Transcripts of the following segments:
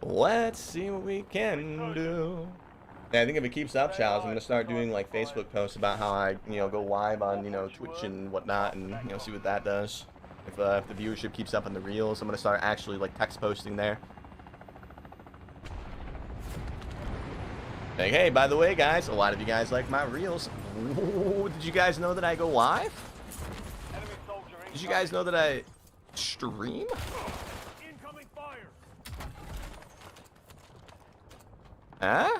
Let's see what we can do. Yeah, I think if it keeps up, Chalice, I'm gonna start doing like Facebook posts about how I, go live on, Twitch and whatnot, and see what that does. If the viewership keeps up on the reels, I'm gonna start actually like text posting there. Like, hey, by the way, guys, a lot of you guys like my reels. Ooh, did you guys know that I go live? Did you guys know that I stream? Incoming fire. Huh?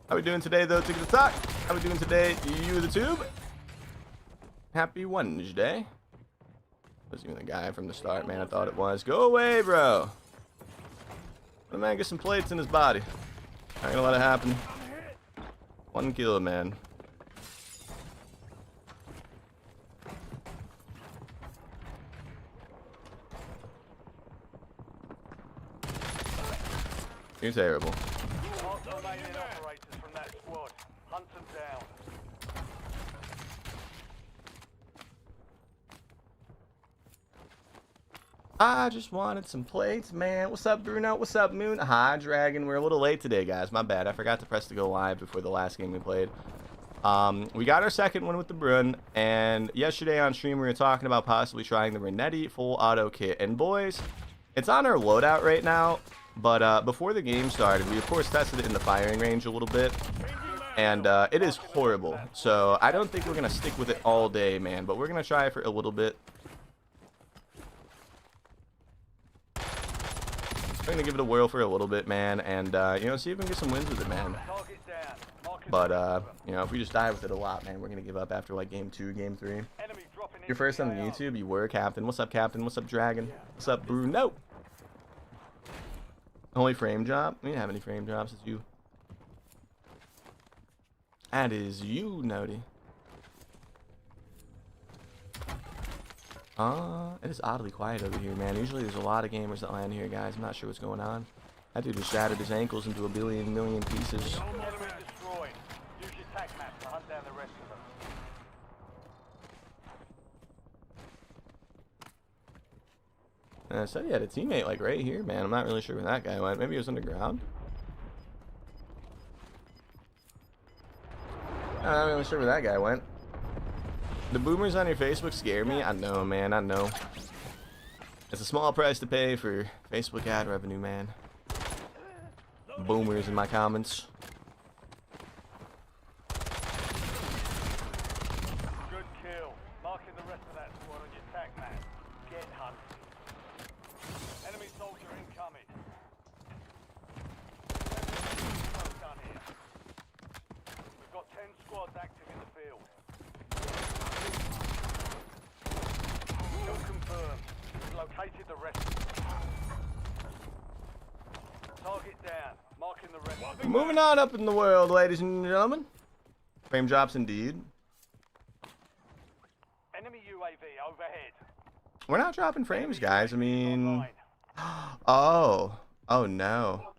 How we doing today, though? Ticket to talk. How we doing today, you the tube? Happy Wednesday. Wasn't even the guy from the start, man. I thought it was. Go away, bro. The man get some plates in his body. Not gonna let it happen. 1 kill, man. You're terrible. I just wanted some plates, man. What's up, Bruno? What's up, Moon? Hi, Dragon. We're a little late today, guys. My bad. I forgot to press to go live before the last game we played. We got our second one with the Brun, and yesterday on stream we were talking about possibly trying the Renetti full auto kit. And boys, it's on our loadout right now, but before the game started, we of course tested it in the firing range a little bit, and it is horrible. So I don't think we're gonna stick with it all day, man, but we're gonna try it for a little bit. We're gonna give it a whirl for a little bit, man, and see if we can get some wins with it, man. But if we just die with it a lot, man, we're gonna give up after like game 2, game 3. You're first on YouTube. You were, Captain. What's up, Captain? What's up, Dragon? What's up, Bruno? Only frame drop? We didn't have any frame drops. It's you. That is you, Nody. It is oddly quiet over here, man. Usually there's a lot of gamers that land here, guys. I'm not sure what's going on. That dude just shattered his ankles into a million pieces. And I said he had a teammate like right here, man. I'm not really sure where that guy went. Maybe he was underground. I'm not really sure where that guy went. The boomers on your Facebook scare me. I know, man. I know. It's a small price to pay for Facebook ad revenue, man. Boomers in my comments. Good kill. Marking the rest of that squad on your tac map. Get hunted. Enemy soldier incoming. Done here. We've got 10 squads active in the field. Kill confirmed. We've located the rest. Target down. Marking the rest. Moving on up in the world, ladies and gentlemen. Frame drops indeed. Enemy UAV overhead. We're not dropping frames, guys. I mean... Oh no.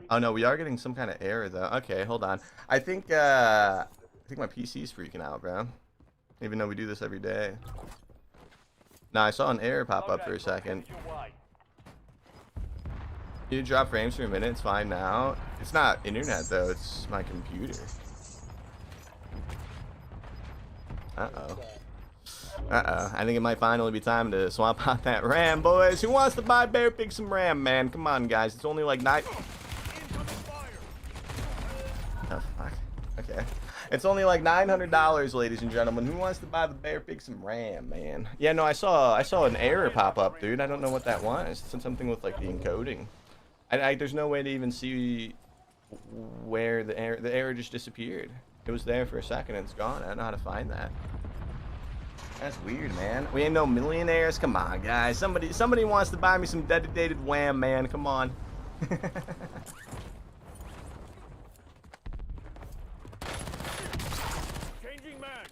Oh no, we are getting some kind of error though. Okay, hold on. I think my PC's freaking out, bro. Even though we do this every day. Now I saw an error pop up for a second. You drop frames for a minute, it's fine now. It's not internet though, it's my computer. Uh-oh. I think it might finally be time to swap out that RAM, boys. Who wants to buy Bear Pig some RAM, man? Come on, guys. It's only like $9. Oh, fuck. Okay. It's only like $900, ladies and gentlemen. Who wants to buy the Bear Pig some RAM, man? Yeah, no, I saw an error pop up, dude. I don't know what that was. It's something with like the encoding. There's no way to even see where the error just disappeared. It was there for a second and it's gone. I don't know how to find that. That's weird, man. We ain't no millionaires. Come on, guys. Somebody wants to buy me some dedicated wham, man. Come on. Changing mag.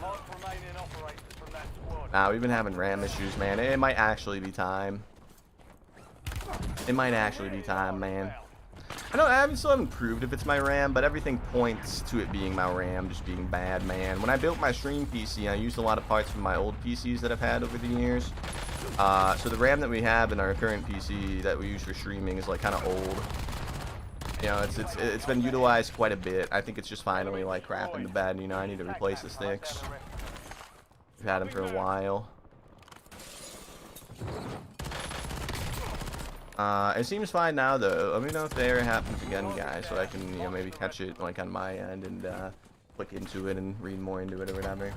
Mark remaining operators from that squad. Nah, we've been having RAM issues, man. It might actually be time. It might actually be time, man. I still haven't proved if it's my RAM, but everything points to it being my RAM just being bad, man. When I built my stream PC, I used a lot of parts from my old PCs that I've had over the years. So the RAM that we have in our current PC that we use for streaming is like kind of old. You know, it's been utilized quite a bit. I think it's just finally like crapping the bed. You know, I need to replace the sticks. We've had them for a while. It seems fine now though. Let me know if the error happens again, guys, so I can, you know, maybe catch it like on my end and click into it and read more into it or whatever.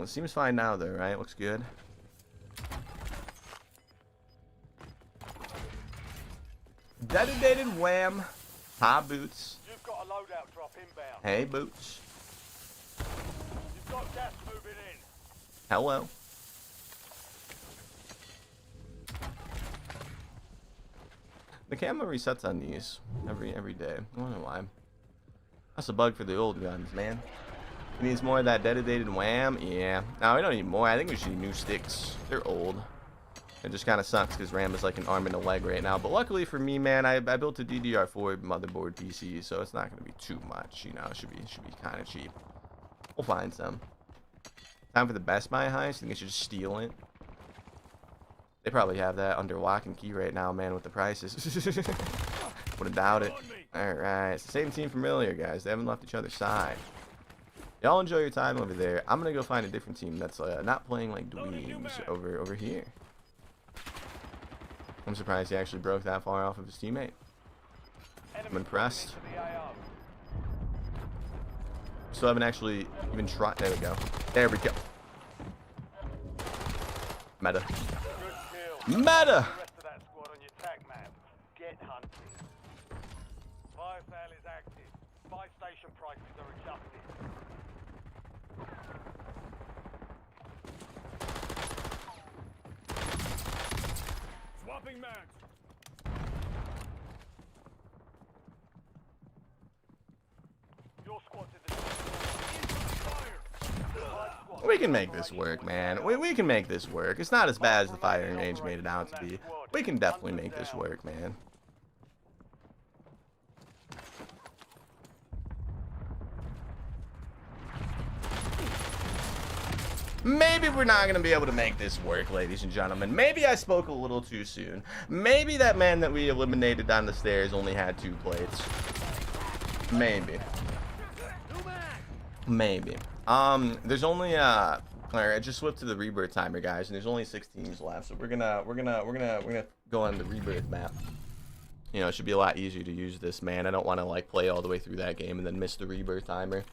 It seems fine now though, right? Looks good. Dedicated wham. Hi, Boots. You've got a loadout drop inbound. Hey, Boots. You've got gas moving in. Hello. The camo resets on these every day. I don't know why. That's a bug for the old guns, man. It needs more of that dedicated wham. Yeah. No, we don't need more. I think we should need new sticks. They're old. It just kind of sucks because RAM is like an arm and a leg right now. But luckily for me, man, I built a DDR4 motherboard PC, so it's not going to be too much. You know, it should be kind of cheap. We'll find some. Time for the Best Buy heist. I think I should just steal it. They probably have that under lock and key right now, man, with the prices. Wouldn't doubt it. Alright, it's the same team from earlier, guys. They haven't left each other's side. Y'all enjoy your time over there. I'm going to go find a different team that's not playing like dweebs over here. I'm surprised he actually broke that far off of his teammate. I'm impressed. Still haven't actually even tried. There we go. There we go. Meta. Meta! Swapping mags. Your squad's in the fire. We can make this work, man. We can make this work. It's not as bad as the firing range made it out to be. We can definitely make this work, man. Maybe we're not going to be able to make this work, ladies and gentlemen. Maybe I spoke a little too soon. Maybe that man that we eliminated down the stairs only had 2 plates. Maybe. Maybe. There's only alright, I just flipped to the Rebirth timer, guys, and there's only 6 teams left. So we're gonna go on the Rebirth map. You know, it should be a lot easier to use this, man. I don't want to like play all the way through that game and then miss the Rebirth timer.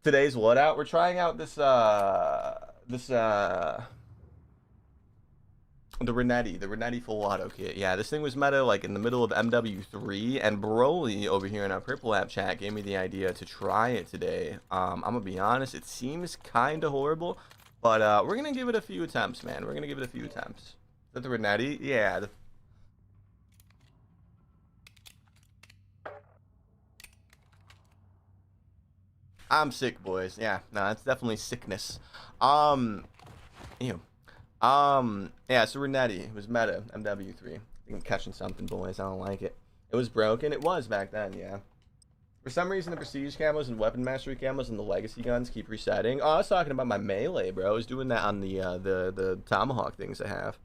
Today's Loadout, we're trying out the Renetti full auto kit. Yeah, this thing was meta like in the middle of MW2, and Broly over here in our Purple App chat gave me the idea to try it today. I'm gonna be honest, it seems kind of horrible, but we're gonna give it a few attempts, man. We're gonna give it a few attempts. Is that the Renetti? Yeah. I'm sick, boys. Yeah, no, it's definitely sickness. Ew. Yeah, so Renetti, it was meta, MW3. I think I'm catching something, boys. I don't like it. It was broken. It was back then, yeah. For some reason, the Prestige camos and Weapon Mastery camos and the Legacy guns keep resetting. Oh, I was talking about my melee, bro. I was doing that on the Tomahawk things I have.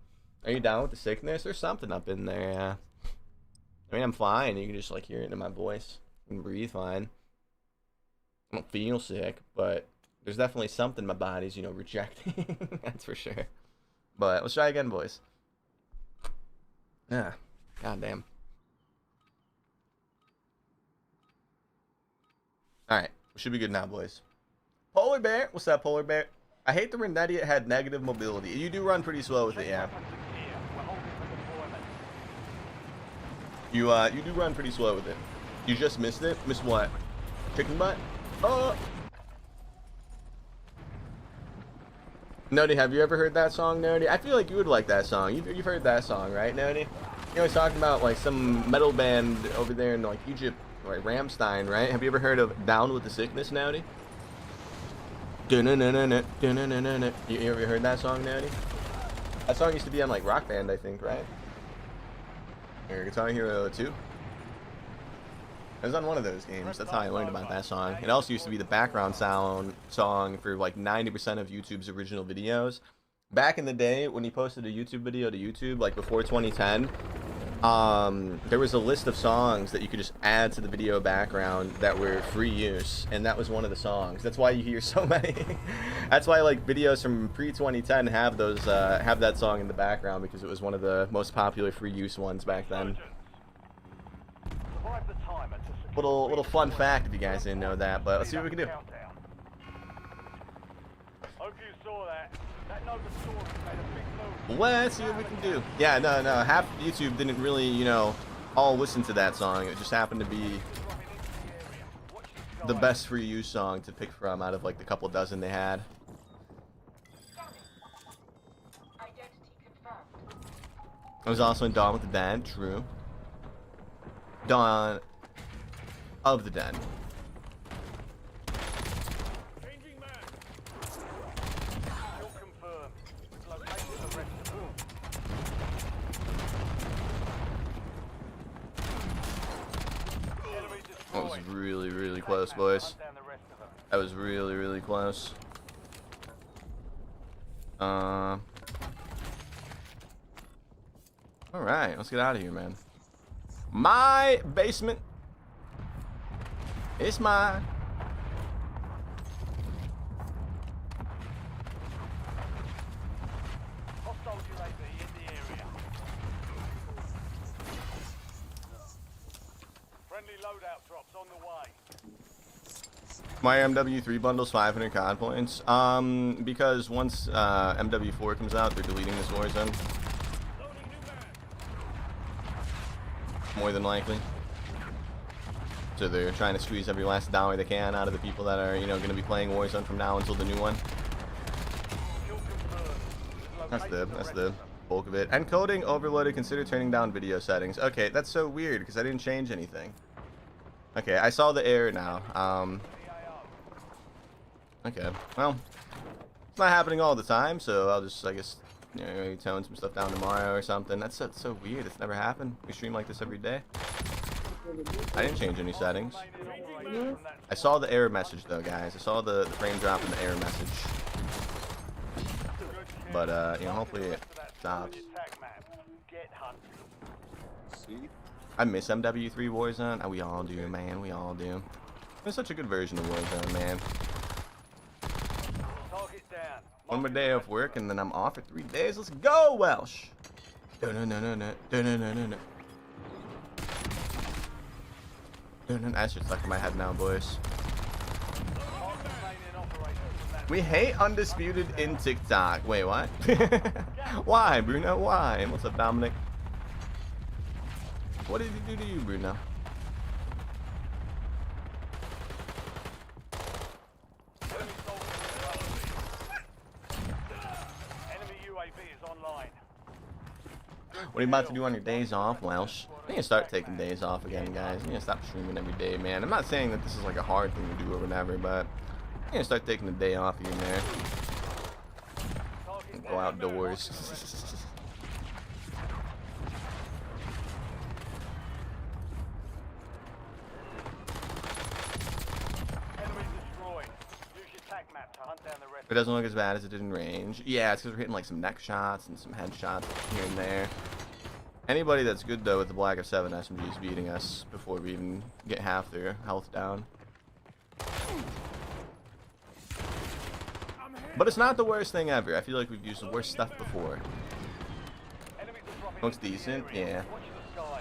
Are you down with the sickness? There's something up in there, yeah. I mean, I'm fine. You can just, like, hear it in my voice. I can breathe fine. I don't feel sick, but there's definitely something my body's, you know, rejecting. That's for sure. But let's try again, boys. Yeah. Goddamn. Alright. We should be good now, boys. Polar Bear. What's up, Polar Bear? I hate the Renetti. It had negative mobility. You do run pretty slow with it, yeah. You do run pretty slow with it. You just missed it? Missed what? Chicken butt? Oh! Nody, have you ever heard that song, Nody? I feel like you would like that song. You've heard that song, right, Nody? You always talking about, like, some metal band over there in, like, Egypt, like, Rammstein, right? Have you ever heard of Down with the Sickness, Nody? You ever heard that song, Nody? That song used to be on, like, Rock Band, I think, right? Or Guitar Hero 2? It was on one of those games. That's how I learned about that song. It also used to be the background song for like 90% of YouTube's original videos. back in the day when he posted a YouTube video to YouTube, like before 2010, there was a list of songs that you could just add to the video background that were free use, and that was one of the songs. That's why you hear so many. That's why like videos from pre-2010 have those have that song in the background, because it was one of the most popular free use ones back then. Survive the timer to secure Little fun fact if you guys didn't know that, but let's see what we can do. countdown. Hope you saw that. That Nova Storm made a big move. Let's see what we can do. Yeah, no, half YouTube didn't really, you know, all listen to that song. It just happened to be the best free use song to pick from out of like the couple dozen they had. I was also in Dawn with the Den, true. Dawn of the Den. Changing man. Kill confirmed. We've located the rest of them. Enemy That was destroyed. really, really close, boys. Hunt down the rest of them. That was really, really close. Alright, let's get out of here, man. My basement. It's mine. Hostile UAV in the area. Friendly loadout drops on the way. My MW3 bundle's 500 COD points. Because once MW4 comes out, they're deleting this Warzone. Loading new man. More than likely. So they're trying to squeeze every last dollar they can out of the people that are, you know, going to be playing Warzone from now until the new one. Kill confirmed. We've That's located the rest of bulk of it. Encoding overloaded. Consider turning down video settings. Okay, that's so weird because I didn't change anything. Okay, I saw the error now. Okay, well, it's not happening all the time, so I'll just, I guess, you know, maybe tone some stuff down tomorrow or something. That's so weird. It's never happened. We stream like this every day. I didn't change any settings. I saw the error message though, guys. I saw the frame drop in the error message. But you know, hopefully it stops. I miss MW3 Warzone. We all do, man. We all do. It's such a good version of Warzone, man. One more day of work and then I'm off for 3 days. Let's go, Welsh. That shit's stuck in my head now, boys. We hate Undisputed in TikTok. Wait, what? Why, Bruno? Why? What's up, Dominic? What did he do to you, Bruno? What are you about to do on your days off, Welsh? You need to start taking days off again, guys. You need to stop streaming every day, man. I'm not saying that this is like a hard thing to do or whatever, but you need to start taking a day off here and there. Go outdoors. It doesn't look as bad as it did in range. Yeah, it's because we're hitting like some neck shots and some head shots here and there. Anybody that's good though with the Black F7 SMG is beating us before we even get half their health down. But it's not the worst thing ever. I feel like we've used the worst stuff before. Looks decent, yeah.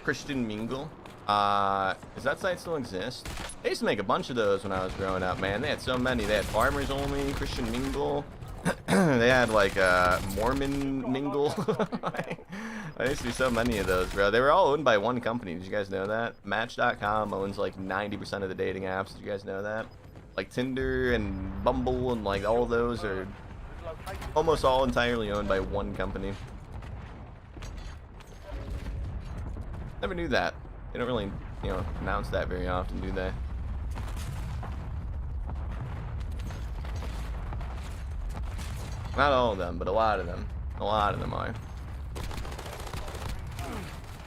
Christian Mingle. Does that site still exist? They used to make a bunch of those when I was growing up, man. They had so many. They had Farmers Only, Christian Mingle. They had like Mormon Mingle. There used to be so many of those, bro. They were all owned by one company. Did you guys know that? Match.com owns like 90% of the dating apps. Did you guys know that? Like Tinder and Bumble and like all those are almost all entirely owned by one company. Never knew that. They don't really, you know, announce that very often, do they? Not all of them, but a lot of them. A lot of them are.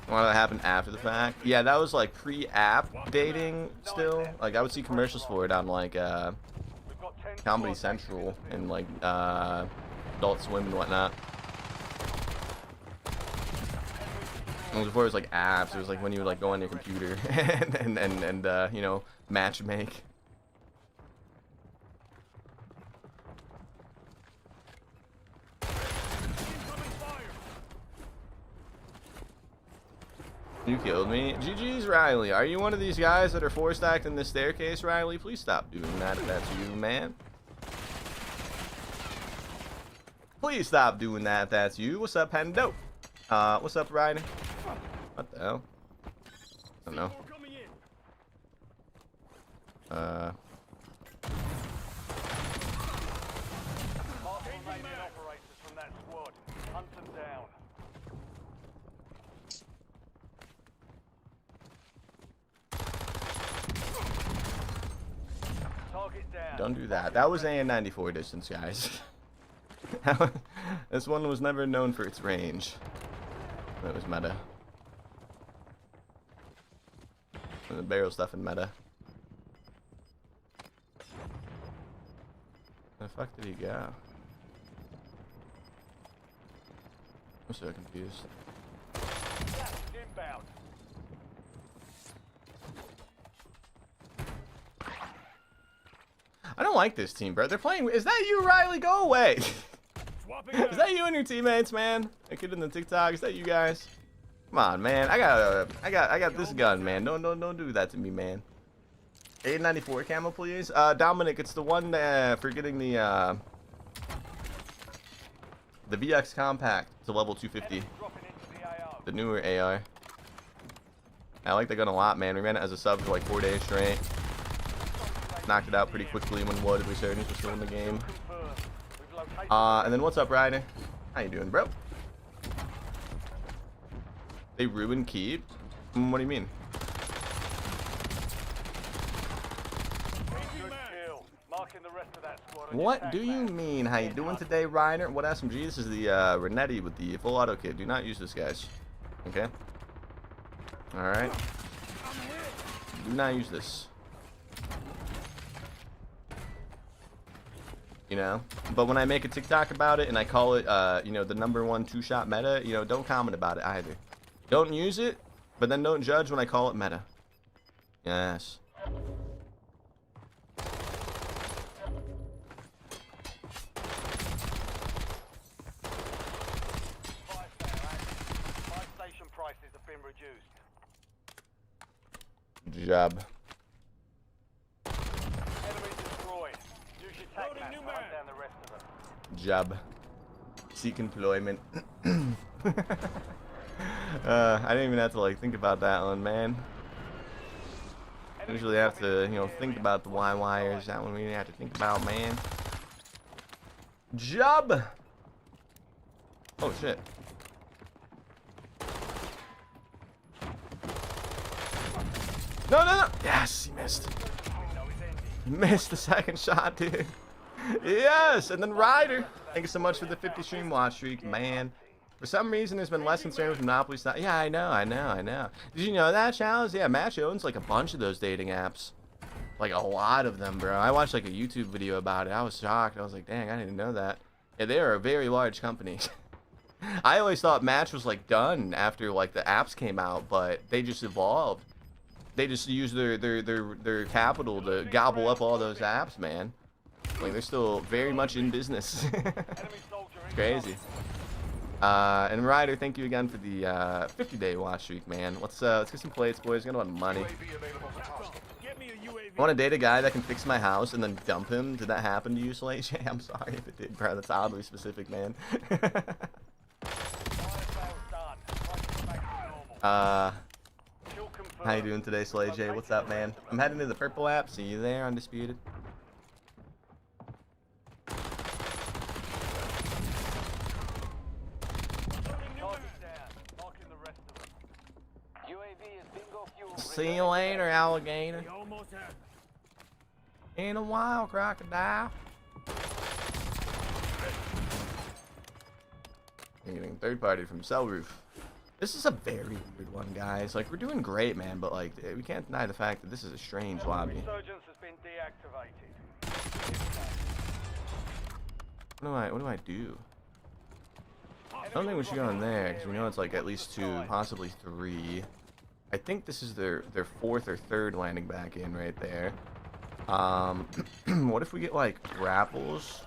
A lot of that happened after the fact. Yeah, that was like pre-app dating still. Like I would see commercials for it on like Comedy Central and like Adult Swim and whatnot. And before it was like apps, it was like when you would like go on your computer and you know, match make. You killed me. GG's, Riley. Are you one of these guys that are four-stacked in this staircase, Riley? Please stop doing that if that's you, man. Please stop doing that if that's you. What's up, Pendo? What's up, Riley? What the hell? I don't know. Operators from that squad. Hunt them down. Target down. Don't do that. That was AN-94 distance, guys. This one was never known for its range. That was meta. And the barrel stuff in meta. Where the fuck did he go? I'm so confused. Inbound. I don't like this team, bro. They're playing. Is that you, Riley? Go away. Is that you and your teammates, man? That kid in the TikTok. Is that you guys? Come on, man. I got this gun, man. Don't do that to me, man. 894 camo, please. Dominic, it's the one for getting the VX compact to level 250. The newer AR. I like the gun a lot, man. We ran it as a sub for like 4 days straight. Knocked it out pretty quickly when Wood Resurgence was still in the game. And then what's up, Ryder? How you doing, bro? They ruined Keep? What do you mean? What do you mean? How you doing today, Ryder? What SMG? This is the Renetti with the full auto kit. Do not use this, guys. Okay? Alright. Do not use this. You know, but when I make a TikTok about it and I call it, you know, the #1 two-shot meta, you know, don't comment about it either. Don't use it, but then don't judge when I call it meta. Yes. Station prices have been reduced. Job. Enemy destroyed. Use your tac map to hunt down the rest of them. Job. Seek employment. I didn't even have to like think about that one, man. Usually have to, you know, think about the Y wires. That one we didn't have to think about, man. Job. Oh shit. No. Yes, he missed. He missed the second shot, dude. Yes, and then Ryder. Thank you so much for the 50 stream watch streak, man. For some reason, there's been less concern with Monopoly stuff. Yeah, I know. Did you know that, Chalice? Yeah, Match owns like a bunch of those dating apps. Like a lot of them, bro. I watched like a YouTube video about it. I was shocked. I was like, dang, I didn't know that. Yeah, they are a very large company. I always thought Match was like done after like the apps came out, but they just evolved. They just use their capital to gobble up all those apps, man. Like they're still very much in business. It's crazy. And Ryder, thank you again for the 50-day watch streak, man. Let's get some plates, boys. Gonna want money. I want to date a guy that can fix my house and then dump him. Did that happen to you, Slate? I'm sorry if it did, bro. That's oddly specific, man. How you doing today, Slay J? What's up, man? I'm heading to the purple app. See you there, Undisputed. See you later, alligator. In a while, crocodile. I'm getting third party from Cell Roof. This is a very weird one, guys. Like, we're doing great, man, but like, we can't deny the fact that this is a strange lobby. Resurgence has been deactivated. What do I do? I don't think we should go in there because we know it's like at least 2, possibly 3. I think this is their 4th or 3rd landing back in right there. What if we get like grapples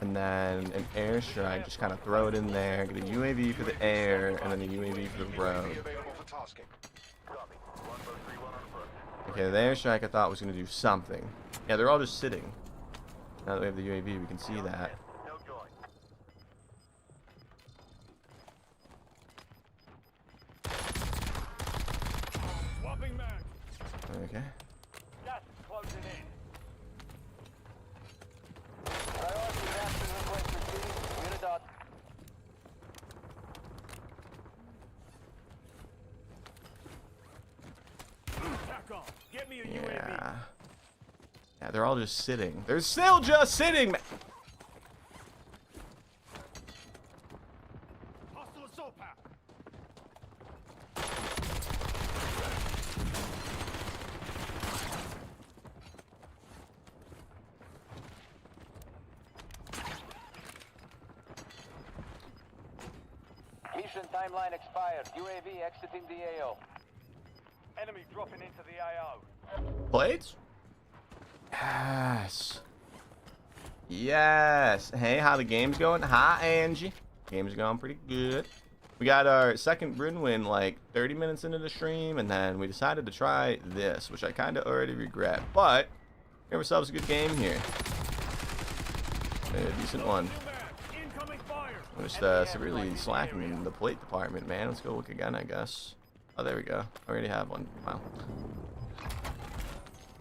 and then an airstrike, just kind of throw it in there, get a UAV for the air, and then a UAV for the road. Okay, the airstrike I thought was going to do something. Yeah, they're all just sitting. Now that we have the UAV, we can see that. Okay. Gas is closing in. Priority reaction request received. Unit dot. Get me a UAV. Yeah, they're all just sitting. They're still just sitting, man. Hostile assault pack. Mission timeline expired. UAV exiting the AO. Enemy dropping into the AO. Plates? Yes. Yes. Hey, how the game's going? Hi, Angie. Game's going pretty good. We got our second Bryn win like 30 minutes into the stream, and then we decided to try this, which I kind of already regret. But, give ourselves a good game here. A decent one. We're just severely slacking in the plate department, man. Let's go look again, I guess. Oh, there we go. I already have one. Wow.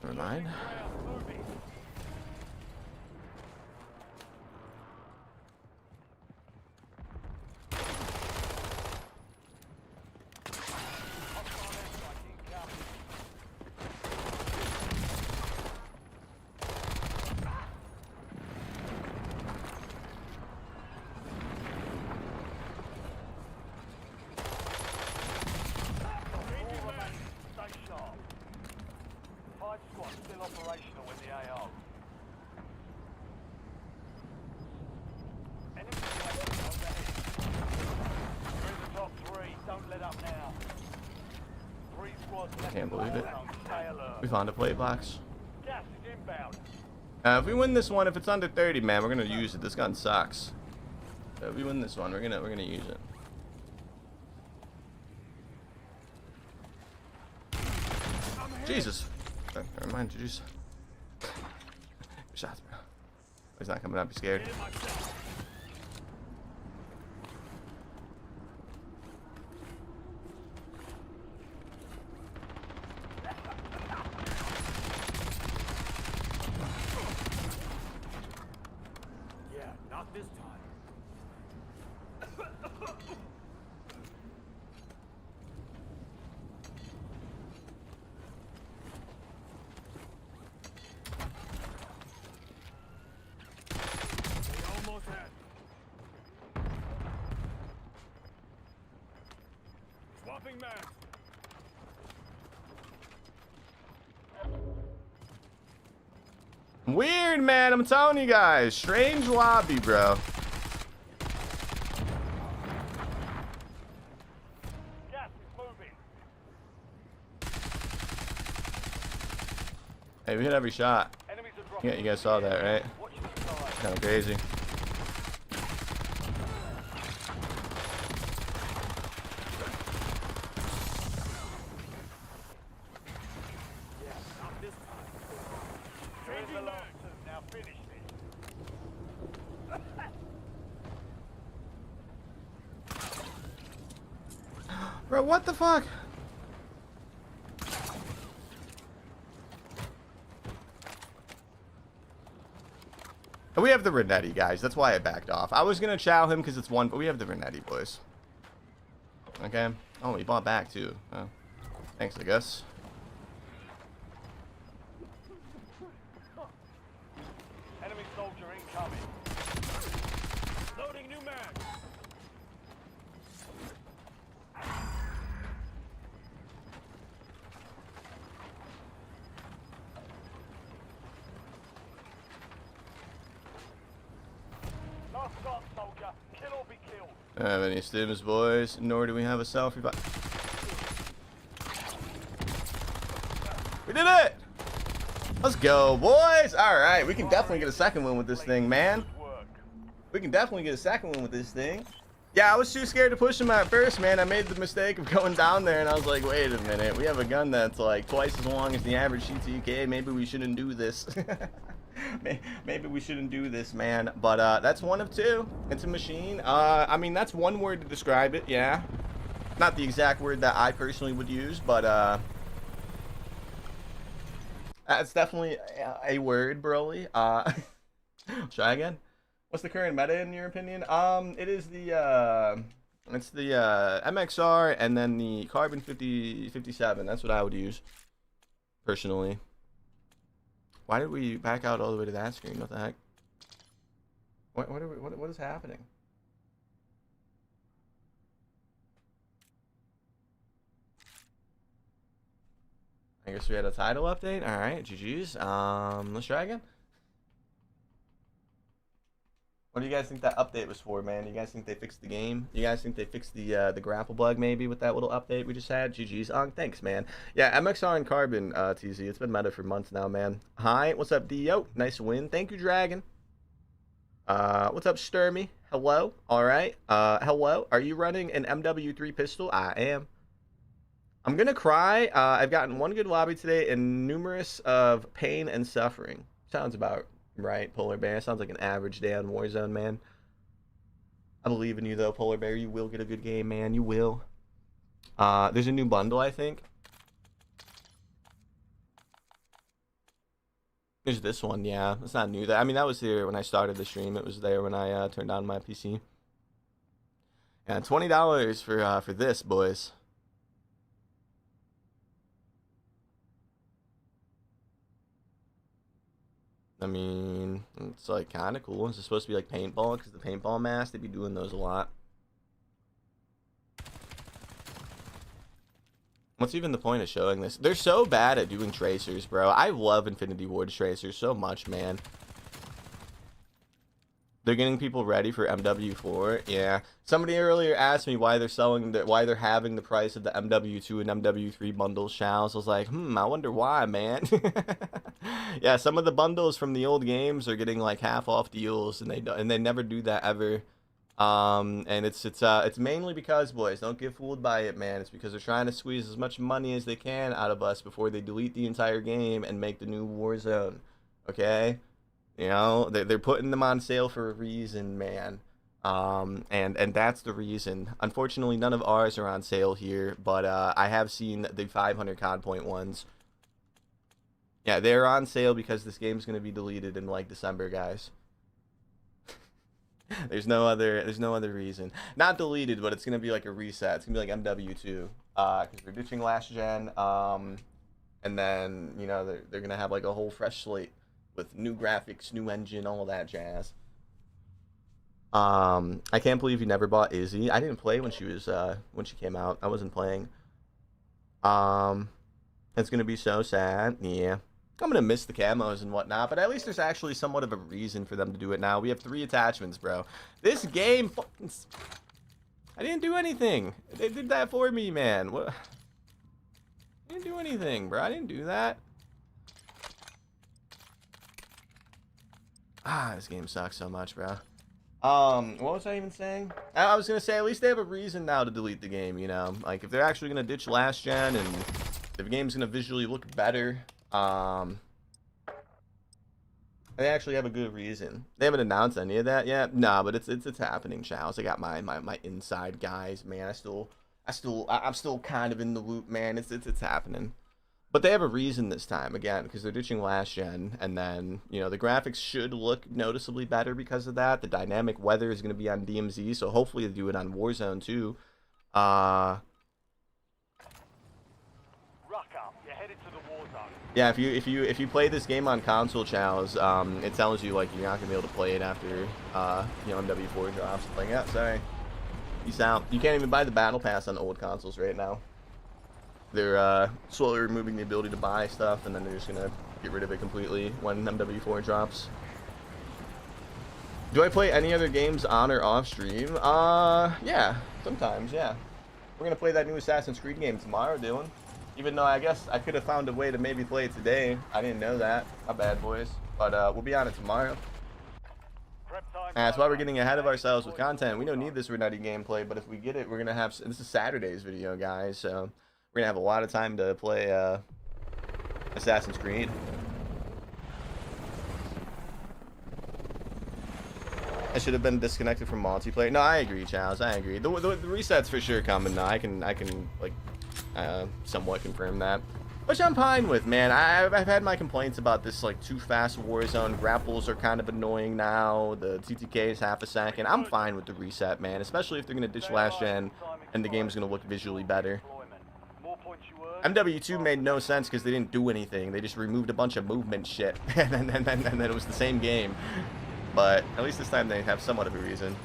Never mind. Operational in the AO. Enemy you're in the top 3. Don't let up now. 3 squads left. Can't believe it. Stay alert. We found a plate box. Gas is inbound. If we win this one, if it's under 30, man, we're gonna use it. This gun sucks. If we win this one, we're gonna use it. Jesus. Never mind, jeez. Good shots, bro. He's not coming up. Be scared. Yeah, not this time. Swapping mags. Weird, man. I'm telling you guys. Strange lobby, bro. Gas is moving. Hey, we hit every shot. Enemies are dropping. Yeah, you guys saw that, right? Watch the side. Kind of crazy. Now finish this. Bro, what the fuck? We have the Renetti, guys. That's why I backed off. I was gonna chow him because it's one, but we have the Renetti, boys. Okay. Oh, he bought back too. Oh. Thanks, I guess. Enemy soldier incoming. Loading new mag. Last shot, soldier. Kill or be killed. Don't have any stims, boys, nor do we have a self-revive. We did it! Let's go, boys! Alright, we can definitely get a second win with this thing, man. We can definitely get a second one with this thing. Yeah, I was too scared to push him at first, man. I made the mistake of going down there, and I was like, wait a minute. We have a gun that's like twice as long as the average CTK. Maybe we shouldn't do this. Maybe we shouldn't do this, man. But that's one of two. It's a machine. I mean, that's one word to describe it, yeah. Not the exact word that I personally would use, but that's definitely a word, Broly. Try again. What's the current meta in your opinion? It is the it's the MXR and then the Carbon 57. That's what I would use personally. Why did we back out all the way to that screen? What the heck? What is happening? I guess we had a title update. All right, GG's. Let's try again. What do you guys think that update was for, man? You guys think they fixed the game? You guys think they fixed the grapple bug maybe with that little update we just had? GG's. Thanks, man. Yeah, MXR and Carbon, TZ. It's been meta for months now, man. Hi, what's up, Dio? Nice win. Thank you, Dragon. What's up, Sturmy? Hello. All right. Hello. Are you running an MW3 pistol? I am. I'm gonna cry. I've gotten one good lobby today and numerous of pain and suffering. Sounds about right, Polar Bear. Sounds like an average day on Warzone, man. I believe in you, though, Polar Bear. You will get a good game, man. You will. There's a new bundle, I think. There's this one, yeah. It's not new. I mean, that was there when I started the stream. It was there when I turned on my PC. Yeah, $20 for this, boys. I mean, it's like kind of cool. It's supposed to be like paintball because the paintball mask, they'd be doing those a lot. What's even the point of showing this? They're so bad at doing tracers, bro. I love Infinity Ward tracers so much, man. They're getting people ready for MW4. Yeah. Somebody earlier asked me why they're having the price of the MW2 and MW3 bundles, Shals. I was like, I wonder why, man. Yeah, some of the bundles from the old games are getting like half off deals, and they never do that ever. And it's mainly because, boys, don't get fooled by it, man. It's because they're trying to squeeze as much money as they can out of us before they delete the entire game and make the new Warzone. Okay? You know, they're putting them on sale for a reason, man. And that's the reason. Unfortunately, none of ours are on sale here, but I have seen the 500 COD point ones. Yeah, they're on sale because this game's gonna be deleted in like December, guys. There's no other reason. Not deleted, but it's gonna be like a reset. It's gonna be like MW2, because they're ditching last gen. And then you know they're gonna have like a whole fresh slate with new graphics, new engine, all that jazz. I can't believe you never bought Izzy. I didn't play when she came out. I wasn't playing. It's gonna be so sad. Yeah. I'm gonna miss the camos and whatnot, but at least there's actually somewhat of a reason for them to do it now. We have 3 attachments, bro. This game fucking... I didn't do anything. They did that for me, man. What? I didn't do anything, bro. I didn't do that. This game sucks so much, bro. What was I even saying? I was gonna say at least they have a reason now to delete the game, you know? Like, if they're actually gonna ditch last gen and the game's gonna visually look better, they actually have a good reason. They haven't announced any of that yet. Nah, but it's happening, Charles. I got my inside guys, man. I'm still kind of in the loop, man. It's happening. But they have a reason this time, again, because they're ditching last gen, and then, you know, the graphics should look noticeably better because of that. The dynamic weather is going to be on DMZ, so hopefully they do it on Warzone too. Yeah, if you play this game on console, Chows, it tells you like you're not gonna be able to play it after you know, MW4 drops. Like, yeah, sorry, peace out. You can't even buy the battle pass on old consoles right now. They're slowly removing the ability to buy stuff, and then they're just gonna get rid of it completely when MW4 drops. Do I play any other games on or off stream? Yeah, sometimes, yeah. We're gonna play that new Assassin's Creed game tomorrow, Dylan. Even though I guess I could have found a way to maybe play it today. I didn't know that. My bad, boys. But we'll be on it tomorrow. That's why we're getting ahead of ourselves with content. We don't need this Renetti gameplay, but if we get it, we're gonna have. This is Saturday's video, guys. So we're gonna have a lot of time to play Assassin's Creed. I should have been disconnected from multiplayer. No, I agree, Charles. I agree. The reset's for sure coming though. I can like somewhat confirm that, which I'm fine with, man. I've had my complaints about this like too fast Warzone. Grapples are kind of annoying now. The TTK is half a second. I'm fine with the reset, man. Especially if they're gonna ditch last gen and the game's gonna look visually better. MW2 made no sense because they didn't do anything. They just removed a bunch of movement shit, and then it was the same game. But at least this time they have somewhat of a reason.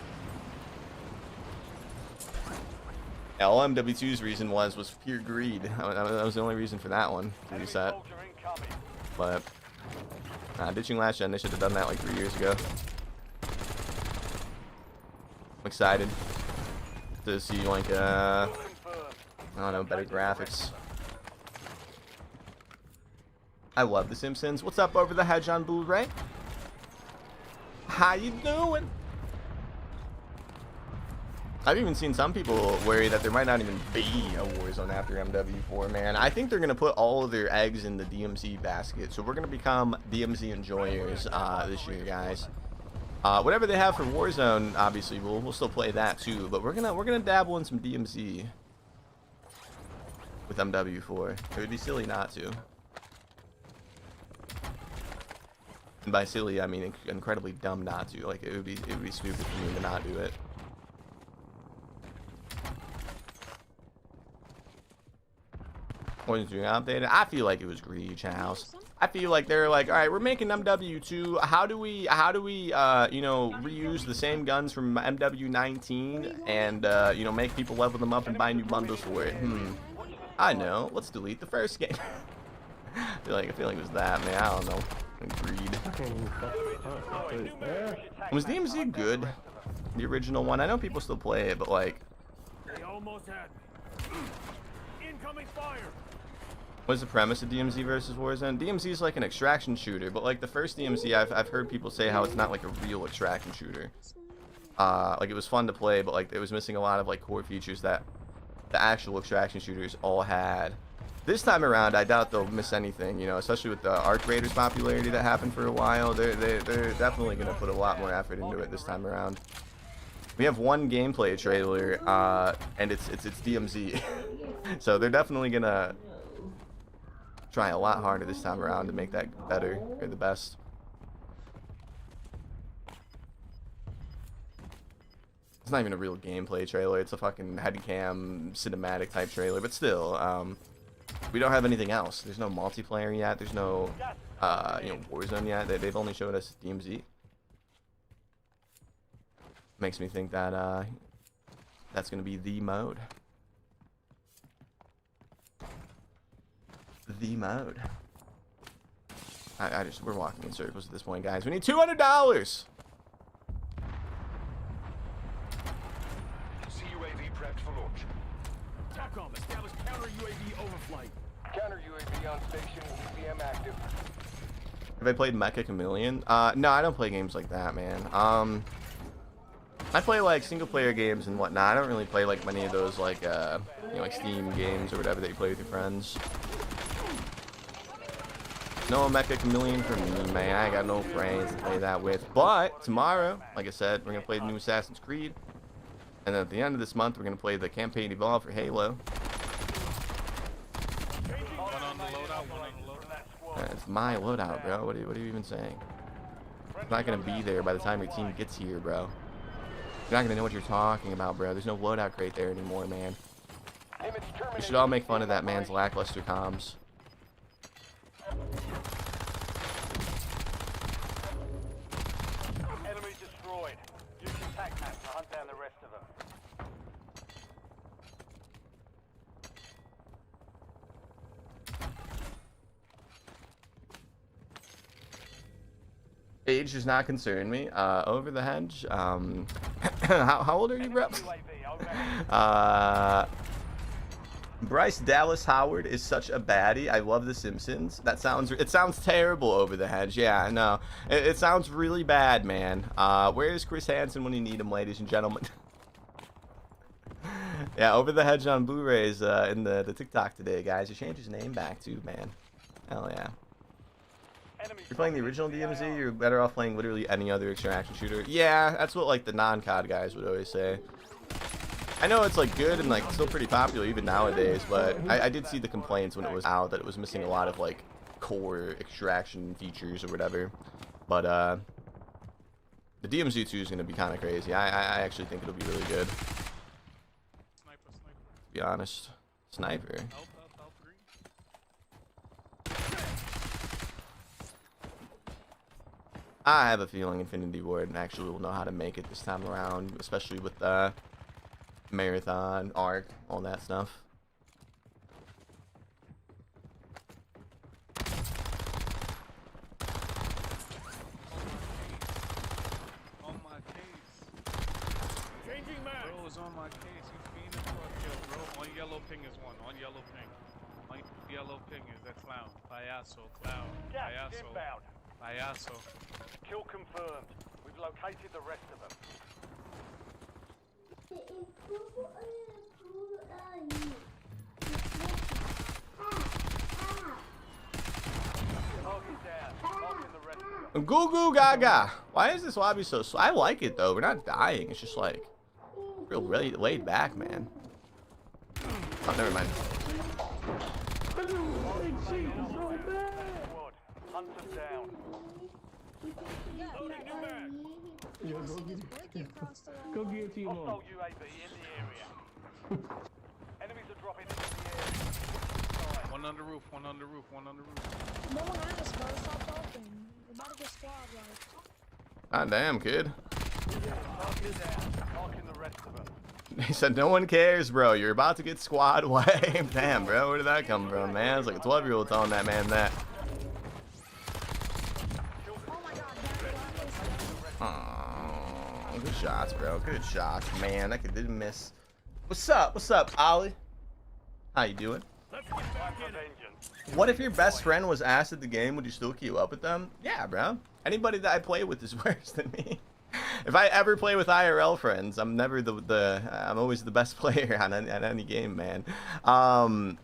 Yeah, all MW2's reason was pure greed. That was the only reason for that one to reset. But ditching last gen, they should have done that like 3 years ago. I'm excited to see like I don't know, better graphics. I love The Simpsons. What's up over the hedge on Blu-ray? How you doing? I've even seen some people worry that there might not even be a Warzone after MW4, man. I think they're going to put all of their eggs in the DMZ basket. So we're going to become DMZ enjoyers this year, guys. Whatever they have for Warzone, obviously, we'll still play that too. But we're gonna dabble in some DMZ with MW4. It would be silly not to. And by silly, I mean incredibly dumb not to. Like it would be stupid for me to not do it. Wasn't doing updated. I feel like it was greedy, House. I feel like they're like, all right, we're making MW2. How do we you know, reuse the same guns from MW19 and you know, make people level them up and buy new bundles for it? I know. Let's delete the first game. I feel like it was that, man. I don't know. Greed. Was DMZ good? The original one? I know people still play it, but like, They almost had incoming fire. what's the premise of DMZ versus Warzone? DMZ is like an extraction shooter, but like the first DMZ, I've heard people say how it's not like a real extraction shooter. Like it was fun to play, but like it was missing a lot of like core features that the actual extraction shooters all had. This time around, I doubt they'll miss anything, you know, especially with the Arc Raiders popularity that happened for a while. They're definitely going to put a lot more effort into it this time around. We have one gameplay trailer, and it's DMZ. So they're definitely going to try a lot harder this time around to make that better, or the best. It's not even a real gameplay trailer. It's a fucking headcam cinematic type trailer, but still, we don't have anything else. There's no multiplayer yet. There's no, you know, Warzone yet. They've only showed us DMZ. Makes me think that that's gonna be the mode. The mode. We're walking in circles at this point, guys. We need $200. CUAV prepped for launch. TACOM, establish counter UAV overflight. Counter UAV on station, EPM active. Have I played Mecha Chameleon? No, I don't play games like that, man. I play like single player games and whatnot. I don't really play like many of those like you know, like Steam games or whatever that you play with your friends. No Mecha Chameleon for me, man. I ain't got no friends to play that with. But tomorrow, like I said, we're gonna play the new Assassin's Creed. And then at the end of this month, we're going to play the campaign Evolve for Halo. It's my loadout, bro. What are you even saying? It's not going to be there by the time your team gets here, bro. You're not going to know what you're talking about, bro. There's no loadout crate there anymore, man. We should all make fun of that man's lackluster comms. Enemy destroyed. Use your tac map to hunt down the rest of them. Age does not concern me. Over the hedge. How old are you, bro? Bryce Dallas Howard is such a baddie. I love The Simpsons. It sounds terrible, Over the Hedge. Yeah, I know. It sounds really bad, man. Where is Chris Hansen when you need him, ladies and gentlemen? Yeah, Over the Hedge on Blu-rays in the TikTok today, guys. You changed his name back too, man. Hell yeah. You're playing the original DMZ, you're better off playing literally any other extraction shooter. Yeah, that's what like the non-COD guys would always say. I know it's like good and like still pretty popular even nowadays, but I did see the complaints when it was out that it was missing a lot of like core extraction features or whatever. But the DMZ2 is going to be kind of crazy. I actually think it'll be really good. Sniper. To be honest. Sniper. I have a feeling Infinity Ward actually will know how to make it this time around, especially with Marathon, Arc, all that stuff. On my case. Changing mag. Bro is on my case. You fiending for a kill, bro. On yellow ping is one. On yellow ping. On yellow ping is that clown. Payaso. Clown. Gas Payaso. inbound. Payaso. Kill confirmed. We've located the rest of them. Target down. Marking the rest of them. Goo goo gaga. Why is this lobby so slow? I like it though. We're not dying. It's just like real laid back, man. Oh, never mind. Hunt them down. Go get it to you, Hostile UAV in the area. Enemies are dropping into the area. One on the roof. One on the roof. One on the roof. No one asked, bro. Stop talking. We're about to get squad like. God damn, kid. Target down. Marking the rest of them. He said, no one cares, bro. You're about to get squad wiped. Damn, bro. Where did that come from, man? It's like a 12-year-old telling that man that. Oh, good shots, bro. Good shots, man. That kid didn't miss. What's up? What's up, Ollie? How you doing? What if your best friend was asked at the game? Would you still queue up with them? Yeah, bro. Anybody that I play with is worse than me. If I ever play with IRL friends, I'm never I'm always the best player on any game, man. I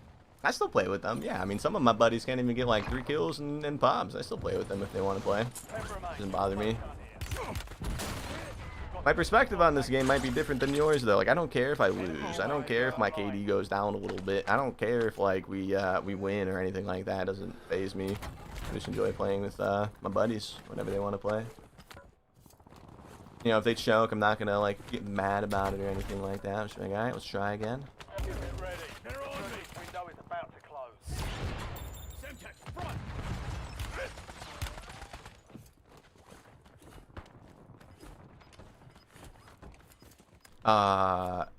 still play with them. Yeah, I mean, some of my buddies can't even get like 3 kills and pops. I still play with them if they want to play. Doesn't bother me. My perspective on this game might be different than yours, though. Like, I don't care if I lose. I don't care if my KD goes down a little bit. I don't care if like we win or anything like that. It doesn't faze me. I just enjoy playing with my buddies whenever they want to play. You know, if they choke, I'm not gonna like get mad about it or anything like that. I'm just like, all right, let's try again. Get ready. Window is about to close. Semtex, front.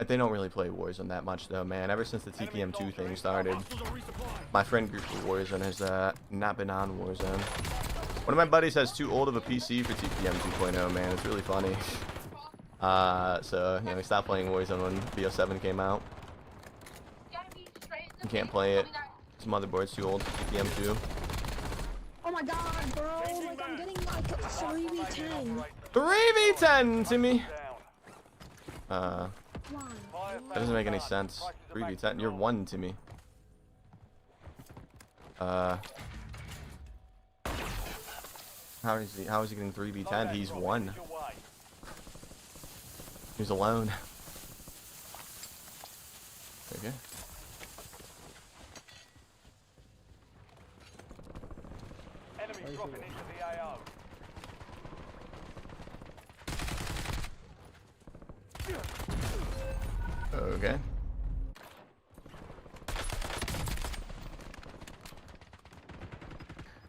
They don't really play Warzone that much though, man. Ever since the TPM2 thing started, my friend group for Warzone has not been on Warzone. One of my buddies has too old of a PC for TPM 2.0, man. It's really funny. So, you know, we stopped playing Warzone when BO7 came out. You can't play it. His motherboard's too old for TPM 2. Oh my god, bro. Like, I'm getting like 3v10. 3v10 to me. Why? That doesn't make any sense. 3v10. You're 1 to me. How is he getting 3v10? He's 1. He's alone. Okay. Enemy dropping into the AO. Okay.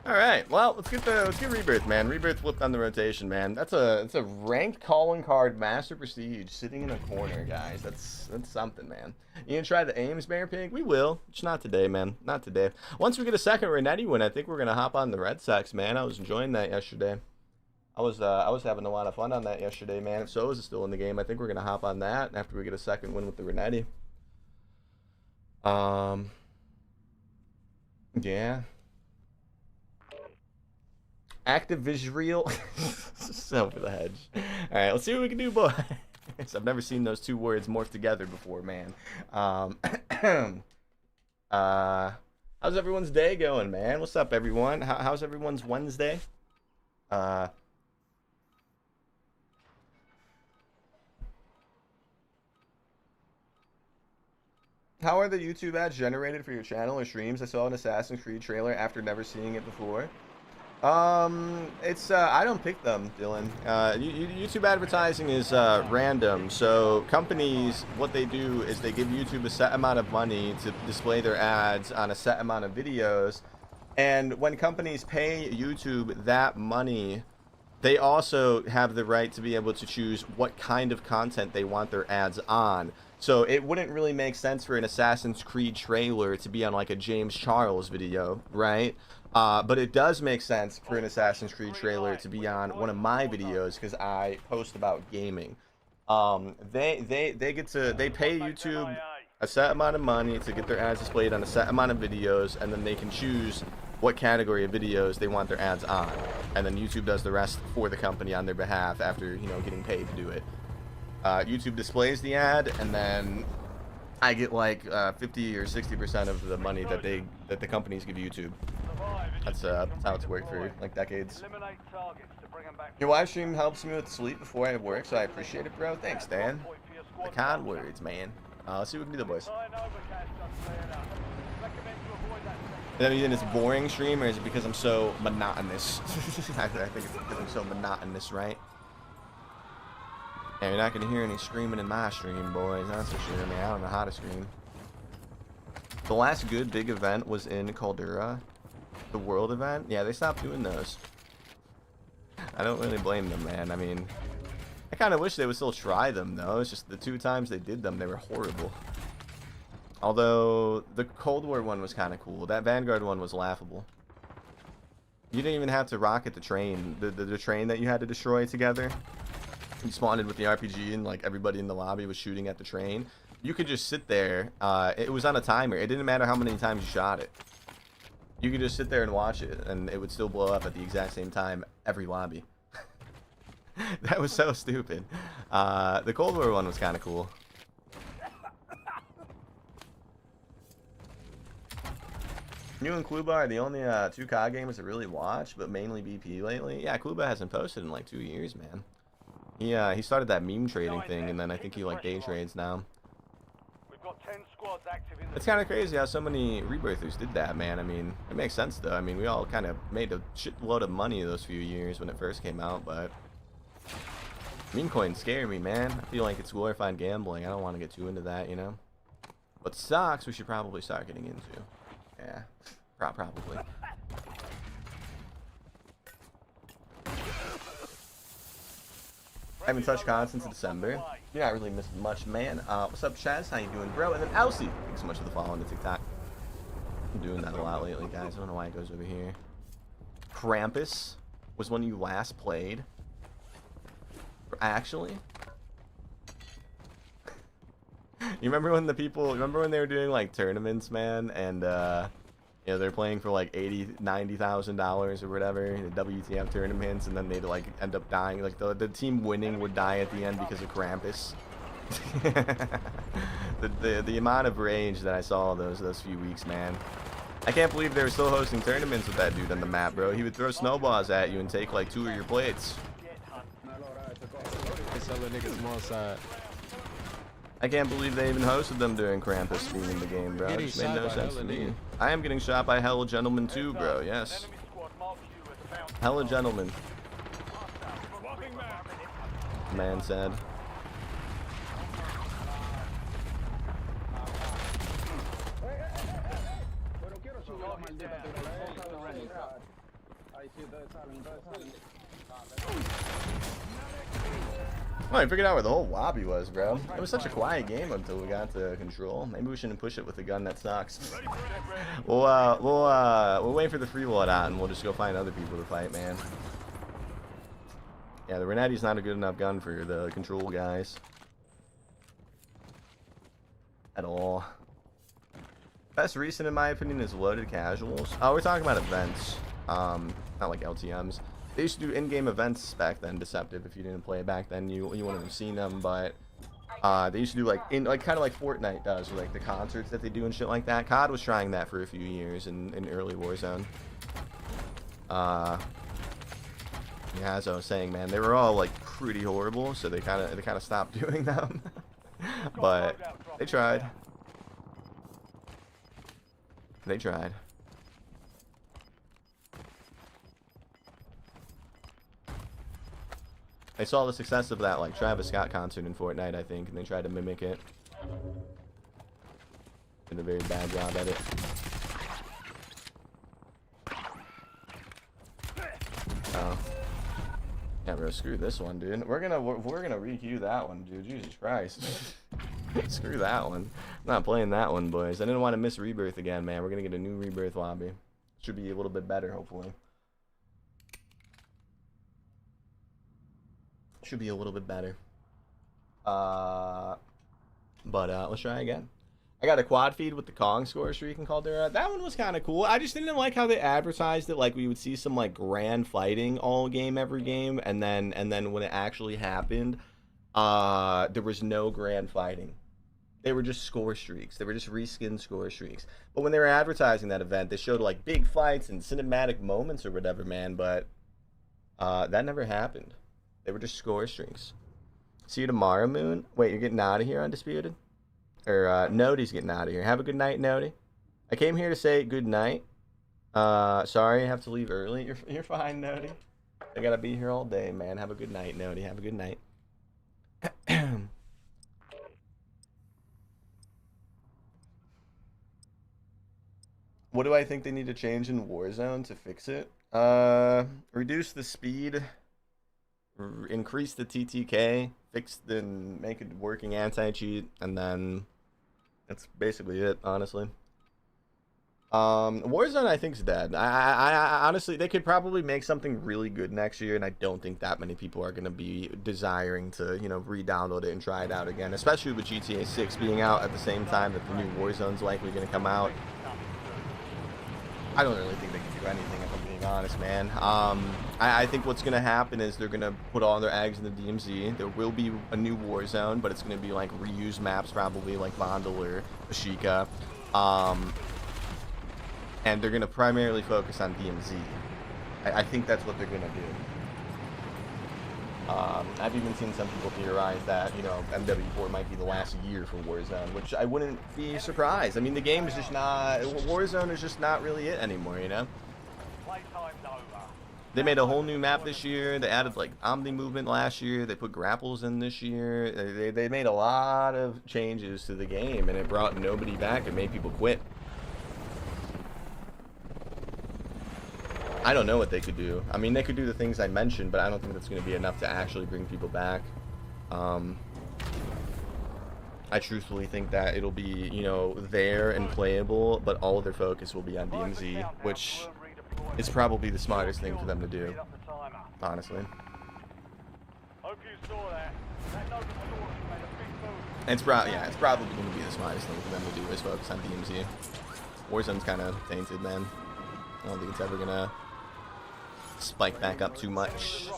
All right. Well, let's get Rebirth, man. Rebirth flipped on the rotation, man. That's a ranked calling card, Master Prestige, sitting in a corner, guys. That's something, man. You gonna try the Ames Bear Pig? We will. Just not today, man. Not today. Once we get a second Renetti win, I think we're gonna hop on the Red Sox, man. I was enjoying that yesterday. I was having a lot of fun on that yesterday, man. If so is still in the game, I think we're gonna hop on that after we get a second win with the Renetti. Yeah. Active visual. So for the hedge. All right, let's see what we can do, boys. I've never seen those two words morph together before, man. How's everyone's day going, man? What's up, everyone? How's everyone's Wednesday? How are the YouTube ads generated for your channel or streams? I saw an Assassin's Creed trailer after never seeing it before. It's I don't pick them, Dylan. YouTube advertising is random. So companies, what they do is they give YouTube a set amount of money to display their ads on a set amount of videos. And when companies pay YouTube that money, they also have the right to be able to choose what kind of content they want their ads on. So it wouldn't really make sense for an Assassin's Creed trailer to be on like a James Charles video, right? But it does make sense for an Assassin's Creed trailer to be on one of my videos because I post about gaming. They pay YouTube a set amount of money to get their ads displayed on a set amount of videos, and then they can choose what category of videos they want their ads on, and then YouTube does the rest for the company on their behalf after, you know, getting paid to do it. YouTube displays the ad, and then I get like 50 or 60% of the money that the companies give YouTube. That's how it's worked for like decades. Your live stream helps me with sleep before I work, so I appreciate it, bro. Thanks, Dan. The kind words, man. Let's see what we can do, boys. Is that mean it's a boring stream, or is it because I'm so monotonous? I think it's because I'm so monotonous, right? Yeah, you're not gonna hear any screaming in my stream, boys. That's for sure, man. I don't know how to scream. The last good big event was in Caldera. The world event? Yeah, they stopped doing those. I don't really blame them, man. I mean, I kind of wish they would still try them, though. It's just the 2 times they did them, they were horrible. Although, the Cold War one was kind of cool. That Vanguard one was laughable. You didn't even have to rocket the train. The train that you had to destroy together. You spawned in with the RPG and like everybody in the lobby was shooting at the train. You could just sit there. It was on a timer. It didn't matter how many times you shot it. You could just sit there and watch it, and it would still blow up at the exact same time every lobby. That was so stupid. The Cold War one was kind of cool. You and Kluba are the only 2 COD gamers that really watch, but mainly BP lately. Yeah, Kluba hasn't posted in like 2 years, man. He started that meme trading thing, and then I think he like day trades now. We've got 10 squads active in the It's kind of crazy how so many Rebirthers did that, man. I mean, it makes sense though. I mean, we all kind of made a shitload of money those few years when it first came out, but meme coins scare me, man. I feel like it's glorified gambling. I don't want to get too into that, you know. But stocks, we should probably start getting into. Yeah, probably. I haven't touched COD since December. You're not really missing much, man. What's up, Chaz? How you doing, bro? And then Elsie. Thanks so much for the follow on the TikTok. I'm doing that a lot lately, guys. I don't know why it goes over here. Krampus was when you last played. Actually. You remember when they were doing like tournaments, man, and you know, they're playing for like $90,000 or whatever, the WTF tournaments, and then they'd like end up dying. Like the team winning would die at the end because of Krampus. the amount of rage that I saw those few weeks, man. I can't believe they were still hosting tournaments with that dude on the map, bro. He would throw snowballs at you and take like 2 of your plates. I can't believe they even hosted them during Krampus being in the game, bro. It just made no sense to me. I am getting shot by Hella Gentleman too, bro. Yes. Hella Gentleman. Man said. Oh, I figured out where the whole lobby was, bro. It was such a quiet game until we got to control. Maybe we shouldn't push it with a gun that sucks. We'll wait for the free loadout and we'll just go find other people to fight, man. Yeah, the Renetti's not a good enough gun for the control guys. At all. Best recent, in my opinion, is loaded casuals. Oh, we're talking about events. Not like LTMs. They used to do in-game events back then. Deceptive. If you didn't play it back then, you wouldn't have seen them. But they used to do like kind of like Fortnite does, with like the concerts that they do and shit like that. COD was trying that for a few years in early Warzone. Yeah, as I was saying, man, they were all like pretty horrible, so they kind of stopped doing them. But they tried. They tried. They saw the success of that like Travis Scott concert in Fortnite, I think, and they tried to mimic it. Did a very bad job at it. Oh. Yeah, bro, screw this one, dude. We're gonna re-queue that one, dude. Jesus Christ. Screw that one. I'm not playing that one, boys. I didn't want to miss Rebirth again, man. We're gonna get a new Rebirth lobby. Should be a little bit better, hopefully. Should be a little bit better. But let's try again. I got a quad feed with the Kong score streak in Caldera. That one was kind of cool. I just didn't like how they advertised it. Like we would see some like grand fighting all game, every game, and then when it actually happened, there was no grand fighting. They were just score streaks. They were just reskin score streaks. But when they were advertising that event, they showed like big fights and cinematic moments or whatever, man. But that never happened. They were just score streaks. See you tomorrow, Moon. Wait, you're getting out of here, Undisputed? Or Nodi's getting out of here. Have a good night, Nodi. I came here to say good night. Sorry, I have to leave early. You're fine, Nodi. I gotta be here all day, man. Have a good night, Nodi. Have a good night. What do I think they need to change in Warzone to fix it? Reduce the speed, increase the TTK, make it working anti-cheat, and then that's basically it, honestly. Warzone, I think, is dead. I honestly, they could probably make something really good next year, and I don't think that many people are going to be desiring to, you know, re-download it and try it out again, especially with GTA 6 being out at the same time that the new Warzone's likely going to come out. I don't really think they can do anything, if I'm being honest, man. I think what's going to happen is they're going to put all their eggs in the DMZ. There will be a new Warzone, but it's going to be like reused maps, probably like Vondel or Ashika. And they're going to primarily focus on DMZ. I think that's what they're going to do. I've even seen some people theorize that, you know, MW2 might be the last year for Warzone, which I wouldn't be surprised. I mean, the game is just not, Warzone is just not really it anymore, you know? They made a whole new map this year. They added, like, Omni movement last year. They put grapples in this year. They made a lot of changes to the game, and it brought nobody back. It made people quit. I don't know what they could do. I mean, they could do the things I mentioned, but I don't think that's going to be enough to actually bring people back. I truthfully think that it'll be, you know, there and playable, but all of their focus will be on DMZ, which is probably the smartest thing for them to do, honestly. And it's probably going to be the smartest thing for them to do is focus on DMZ. Warzone's kind of tainted, man. I don't think it's ever going to spike back up too much.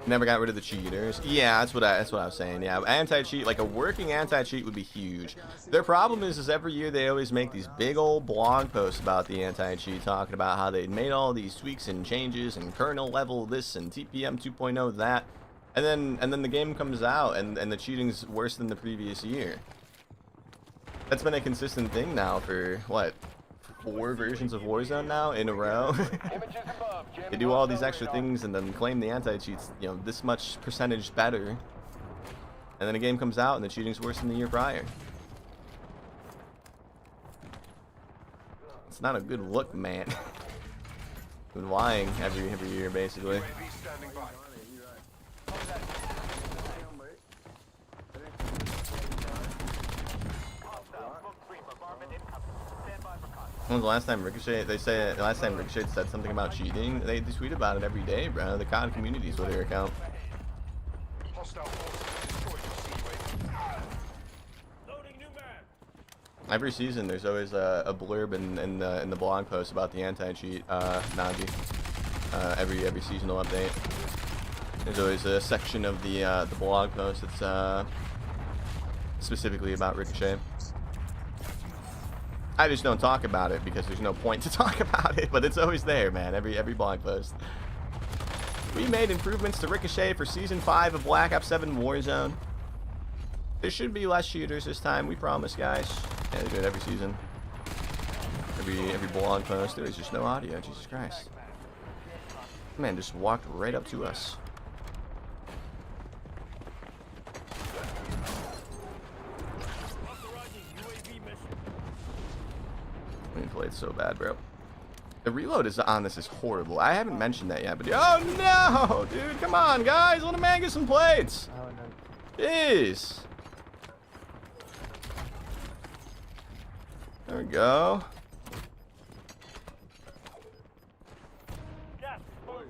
Never got rid of the cheaters. Yeah, that's what I was saying. Yeah, anti-cheat, like a working anti-cheat would be huge. Their problem is every year they always make these big old blog posts about the anti-cheat, talking about how they made all these tweaks and changes and kernel level this and TPM 2.0 that, and then the game comes out and the cheating's worse than the previous year. That's been a consistent thing now for what? 4 versions of Warzone now in a row. They do all these extra things and then claim the anti-cheat's, you know, this much percentage better. And then a game comes out and the cheating's worse than the year prior. It's not a good look, man. Been lying every year, basically. When was the last time Ricochet? They say the last time Ricochet said something about cheating. They tweet about it every day, bro. The COD community's with their account. Every season, there's always a blurb in the blog post about the anti-cheat Naji. Every seasonal update. There's always a section of the blog post that's specifically about Ricochet. I just don't talk about it because there's no point to talk about it, but it's always there, man. Every blog post. We made improvements to Ricochet for Season 5 of Black Ops 7 Warzone. There should be less shooters this time, we promise, guys. Yeah, they do it every season. Every blog post, there is just no audio. Jesus Christ. Man just walked right up to us. We played so bad, bro. The reload is on this is horrible. I haven't mentioned that yet, but oh no, dude, come on, guys, let a man get some plates. Jeez. There we go. Gas is moving.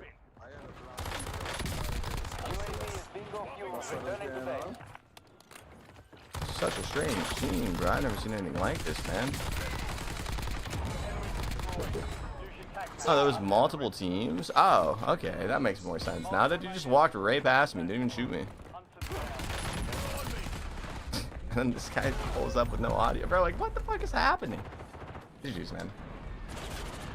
UAV is bingo fuel. Returning to base. Such a strange team, bro. I've never seen anything like this, man. Oh, there was multiple teams? Oh, okay. That makes more sense. Now that you just walked right past me, didn't even shoot me. And then this guy pulls up with no audio. Bro, like, what the fuck is happening? GG's, man.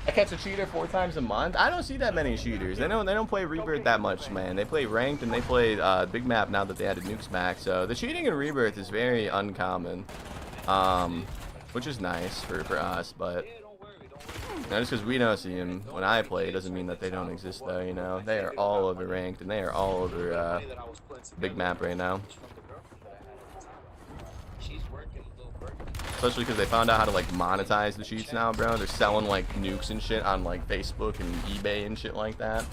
I catch a cheater 4 times a month. I don't see that many cheaters. They don't play Rebirth that much, man. They play ranked and they play big map now that they added nukes back. So the cheating in Rebirth is very uncommon, which is nice for us. But you know, just because we don't see them when I play doesn't mean that they don't exist, though. You know, they are all over ranked and they are all over big map right now. Especially because they found out how to like monetize the cheats now, bro. They're selling like nukes and shit on like Facebook and eBay and shit like that.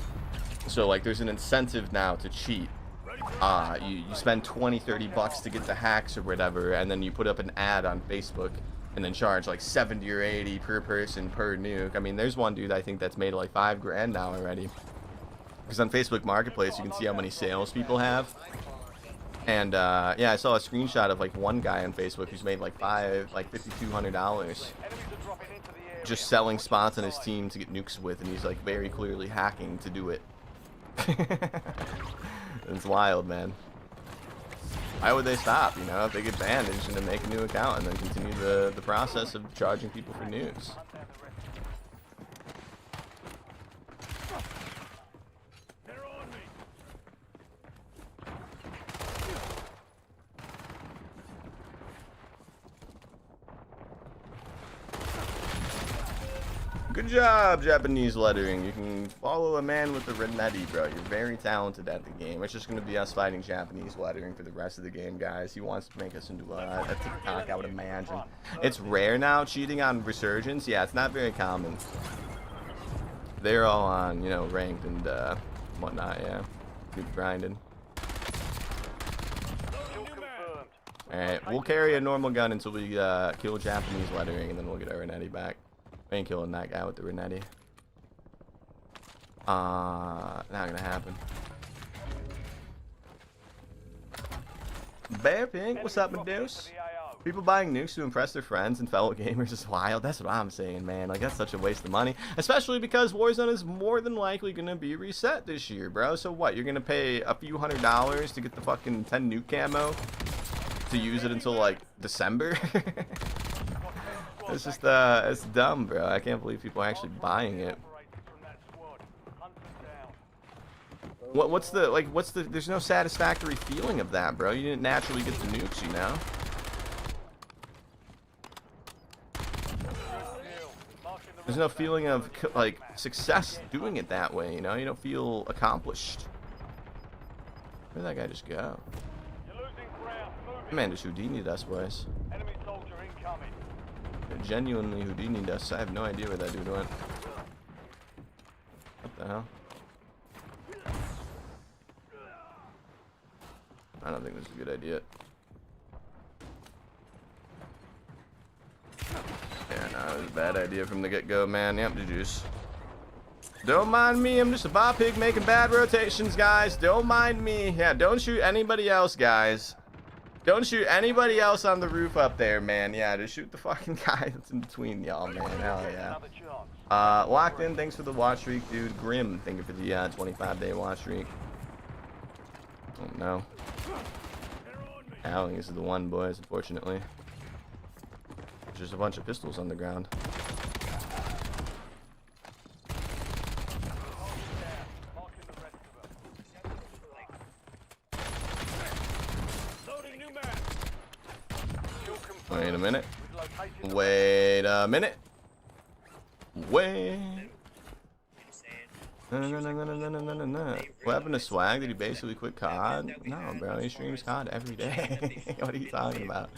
So like there's an incentive now to cheat. You spend 20-30 bucks to get the hacks or whatever, and then you put up an ad on Facebook and then charge like 70 or 80 per person per nuke. I mean, there's one dude I think that's made like $5 grand now already. Because on Facebook Marketplace you can see how many sales people have. And yeah, I saw a screenshot of like one guy on Facebook who's made like $5,200 just selling spots on his team to get nukes with, and he's like very clearly hacking to do it. It's wild, man. Why would they stop? You know, if they get banned, they're just gonna make a new account and then continue the process of charging people for nukes. Good job, Japanese lettering. You can follow a man with the red netty, bro. You're very talented at the game. It's just going to be us fighting Japanese lettering for the rest of the game, guys. He wants to make us into a TikTok, I would imagine. It's rare now, cheating on Resurgence. Yeah, it's not very common. They're all on, you know, ranked and whatnot, yeah. Keep grinding. Alright, we'll carry a normal gun until we kill Japanese lettering, and then we'll get our netty back. We ain't killing that guy with the Renetti. Not gonna happen. Bear Pink, what's up, Medusa? People buying nukes to impress their friends and fellow gamers is wild. That's what I'm saying, man. Like, that's such a waste of money. Especially because Warzone is more than likely gonna be reset this year, bro. So what? You're gonna pay a few $100s to get the fucking 10 nuke camo to use it until like December? It's just, it's dumb, bro. I can't believe people are actually buying it. What's the, there's no satisfactory feeling of that, bro. You didn't naturally get the nukes, you know? There's no feeling of, like, success doing it that way, you know? You don't feel accomplished. Where'd that guy just go? Man, just Houdini'd us, boys. Genuinely Houdini'd us. I have no idea where that dude went. What the hell? I don't think this is a good idea. Yeah, no, bad idea from the get-go, man. Yep, juice. Don't mind me. I'm just a bot pig making bad rotations, guys. Don't mind me. Yeah, don't shoot anybody else, guys. Don't shoot anybody else on the roof up there, man. Yeah, just shoot the fucking guy that's in between y'all, man. Hell yeah. Locked in, thanks for the watch streak, dude. Grim, thank you for the 25-day watch streak. Oh, no. I don't think this is the one, boys, unfortunately. There's just a bunch of pistols on the ground. Wait a minute. Wait a minute. Wait. No. What happened to Swag? Did he basically quit COD? No, bro. He streams COD every day. What are you talking about?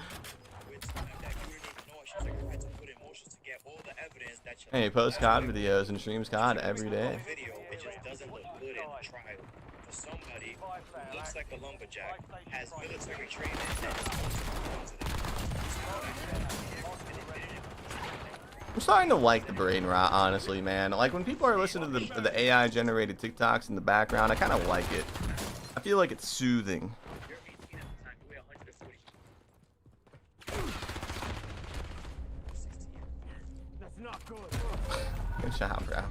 Hey, he posts COD videos and streams COD every day. It just doesn't look good in the trial. For somebody who looks like a lumberjack, has military training, I'm starting to like the brain rot, honestly, man. Like, when people are listening to the AI-generated TikToks in the background, I kind of like it. I feel like it's soothing. Good job, bro.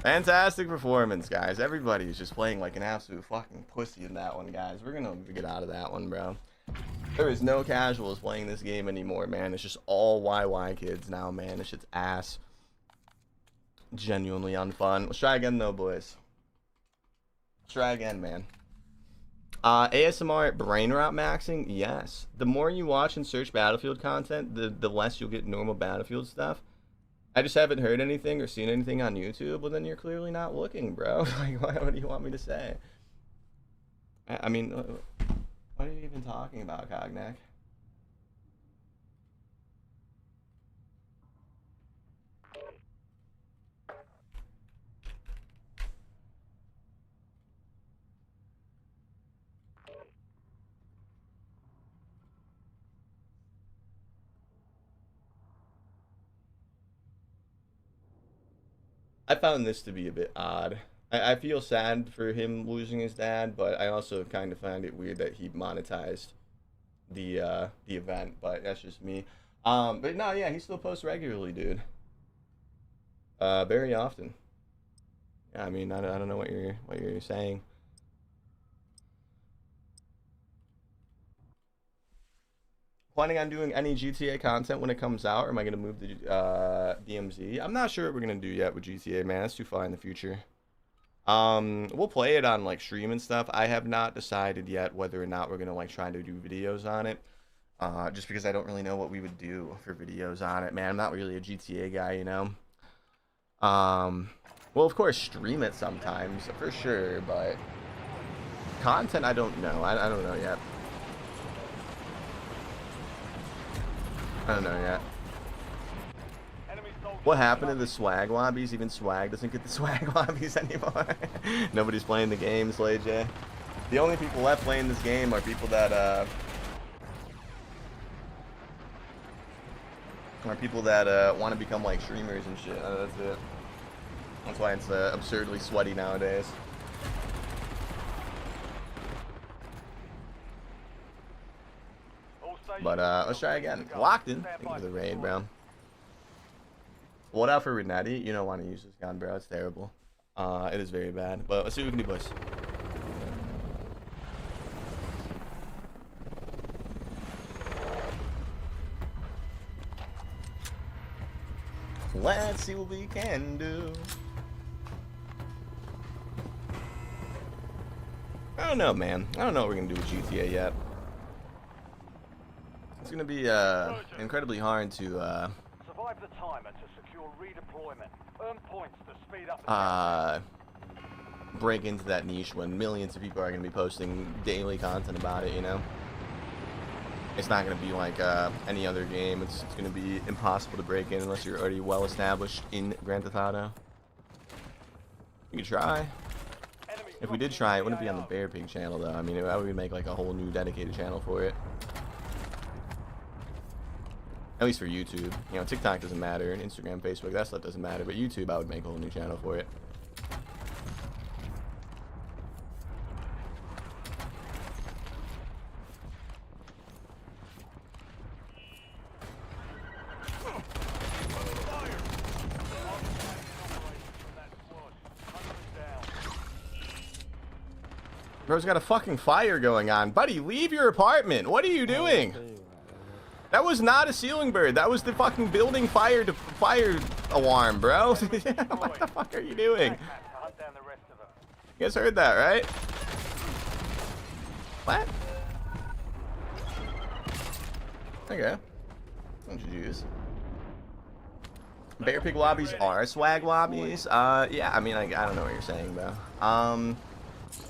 Fantastic performance, guys. Everybody's just playing like an absolute fucking pussy in that one, guys. We're gonna get out of that one, bro. There is no casuals playing this game anymore, man. It's just all YY kids now, man. This shit's ass. Genuinely unfun. Let's try again, though, boys. Let's try again, man. ASMR brain rot maxing? Yes. The more you watch and search Battlefield content, the less you'll get normal Battlefield stuff. I just haven't heard anything or seen anything on YouTube. Well, then you're clearly not looking, bro. Like, what do you want me to say? I mean, what are you even talking about, Cognac? I found this to be a bit odd. I feel sad for him losing his dad, but I also kind of find it weird that he monetized the event. But that's just me. But no, yeah, he still posts regularly, dude. Very often. Yeah, I mean, I don't know what you're saying. Planning on doing any GTA content when it comes out, or am I gonna move to DMZ? I'm not sure what we're gonna do yet with GTA, man. That's too far in the future. We'll play it on like stream and stuff. I have not decided yet whether or not we're gonna like try to do videos on it. Just because I don't really know what we would do for videos on it, man. I'm not really a GTA guy, you know. Well, of course, stream it sometimes for sure, but content, I don't know. I don't know yet. I don't know yet. What happened to the swag lobbies? Even swag doesn't get the swag lobbies anymore. Nobody's playing the game, Slay J. The only people left playing this game are people that want to become like streamers and shit. That's it. That's why it's absurdly sweaty nowadays. But let's try again. Locked in. Thank you for the raid, bro. What out for Renetti? You don't want to use this gun, bro. It's terrible. It is very bad. But let's see what we can do, boys. Let's see what we can do. I don't know, man. I don't know what we're gonna do with GTA yet. It's gonna be incredibly hard to survive the timer to secure redeployment. Earn points to speed up break into that niche when millions of people are gonna be posting daily content about it, you know? It's not gonna be like any other game. It's gonna be impossible to break in unless you're already well established in Grand Theft Auto. We could try. If we did try, it wouldn't be on the Bear Pig channel though. I mean, why would we make like a whole new dedicated channel for it? At least for YouTube. You know, TikTok doesn't matter, Instagram, Facebook, that stuff doesn't matter. But YouTube, I would make a whole new channel for it. Bro's got a fucking fire going on. Buddy, leave your apartment. What are you doing? That was not a ceiling bird. That was the fucking building fire alarm, bro. What the fuck are you doing? You guys heard that, right? What? Okay. Bunch of Jews. Bear Pig lobbies are swag lobbies. Yeah, I mean, I don't know what you're saying, bro.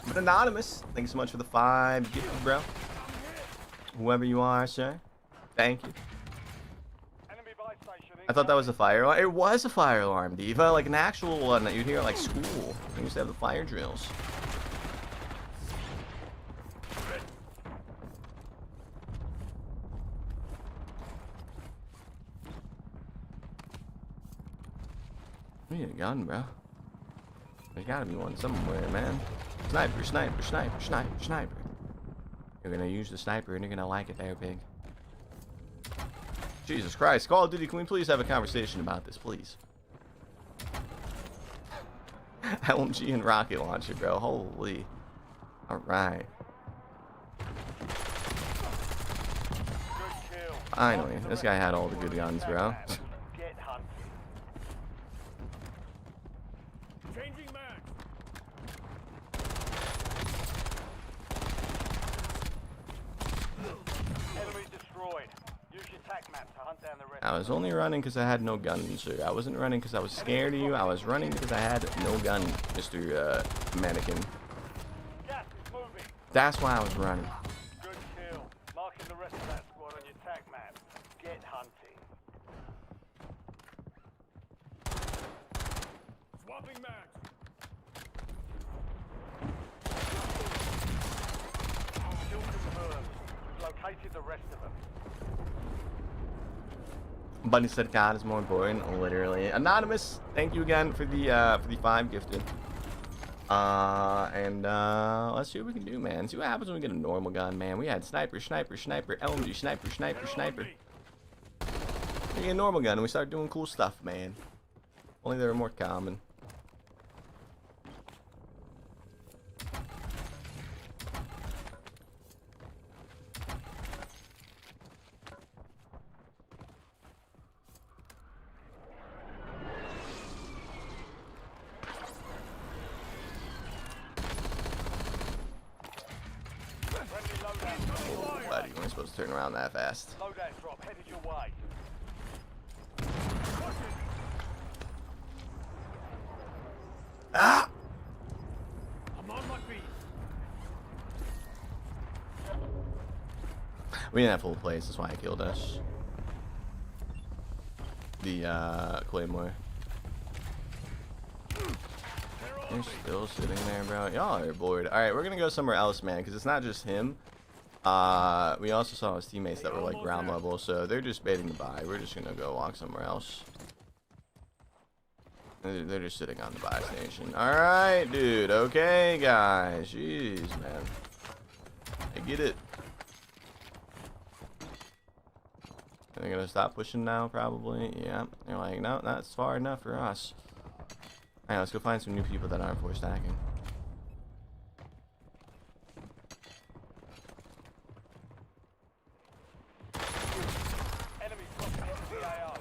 But Anonymous, thanks so much for the 5 gifts, bro. Whoever you are, sir. Thank you. I thought that was a fire alarm. It was a fire alarm, Diva. Like an actual one that you'd hear at like school. They used to have the fire drills. We need a gun, bro. There's gotta be one somewhere, man. Sniper, sniper, sniper, sniper, sniper. You're gonna use the sniper and you're gonna like it, Bear Pig. Jesus Christ. Call of Duty, can we please have a conversation about this, please? LMG and rocket launcher, bro. Holy. Alright. Finally. This guy had all the good guns, bro. I was only running because I had no gun, sir. I wasn't running because I was scared of you. I was running because I had no gun, Mr. Mannequin. That's why I was running. Good kill. Marking the rest of that squad on your tac map. Get hunting. Swapping max. Kill confirmed. We've located the rest of them. Bunny said God is more important, literally. Anonymous, thank you again for the 5 gifted. Let's see what we can do, man. See what happens when we get a normal gun, man. We had sniper, sniper, sniper, LMG, sniper, sniper, sniper. We get a normal gun and we start doing cool stuff, man. Only they were more common. Buddy, we're supposed to turn around that fast. Loadout drop headed your way. Ah! I'm on my feet. We didn't have full place, that's why he killed us. The Claymore. You're still sitting there, bro. Y'all are bored. Alright, we're gonna go somewhere else, man, because it's not just him. We also saw his teammates that were like ground level, so they're just baiting to buy. We're just gonna go walk somewhere else. They're just sitting on the buy station. Alright, dude. Okay, guys. Jeez, man. I get it. Are they gonna stop pushing now, probably? Yeah. They're like, no, that's far enough for us. Alright, let's go find some new people that aren't force stacking. Enemy dropping into the AO.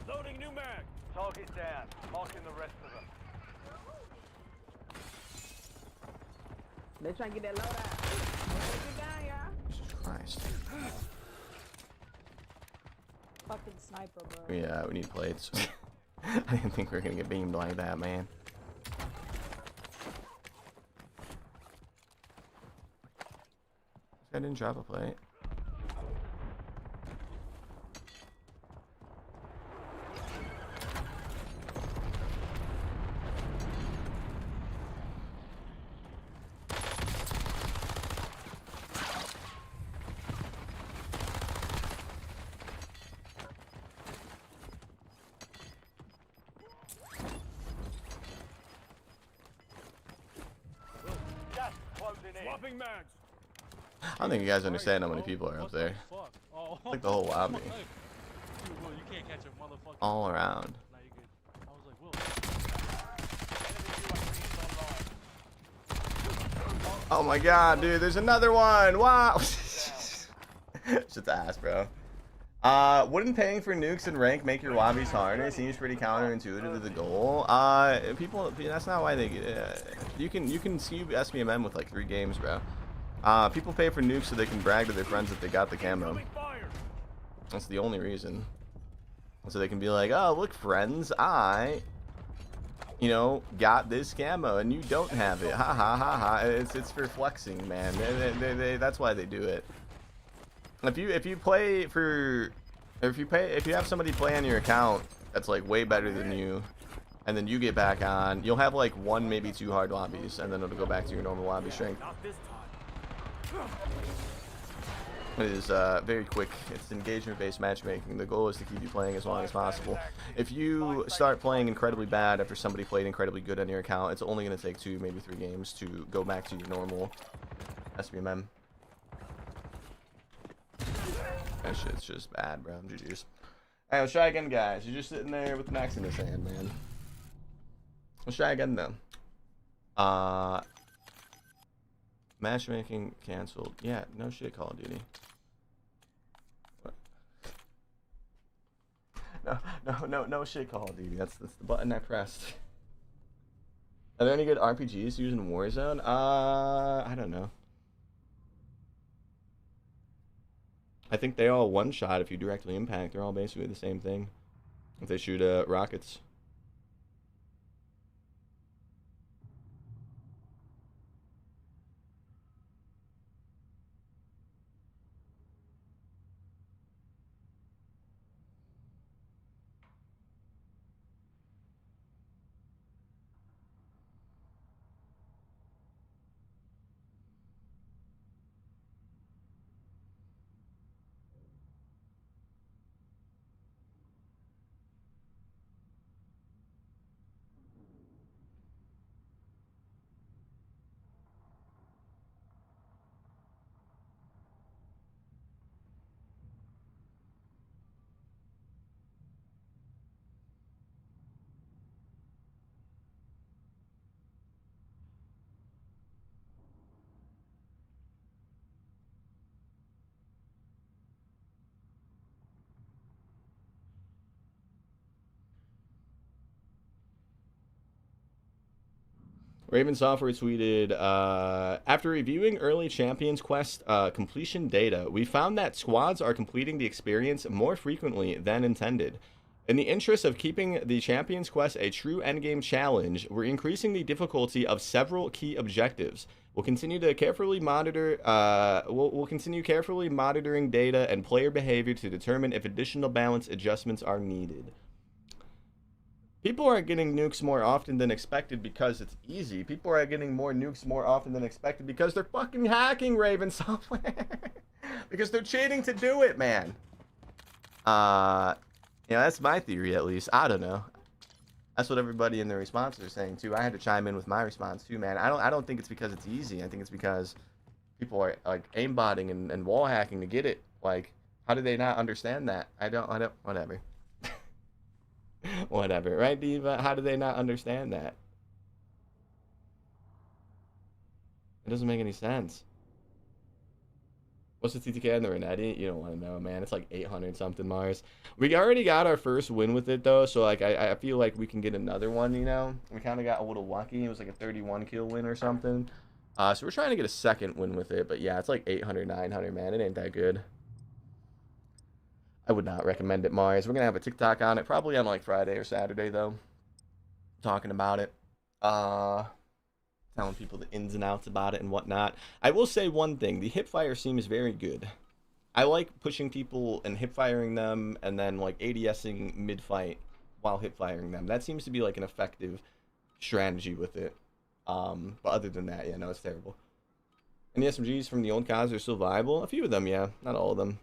Loading new mag. Target down. Marking the rest of them. They trying to get that loadout. Get down, y'all. Jesus Christ. Fucking sniper, bro. Yeah, we need plates. I didn't think we were gonna get beamed like that, man. I didn't drop a plate. Swapping mags. I don't think you guys understand how many people are up there. Fuck? Oh. Like the whole lobby. Dude, Will, you can't catch a motherfucker. All around. Nah, you good. I was like, Will. Oh my god, dude, there's another one. Wow. Shit's ass, bro. Wouldn't paying for nukes and rank make your lobbies harder? It seems pretty counterintuitive to the goal. People, that's not why they you can see SBMM with like 3 games, bro. People pay for nukes so they can brag to their friends that they got the camo. That's the only reason. So they can be like, oh, look, friends, you know, got this camo and you don't have it. Ha ha ha ha. It's for flexing, man. That's why they do it. If you play for, or if you have somebody play on your account that's like way better than you, and then you get back on, you'll have like 1, maybe 2 hard lobbies, and then it'll go back to your normal lobby strength. It is very quick. It's engagement-based matchmaking. The goal is to keep you playing as long as possible. If you start playing incredibly bad after somebody played incredibly good on your account, it's only going to take 2, maybe 3 games to go back to your normal SBMM. That shit's just bad, bro. GG's. Alright, let's try again, guys. You're just sitting there with the max in his hand, man. Let's try again, though. Matchmaking canceled. Yeah, no shit, Call of Duty. What? No shit, Call of Duty. That's the button I pressed. Are there any good RPGs using Warzone? I don't know. I think they all one-shot if you directly impact. They're all basically the same thing. If they shoot rockets. Raven Software tweeted, after reviewing early Champions Quest completion data, we found that squads are completing the experience more frequently than intended. In the interest of keeping the Champions Quest a true endgame challenge, we're increasing the difficulty of several key objectives. We'll continue to carefully monitor. We'll continue carefully monitoring data and player behavior to determine if additional balance adjustments are needed. People are getting nukes more often than expected because it's easy. People are getting more nukes more often than expected because they're fucking hacking Raven Software. Because they're cheating to do it, man. Yeah, that's my theory at least. I don't know. That's what everybody in the responses are saying too. I had to chime in with my response too, man. I don't think it's because it's easy. I think it's because people are like aimbotting and wall hacking to get it. Like, how do they not understand that? I don't whatever. Whatever, right, Diva? How do they not understand that? It doesn't make any sense. What's the TTK on the Renetti? You don't want to know, man. It's like 800 something, Mars. We already got our first win with it, though, so like I feel like we can get another one, you know? We kind of got a little lucky. It was like a 31 kill win or something. So we're trying to get a second win with it, but yeah, it's like 800, 900, man. It ain't that good. I would not recommend it, Mars. We're going to have a TikTok on it, probably on like Friday or Saturday, though. Talking about it. Telling people the ins and outs about it and whatnot. I will say one thing. The hipfire seems very good. I like pushing people and hipfiring them and then like ADSing mid-fight while hipfiring them. That seems to be like an effective strategy with it. But other than that, yeah, no, it's terrible. And the SMGs from the old CODs are still viable? A few of them, yeah. Not all of them.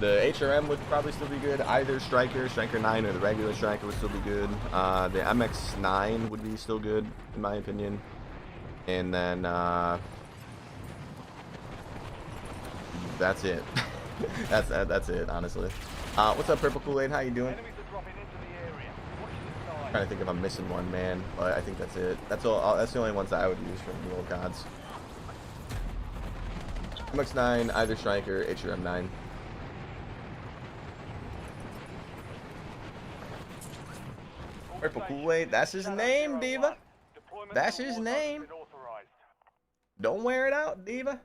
The HRM would probably still be good. Either Striker 9, or the regular Striker would still be good. The MX9 would be still good, in my opinion. And then, that's it. that's it, honestly. What's up, Purple Kool-Aid? How you doing? Enemies are dropping into the area. Watch this side. Trying to think if I'm missing one, man. But I think that's it. That's all. That's the only ones that I would use from the old gods. MX9, either Striker, HRM9. Purple Kool-Aid, that's his name, Diva. That's his name. Don't wear it out, Diva.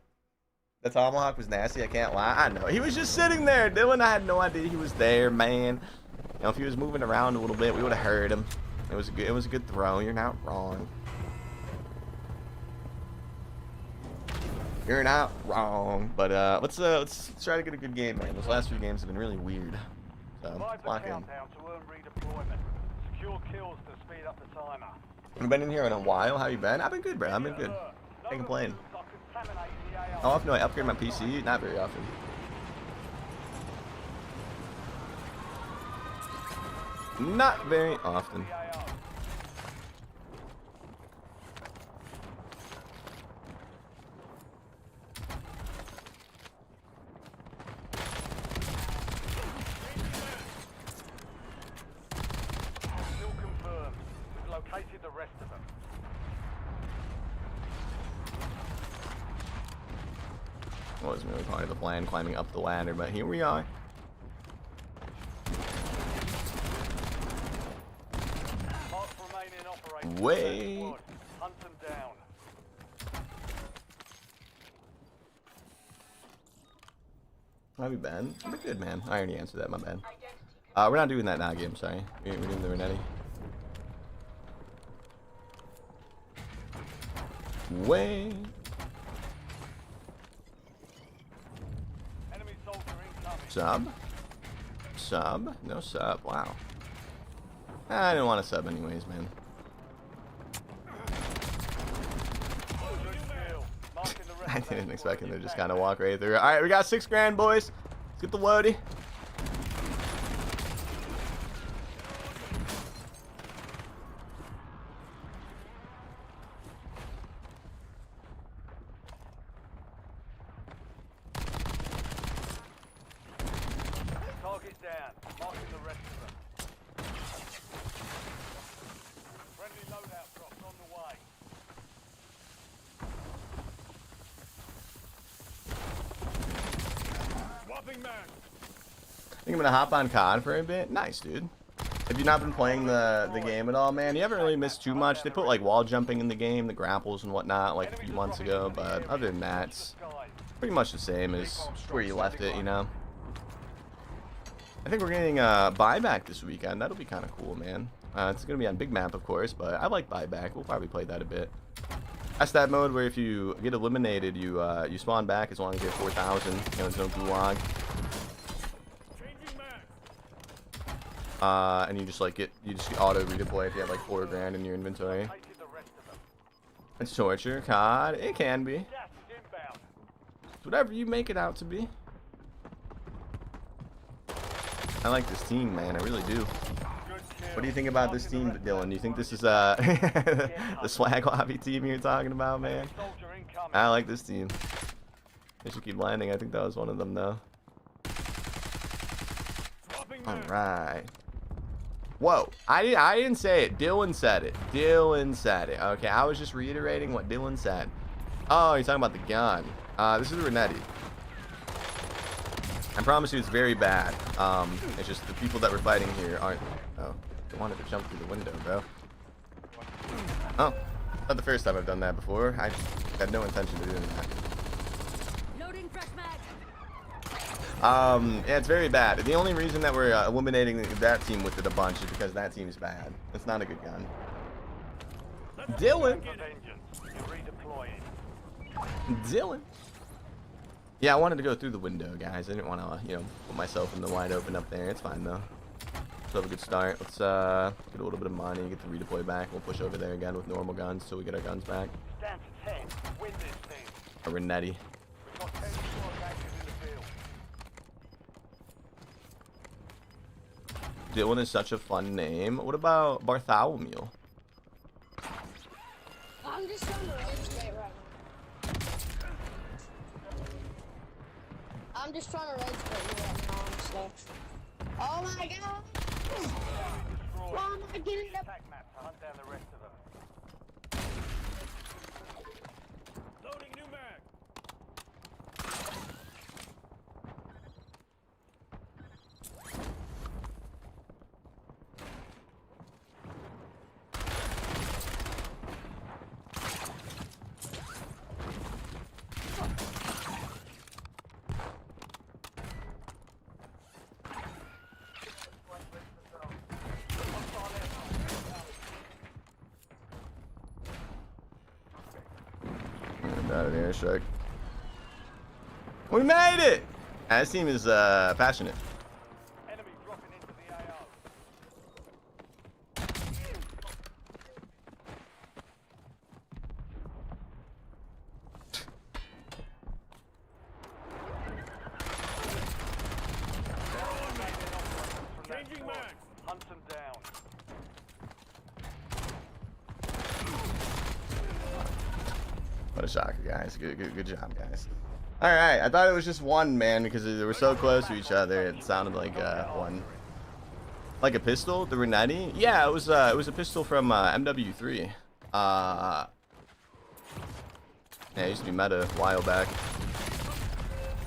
The tomahawk was nasty, I can't lie. I know. He was just sitting there, Dylan. I had no idea he was there, man. You know, if he was moving around a little bit, we would have heard him. It was a good throw. You're not wrong. You're not wrong. But let's try to get a good game, man. Those last few games have been really weird. So lock in. Secure kills to speed up the timer. I've been in here in a while. How you been? I've been good, bro. I've been good. Can't complain. How often do I upgrade my PC? Not very often. Not very often. Still confirmed. We've located the rest of them. Wasn't really part of the plan climbing up the ladder, but here we are. Wait. Hunt them down. How have you been? I've been good, man. I already answered that, my bad. We're not doing that now, game, sorry. We're doing the Renetti. Wait. Enemy soldier incoming. Sub? Sub? No sub. Wow. I didn't want to sub anyways, man. I didn't expect him to just kind of walk right through. Alright, we got 6 grand, boys. Let's get the loady. Target down. Marking the rest of them. Friendly loadout drops on the way. Swapping man. I think I'm gonna hop on COD for a bit. Nice, dude. If you've not been playing the game at all, man, you haven't really missed too much. They put like wall jumping in the game, the grapples and whatnot, like a few months ago. But other than that, it's pretty much the same as where you left it, you know. I think we're getting buyback this weekend. That'll be kind of cool, man. It's gonna be on big map, of course, but I like buyback. We'll probably play that a bit. That's that mode where if you get eliminated, you spawn back as long as you have 4,000. You know, there's no gulag. And you just auto redeploy if you have like 4 grand in your inventory. It's torture, COD. It can be. It's whatever you make it out to be. I like this team, man. I really do. What do you think about this team, Dylan? Do you think this is the swag lobby team you're talking about, man? I like this team. They should keep landing. I think that was one of them, though. All right. Whoa, I didn't say it. Dylan said it. Dylan said it. Okay, I was just reiterating what Dylan said. Oh, you're talking about the gun. This is the Renetti. I promise you it's very bad. It's just the people that we're fighting here aren't... Oh, they wanted to jump through the window, bro. Oh, not the first time I've done that before. I just had no intention of doing that. Loading fresh mag. Yeah, it's very bad. The only reason that we're eliminating that team with it a bunch is because that team's bad. It's not a good gun. Dylan. Dylan. Yeah, I wanted to go through the window, guys. I didn't want to, you know, put myself in the wide open up there. It's fine though. Let's have a good start. Let's get a little bit of money, get the redeploy back. We'll push over there again with normal guns till we get our guns back. Down to 10. Win this thing. A Renetti. We've got 10 squads active in the field. Dylan is such a fun name. What about Bartholomew? I'm just trying to rage bait right now. I'm just trying to rage bait you right now, honestly. Oh my god! Why am I getting the Attack map to hunt down the rest of them. Loading new mag. Not an airstrike. We made it! This team is passionate. Enemy dropping into the AO. Changing mag. Hunt them down. What a shocker, guys. Good job, guys. Alright, I thought it was just one, man, because they were so close to each other. It sounded like one. Like a pistol? The Renetti? Yeah, it was a pistol from MW2. Yeah, it used to be meta a while back.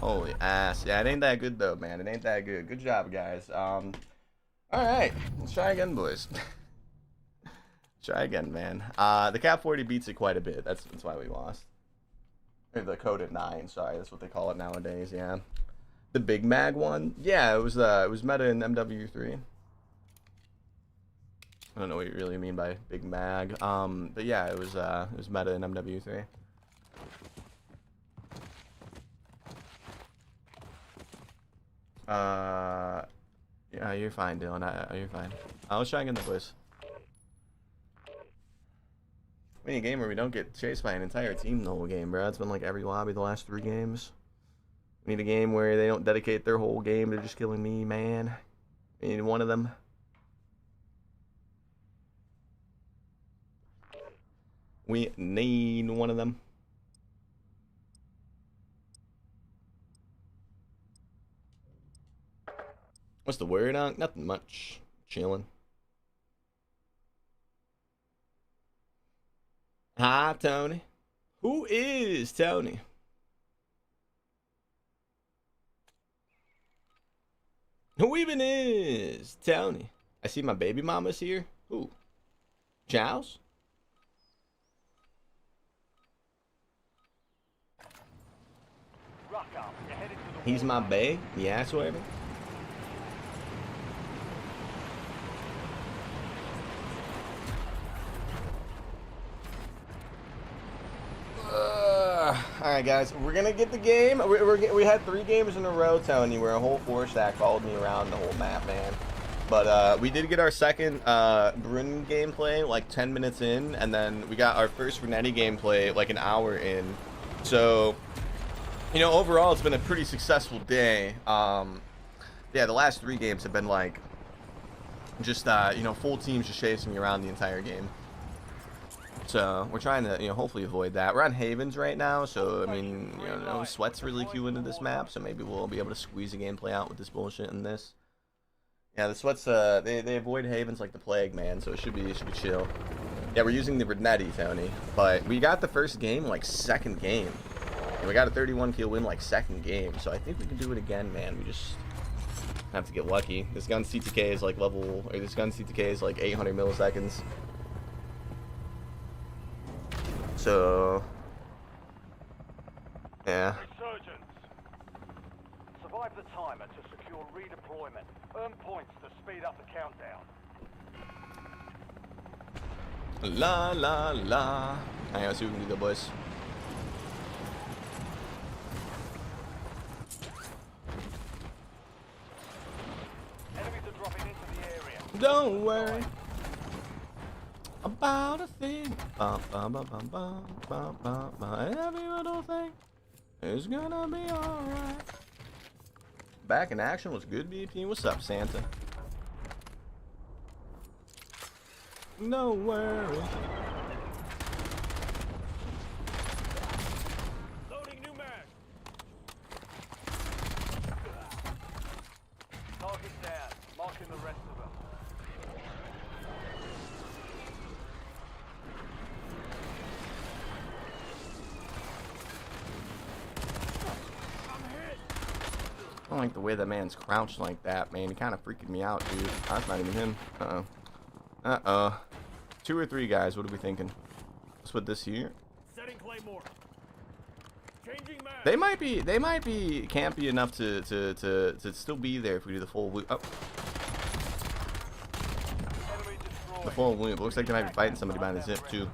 Holy ass. Yeah, it ain't that good, though, man. It ain't that good. Good job, guys. Alright, let's try again, boys. Try again, man. The Cap 40 beats it quite a bit. That's why we lost. Or the Coded 9, sorry, that's what they call it nowadays, yeah. The Big Mag one? Yeah, it was meta in MW3. I don't know what you really mean by Big Mag. But yeah, it was meta in MW3. Yeah, you're fine, Dylan. You're fine. Let's try again, boys. We need a game where we don't get chased by an entire team the whole game, bro. It's been like every lobby the last 3 games. We need a game where they don't dedicate their whole game to just killing me, man. We need one of them. We need one of them. What's the word, Unc? Nothing much. Chilling. Hi, Tony. Who is Tony? Who even is Tony? I see my baby mama's here. Who? Chows? Ruck up. You're headed to the He's my bae? The ass waving? Alright, guys, we're gonna get the game. We had 3 games in a row, Tony, where a whole 4-stack followed me around the whole map, man. But we did get our second Brun gameplay like 10 minutes in, and then we got our first Renetti gameplay like an hour in. So, you know, overall, it's been a pretty successful day. Yeah, the last 3 games have been like just, you know, full teams just chasing me around the entire game. So we're trying to, you know, hopefully avoid that. We're on Havens right now, so I mean, you know, Sweat's really queuing into this map, so maybe we'll be able to squeeze a gameplay out with this bullshit and this. Yeah, the Sweats, they avoid Havens like the plague, man, so it should be chill. Yeah, we're using the Renetti, Tony, but we got the first game like second game, and we got a 31 kill win like second game, so I think we can do it again, man. We just have to get lucky. This gun CTK is like this gun CTK is like 800 milliseconds. So, yeah. Resurgence. Survive the timer to secure redeployment. Earn points to speed up the countdown. La la la. Alright, let's see what we can do, boys. Enemies are dropping into the area. Don't worry about a thing. Every little thing is gonna be alright. Back in action was good, BP. What's up, Santa? No worries. Loading new mag. Target down. Marking the rest of them. I don't like the way that man's crouched like that, man. He kind of freaking me out, dude. That's not even him. Uh-oh. Uh-oh. 2 or 3 guys. What are we thinking? Let's put this here. Setting claymore. Changing mag. They might be campy enough to still be there if we do the full loop. Oh, Enemy destroyed. the full loop. Looks like they might be fighting somebody behind the zip too.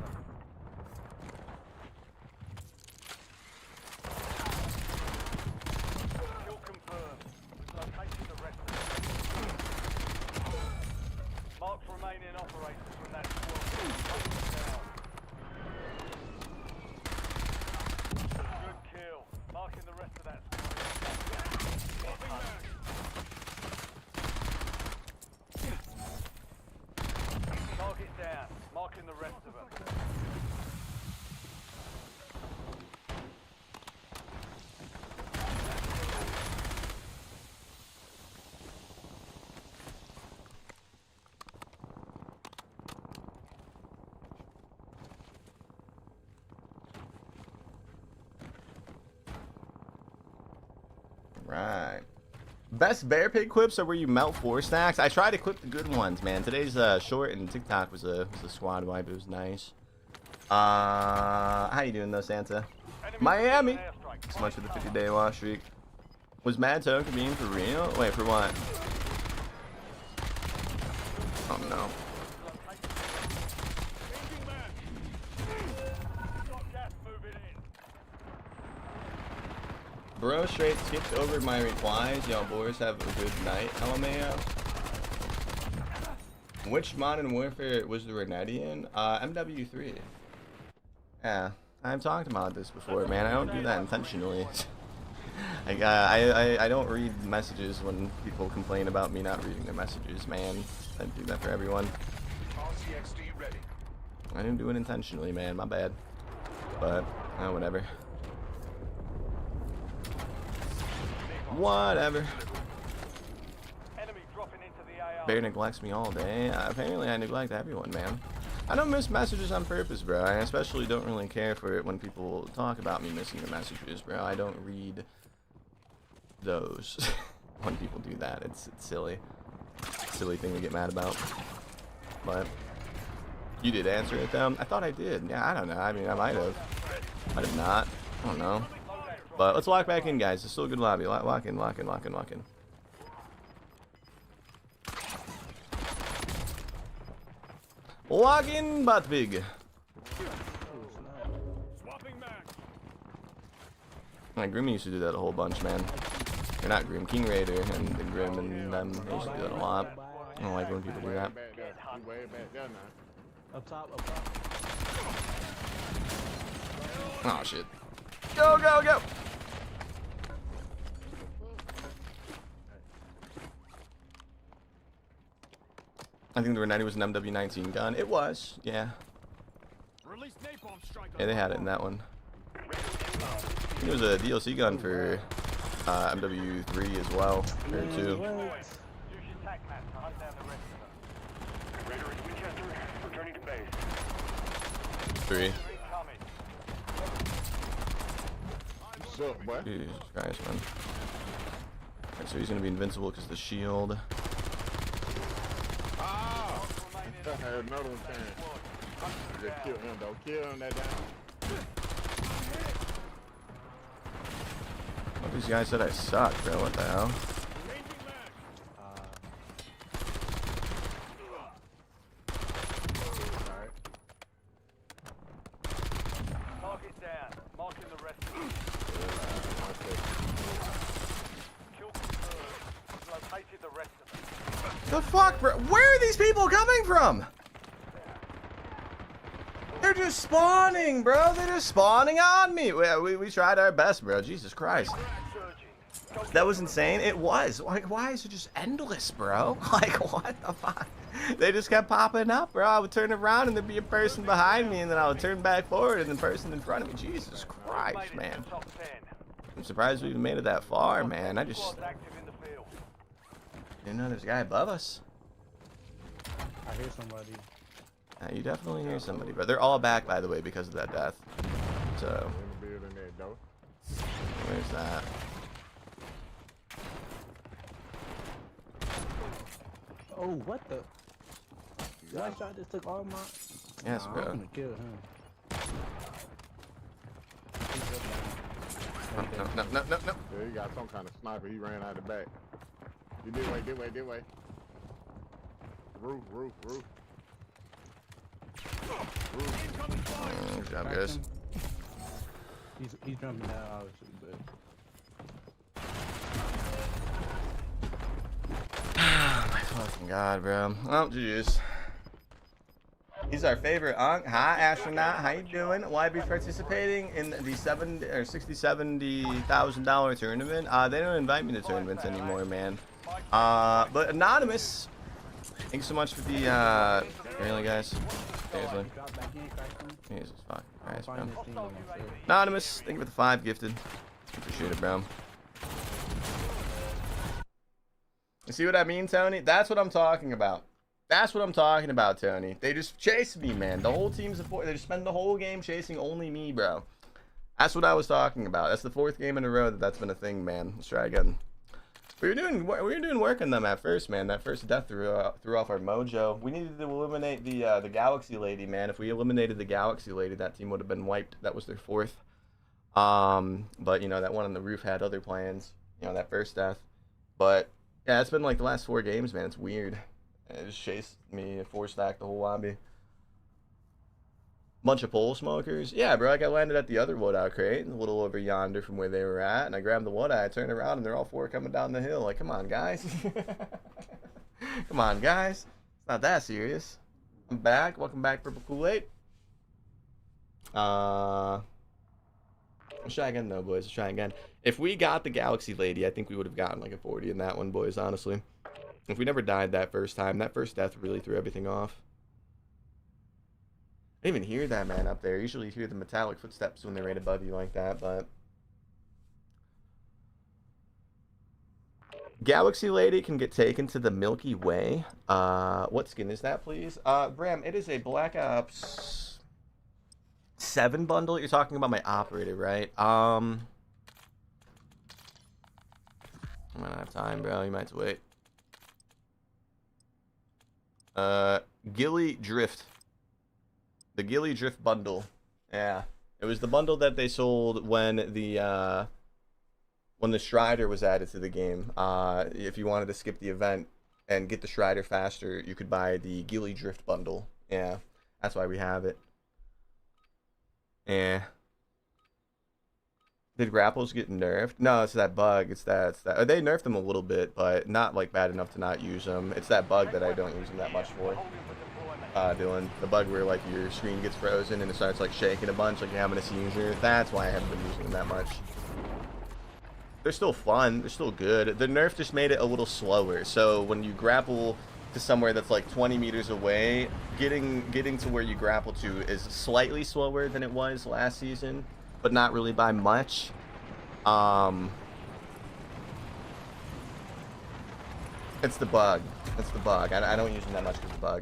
Kill confirmed. We've located the rest of them. Mark remaining operators from that squad. Hunt them down. Good kill. Marking the rest of that squad. Target down. Marking the rest of them. Right. Best bear pig clips are where you melt 4 stacks. I try to clip the good ones, man. Today's short and TikTok was a squad wipe. It was nice. How you doing though, Santa? Miami. So much for the 50-day loss streak. Was Mad Token being for real? Wait, for what? Oh no. Bro straight skipped over my replies. Y'all boys have a good night. LMAO. Which Modern Warfare was the Renedian? MW2. Yeah, I've talked about this before, man. I don't do that intentionally. I don't read messages when people complain about me not reading their messages, man. I do that for everyone. I didn't do it intentionally, man. My bad. But, whatever. Whatever. Enemy dropping into the AR. Bear neglects me all day. Apparently I neglect everyone, man. I don't miss messages on purpose, bro. I especially don't really care for it when people talk about me missing the messages, bro. I don't read those when people do that. It's silly. Silly thing to get mad about. But you did answer it though. I thought I did. Yeah, I don't know. I mean, I might have. I did not. I don't know. But let's lock back in, guys. It's still a good lobby. Lock in, lock in, lock in, lock in. Lock in, butt big. Like, Grim used to do that a whole bunch, man. Or not Grim, King Raider and the Grim and them. They used to do that a lot. I don't like when people do that. Up top, up top. Oh shit. Go, go, go! I think the Renati was an MW19 gun. It was, yeah. Yeah, they had it in that one. I think it was a DLC gun for MW3 as well, or 2. Use your tac map to hunt down the rest of them. Raider in Winchester, returning to base. 3. Coming. What's up, boy? Jesus Christ, man. Alright, so he's gonna be invincible because of the shield. Ah! I had another one came. Just kill him though. Kill him that down. Oh, these guys said I suck, bro. What the hell? Target down. Marking the rest of them. Kill confirmed. Located the rest of them. The fuck, bro? Where are these people coming from? They're just spawning, bro. They're just spawning on me. We tried our best, bro. Jesus Christ. That was insane. It was. Like, why is it just endless, bro? Like, what the fuck? They just kept popping up, bro. I would turn around and there'd be a person behind me, and then I would turn back forward, and the person in front of me. Jesus Christ, man. I'm surprised we even made it that far, man. I just didn't know there's a guy above us. I hear somebody. You definitely hear somebody, but they're all back, by the way, because of that death. So, In the building there, though. where's that? Oh, what the? That shot just took all my. Yes, Nah, bro. I'm gonna kill him. No. Yeah, he got some kind of sniper. He ran out the back. He did way. Roof. Good job, guys. He's jumping out, obviously, but. My fucking god, bro. Oh, jeez. He's our favorite Unc. Hi, astronaut. How you doing? Will I be participating in the $70,000 tournament? They don't invite me to tournaments anymore, man. But anonymous. Thanks so much for the really, guys. Seriously. Jesus fucking Christ, bro. Anonymous, thank you for the 5 gifted. Appreciate it, bro. You see what I mean, Tony? That's what I'm talking about. That's what I'm talking about, Tony. They just chase me, man. The whole team's they just spend the whole game chasing only me, bro. That's what I was talking about. That's the 4th game in a row that's been a thing, man. Let's try again. We were doing work on them at first, man. That first death threw off our mojo. We needed to eliminate the Galaxy Lady, man. If we eliminated the Galaxy Lady, that team would have been wiped. That was their 4th. But you know, that one on the roof had other plans. You know, that first death. But yeah, it's been like the last 4 games, man. It's weird. It just chased me, 4-stacked the whole lobby. Bunch of pole smokers. Yeah, bro, like I landed at the other Loadout crate, a little over yonder from where they were at, and I grabbed the Loadout, I turned around, and they're all 4 coming down the hill. Like, come on, guys. Come on, guys. It's not that serious. I'm back. Welcome back, Purple Kool-Aid. Let's try again, though, boys. Let's try again. If we got the Galaxy Lady, I think we would have gotten like a 40 in that one, boys, honestly. If we never died that first time, that first death really threw everything off. I didn't even hear that man up there. Usually you hear the metallic footsteps when they're right above you like that, but... Galaxy Lady can get taken to the Milky Way. What skin is that, please? Bram, it is a Black Ops 7 bundle. You're talking about my operator, right? I might not have time, bro. You might have to wait. Gilly Drift. The Gilly Drift bundle. Yeah. It was the bundle that they sold when the Strider was added to the game. If you wanted to skip the event and get the Strider faster, you could buy the Gilly Drift bundle. Yeah. That's why we have it. Yeah. Did grapples get nerfed? No, it's that bug. It's that. They nerfed them a little bit, but not like bad enough to not use them. It's that bug that I don't use them that much for. Dylan, the bug where like your screen gets frozen and it starts like shaking a bunch, like you're having a seizure. That's why I haven't been using them that much. They're still fun. They're still good. The nerf just made it a little slower. So when you grapple to somewhere that's like 20 meters away, getting to where you grapple to is slightly slower than it was last season, but not really by much. It's the bug. It's the bug. I don't use them that much because of the bug.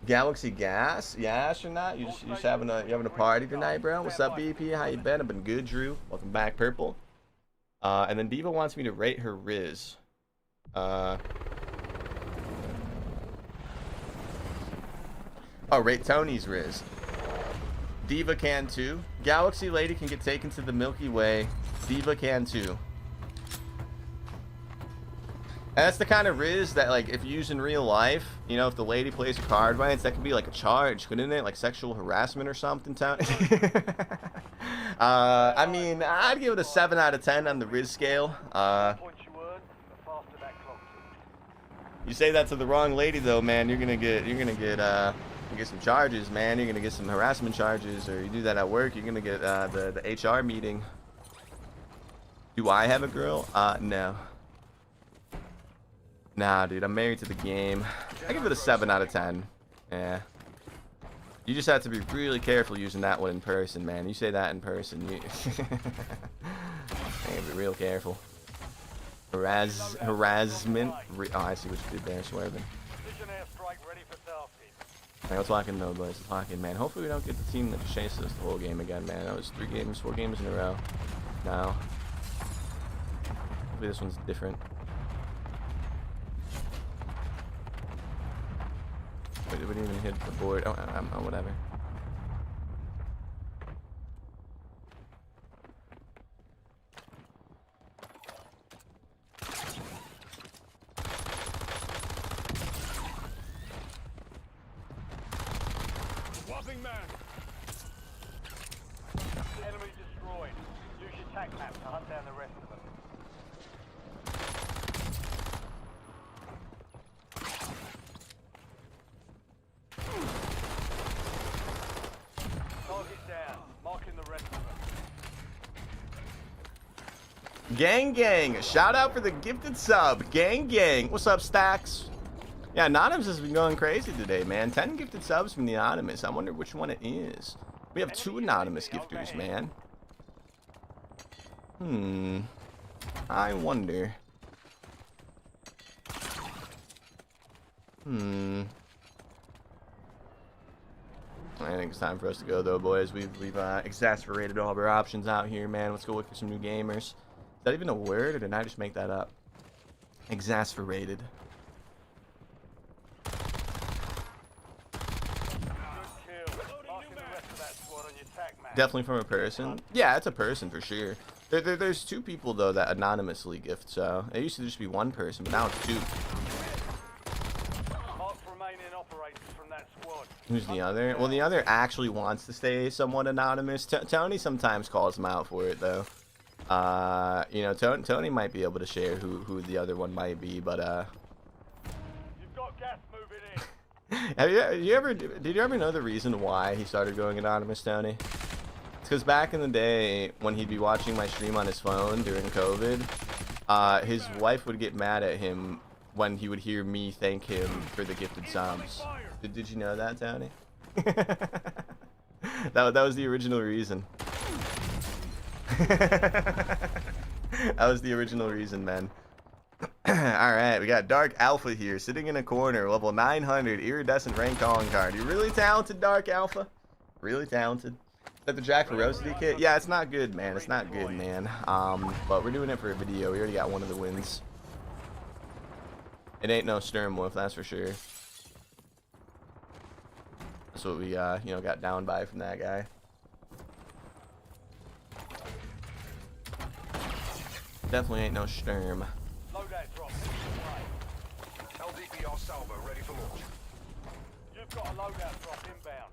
Galaxy Gas? Yeah, astronaut. You just having a party tonight, bro? What's up, BP? How you been? I've been good, Drew. Welcome back, Purple. And then Diva wants me to rate her Riz. Oh, rate Tony's Riz. Diva can too. Galaxy Lady can get taken to the Milky Way. Diva can too. And that's the kind of Riz that, like, if you use in real life, you know, if the lady plays a card right, that could be like a charge, couldn't it? Like sexual harassment or something. I mean, I'd give it a 7 out of 10 on the Riz scale. You say that to the wrong lady, though, man. You're gonna get some charges, man. You're gonna get some harassment charges, or you do that at work, you're gonna get the HR meeting. Do I have a girl? No. Nah, dude, I'm married to the game. I give it a 7 out of 10. Yeah. You just have to be really careful using that one in person, man. You say that in person, you gotta be real careful. Harassment. Oh, I see what you did there, Swerving. Precision airstrike ready for tasking. Alright, let's lock in though, boys. Let's lock in, man. Hopefully we don't get the team that just chased us the whole game again, man. That was 4 games in a row. Now. Hopefully this one's different. Wait, we didn't even hit the board. Oh, whatever. Whopping man. Enemy destroyed. Use your tac map to hunt down the rest of them. Target down. Marking the rest of them. Gang. Shout out for the gifted sub. Gang. What's up, Stacks? Yeah, Anonymous has been going crazy today, man. 10 gifted subs from the Anonymous. I wonder which one it is. We have 2 Anonymous gifters, man. I wonder. I think it's time for us to go, though, boys. We've exasperated all of our options out here, man. Let's go look for some new gamers. Is that even a word, or did I just make that up? Exasperated. Definitely from a person. Yeah, it's a person for sure. There's 2 people though that anonymously gift. So it used to just be 1 person, but now it's 2. Who's the other? Well, the other actually wants to stay somewhat anonymous. Tony sometimes calls him out for it though. You know, Tony might be able to share who the other one might be, but You've got gas moving in. Did you ever know the reason why he started going anonymous, Tony? It's because back in the day, when he'd be watching my stream on his phone during COVID, his wife would get mad at him when he would hear me thank him for the gifted subs. Did you know that, Tony? that was the original reason. That was the original reason, man. Alright, we got Dark Alpha here, sitting in a corner, level 900, iridescent rank calling card. You're really talented, Dark Alpha. Really talented. Is that the Jack Ferocity kit? Yeah, it's not good, man. It's not good, man. But we're doing it for a video. We already got one of the wins. It ain't no Sturm Wolf, that's for sure. That's what we, you know, got down by from that guy. Definitely ain't no Sturm. Loadout drop. LDPR salvo ready for launch. You've got a loadout drop inbound.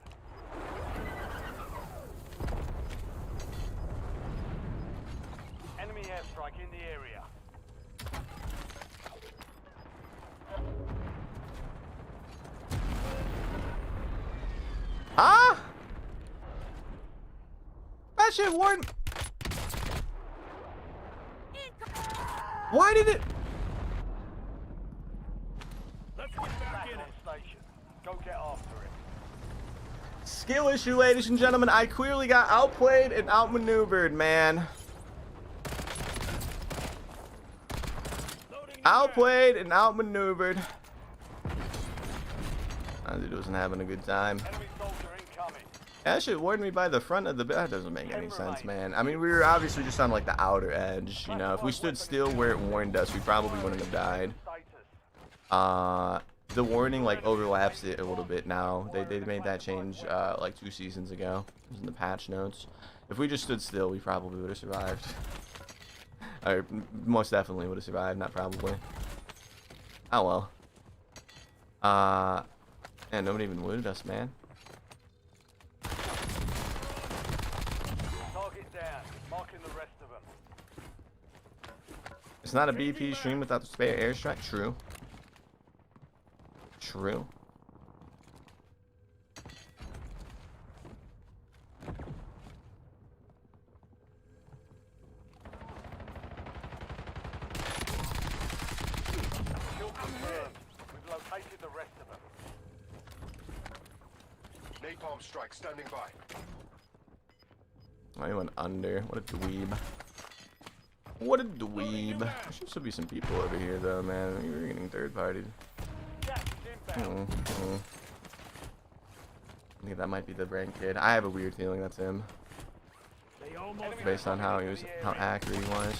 Enemy airstrike in the area. Huh? That shit warned. Why did it? Let's get back in station. Go get after it. Skill issue, ladies and gentlemen. I clearly got outplayed and outmaneuvered, man. Outplayed and outmaneuvered. That dude wasn't having a good time. Enemy soldier incoming. Yeah, that shit warned me by the front of the that doesn't make any sense, man. I mean, we were obviously just on like the outer edge, you know. If we stood still where it warned us, we probably wouldn't have died. The warning like overlaps it a little bit now. They made that change like 2 seasons ago. It was in the patch notes. If we just stood still, we probably would have survived. Or most definitely would have survived, not probably. Oh well. And nobody even looted us, man. Target down. Marking the rest of them. It's not a BP stream without the spare airstrike. True. True. Napalm strike standing by. I went under. What a dweeb. What a dweeb. There should still be some people over here, though, man. We're getting third-partied. I think that might be the rank kid. I have a weird feeling that's him, based on how accurate he was.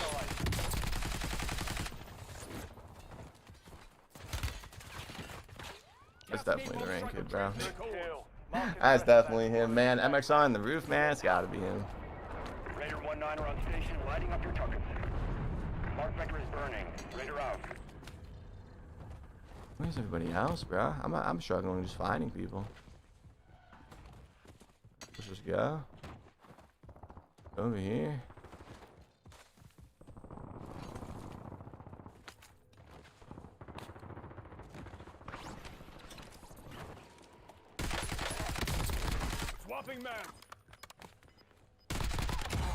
That's definitely the rank kid, bro. That's definitely him, man. MX on the roof, man. It's gotta be him. Raider 1-9 are on station, lighting up your targets. Mark vector is burning. Raider out. Where's everybody else, bro? I'm struggling just finding people. Let's just go over here. Swapping man.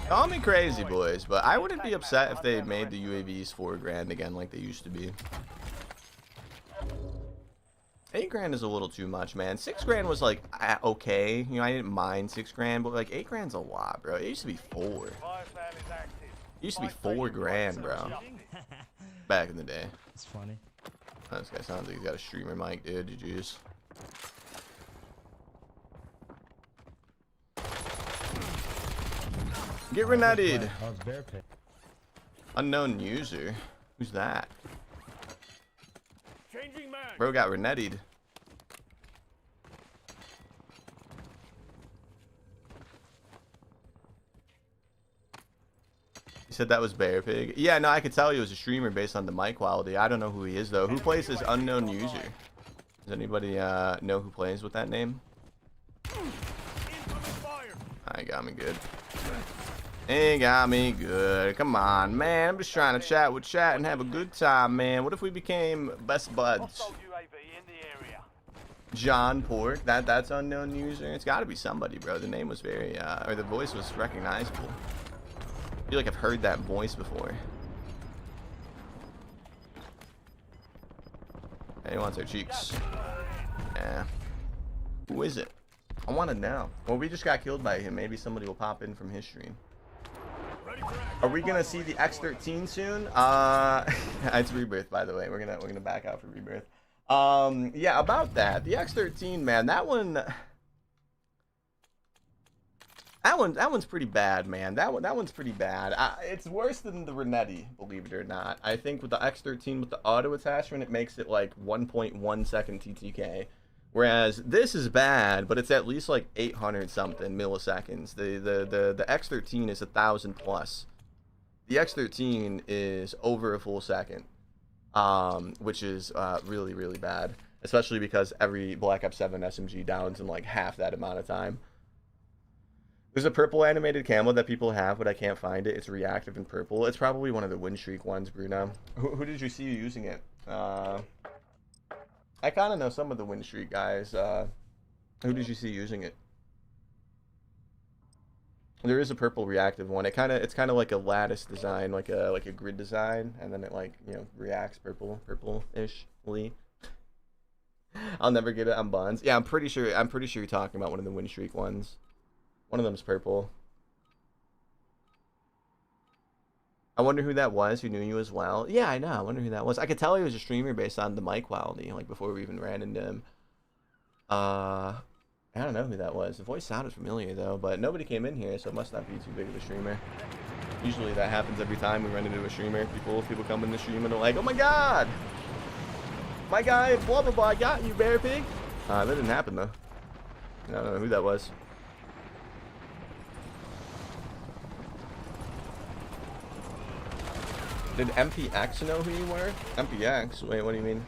Call me crazy, boys, but I wouldn't be upset if they made the UAVs $4 grand again like they used to be. 8 grand is a little too much, man. 6 grand was like okay, you know, I didn't mind 6 grand, but like 8 grand's a lot, bro. It used to be 4. It used to be 4 grand, bro. Back in the day. It's funny. Oh, this guy sounds like he's got a streamer mic, dude. GG's. Get renetted. Unknown user. Who's that? Changing man. Bro got renetted. You said that was Bear Pig? Yeah, no, I could tell he was a streamer based on the mic quality. I don't know who he is, though. Who plays this unknown user? Does anybody know who plays with that name? I got me good. He got me good. Come on, man. I'm just trying to chat with chat and have a good time, man. What if we became best buds? John Pork. That's unknown user. It's got to be somebody, bro. The name was very, or the voice was recognizable. I feel like I've heard that voice before. Hey, he wants our cheeks. Yeah. Who is it? I want to know. Well, we just got killed by him. Maybe somebody will pop in from his stream. Are we gonna see the X13 soon? It's Rebirth, by the way. We're gonna back out for Rebirth. Yeah, about that. The X13, man. That one's pretty bad, man. That one's pretty bad. It's worse than the Renetti, believe it or not. I think with the X13 with the auto attachment, it makes it like 1.1 second TTK. Whereas this is bad, but it's at least like 800 something milliseconds. The X13 is 1,000 plus. The X13 is over a full second, which is really, really bad. Especially because every Black Ops 7 SMG downs in like half that amount of time. There's a purple animated camo that people have, but I can't find it. It's reactive and purple. It's probably one of the win streak ones, Bruno. Who did you see using it? I kind of know some of the win streak guys. Who did you see using it? There is a purple reactive one. It's kind of like a lattice design, like a grid design, and then it like, you know, reacts purple-ish-ly. I'll never get it on buns. Yeah, I'm pretty sure you're talking about one of the win streak ones. One of them's purple. I wonder who that was, who knew you as well. Yeah, I know. I wonder who that was. I could tell he was a streamer based on the mic quality, like before we even ran into him. I don't know who that was. The voice sounded familiar though, but nobody came in here, so it must not be too big of a streamer. Usually that happens every time we run into a streamer. People come in the stream and they're like, "Oh my god, my guy, blah blah blah, I got you, Bear Pig." That didn't happen though. I don't know who that was. Did MPX know who you were? MPX? Wait, what do you mean?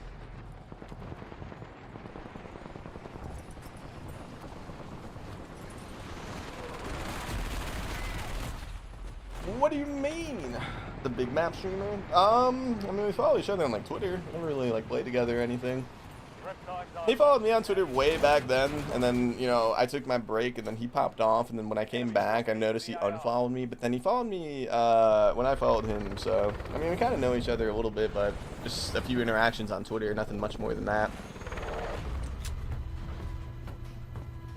What do you mean? The big map streamer? I mean, we follow each other on like Twitter. Never really like play together or anything. He followed me on Twitter way back then, and then, you know, I took my break, and then he popped off, and then when I came back, I noticed he unfollowed me, but then he followed me when I followed him, so, I mean, we kind of know each other a little bit, but just a few interactions on Twitter, nothing much more than that.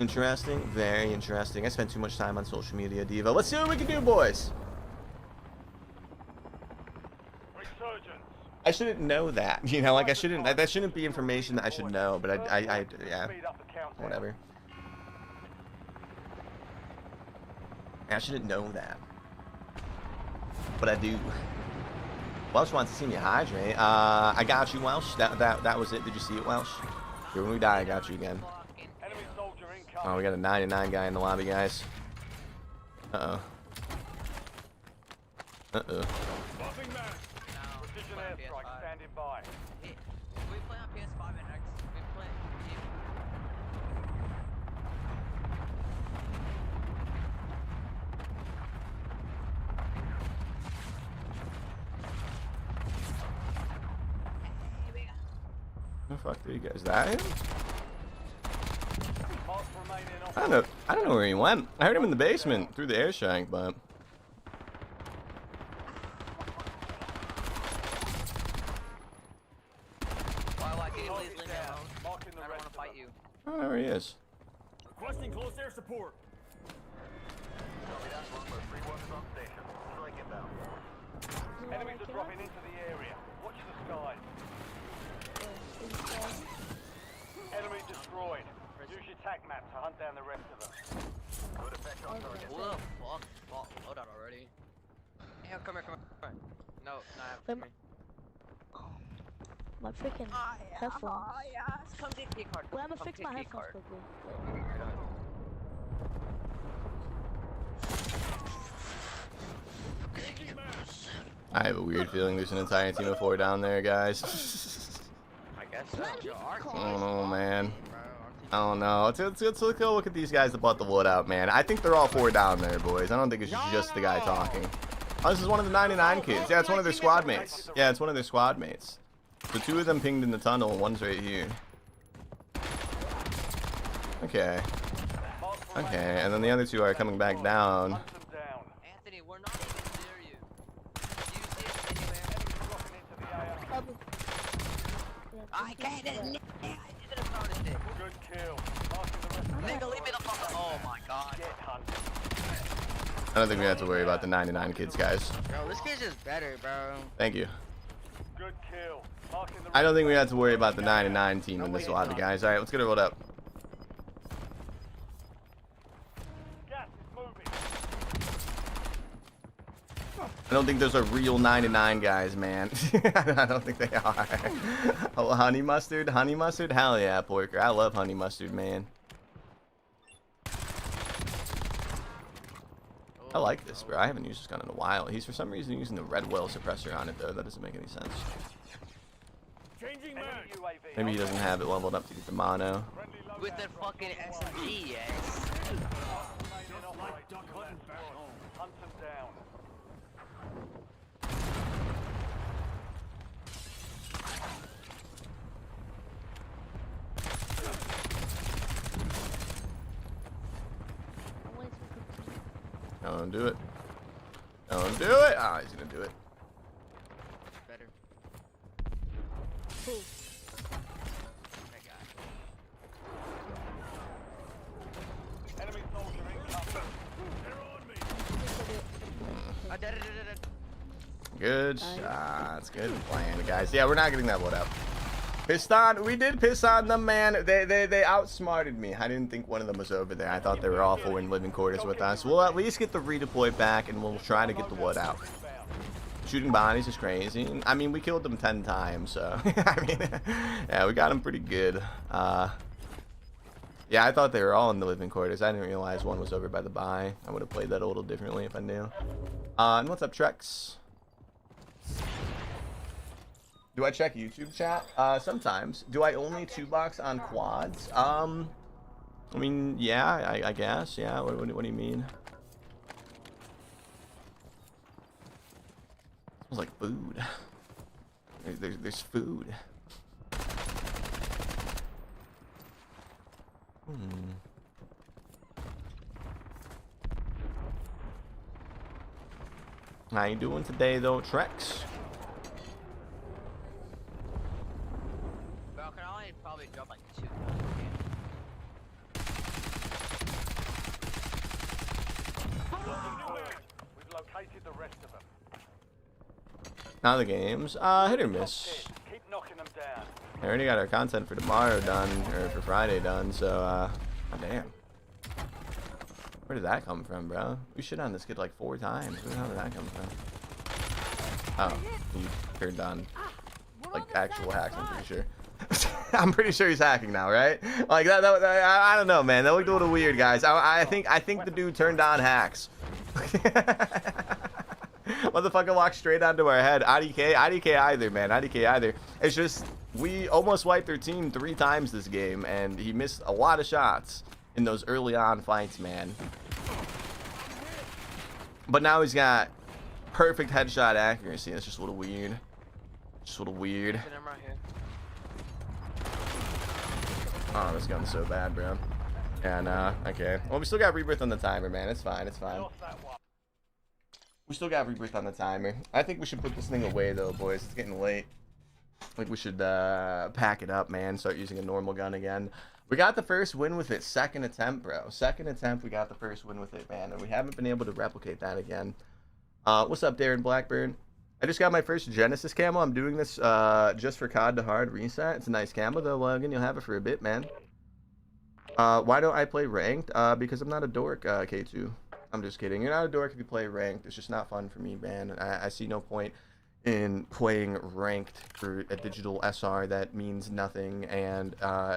Interesting. Very interesting. I spent too much time on social media, Diva. Let's see what we can do, boys. Resurgence. I shouldn't know that. You know, like I shouldn't. That shouldn't be information that I should know. But yeah. Speed up the countdown. Whatever. I shouldn't know that. But I do. Welsh wants to see me hydrate. I got you, Welsh. That was it. Did you see it, Welsh? Here, when we die, I got you again. Enemy soldier Oh, incoming. we got a 99 guy in the lobby, guys. Uh-oh. Uh-oh. Precision airstrike standing by. We play on PS5 and X. We play. The fuck did you guys die? Marks remain in I don't know where he went. I heard him in the basement through the air shank, but Why can you please leave me alone? Marking the I don't rest want to of fight them. you. I don't know where he is. Requesting close air support. Enemies are dropping into the area. Watch the skies. Enemy destroyed. Use your tac map to hunt down the rest of them. Good effect on target. Who the fuck? Loadout already. Hey, come here. No, Wait, me. my freaking headphones. Yes. Come take key card. Wait, I'm gonna Come fix take my key headphones card. quickly. I have a weird feeling there's an entire team of 4 down there, guys. I guess so. Yo, our team I don't is know, man. bro. Our team I don't know. Let's go look at these guys that bought the wood out, man. I think they're all 4 down there, boys. I don't think it's just the guy talking. Oh, this is one of the 99 kids. Yeah, it's one of their squad mates. Yeah, it's one of their squad mates. So 2 of them pinged in the tunnel, and one's right here. Okay. Okay, and then the other 2 are coming back down. Hunt them down. Anthony, we're not even near you. Do you see us anywhere? Dropping into the AR. I can't. I didn't have noticed it. Good kill. Marking the rest of them. Nigga, leave me the fuck. Oh my god. Get hunted. I don't think we have to worry about the 99 kids, guys. Bro, this kid's just better, bro. Thank you. Good kill. Marking the I don't think we have to worry about the 99 team in this lobby, guys. All right, let's get it rolled up. gas is moving. I don't think those are real 99 guys, man. I don't think they are. Oh, honey mustard? Honey mustard? Hell yeah, Porker. I love honey mustard, man. I like this, bro. I haven't used this gun in a while. He's for some reason using the red well suppressor on it, though. That doesn't make any sense. Changing mag. UAV. Maybe he doesn't have it leveled up to get the mono. Friendly loadout With the drop fucking on the way. SMG, yes. Remain in operation from that squad. Hunt them down. I'm waiting for Don't do it. Don't do it. Ah, he's gonna do it. Better. Who? That guy. Enemy soldier incoming. They're on me. I did it. Good shots. Good plan, guys. Yeah, we're not getting that wood up. Pissed on. We did piss on them, man. They outsmarted me. I didn't think one of them was over there. I thought they were all 4 in living quarters with us. We'll at least get the redeploy back, and we'll try to get the wood out. Shooting bodies is crazy. I mean, we killed them 10 times, so I mean, yeah, we got them pretty good. Yeah, I thought they were all in the living quarters. I didn't realize one was over by the buy. I would have played that a little differently if I knew. And what's up, Trex? Do I check YouTube chat? Sometimes. Do I only 2-box on quads? I mean, yeah, I guess. Yeah. What do you mean? Smells like food. There's food. How you doing today, though, Trex? Bro, I can only probably drop like 2. located the rest of them. Now the games, hit or miss. Keep knocking them down. I already got our content for tomorrow done, or for Friday done, so, oh, damn. Where did that come from, bro? We shit on this kid like 4 times. Where the hell did that come from? Oh, he turned on, like, actual hacks, I'm pretty sure. I'm pretty sure he's hacking now, right? Like, I don't know, man. That looked a little weird, guys. I think the dude turned on hacks. Motherfucker walked straight onto our head. IDK either, man. IDK either. It's just, we almost wiped their team 3 times this game, and he missed a lot of shots in those early on fights, man. But now he's got perfect headshot accuracy. It's just a little weird. Just a little weird. Oh, this gun's so bad, bro. And, okay. Well, we still got Rebirth on the timer, man. It's fine, it's fine. We still got Rebirth on the timer. I think we should put this thing away, though, boys. It's getting late. Like, we should, pack it up, man. Start using a normal gun again. We got the first win with it. 2nd attempt, bro. 2nd attempt, we got the first win with it, man. And we haven't been able to replicate that again. What's up, Darren Blackburn? I just got my first Genesis camo. I'm doing this just for COD to hard reset. It's a nice camo, though, Logan. You'll have it for a bit, man. Why don't I play ranked? Because I'm not a dork, K2. I'm just kidding. You're not a dork if you play ranked. It's just not fun for me, man. I see no point in playing ranked for a digital SR that means nothing and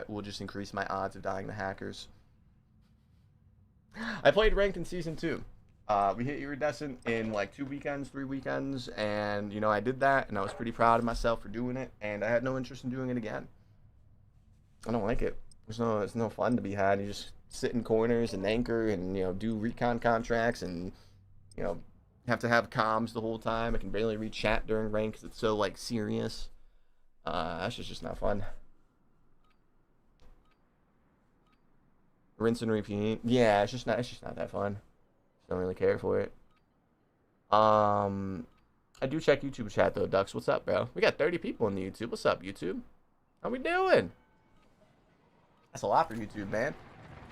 will just increase my odds of dying to hackers. I played ranked in Season 2. We hit Iridescent in like 2 weekends, 3 weekends, and you know, I did that and I was pretty proud of myself for doing it, and I had no interest in doing it again. I don't like it. It's no fun to be had. You just sit in corners and anchor and, you know, do recon contracts and, you know, have to have comms the whole time. I can barely read chat during rank because it's so, like, serious. That's just not fun. Rinse and repeat. Yeah, it's just not that fun. Don't really care for it. I do check YouTube chat though, Ducks. What's up, bro? We got 30 people on the YouTube. What's up, YouTube? How we doing? That's a lot for YouTube, man.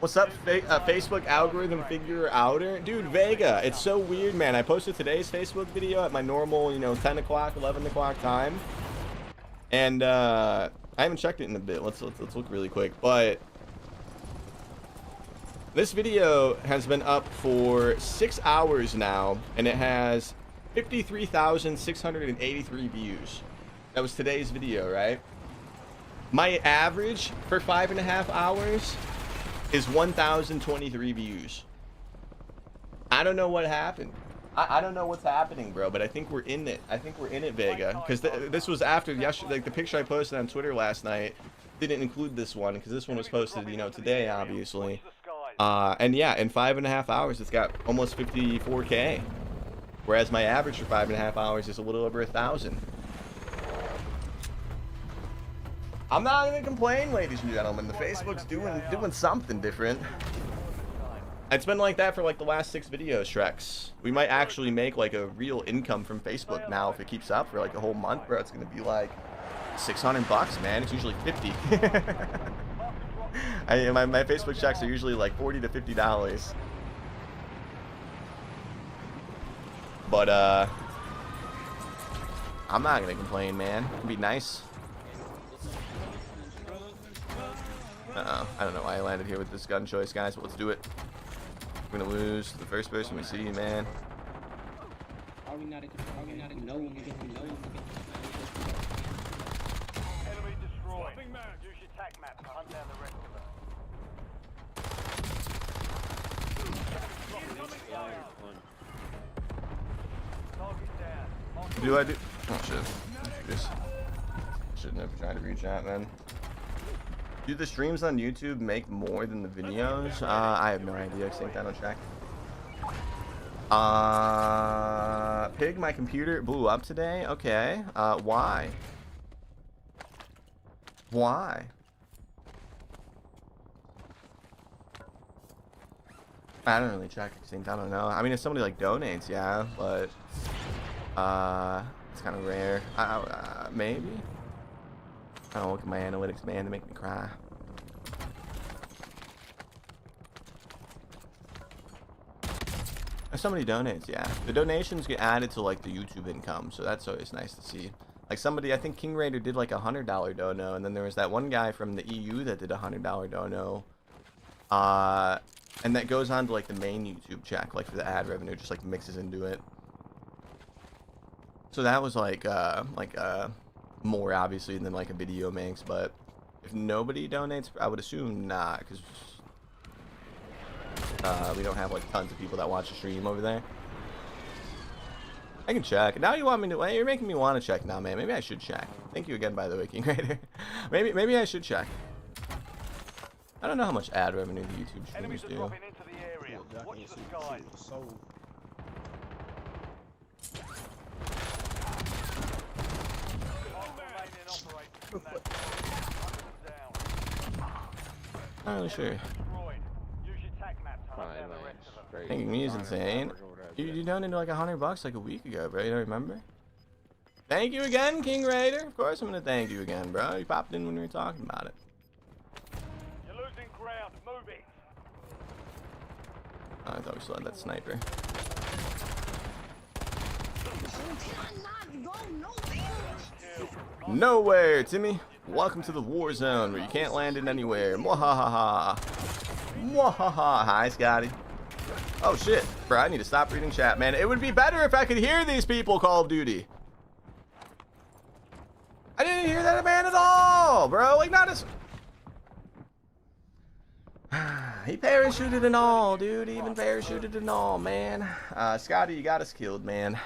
What's up, Facebook algorithm figure outer? Dude, Vega, it's so weird, man. I posted today's Facebook video at my normal, you know, 10 o'clock, 11 o'clock time. And, I haven't checked it in a bit. Let's look really quick. But this video has been up for 6 hours now, and it has 53,683 views. That was today's video, right? My average for 5.5 hours is 1,023 views. I don't know what happened. I don't know what's happening, bro, but I think we're in it. I think we're in it, Vega. Because this was after yesterday, like the picture I posted on Twitter last night didn't include this one, because this one was posted, you know, today, obviously. And yeah, in 5.5 hours, it's got almost 54K. Whereas my average for 5.5 hours is a little over 1,000. I'm not gonna complain, ladies and gentlemen. The Facebook's doing something different. It's been like that for like the last 6 videos, Shreks. We might actually make like a real income from Facebook now if it keeps up for like a whole month, bro. It's gonna be like $600, man. It's usually 50. My Facebook checks are usually like $40 to $50. But I'm not gonna complain, man. It'd be nice. Uh-oh. I don't know why I landed here with this gun choice, guys, but let's do it. We're gonna lose to the first person we see, man. Are we not no one get no one Enemy destroyed. Use your tac map to hunt down the rest of them. Do I do? Oh shit. Shouldn't have tried to reach out, man. Do the streams on YouTube make more than the videos? I have no idea. I think that on track. Pig, my computer blew up today. Okay. Why? Why? I don't really check. I think I don't know. I mean, if somebody like donates, yeah, but it's kind of rare. Maybe. I don't look at my analytics, man. They make me cry. If somebody donates, yeah. The donations get added to like the YouTube income, so that's always nice to see. Like somebody, I think King Raider did like $100 dono, and then there was that one guy from the EU that did $100 dono. And that goes on to like the main YouTube check, like for the ad revenue, just like mixes into it. So that was like more obviously than like a video makes, but if nobody donates, I would assume not, because we don't have like tons of people that watch the stream over there. I can check. Now you want me to? You're making me want to check now, man. Maybe I should check. Thank you again, by the way, King Raider. maybe I should check. I don't know how much ad revenue the YouTube streamers Enemies are do. dropping into the area. Watch the skies. Remaining operators from that down. Not really sure. Destroyed. Use your tac map to hunt down the rest of them. Thinking me is insane. You donated like $100 like a week ago, bro. You don't remember? Thank you again, King Raider. Of course I'm gonna thank you again, bro. You popped in when we were talking about it. You're losing ground. Move it. Oh, I thought we still had that sniper. Nowhere, Timmy. Welcome to the Warzone, where you can't land in anywhere. Mwahaha. Mwahaha. Hi, Scotty. Oh shit, bro, I need to stop reading chat, man. It would be better if I could hear these people, Call of Duty. I didn't hear that man at all, bro. Like, not as... He parachuted and all, dude. He even parachuted and all, man. Scotty, you got us killed, man.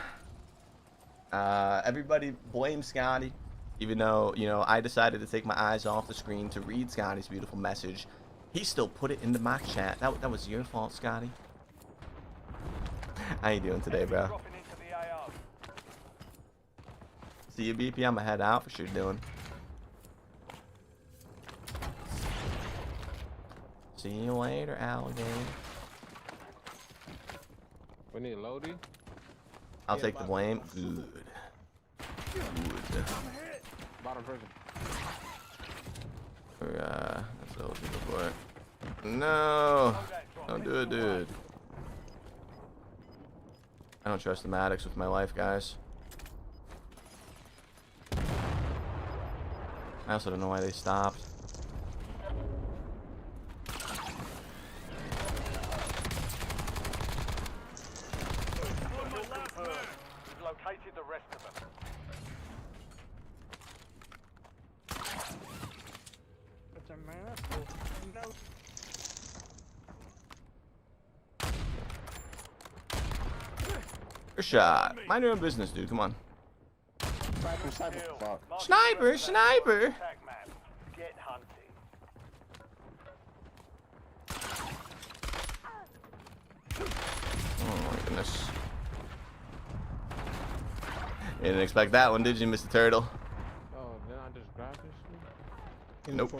Everybody blame Scotty. Even though, you know, I decided to take my eyes off the screen to read Scotty's beautiful message. He still put it into my chat. That was your fault, Scotty. How you doing today, bro? See you, BP. I'ma head out for sure, Dylan. See you later, alligator. We need Loadie. I'll take the blame. Good. Good. Bottom prison. That's what I was looking for. No! Don't do it, dude. I don't trust the Maddox with my life, guys. I also don't know why they stopped. We've located the rest of them. Your shot. Mind your own business, dude. Come on. Sniper, sniper. Fuck. Sniper, sniper. Tac map. Get hunting. Oh my goodness. You didn't expect that one, did you, Mr. Turtle? Oh, then I just grabbed this shit? Nope.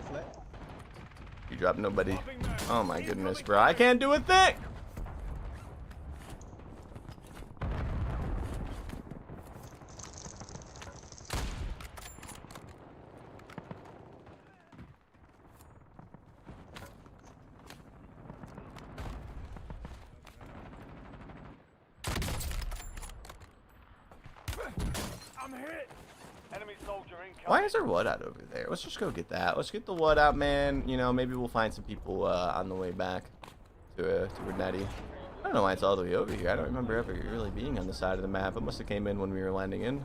You dropped nobody. Oh my goodness, bro. I can't do a thing! I'm hit. Enemy soldier incoming. Why is there Loadout over there? Let's just go get that. Let's get the Loadout, man. You know, maybe we'll find some people on the way back to Renetti. I don't know why it's all the way over here. I don't remember ever really being on the side of the map. It must have came in when we were landing in.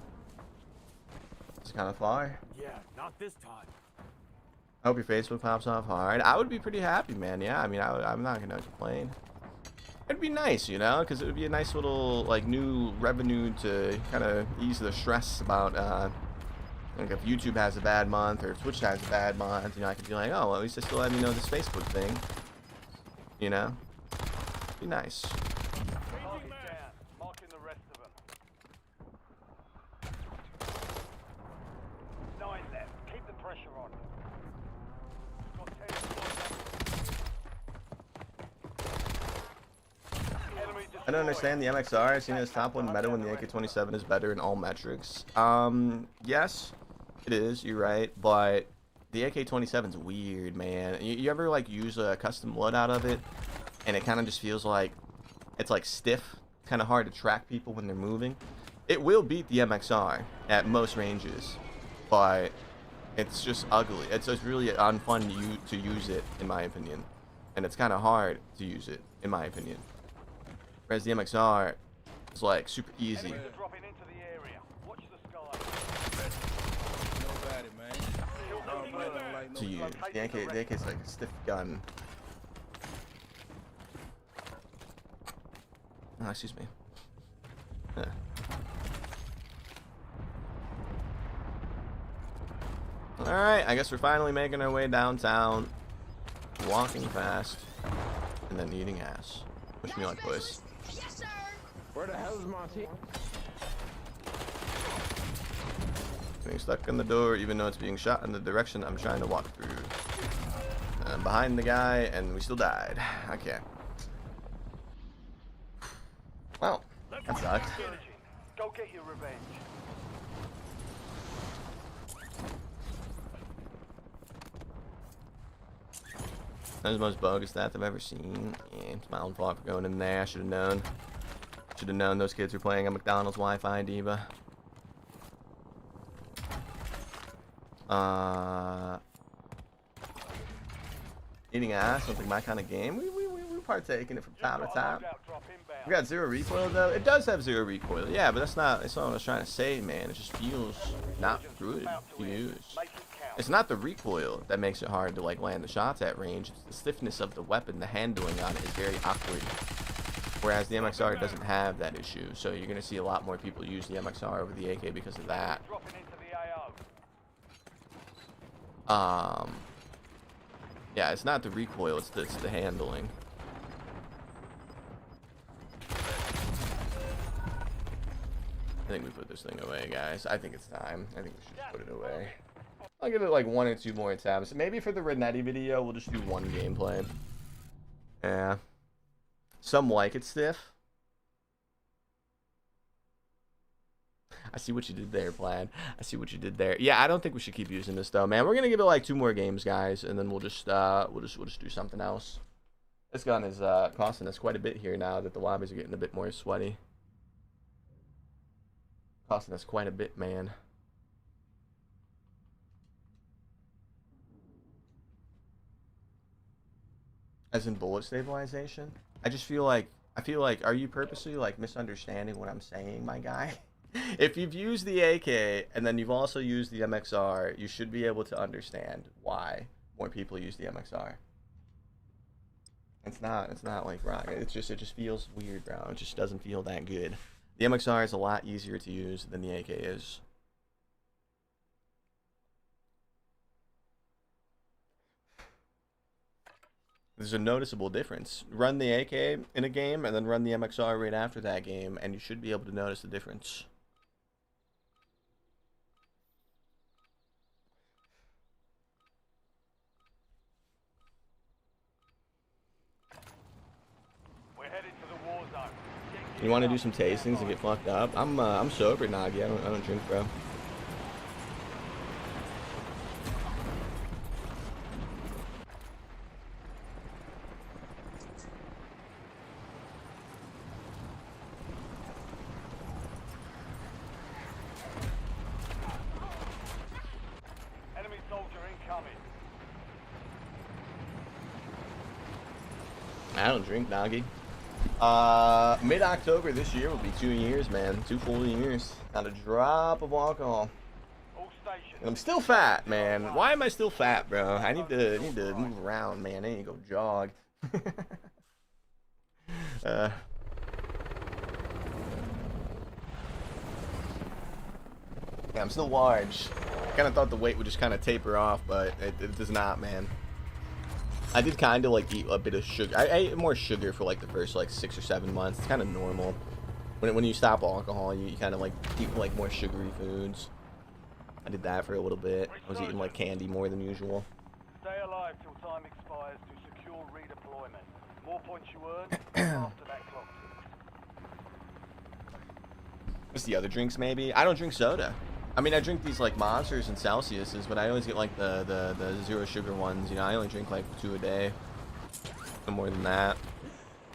It's kind of far. Yeah, not this time. I hope your Facebook pops off hard. I would be pretty happy, man. Yeah, I mean, I'm not gonna complain. It'd be nice, you know, because it would be a nice little like new revenue to kind of ease the stress about like if YouTube has a bad month or if Twitch has a bad month. You know, I could be like, oh, well, at least I still have, you know, this Facebook thing. You know, be nice. Marking down. Marking the rest of them. 9 left. Keep the pressure on. Got 10 I don't understand the MXR. I've seen it as top one meta when the AK-27 is better in all metrics. Yes, it is. You're right, but the AK-27 is weird, man. You ever like use a custom loadout of it, and it kind of just feels like it's like stiff. kind of hard to track people when they're moving. It will beat the MXR at most ranges, but it's just ugly. It's just really unfun to use it, in my opinion. And it's kind of hard to use it, in my opinion. Whereas the MXR is like super easy Enemies are dropping into the area. Watch the sky. to use. The AK is like a stiff gun. Oh, excuse me. Huh. Alright, I guess we're finally making our way downtown. Walking fast. And then eating ass. Wish me luck, boys. Yes, sir. Where the hell is my team? Being stuck in the door, even though it's being shot in the direction I'm trying to walk through. I'm behind the guy, and we still died. Okay. Well, that sucked. Go get your revenge. That was the most bogus stats I've ever seen. Yeah, it's my own fault for going in there. I should have known. Should have known those kids were playing on McDonald's Wi-Fi Diva. Eating ass, something my kind of game. We partake in it from time to time. We got 0 recoil though. It does have 0 recoil, yeah, but that's not what I was trying to say, man. It just feels not good to use. It's not the recoil that makes it hard to like land the shots at range. It's the stiffness of the weapon. The handling on it is very awkward. Whereas the MXR doesn't have that issue, so you're gonna see a lot more people use the MXR over the AK because of that. Yeah, it's not the recoil, it's the handling. I think we put this thing away, guys. I think it's time. I think we should just put it away. I'll give it like 1 or 2 more tabs. Maybe for the Renetti video, we'll just do 1 gameplay. Yeah. Some like it stiff. I see what you did there, Plaid. I see what you did there. Yeah, I don't think we should keep using this though, man. We're gonna give it like 2 more games, guys, and then we'll just do something else. This gun is costing us quite a bit here now that the lobbies are getting a bit more sweaty. Costing us quite a bit, man. As in bullet stabilization? I feel like, are you purposely like misunderstanding what I'm saying, my guy? If you've used the AK and then you've also used the MXR, you should be able to understand why more people use the MXR. It's not like rocket. It just feels weird, bro. It just doesn't feel that good. The MXR is a lot easier to use than the AK is. There's a noticeable difference. Run the AK in a game and then run the MXR right after that game, and you should be able to notice the difference. We're headed to the war zone. You want to do some tastings and get fucked up? I'm sober, Nagi. I don't drink, bro. Enemy soldier incoming. I don't drink, Nagi. Mid-October this year will be 2 years, man. 2 full years. Not a drop of alcohol. And I'm still fat, man. Why am I still fat, bro? I need to move around, man. I need to go jog. Yeah, I'm still large. I kind of thought the weight would just kind of taper off, but it does not, man. I did kind of like eat a bit of sugar. I ate more sugar for like the first like 6 or 7 months. It's kind of normal. When you stop alcohol, you kind of like eat like more sugary foods. I did that for a little bit. I was eating like candy more than usual. Stay alive till time expires to secure redeployment. More points you earn after that clock ticks. What's the other drinks maybe? I don't drink soda. I mean, I drink these like Monsters and Celsiuses, but I always get like the 0 sugar ones. You know, I only drink like 2 a day. No more than that.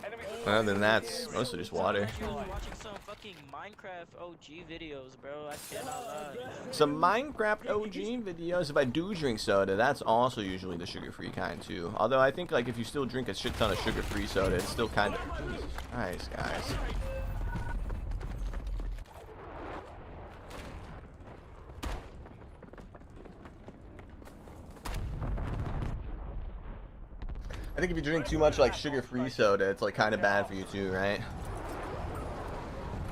Enemies Other than that, it's mostly just water. Watching some fucking Minecraft OG videos, bro. I cannot lie. Some Minecraft OG videos. If I do drink soda, that's also usually the sugar-free kind too. Although I think like if you still drink a shit ton of sugar-free soda, it's still kind of nice, guys. I think if you drink too much like sugar-free soda, it's like kind of bad for you too, right?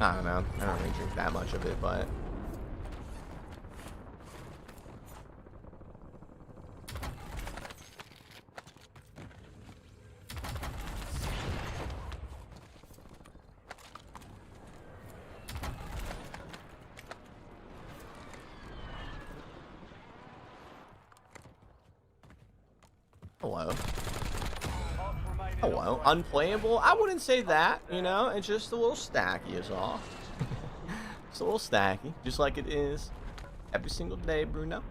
I don't know. I don't really drink that much of it, but hello. Hello. Unplayable? I wouldn't say that, you know. It's just a little stacky is all. It's a little stacky, just like it is every single day, Bruno.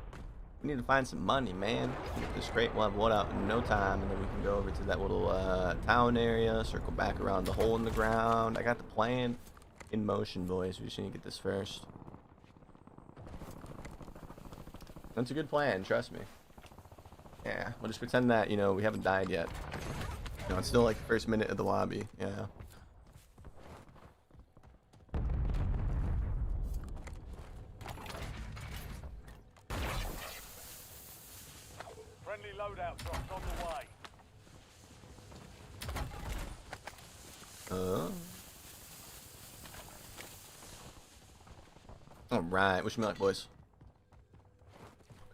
We need to find some money, man. Get this crate, we'll have Loadout in no time, and then we can go over to that little town area, circle back around the hole in the ground. I got the plan in motion, boys. We just need to get this first. That's a good plan, trust me. Yeah, we'll just pretend that, you know, we haven't died yet. No, it's still like the first minute of the lobby, yeah. Friendly loadout drops on the way. Alright, wish me luck, boys.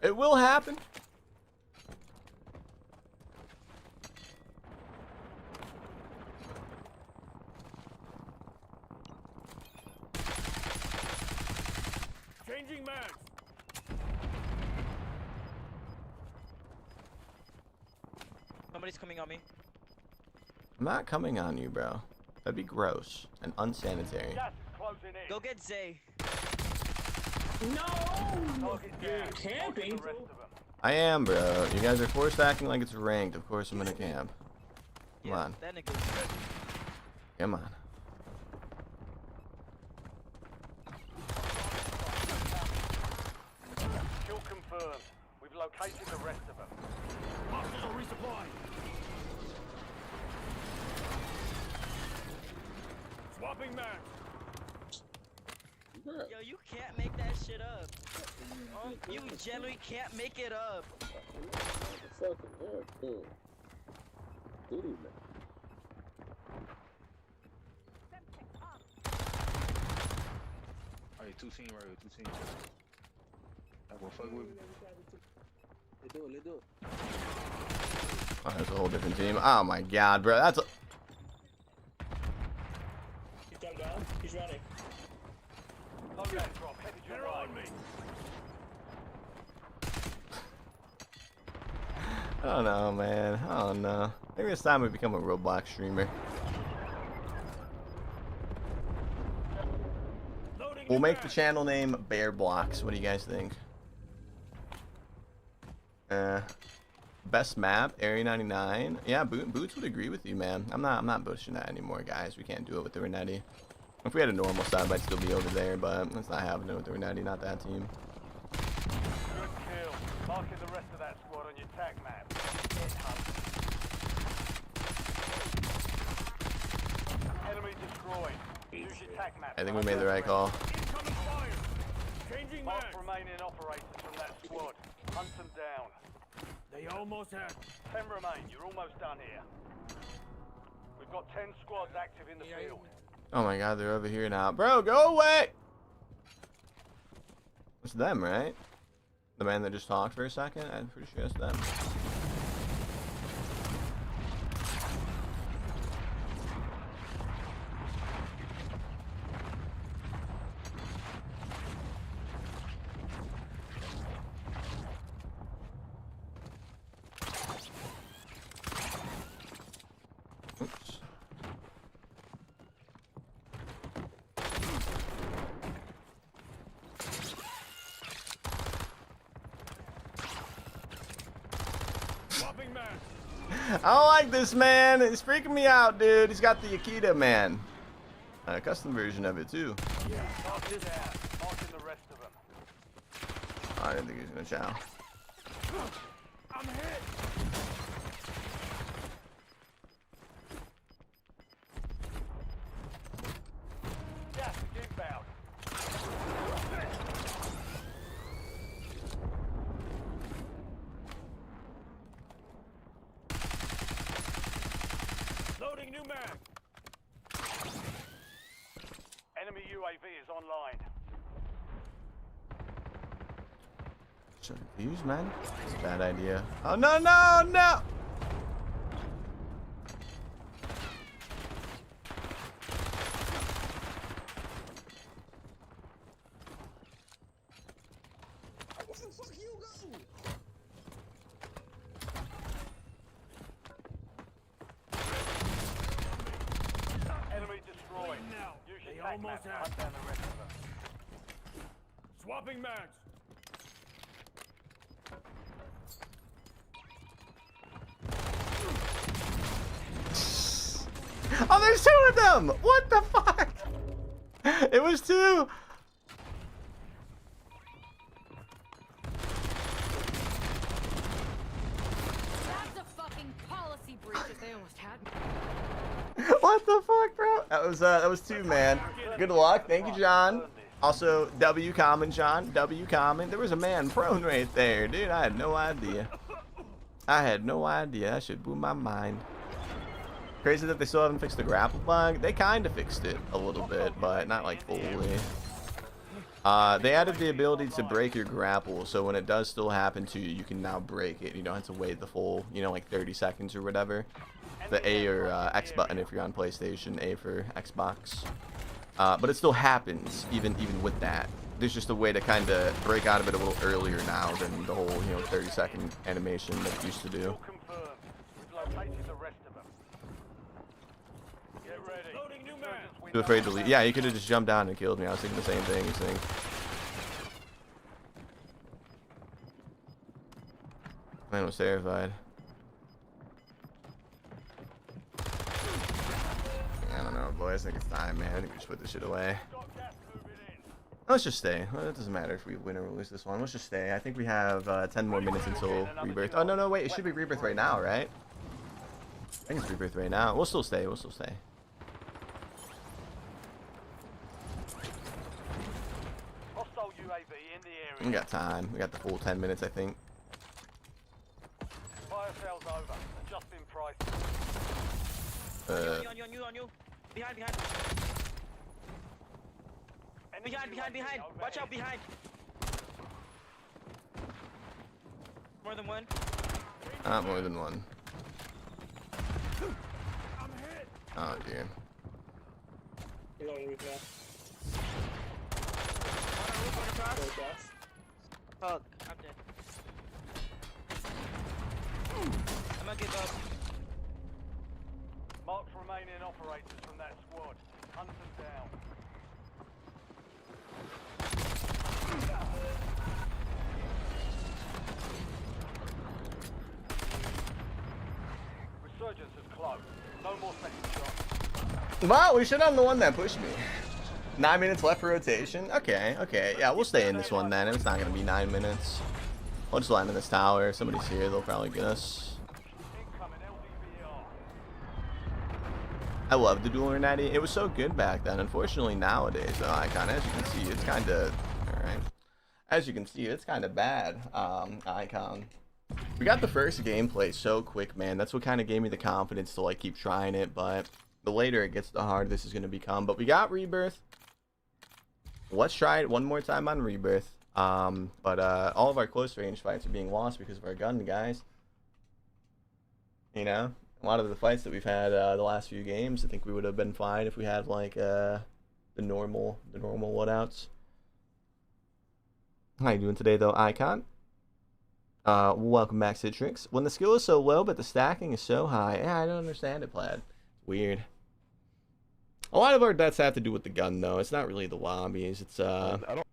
It will happen. Changing mags. Somebody's coming on me. I'm not coming on you, bro. That'd be gross and unsanitary. Gas is closing in. Go get Zay. No! You're camping? I am, bro. You guys are force acting like it's ranked. Of course I'm gonna camp. Come on. That nigga. Come on. Kill confirmed. We've located the rest of them. Hostiles resupplying. Swapping mags. Yo, you can't make that shit up. You generally can't make it up. Alright, 2 team right here, 2 team. That will fuck with me. Let's do it, let's do it. Oh, that's a whole different team. Oh my god, bro. That's a... He's come down. He's running. Loadout drop headed your right. Oh no, man. Oh no. I think this time we become a Roblox streamer. We'll make the channel name Bear Blocks. What do you guys think? Best map, Area 99. Yeah, Boots would agree with you, man. I'm not pushing that anymore, guys. We can't do it with the Renetti. If we had a normal sub, I'd still be over there, but let's not have it with the Renetti, not that team. Good kill. Marking the rest of that squad on your tag map. Get hunted. Enemy destroyed. Use your tag map. I think we made the right call. Incoming fire. Changing mark remaining operators from that squad. Hunt them down. They almost have 10 remain. You're almost done here. We've got 10 squads active in the field. Oh my god, they're over here now. Bro, go away! It's them, right? The man that just talked for a second? I'm pretty sure it's them. Oops. Swapping man. I don't like this, man. It's freaking me out, dude. He's got the Akita, man. A custom version of it, too. Marking the rest of them. I didn't think he was gonna chow. I'm hit. Gas is inbound. Loading new mag. Enemy UAV is online. So confused, man. It's a bad idea. Oh, no, no, no! Enemy destroyed. Use your tac map to hunt down the rest of them. Swapping mags. Oh, there's two of them! What the fuck? It was two! That's a fucking policy breach if they almost had me. What the fuck, bro? That was two, man. Good luck. Thank you, John. Also, W common, John. W common. There was a man prone right there, dude. I had no idea. I had no idea. That shit blew my mind. Crazy that they still haven't fixed the grapple bug. They kind of fixed it a little bit, but not like fully. They added the ability to break your grapple, so when it does still happen to you, you can now break it. You don't have to wait the full, you know, like 30 seconds or whatever. The A or X button if you're on PlayStation, A for Xbox. But it still happens, even with that. There's just a way to kind of break out of it a little earlier now than the whole, 30-second animation that it used to do. Too afraid to leave. Yeah, he could have just jumped down and killed me. I was thinking the same thing. He's thinking. Man was terrified. I don't know, boys. I think it's time, man. I think we just put this shit away. Let's just stay. Well, it doesn't matter if we win or lose this one. Let's just stay. I think we have 10 more minutes until Rebirth. Oh, no, wait. It should be Rebirth right now, right? I think it's Rebirth right now. We'll still stay. We'll still stay. Hostile UAV in the area. We got time. We got the full 10 minutes, I think. Fire sales over. Adjusting price. On you. Behind. Behind. Watch out, behind. More than one. Not more than one. Oh, dear. He's on the roof now. Fuck, I'm dead. I'm gonna give up. Mark remaining operators from that squad. Hunt them down. Resurgence is close. No more second shots. Wow, we should have the one that pushed me. 9 minutes left for rotation. Okay. Yeah, we'll stay in this one then. It's not going to be 9 minutes. We'll just land in this tower. If somebody's here, they'll probably get us. I love the dual Natty. It was so good back then. Unfortunately, nowadays, though, Icon, as you can see, it's kind of... Alright. As you can see, it's kind of bad, Icon. We got the first gameplay so quick, man. That's what kind of gave me the confidence to, like, keep trying it, but... The later it gets, the harder this is going to become. But we got Rebirth. Let's try it one more time on Rebirth. But all of our close range fights are being lost because of our gun, guys. You know? A lot of the fights that we've had the last few games, I think we would have been fine if we had, like, the normal loadouts. How you doing today, though, Icon? Welcome back, Citrix. When the skill is so low, but the stacking is so high. Yeah, I don't understand it, Plaid. Weird. A lot of our deaths have to do with the gun, though. It's not really the lobbies. It's a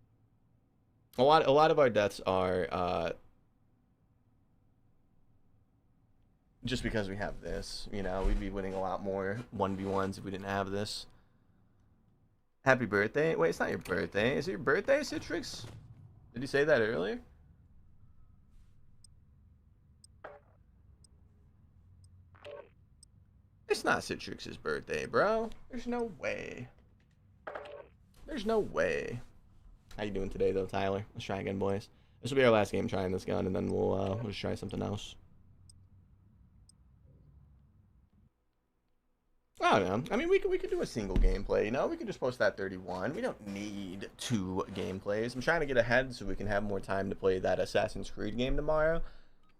lot of our deaths are just because we have this, you know, we'd be winning a lot more 1v1s if we didn't have this. Happy birthday. Wait, it's not your birthday. Is it your birthday, Citrix? Did you say that earlier? It's not Citrix's birthday, bro. There's no way. There's no way. How you doing today, though, Tyler? Let's try again, boys. This will be our last game trying this gun, and then we'll just try something else. I don't know. I mean, we could do a single gameplay, you know? We could just post that 31. We don't need 2 gameplays. I'm trying to get ahead so we can have more time to play that Assassin's Creed game tomorrow.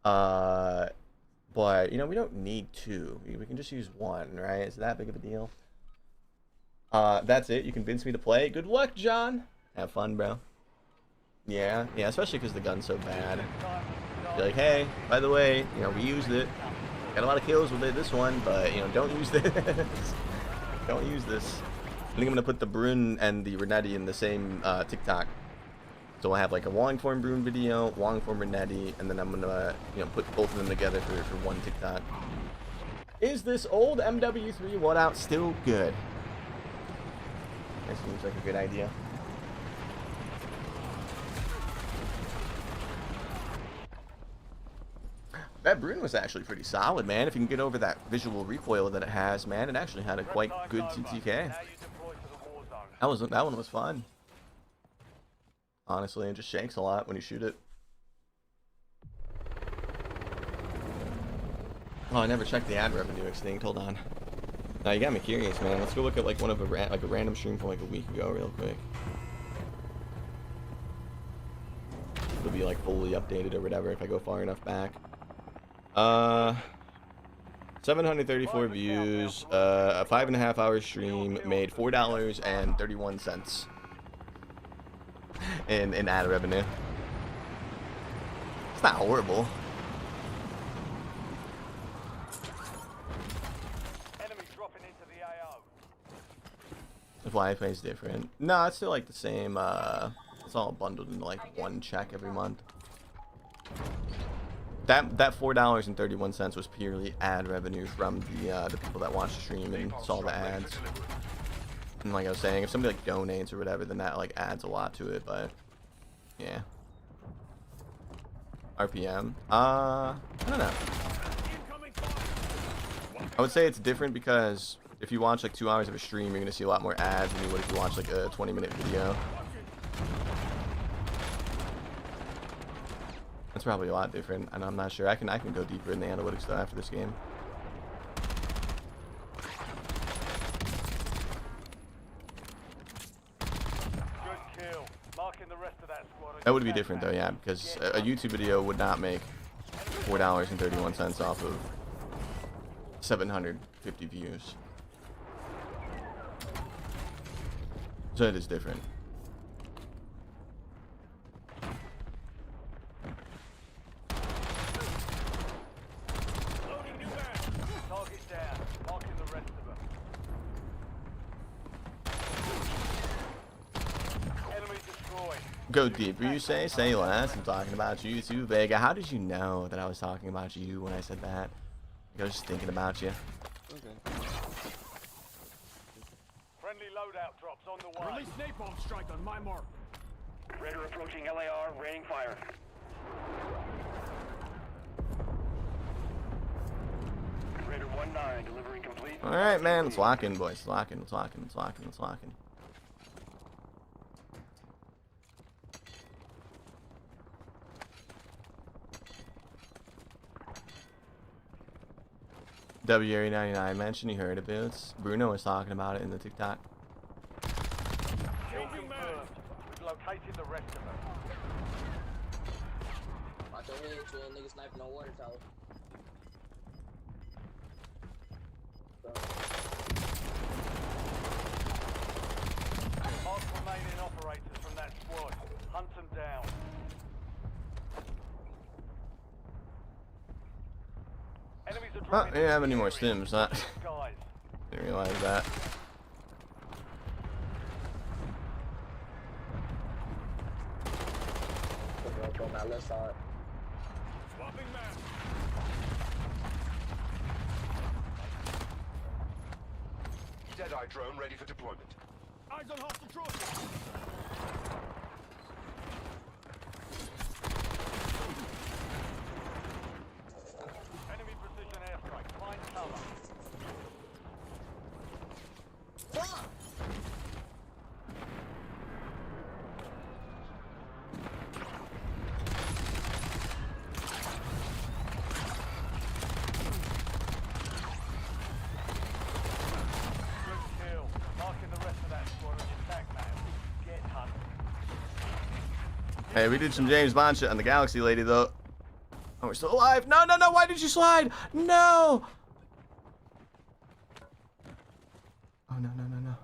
But, you know, we don't need 2. We can just use 1, right? Is that big of a deal? That's it. You convinced me to play. Good luck, John. Have fun, bro. Yeah, especially because the gun's so bad. Be like, hey, by the way, you know, we used it. Got a lot of kills with it this one, but, you know, don't use this. Don't use this. I think I'm going to put the Brun and the Renetti in the same TikTok. So we'll have like a long form Brun video, long form Renetti, and then I'm going to, you know, put both of them together for one TikTok. Is this old MW3 Loadout still good? That seems like a good idea. That Brun was actually pretty solid, man. If you can get over that visual recoil that it has, man, it actually had a quite good TTK. That one was fun. Honestly, it just shakes a lot when you shoot it. Oh, I never checked the ad revenue extinct. Hold on. Now you got me curious, man. Let's go look at like one of a random stream from like a week ago, real quick. It'll be like fully updated or whatever if I go far enough back. 734 views, a 5.5 hour stream, made $4.31 in ad revenue. It's not horrible. Enemy dropping into the AO. If Wi-Fi is different, no, it's still like the same. It's all bundled into like one check every month. That $4.31 was purely ad revenue from the people that watched the stream and saw the ads. And like I was saying, if somebody like donates or whatever, then that like adds a lot to it. But yeah, RPM. I don't know. I would say it's different because if you watch like 2 hours of a stream, you're gonna see a lot more ads than you would if you watch like a 20-minute video. That's probably a lot different, and I'm not sure. I can go deeper in the analytics though after this game. Good kill. Marking the rest of that squad. That would be different though, yeah, because a YouTube video would not make $4.31 off of 750 views. So it is different. Go deeper, you say? Say less. I'm talking about you too, Vega. How did you know that I was talking about you when I said that? I was just thinking about you. Okay. Friendly loadout drops on the way. Release napalm strike on my mark. Raider approaching LAR, raining fire. Raider 1-9, delivering complete. Alright, man. Let's lock in, boys. Let's lock in. Let's lock in. Let's lock in. Let's lock in. W99 mentioned he heard about it. Bruno was talking about it in the TikTok. Kill confirmed. We've located the rest of them. Watch your head, chill, nigga sniping on water tower. Mark remaining operators from that squad. Hunt them down. Oh, I didn't have any more stims. Didn't realize that. On my left side. Allied drone ready for deployment. Eyes on hostile trophy. Enemy precision airstrike. Find cover. Hey, we did some James Bond shit on the Galaxy Lady, though. Oh, we're still alive. No, no, no. Why did you slide? No. Oh, no, no, no, no.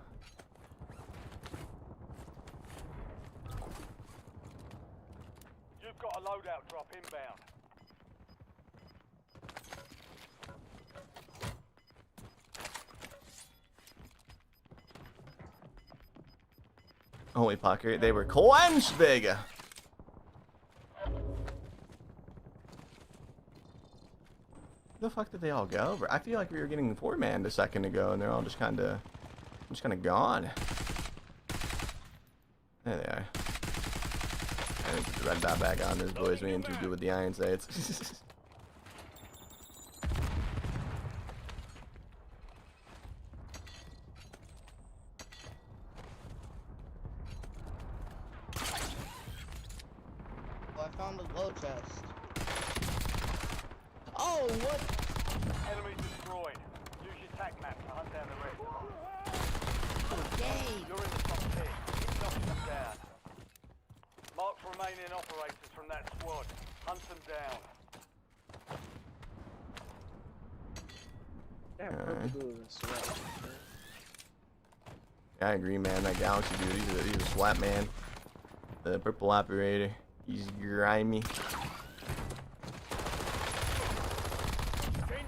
You've got a loadout drop inbound. Holy pocket. They were quenched, big. The fuck did they all go? I feel like we were getting 4-man a second ago, and they're all just kind of gone. There they are. I need to put the red dot back on. This boys being too good with the iron sights. I found a low chest. Oh, what? Enemy destroyed. Use your tac map to hunt down the rest. Okay. You're in the top 10. Keep knocking them down. Mark remaining operators from that squad. Hunt them down. Yeah, I agree, man. That Galaxy dude, he's a swap man. The purple operator, he's grimy.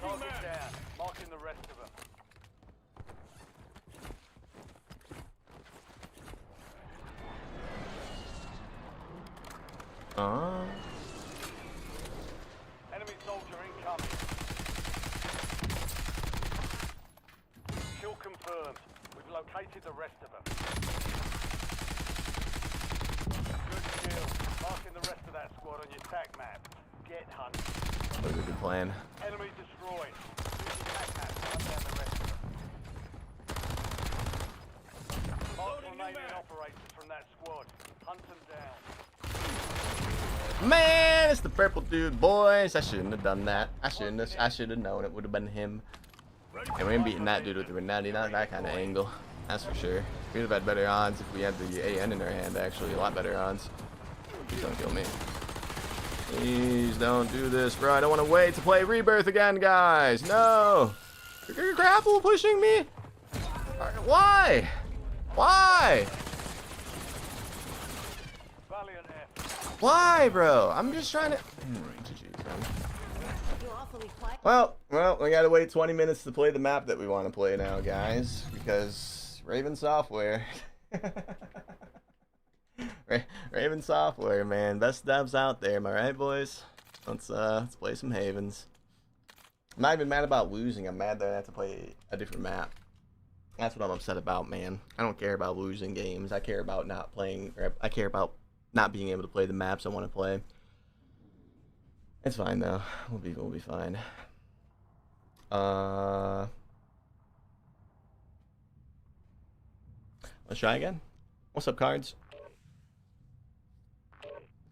Target down. Marking the rest of them. Enemy soldier incoming. Kill confirmed. We've located the rest of them. Good kill. Marking the rest of that squad on your tac map. Get hunt. That was a good plan. Enemy destroyed. Use your tac map to hunt down the rest of them. Mark remaining operators from that squad. Hunt them down. Man, it's the purple dude, boys. I shouldn't have done that. I should have known it would have been him. And we ain't beating that dude with the Renetti, not that kind of angle. That's for sure. We'd have had better odds if we had the AN in our hand, actually. A lot better odds. Please don't kill me. Please don't do this, bro. I don't want to wait to play Rebirth again, guys. No. You're grapple pushing me? Why? Why? Why, bro? I'm just trying to... Well, we gotta wait 20 minutes to play the map that we want to play now, guys, because Raven Software. Raven Software, man, best devs out there, am I right, boys? Let's play some Havens. I'm not even mad about losing. I'm mad that I have to play a different map. That's what I'm upset about, man. I don't care about losing games. I care about not playing. Or I care about not being able to play the maps I want to play. It's fine though. We'll be fine. Let's try again. What's up, cards?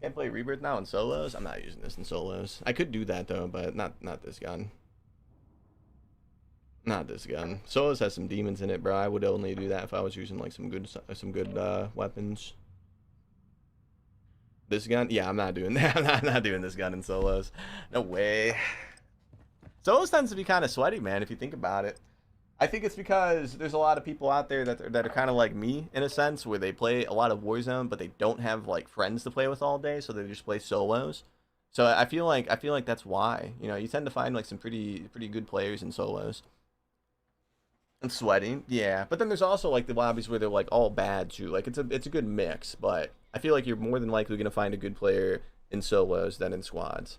Can't play Rebirth now in solos. I'm not using this in solos. I could do that though, but not this gun. Not this gun. Solos has some demons in it, bro. I would only do that if I was using like some good weapons. This gun? Yeah, I'm not doing that. I'm not doing this gun in solos. No way. Solos tends to be kind of sweaty, man, if you think about it. I think it's because there's a lot of people out there that are kind of like me, in a sense, where they play a lot of Warzone, but they don't have like friends to play with all day, so they just play solos. So I feel like that's why. You know, you tend to find like some pretty good players in solos. And sweating, yeah. But then there's also like the lobbies where they're like all bad too. Like it's a good mix, but I feel like you're more than likely gonna find a good player in solos than in squads.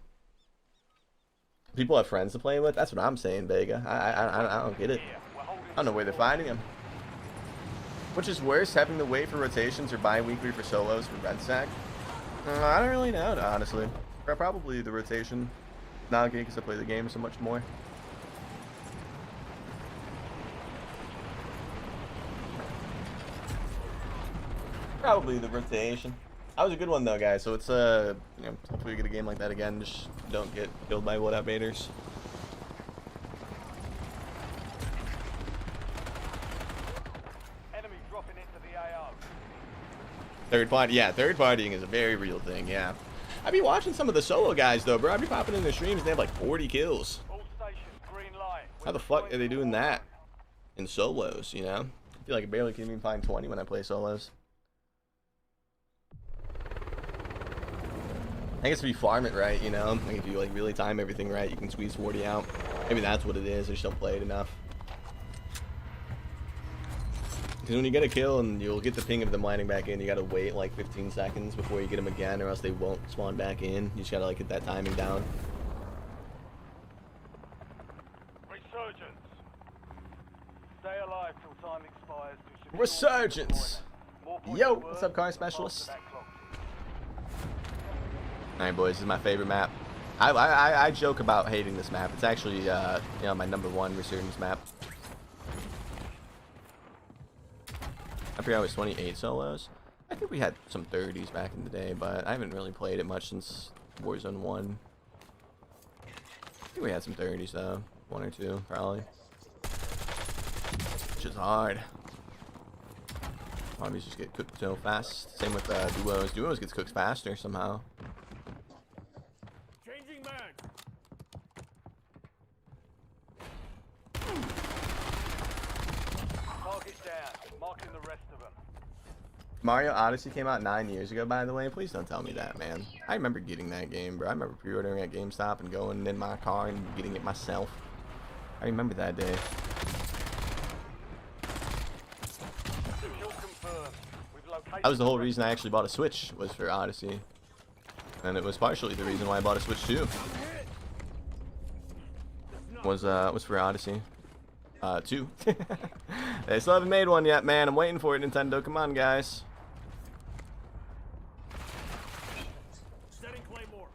People have friends to play with. That's what I'm saying, Vega. I don't get it. I don't know where they're finding them. Which is worse, having to wait for rotations or bi-weekly for solos for red sack? I don't really know, honestly. Probably the rotation. Not good because I play the game so much more. Probably the rotation. That was a good one though, guys. So it's you know, hopefully we get a game like that again. Just don't get killed by Loadout baiters. Enemy dropping into the AO. Third party, yeah, third partying is a very real thing, yeah. I be watching some of the solo guys though, bro. I be popping in their streams and they have like 40 kills. All stations, green light. How the fuck are they doing that in solos, you know? I feel like I barely can even find 20 when I play solos. I guess if you farm it right, you know, like if you like really time everything right, you can squeeze 40 out. Maybe that's what it is. I just don't play it enough. Because when you get a kill and you'll get the ping of them landing back in, you gotta wait like 15 seconds before you get them again, or else they won't spawn back in. You just gotta like get that timing down. Resurgence. Stay alive till time expires. Resurgence. Yo, what's up, car specialist? Alright, boys, this is my favorite map. I joke about hating this map. It's actually, you know, my #1 Resurgence map. I forgot it was 28 solos. I think we had some 30s back in the day, but I haven't really played it much since Warzone 1. I think we had some 30s though. 1 or 2, probably. Which is hard. Obviously just get cooked so fast. Same with duos. Duos gets cooked faster somehow. Changing mag. Target down. Marking the rest of them. Mario Odyssey came out 9 years ago, by the way. Please don't tell me that, man. I remember getting that game, bro. I remember pre-ordering at GameStop and going in my car and getting it myself. I remember that day. That was the whole reason I actually bought a Switch, was for Odyssey. And it was partially the reason why I bought a Switch too. Was for Odyssey. 2. They still haven't made one yet, man. I'm waiting for it, Nintendo. Come on, guys. Setting Claymore.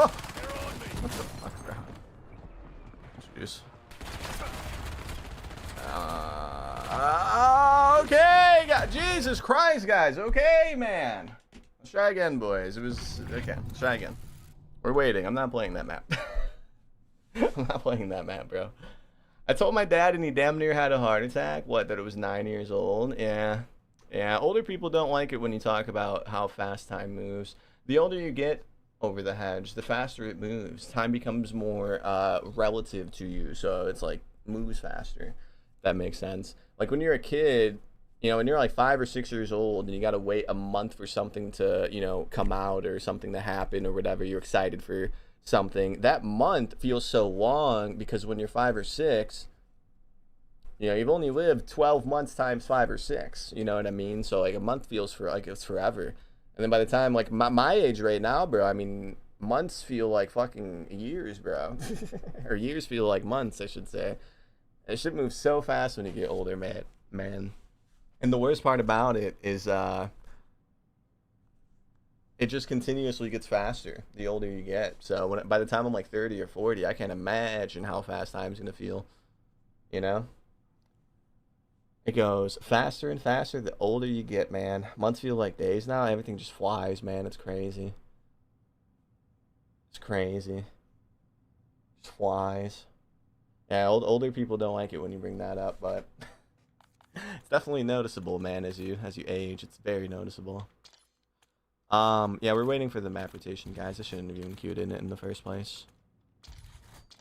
Oh! What the fuck, bro? Jeez. Okay, Jesus Christ, guys. Okay, man. Let's try again, boys. It was okay. Let's try again. We're waiting. I'm not playing that map. I'm not playing that map, bro. I told my dad, and he damn near had a heart attack. What? That it was 9 years old. Yeah. Older people don't like it when you talk about how fast time moves. The older you get over the hedge, the faster it moves. Time becomes more relative to you, so it's like moves faster. That makes sense. Like when you're a kid, you know, when you're like 5 or 6 years old and you got to wait a month for something to, you know, come out or something to happen or whatever, you're excited for something. That month feels so long because when you're 5 or 6, you know, you've only lived 12 months times 5 or 6. You know what I mean? So like a month feels for like it's forever. And then by the time like my age right now, bro, I mean, months feel like fucking years, bro. Or years feel like months, I should say. It should move so fast when you get older, man. And the worst part about it is it just continuously gets faster the older you get. So by the time I'm like 30 or 40, I can't imagine how fast time's gonna feel. You know? It goes faster and faster the older you get, man. Months feel like days now. Everything just flies, man. It's crazy. It's crazy. Just flies. Yeah, older people don't like it when you bring that up, but it's definitely noticeable, man, as you age. It's very noticeable. Yeah, we're waiting for the map rotation, guys. I shouldn't have even queued in it in the first place.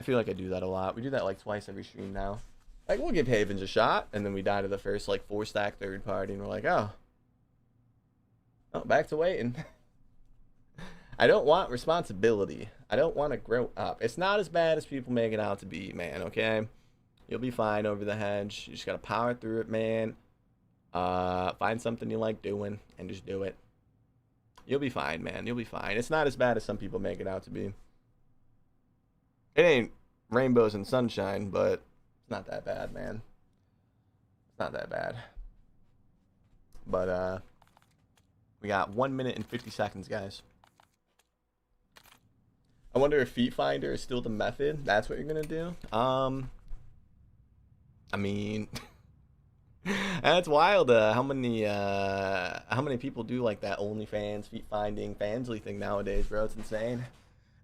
I feel like I do that a lot. We do that like twice every stream now. Like, we'll give Havens a shot, and then we die to the first like 4-stack third party, and we're like, oh, back to waiting. I don't want responsibility. I don't want to grow up. It's not as bad as people make it out to be, man, okay? You'll be fine over the hedge. You just got to power through it, man. Find something you like doing and just do it. You'll be fine, man. You'll be fine. It's not as bad as some people make it out to be. It ain't rainbows and sunshine, but it's not that bad, man. It's not that bad. But, we got 1 minute and 50 seconds, guys. I wonder if Feet Finder is still the method. That's what you're gonna do. I mean, that's wild. How many people do like that OnlyFans, feet finding, Fansly thing nowadays, bro? It's insane.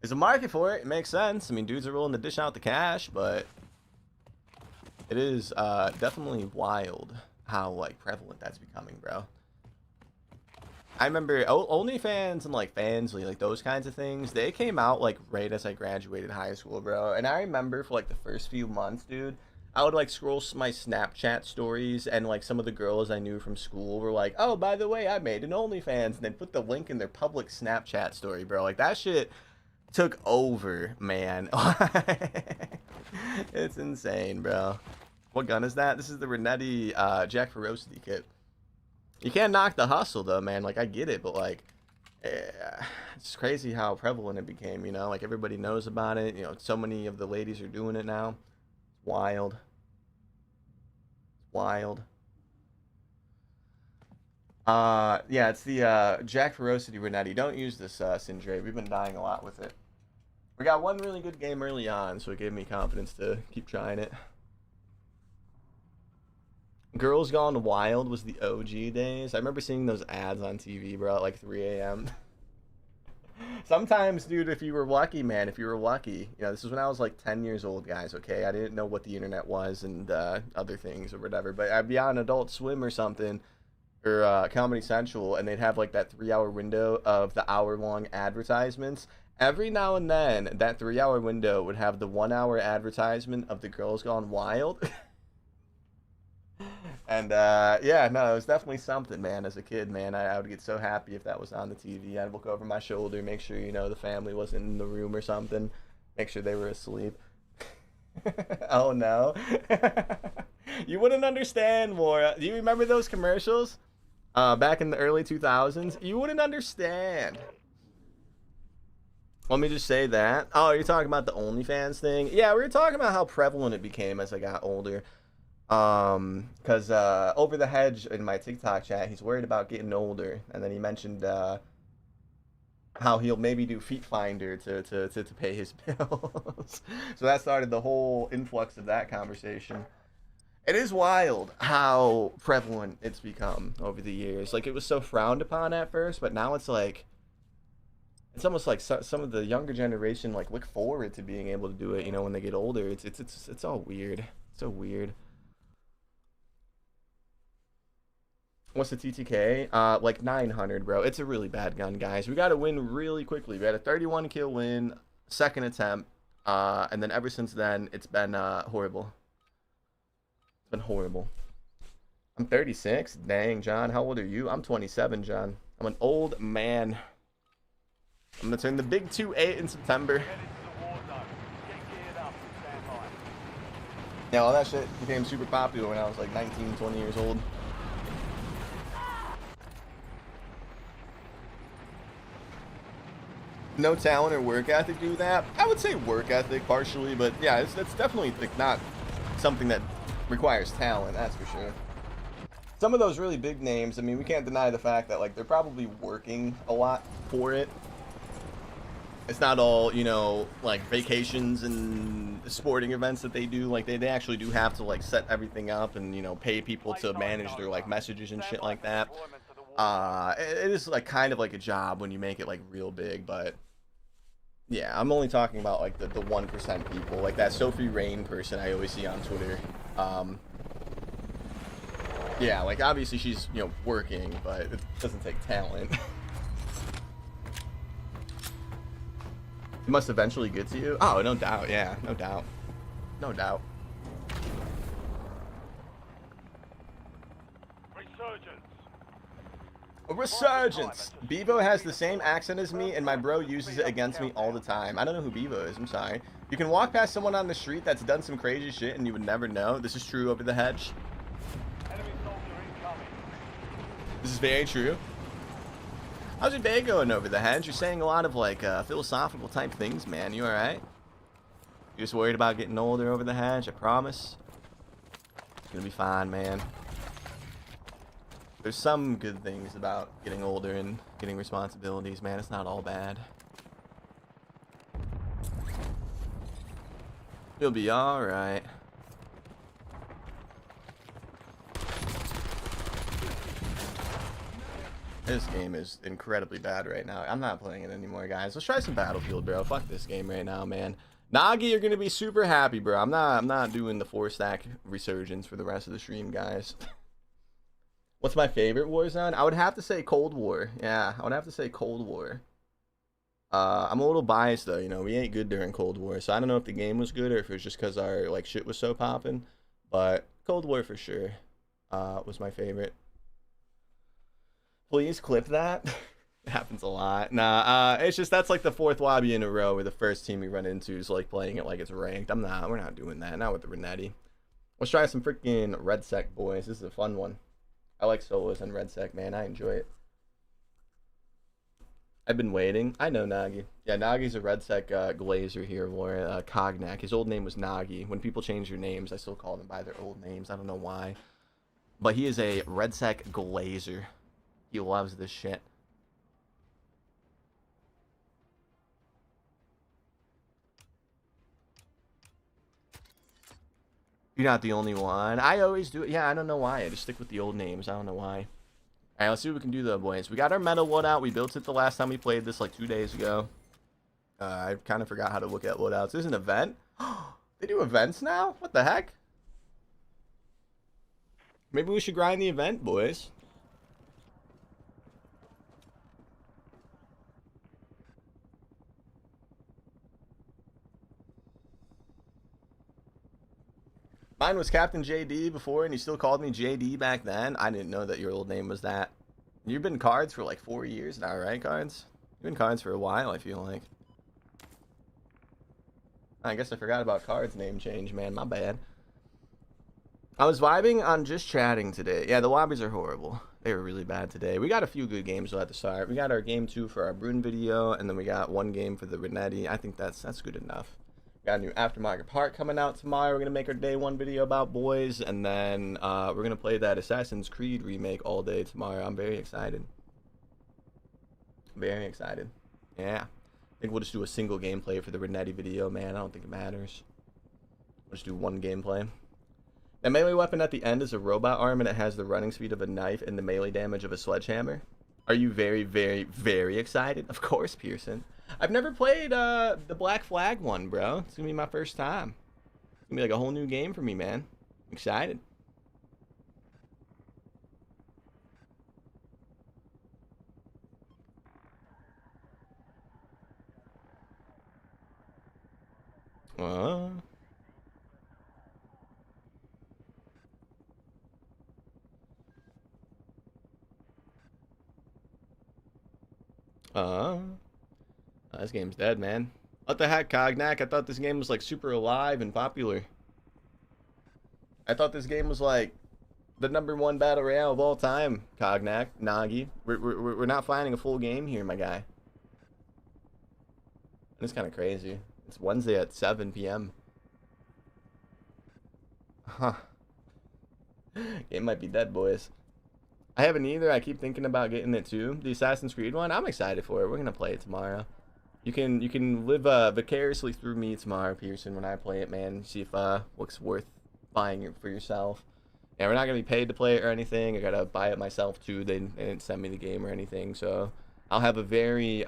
There's a market for it. It makes sense. I mean, dudes are willing to dish out the cash, but it is definitely wild how like prevalent that's becoming, bro. I remember OnlyFans and like Fansly, like those kinds of things, they came out like right as I graduated high school, bro. And I remember for like the first few months, dude, I would like scroll my Snapchat stories and like some of the girls I knew from school were like, oh, by the way, I made an OnlyFans, and then put the link in their public Snapchat story, bro. Like that shit took over, man. It's insane, bro. What gun is that? This is the Renetti Jack Ferocity kit. You can't knock the hustle though, man. Like I get it, but like it's crazy how prevalent it became, you know? Like everybody knows about it. You know, so many of the ladies are doing it now. It's wild. Wild. Yeah, it's the Jack Ferocity Renetti. Don't use this Sindre. We've been dying a lot with it. We got one really good game early on, so it gave me confidence to keep trying it. Girls Gone Wild was the OG days. I remember seeing those ads on TV, bro, at like 3 a.m. Sometimes, dude, if you were lucky, man, if you were lucky, you know, this is when I was like 10 years old, guys, okay? I didn't know what the internet was and other things or whatever, but I'd be on Adult Swim or something, or Comedy Central, and they'd have like that 3-hour window of the hour-long advertisements. Every now and then, that 3-hour window would have the 1-hour advertisement of the Girls Gone Wild. And yeah, no, it was definitely something, man. As a kid, man, I would get so happy if that was on the TV. I'd look over my shoulder, make sure, you know, the family wasn't in the room or something, make sure they were asleep. Oh no. You wouldn't understand, Laura. Do you remember those commercials back in the early 2000s? You wouldn't understand. Let me just say that. Oh, you're talking about the OnlyFans thing? Yeah, we were talking about how prevalent it became as I got older. Because Over the Hedge in my TikTok chat, he's worried about getting older, and then he mentioned how he'll maybe do Feet Finder to pay his bills. So that started the whole influx of that conversation. It is wild how prevalent it's become over the years. Like, it was so frowned upon at first, but now it's like, it's almost like some of the younger generation like look forward to being able to do it, you know, when they get older. It's all weird. It's so weird. What's the TTK? Like 900, bro. It's a really bad gun, guys. We got to win really quickly. We had a 31 kill win, second attempt, and then ever since then, it's been horrible. It's been horrible. I'm 36. Dang, John. How old are you? I'm 27, John. I'm an old man. I'm going to turn the big 2-8 in September. Yeah, all that shit became super popular when I was like 19, 20 years old. No talent or work ethic do that? I would say work ethic partially, but yeah, it's definitely like not something that requires talent, that's for sure. Some of those really big names, I mean, we can't deny the fact that like they're probably working a lot for it. It's not all, you know, like vacations and sporting events that they do. Like they actually do have to like set everything up and, you know, pay people to manage their like messages and shit like that. It is like kind of like a job when you make it like real big, but yeah, I'm only talking about like the 1% people, like that Sophie Rain person I always see on Twitter. Yeah, like obviously she's, you know, working, but it doesn't take talent. It must eventually get to you. Oh, no doubt. Yeah, no doubt. No doubt. Resurgence. Bevo has the same accent as me, and my bro uses it against me all the time. I don't know who Bevo is. I'm sorry. You can walk past someone on the street that's done some crazy shit, and you would never know. This is true. Over the Hedge. This is very true. How's your day going over the hedge? You're saying a lot of like philosophical type things, man. You alright? You're just worried about getting older over the hedge, I promise. It's gonna be fine, man. There's some good things about getting older and getting responsibilities, man. It's not all bad. You'll be alright. This game is incredibly bad right now. I'm not playing it anymore, guys. Let's try some Battlefield, bro. Fuck this game right now, man. Nagi, you're gonna be super happy, bro. I'm not doing the 4-stack Resurgence for the rest of the stream, guys. What's my favorite Warzone? I would have to say Cold War. Yeah, I would have to say Cold War. I'm a little biased though, you know. We ain't good during Cold War, so I don't know if the game was good or if it was just because our like shit was so popping. But Cold War for sure was my favorite. Please clip that. It happens a lot. Nah, it's just that's like the 4th lobby in a row where the first team we run into is like playing it like it's ranked. We're not doing that. Not with the Renetti. Let's try some freaking Red Sec, boys. This is a fun one. I like solos and Red Sec, man. I enjoy it. I've been waiting. I know Nagi. Yeah, Nagi's a Red Sec glazer here, or Cognac. His old name was Nagi. When people change their names, I still call them by their old names. I don't know why. But he is a Red Sec glazer. He loves this shit. You're not the only one. I always do it. Yeah, I don't know why. I just stick with the old names. I don't know why. Alright, let's see what we can do though, boys. We got our meta loadout. We built it the last time we played this like 2 days ago. I kind of forgot how to look at loadouts. There's an event. They do events now? What the heck? Maybe we should grind the event, boys. Mine was Captain JD before, and you still called me JD back then. I didn't know that your old name was that. You've been Cards for like 4 years now, right, Cards? You've been Cards for a while, I feel like. I guess I forgot about Cards' name change, man. My bad. I was vibing on just chatting today. Yeah, the lobbies are horrible. They were really bad today. We got a few good games though at the start. We got our game 2 for our Brune video, and then we got 1 game for the Renetti. I think that's good enough. Got a new aftermarket part coming out tomorrow. We're going to make our day 1 video about boys. And then we're going to play that Assassin's Creed remake all day tomorrow. I'm very excited. Very excited. Yeah. I think we'll just do a single gameplay for the Renetti video, man. I don't think it matters. We'll just do 1 gameplay. The melee weapon at the end is a robot arm, and it has the running speed of a knife and the melee damage of a sledgehammer. Are you very, very, very excited? Of course, Pearson. I've never played the Black Flag one, bro. It's gonna be my first time. It's gonna be like a whole new game for me, man. I'm excited. This game's dead, man. What the heck, Cognac? I thought this game was like super alive and popular. I thought this game was like the #1 battle royale of all time, Cognac, Nagi. We're not finding a full game here, my guy. It's kind of crazy. It's Wednesday at 7 p.m. Huh. Game might be dead, boys. I haven't either. I keep thinking about getting it too. The Assassin's Creed one. I'm excited for it. We're gonna play it tomorrow. You can live vicariously through me tomorrow, Pearson, when I play it, man. See if looks worth buying it for yourself. And we're not gonna be paid to play it or anything. I gotta buy it myself too. They didn't send me the game or anything, so I'll have a very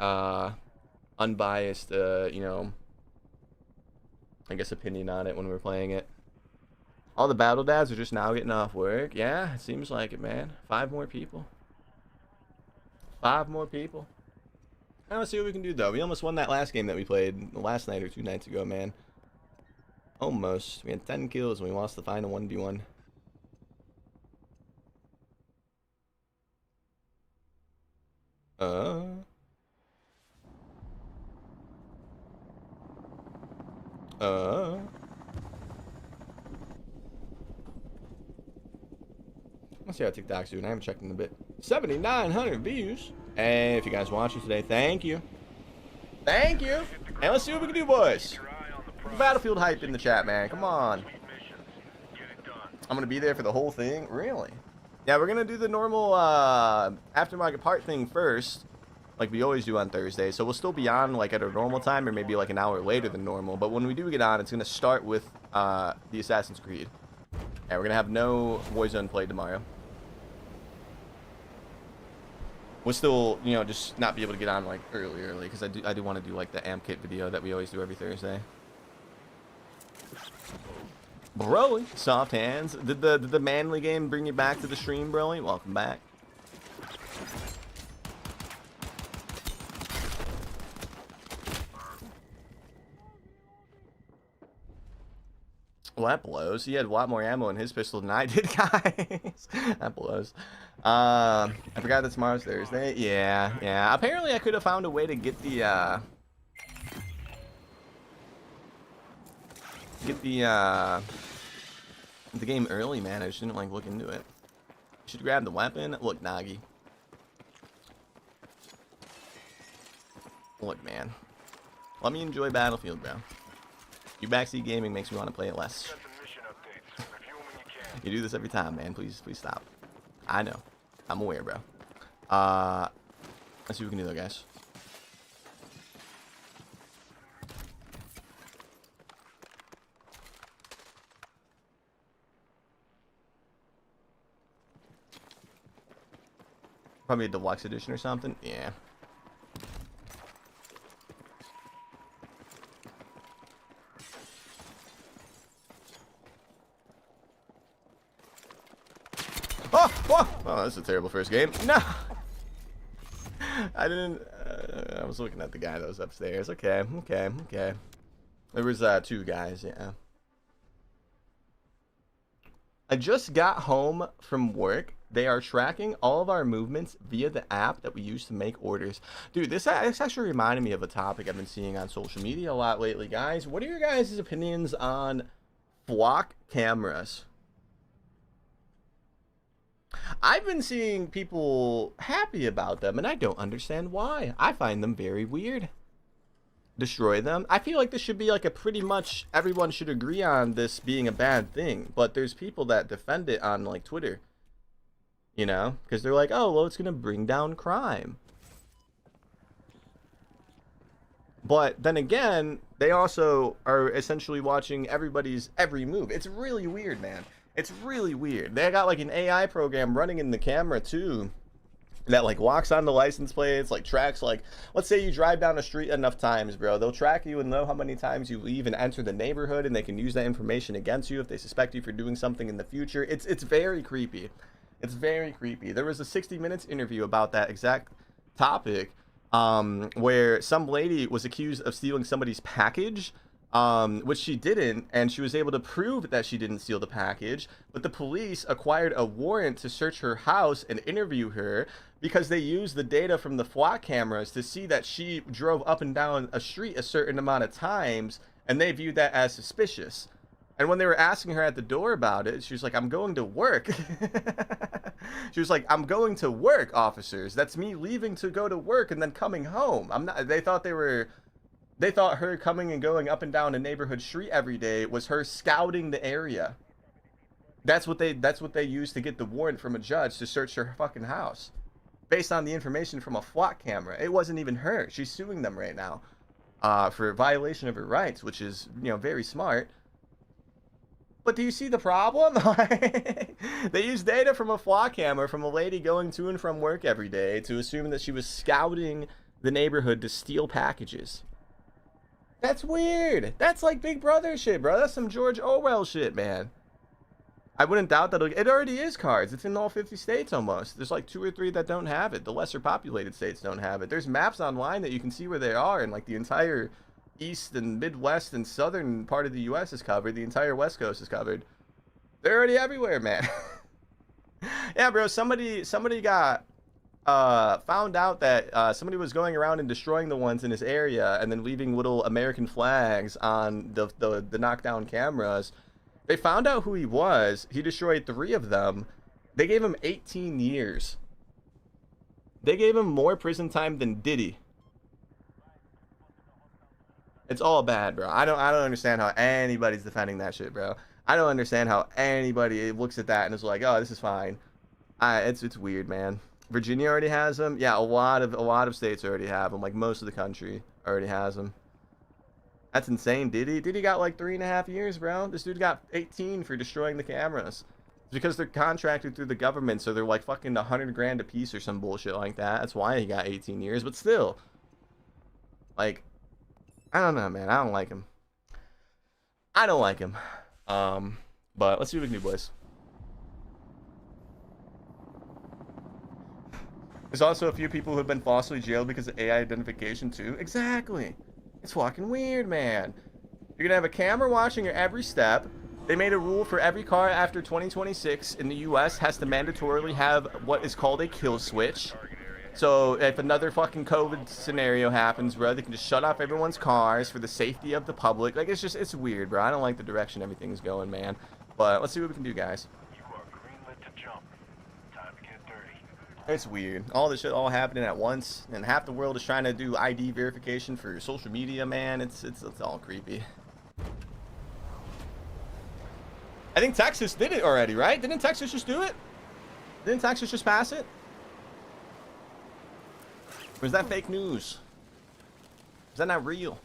unbiased, you know, I guess opinion on it when we're playing it. All the battle dads are just now getting off work. Yeah, it seems like it, man. 5 more people. 5 more people. Now let's see what we can do, though. We almost won that last game that we played last night or 2 nights ago, man. Almost. We had 10 kills and we lost the final 1v1. Let's see how TikTok's doing. I haven't checked in a bit. 7,900 views. Hey, if you guys watching today, thank you. Thank you. And let's see what we can do, boys. Battlefield hype in the chat, man. Come on. I'm going to be there for the whole thing. Really? Yeah, we're going to do the normal aftermarket part thing first, like we always do on Thursday. So we'll still be on like at our normal time or maybe like an hour later than normal. But when we do get on, it's going to start with the Assassin's Creed. And we're going to have no Warzone play tomorrow. We'll still, you know, just not be able to get on like early because I do want to do like the amp kit video that we always do every Thursday. Broly, soft hands. Did the manly game bring you back to the stream, Broly? Welcome back. Well, that blows. He had a lot more ammo in his pistol than I did, guys. That blows. I forgot that tomorrow's Thursday. Yeah. Apparently, I could have found a way to get the game early, man. I just didn't like look into it. Should grab the weapon. Look, Nagi. Look, man. Let me enjoy Battlefield, bro. Your backseat gaming makes me want to play it less. You do this every time, man. Please stop. I know. I'm aware, bro. Let's see what we can do, though, guys. Probably a deluxe edition or something. Yeah. Oh, that's a terrible first game. No! I didn't... I was looking at the guy that was upstairs. Okay. There was 2 guys, yeah. I just got home from work. They are tracking all of our movements via the app that we use to make orders. Dude, this actually reminded me of a topic I've been seeing on social media a lot lately, guys. What are your guys' opinions on flock cameras? I've been seeing people happy about them, and I don't understand why. I find them very weird. Destroy them. I feel like this should be like a pretty much everyone should agree on this being a bad thing, but there's people that defend it on like Twitter. You know, because they're like, oh, well, it's going to bring down crime. But then again, they also are essentially watching everybody's every move. It's really weird, man. It's really weird. They got like an AI program running in the camera too that like walks on the license plates, like tracks, like, let's say you drive down a street enough times, bro. They'll track you and know how many times you leave and enter the neighborhood, and they can use that information against you if they suspect you for doing something in the future. It's very creepy. It's very creepy. There was a 60 Minutes interview about that exact topic where some lady was accused of stealing somebody's package, which she didn't, and she was able to prove that she didn't steal the package, but the police acquired a warrant to search her house and interview her because they used the data from the flock cameras to see that she drove up and down a street a certain amount of times, and they viewed that as suspicious. And when they were asking her at the door about it, she was like, I'm going to work. She was like, I'm going to work, officers. That's me leaving to go to work and then coming home. I'm not. They thought her coming and going up and down a neighborhood street every day was her scouting the area. That's what they used to get the warrant from a judge to search her fucking house. Based on the information from a flock camera. It wasn't even her. She's suing them right now for violation of her rights, which is, you know, very smart. But do you see the problem? They used data from a flock camera from a lady going to and from work every day to assume that she was scouting the neighborhood to steal packages. That's weird. That's like Big Brother shit, bro. That's some George Orwell shit, man. I wouldn't doubt that it already is cards. It's in all 50 states almost. There's like 2 or 3 that don't have it. The lesser populated states don't have it. There's maps online that you can see where they are, and like the entire east and midwest and southern part of the U.S. is covered. The entire west coast is covered. They're already everywhere, man. Yeah, bro. Somebody got found out that somebody was going around and destroying the ones in his area and then leaving little American flags on the knockdown cameras. They found out who he was. He destroyed 3 of them. They gave him 18 years. They gave him more prison time than Diddy. It's all bad, bro. I don't understand how anybody's defending that shit, bro. I don't understand how anybody looks at that and is like, oh, this is fine. It's weird, man. Virginia already has them. Yeah, a lot of states already have them. Like most of the country already has them. That's insane. Diddy got like 3.5 years, bro. This dude got 18 for destroying the cameras. It's because they're contracted through the government, so they're like fucking 100 grand a piece or some bullshit like that. That's why he got 18 years. But still, like, I don't know, man. I don't like him. I don't like him. But let's see what we can do, boys. There's also a few people who have been falsely jailed because of AI identification too. Exactly. It's fucking weird, man. You're gonna have a camera watching your every step. They made a rule for every car after 2026 in the US has to mandatorily have what is called a kill switch. So if another fucking COVID scenario happens, bro, they can just shut off everyone's cars for the safety of the public. Like, it's weird, bro. I don't like the direction everything's going, man. But let's see what we can do, guys. You are greenlit to jump. Time to get dirty. It's weird. All this shit all happening at once, and half the world is trying to do ID verification for social media, man. It's all creepy. I think Texas did it already, right? Didn't Texas just do it? Didn't Texas just pass it? Or is that fake news? Is that not real?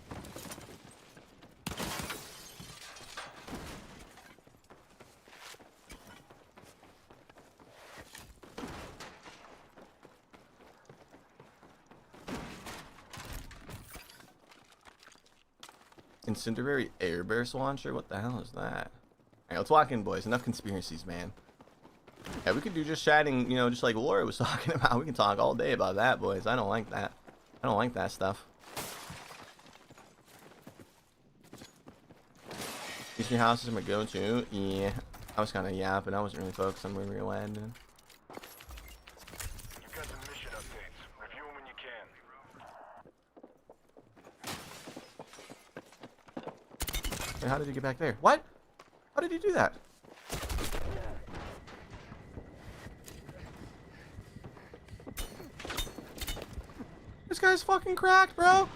Incendiary air burst launcher? What the hell is that? Alright, let's walk in, boys. Enough conspiracies, man. Yeah, we could do just chatting, you know, just like Laura was talking about. We can talk all day about that, boys. I don't like that. I don't like that stuff. These three houses are my go-to. Yeah, I was kind of yapping. I wasn't really focused on where we were landing. You've got some mission updates. Review them when you can. Wait, how did he get back there? What? How did he do that? This guy's fucking cracked, bro.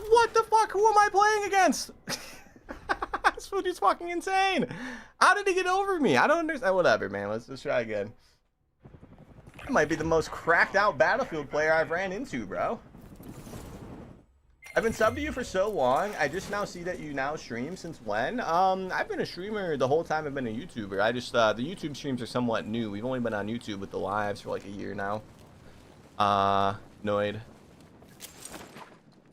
What the fuck? Who am I playing against? This dude's fucking insane. How did he get over me? I don't understand. Whatever, man. Let's just try again. That might be the most cracked out Battlefield player I've ran into, bro. I've been subbed to you for so long. I just now see that you now stream. Since when? I've been a streamer the whole time I've been a YouTuber. I just the YouTube streams are somewhat new. We've only been on YouTube with the lives for like a year now. Noid.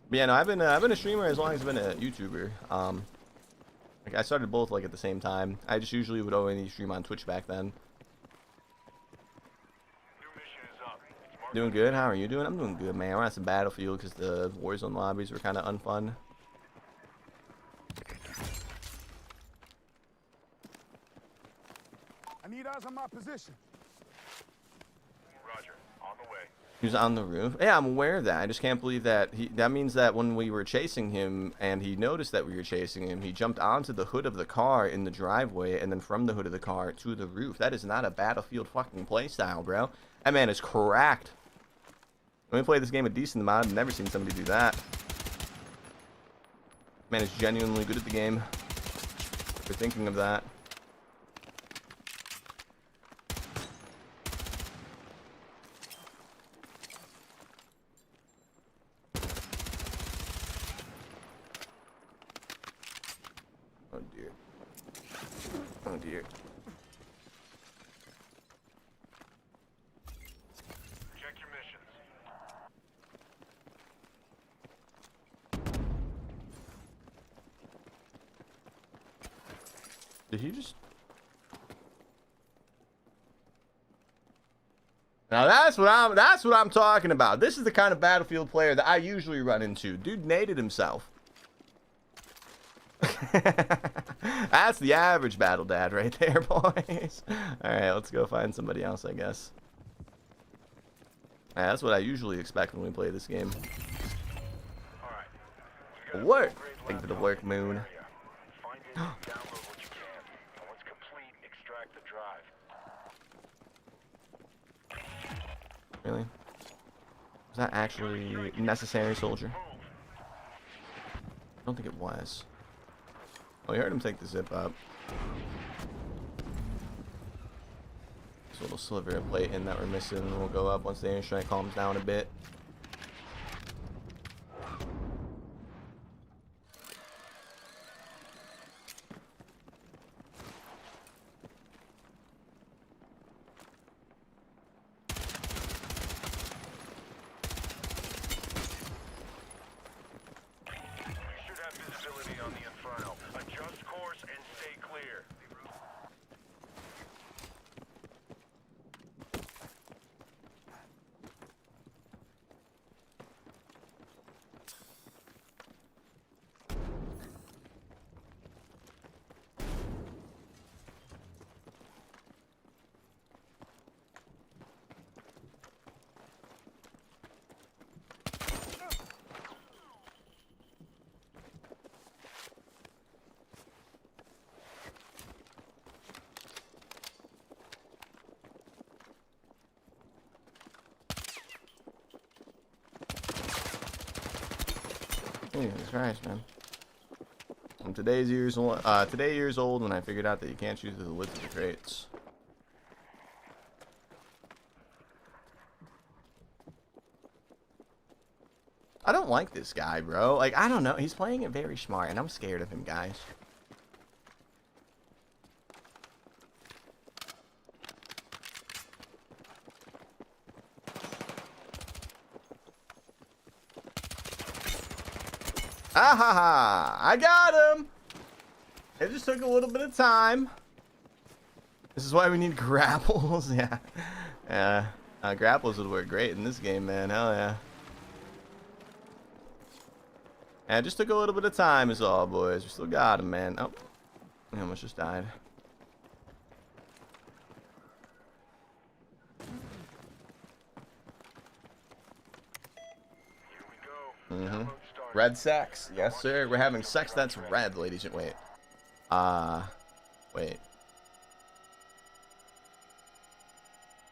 But yeah, no, I've been a streamer as long as I've been a YouTuber. Like I started both like at the same time. I just usually would only stream on Twitch back then. Doing good. How are you doing? I'm doing good, man. We're on some Battlefield because the Warzone lobbies were kind of unfun. I need eyes on my position. Roger. On the way. He was on the roof. Yeah, I'm aware of that. I just can't believe that that means that when we were chasing him and he noticed that we were chasing him, he jumped onto the hood of the car in the driveway and then from the hood of the car to the roof. That is not a Battlefield fucking playstyle, bro. That man is cracked. When we play this game a decent amount, I've never seen somebody do that. Man is genuinely good at the game. If you're thinking of that. Oh dear. Oh dear. Check your missions. Did he just... Now that's what I'm talking about. This is the kind of Battlefield player that I usually run into. Dude naded himself. That's the average battle dad right there, boys. Alright, let's go find somebody else, I guess. Alright, that's what I usually expect when we play this game. Alright. Work! Thank you for the work, Moon. Find it, download what you can. And once complete, extract the drive. Was that actually necessary, soldier? I don't think it was. Oh, we heard him take the zip up. This little sliver of plate in that we're missing will go up once the airstrike calms down a bit. Jesus Christ, man. I'm today years old when I figured out that you can't shoot through the woods of the crates. I don't like this guy, bro. Like, I don't know. He's playing it very smart, and I'm scared of him, guys. Ah ha ha! I got him! It just took a little bit of time. This is why we need grapples. Yeah. Yeah. Grapples would work great in this game, man. Hell yeah. And it just took a little bit of time is all, boys. We still got him, man. Oh. He almost just died. Mm-hmm. Red sex. Yes, sir. We're having sex that's red, ladies and wait. Wait.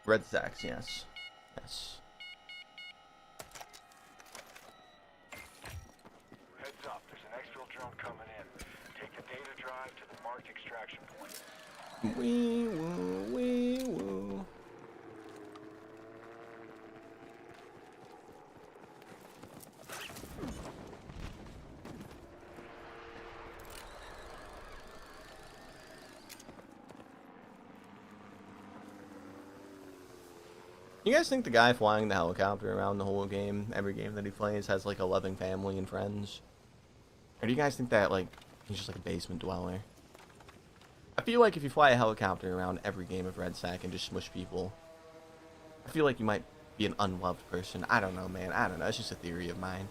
Red sex, yes. Yes. Heads up, there's an exfil drone coming in. Take the data drive to the marked extraction point. Wee woo, wee woo. You guys think the guy flying the helicopter around the whole game, every game that he plays, has like a loving family and friends? Or do you guys think that like he's just like a basement dweller? I feel like if you fly a helicopter around every game of Red Sack and just smush people, I feel like you might be an unloved person. I don't know, man. I don't know. It's just a theory of mine.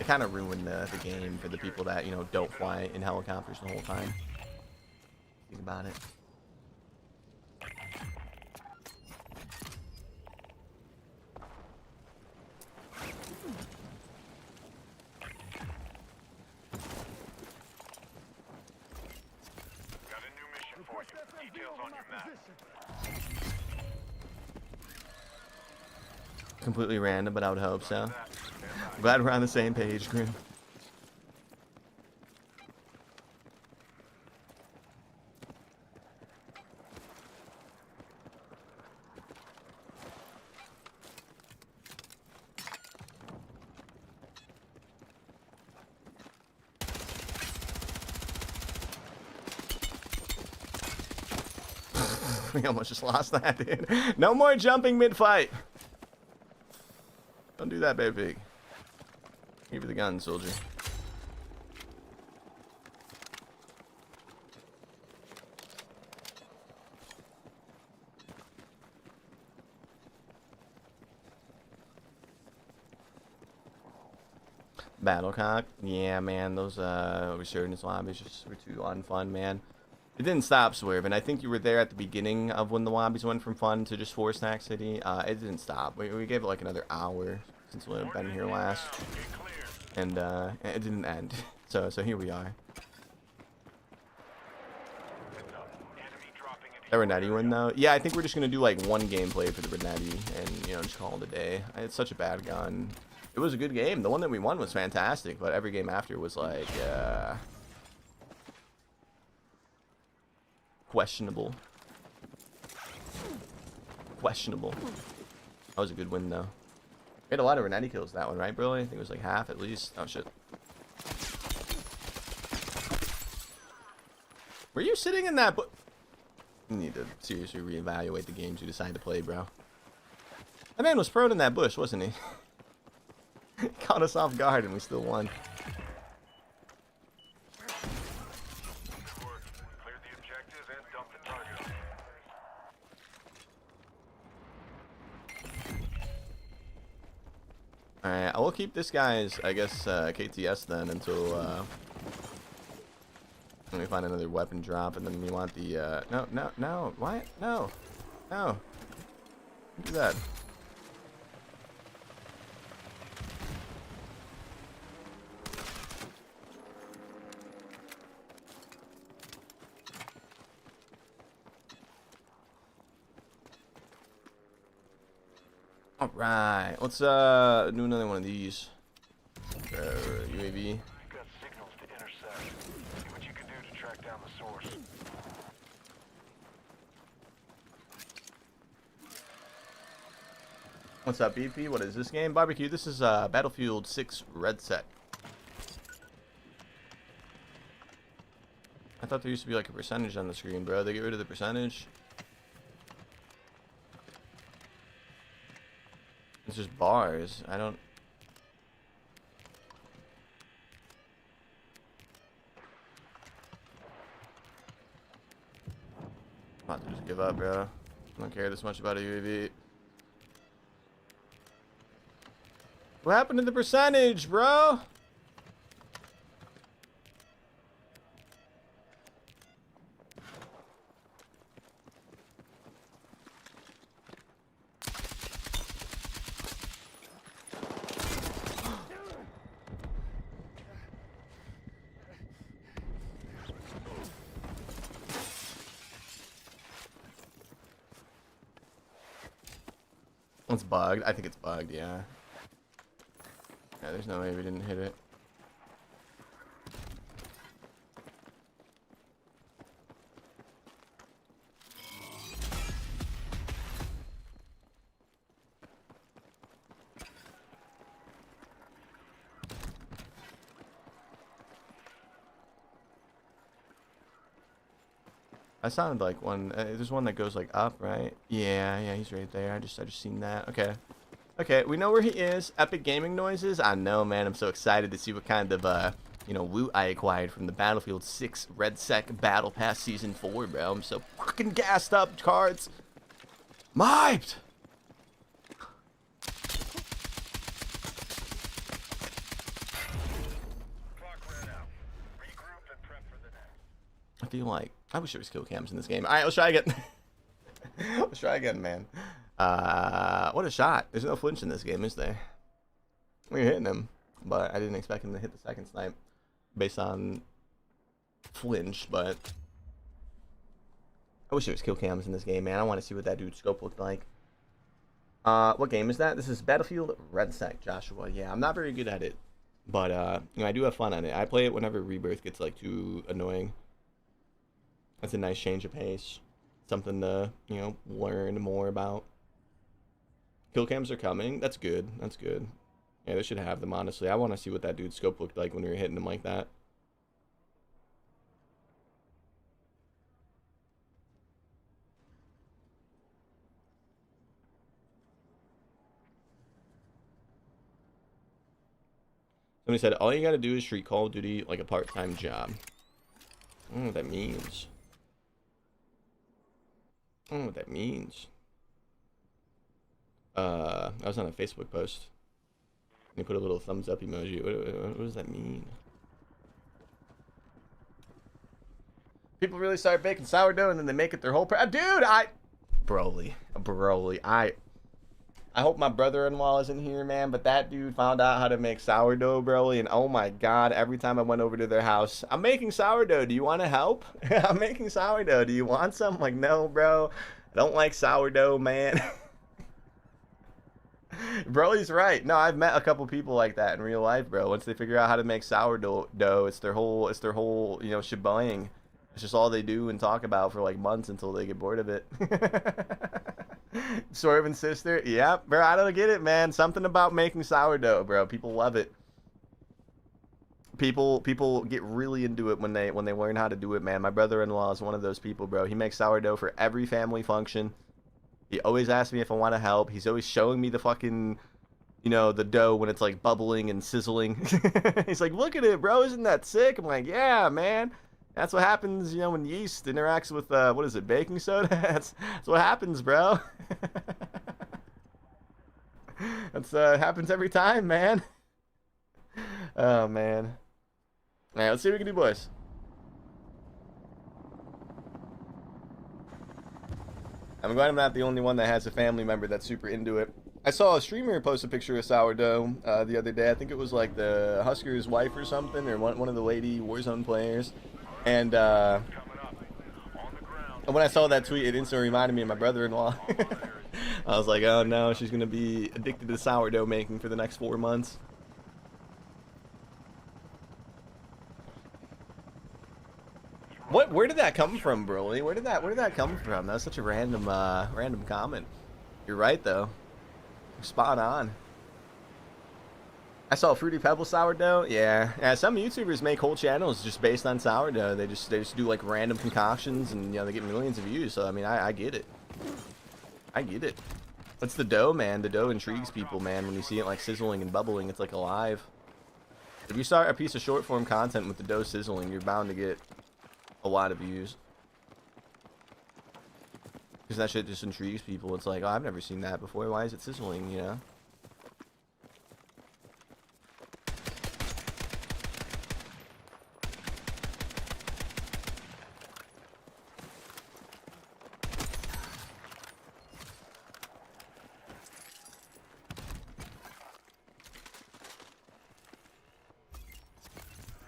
It kind of ruined the game for the people that, you know, don't fly in helicopters the whole time. Think about it. Completely random, but I would hope so. I'm glad we're on the same page, Grim. We almost just lost that, dude. No more jumping mid-fight. Don't do that, baby pig. Give me the gun, soldier. Battlecock? Yeah, man, those Resurgence lobbies just were too unfun, man. It didn't stop, Swerve, and I think you were there at the beginning of when the lobbies went from fun to just 4-stack city. It didn't stop. We gave it like another hour since we've been here last, and it didn't end. So here we are. Enemy dropping into That Renetti win though? Yeah, I think we're just gonna do like one gameplay for the Renetti and, you know, just call it a day. It's such a bad gun. It was a good game. The one that we won was fantastic, but every game after was like questionable. Questionable. That was a good win though. We had a lot of Renetti kills that one, right, bro? I think it was like half at least. Oh shit. Were you sitting in that You need to seriously reevaluate the games you decide to play, bro. That man was prone in that bush, wasn't he? Caught us off guard and we still won. Alright, I will keep this guy's, I guess, KTS then until, let me find another weapon drop, and then we want the, no, what? No. Don't do that. Alright, let's, do another one of these. UAV. What's up, BP? What is this game? Barbecue. This is Battlefield 6 Red Set. I thought there used to be like a percentage on the screen, bro. They get rid of the percentage. It's just bars. I don't. I'm about to just give up, bro. I don't care this much about a UAV. What happened to the percentage, bro? It's bugged. I think it's bugged, yeah. Yeah, there's no way we didn't hit it. I sounded like one. There's one that goes like up, right? Yeah, he's right there. I just seen that. Okay, we know where he is. Epic gaming noises. I know, man. I'm so excited to see what kind of loot I acquired from the Battlefield 6 Red Sec Battle Pass Season 4, bro. I'm so fucking gassed up, cards. I'm hyped. I feel like I wish there was kill cams in this game. All right, let's try again. Let's try again, man. What a shot. There's no flinch in this game, is there? We're hitting him, but I didn't expect him to hit the second snipe based on flinch, but I wish there was kill cams in this game, man. I want to see what that dude's scope looked like. What game is that? This is Battlefield Red Sec, Joshua. Yeah, I'm not very good at it, but I do have fun on it. I play it whenever Rebirth gets like too annoying. That's a nice change of pace. Something to, learn more about. Kill cams are coming. That's good. That's good. Yeah, they should have them, honestly. I want to see what that dude's scope looked like when we were hitting him like that. Somebody said, all you gotta do is treat Call of Duty like a part-time job. I don't know what that means. I don't know what that means. I was on a Facebook post. And he put a little thumbs up emoji. What does that mean? People really start baking sourdough and then they make it their whole dude, Broly. I I hope my brother-in-law isn't here, man, but that dude found out how to make sourdough, bro, and oh my god, every time I went over to their house, I'm making sourdough, do you want to help? I'm making sourdough, do you want some? I'm like, no, bro, I don't like sourdough, man. Bro, he's right. No, I've met a couple people like that in real life, bro. Once they figure out how to make sourdough, it's their whole, you know, shebang. It's just all they do and talk about for like months until they get bored of it. Swerving sister, yep, bro. I don't get it, man. Something about making sourdough, bro. People love it. People get really into it when they learn how to do it, man. My brother-in-law is one of those people, bro. He makes sourdough for every family function. He always asks me if I want to help. He's always showing me the fucking, you know, the dough when it's like bubbling and sizzling. He's like, look at it, bro. Isn't that sick? I'm like, yeah, man. That's what happens, you know, when yeast interacts with, what is it, baking soda? That's what happens, bro. That's, happens every time, man. Oh, man. All right, let's see what we can do, boys. I'm glad I'm not the only one that has a family member that's super into it. I saw a streamer post a picture of sourdough the other day. I think it was like the Husker's wife or something, or one of the lady Warzone players. And when I saw that tweet, it instantly reminded me of my brother-in-law. I was like, oh no, she's going to be addicted to sourdough making for the next 4 months. Where did that come from, Broly? Where did that come from? That was such a random comment. You're right though. You're spot on. I saw Fruity Pebble sourdough. Yeah. Some YouTubers make whole channels just based on sourdough. They just do like random concoctions, and you know they get millions of views. So I mean, I get it. I get it. It's the dough, man. The dough intrigues people, man. When you see it like sizzling and bubbling, it's like alive. If you start a piece of short form content with the dough sizzling, you're bound to get a lot of views. Because that shit just intrigues people. It's like, oh, I've never seen that before. Why is it sizzling, you know?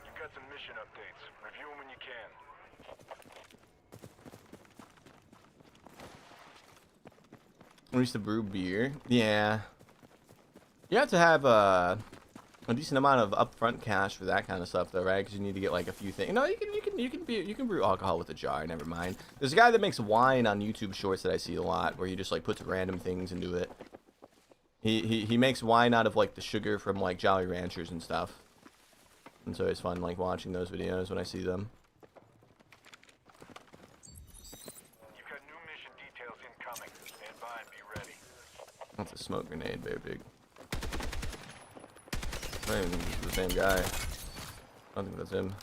You've got some mission updates. Review them when you can. We used to brew beer. Yeah. You have to have a decent amount of upfront cash for that kind of stuff, though, right? Because you need to get like a few things. No, you can brew alcohol with a jar. Never mind. There's a guy that makes wine on YouTube Shorts that I see a lot, where he just like puts random things into it. He makes wine out of like the sugar from like Jolly Ranchers and stuff. And so it's fun like watching those videos when I see them. That's a smoke grenade, very big. Not even the same guy. I don't think that's him.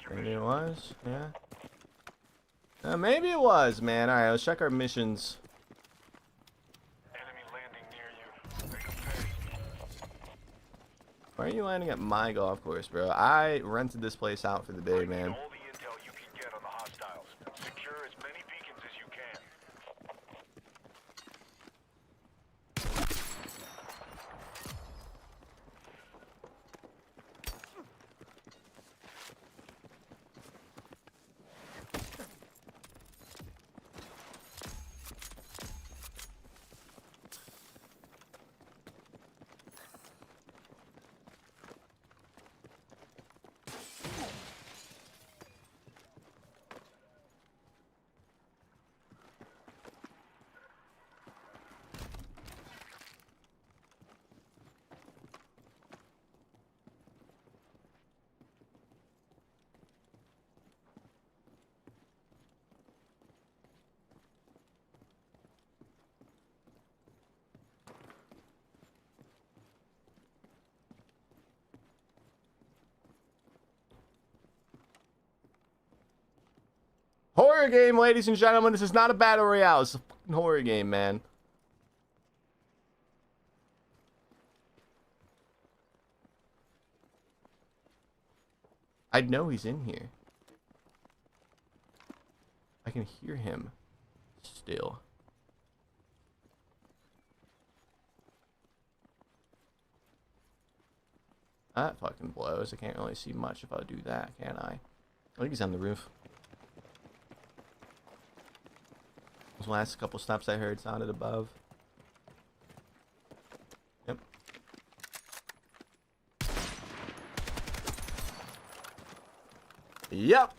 Maybe it was, yeah. Maybe it was, man. Alright, let's check our missions. Why are you landing at my golf course, bro? I rented this place out for the day, man. Horror game, ladies and gentlemen. This is not a battle royale. It's a fucking horror game, man. I know he's in here. I can hear him still. That fucking blows. I can't really see much if I do that, can I? I think he's on the roof. Those last couple steps I heard sounded above. Yep. Yep.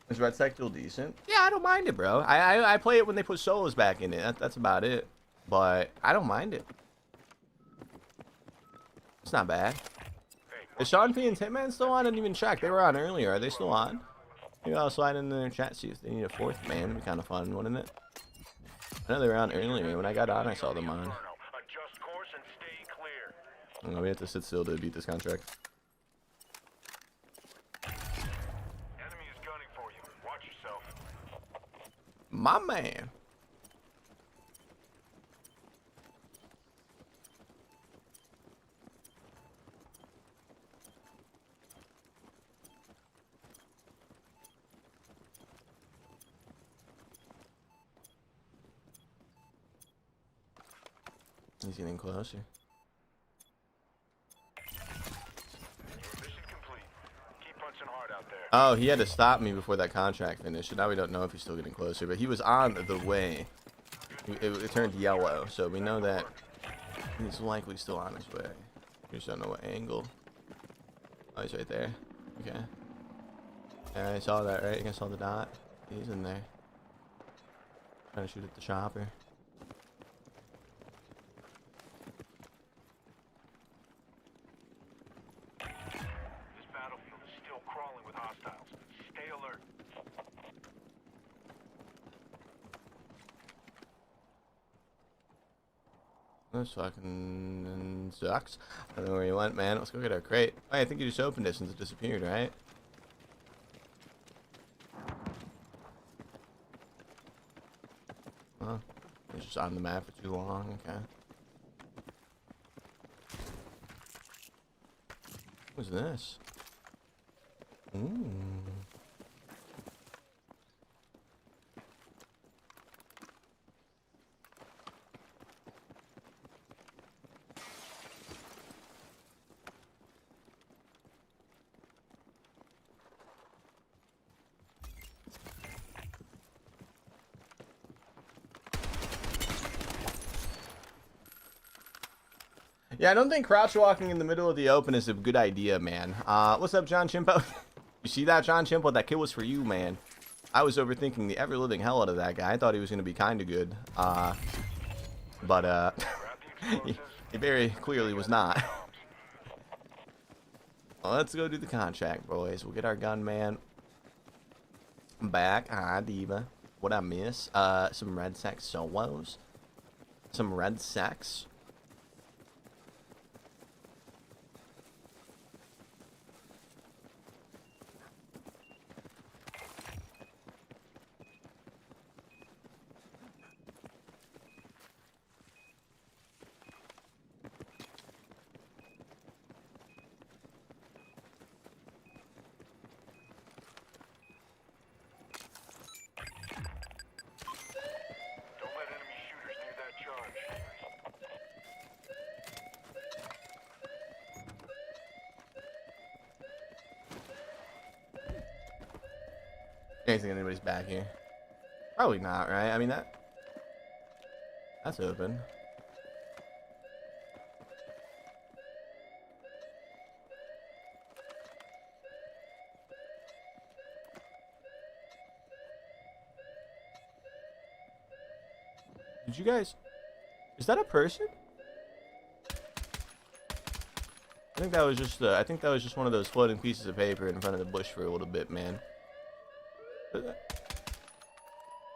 Is Red Sec still decent? Yeah, I don't mind it, bro. I play it when they put solos back in it. That's about it. But I don't mind it. It's not bad. Is Sean P and Hitman still on? I didn't even check. They were on earlier. Are they still on? Maybe I'll slide into their chat, see if they need a fourth man. It'd be kind of fun, wouldn't it? I know they were on earlier. When I got on, I saw them on. Oh, we have to sit still to beat this contract. Enemy is gunning for you. Watch yourself. My man. He's getting closer. Oh, he had to stop me before that contract finished. So now we don't know if he's still getting closer, but he was on the way. It turned yellow, so we know that he's likely still on his way. We just don't know what angle. Oh, he's right there. Okay. Yeah, I saw that, right? You guys saw the dot? He's in there. Trying to shoot at the chopper. This fucking sucks. I don't know where you went, man. Let's go get our crate. Oh, I think you just opened it since it disappeared, right? Oh, it's just on the map for too long. Okay. What's this? Ooh. Yeah, I don't think crouch walking in the middle of the open is a good idea, man. What's up, John Chimpo? You see that, John Chimpo? That kill was for you, man. I was overthinking the ever-living hell out of that guy. I thought he was going to be kind of good. But he very clearly was not. Well, let's go do the contract, boys. We'll get our gunman back. Ah, diva. What'd I miss? Some red sex solos. Some red sex. I don't think anybody's back here. Probably not, right? I mean, that's open. Did you guys... Is that a person? I think that was just one of those floating pieces of paper in front of the bush for a little bit, man.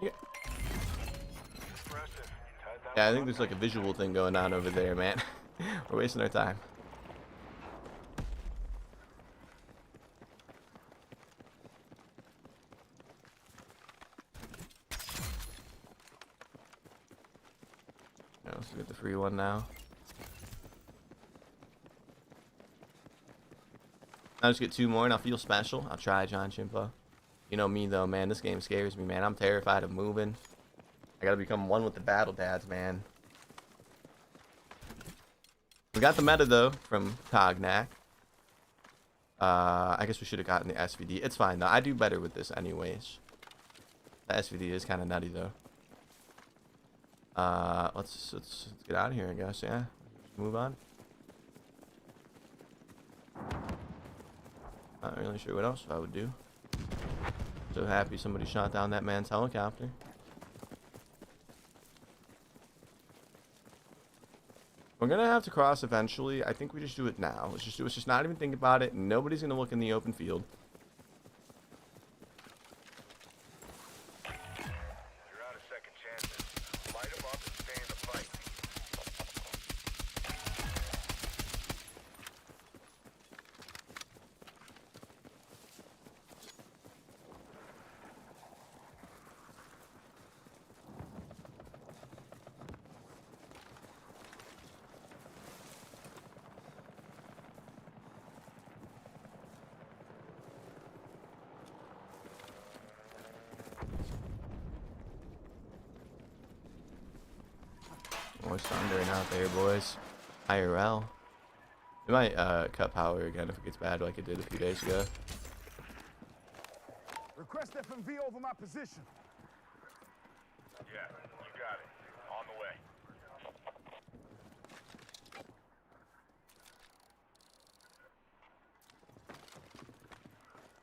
Yeah, I think there's like a visual thing going on over there, man. We're wasting our time. Yeah, let's get the free one now. I'll just get 2 more and I'll feel special. I'll try, John Chimpa. You know me though, man. This game scares me, man. I'm terrified of moving. I gotta become one with the battle dads, man. We got the meta though from Cognac. I guess we should have gotten the SVD. It's fine though. I do better with this anyways. The SVD is kind of nutty though. Let's get out of here, I guess. Yeah, move on. Not really sure what else I would do. So happy somebody shot down that man's helicopter. We're gonna have to cross eventually. I think we just do it now. Let's just not even think about it. Nobody's gonna look in the open field. You're out of second chances. Light them up and stay in the fight. Oh, it's thundering out there, boys. IRL. We might cut power again if it gets bad like it did a few days ago. Request FMV over my position. Yeah, you got it. On the way.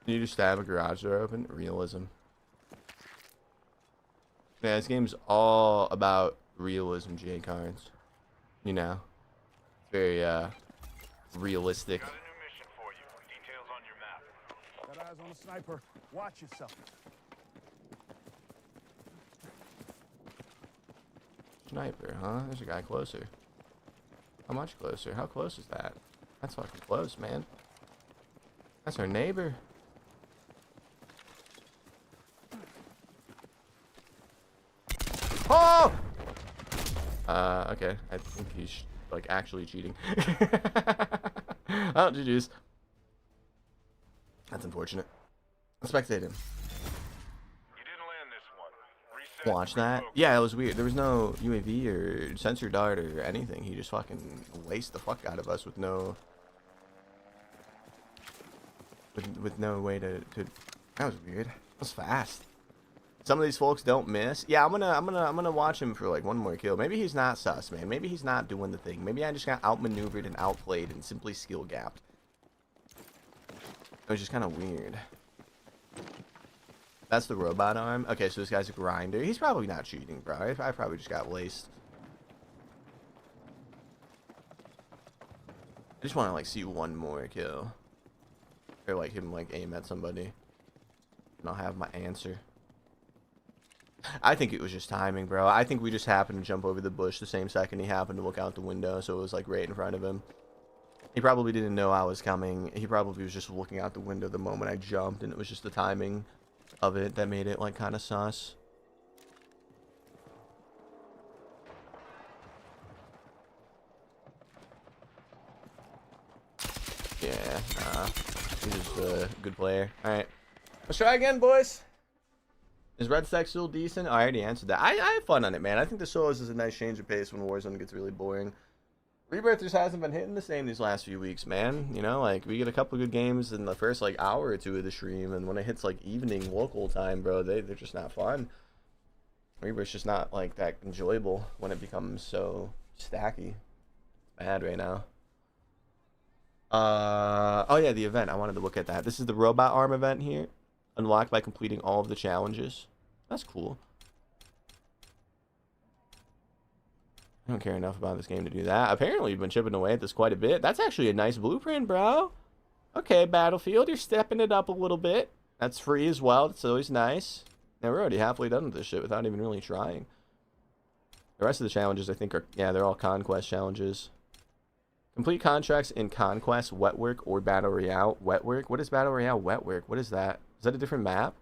Can you just stab a garage door open? Realism. Yeah, this game's all about realism, J cards. You know, very realistic. Got a new mission for you. Details on your map. Got eyes on the sniper. Watch yourself. Sniper, huh? There's a guy closer. How much closer? How close is that? That's fucking close, man. That's our neighbor. Oh! Okay. I think he's like actually cheating. Oh, GG's. That's unfortunate. Spectate him. You didn't land this one. Reset. Watch that. Yeah, it was weird. There was no UAV or sensor dart or anything. He just fucking laced the fuck out of us with no with no way to that was weird. That was fast. Some of these folks don't miss. Yeah, I'm gonna watch him for like one more kill. Maybe he's not sus, man. Maybe he's not doing the thing. Maybe I just got outmaneuvered and outplayed and simply skill gapped. It was just kind of weird. That's the robot arm. Okay, so this guy's a grinder. He's probably not cheating, bro. I probably just got laced. I just want to like see one more kill, or like him like aim at somebody, and I'll have my answer. I think it was just timing, bro. I think we just happened to jump over the bush the same second he happened to look out the window, so it was like right in front of him. He probably didn't know I was coming. He probably was just looking out the window the moment I jumped, and it was just the timing of it that made it like kind of sus. Yeah, nah. He's just a good player. Alright. Let's try again, boys. Is Red Stack still decent? Oh, I already answered that. I have fun on it, man. I think the solos is a nice change of pace when Warzone gets really boring. Rebirth just hasn't been hitting the same these last few weeks, man. You know, like, we get a couple good games in the first, like, hour or two of the stream, and when it hits, like, evening local time, bro, they're just not fun. Rebirth's just not, like, that enjoyable when it becomes so stacky. It's bad right now. Oh, yeah, the event. I wanted to look at that. This is the robot arm event here. Unlocked by completing all of the challenges. That's cool. I don't care enough about this game to do that. Apparently, you've been chipping away at this quite a bit. That's actually a nice blueprint, bro. Okay, Battlefield, you're stepping it up a little bit. That's free as well. That's always nice. Now, we're already halfway done with this shit without even really trying. The rest of the challenges, I think, are... Yeah, they're all Conquest challenges. Complete contracts in Conquest, Wet Work, or Battle Royale. Wet Work? What is Battle Royale Wet Work? What is that? Is that a different map?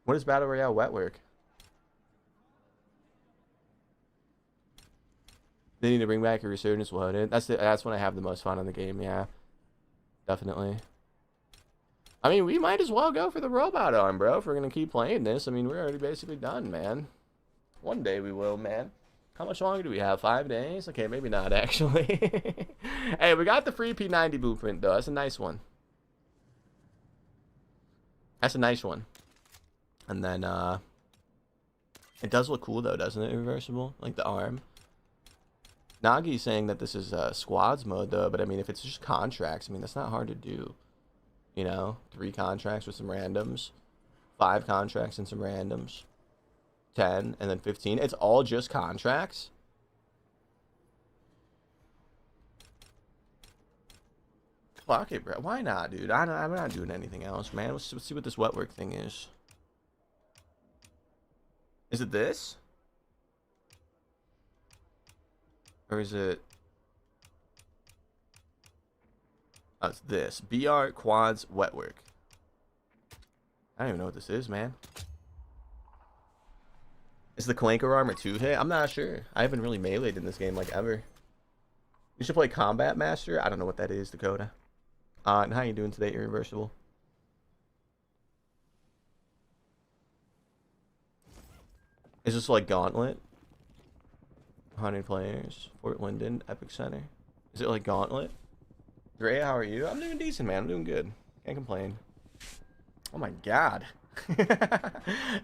What is Battle Royale Wet Work? They need to bring back a Resurgence Loaded. That's when I have the most fun in the game, yeah. Definitely. I mean, we might as well go for the robot arm, bro, if we're going to keep playing this. I mean, we're already basically done, man. One day we will, man. How much longer do we have? 5 days? Okay, maybe not, actually. Hey, we got the free P90 blueprint, though. That's a nice one. That's a nice one. And then, it does look cool, though, doesn't it? Reversible? Like the arm. Nagi's saying that this is squads mode, though. But, I mean, if it's just contracts, I mean, that's not hard to do. You know? 3 contracts with some randoms. 5 contracts and some randoms. 10 and then 15. It's all just contracts. Fuck it, bro. Why not, dude? I'm not doing anything else, man. Let's see what this wet work thing is. Is it this? Or is it... Oh, it's this. BR quads wet work. I don't even know what this is, man. Is the Clanker armor 2 hit? I'm not sure. I haven't really meleeed in this game like ever. You should play Combat Master. I don't know what that is, Dakota. And how you doing today, Irreversible? Is this like Gauntlet? 100 players. Fort Linden, Epic Center. Is it like Gauntlet? Gray, how are you? I'm doing decent, man. I'm doing good. Can't complain. Oh my god.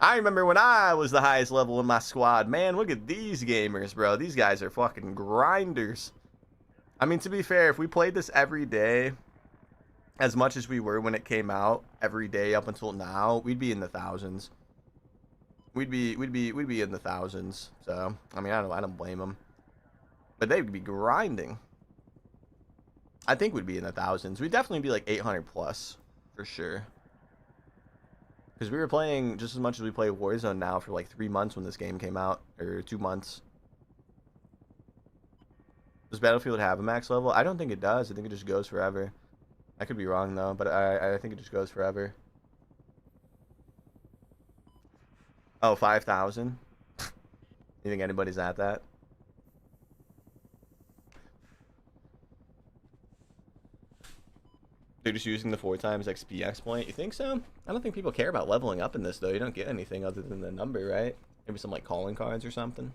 I remember when I was the highest level in my squad. Man, look at these gamers, bro. These guys are fucking grinders. I mean, to be fair, if we played this every day, as much as we were when it came out, every day up until now, we'd be in the thousands. We'd be in the thousands. So, I mean, I don't blame them. But they would be grinding. I think we'd be in the thousands. We'd definitely be like 800 plus, for sure. Because we were playing just as much as we play Warzone now for like 3 months when this game came out. Or 2 months. Does Battlefield have a max level? I don't think it does. I think it just goes forever. I could be wrong though, but I think it just goes forever. Oh, 5,000? You think anybody's at that? They're just using the 4 times XP exploit. You think so? I don't think people care about leveling up in this, though. You don't get anything other than the number, right? Maybe some, like, calling cards or something.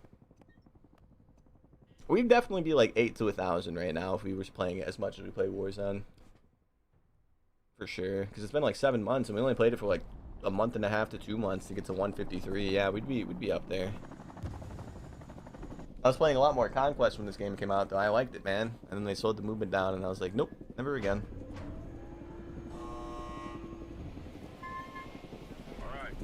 We'd definitely be, like, 8 to 1,000 right now if we were playing it as much as we play Warzone. For sure. Because it's been, like, 7 months, and we only played it for, like, a month and a half to 2 months to get to 153. Yeah, we'd be up there. I was playing a lot more Conquest when this game came out, though. I liked it, man. And then they slowed the movement down, and I was like, nope, never again.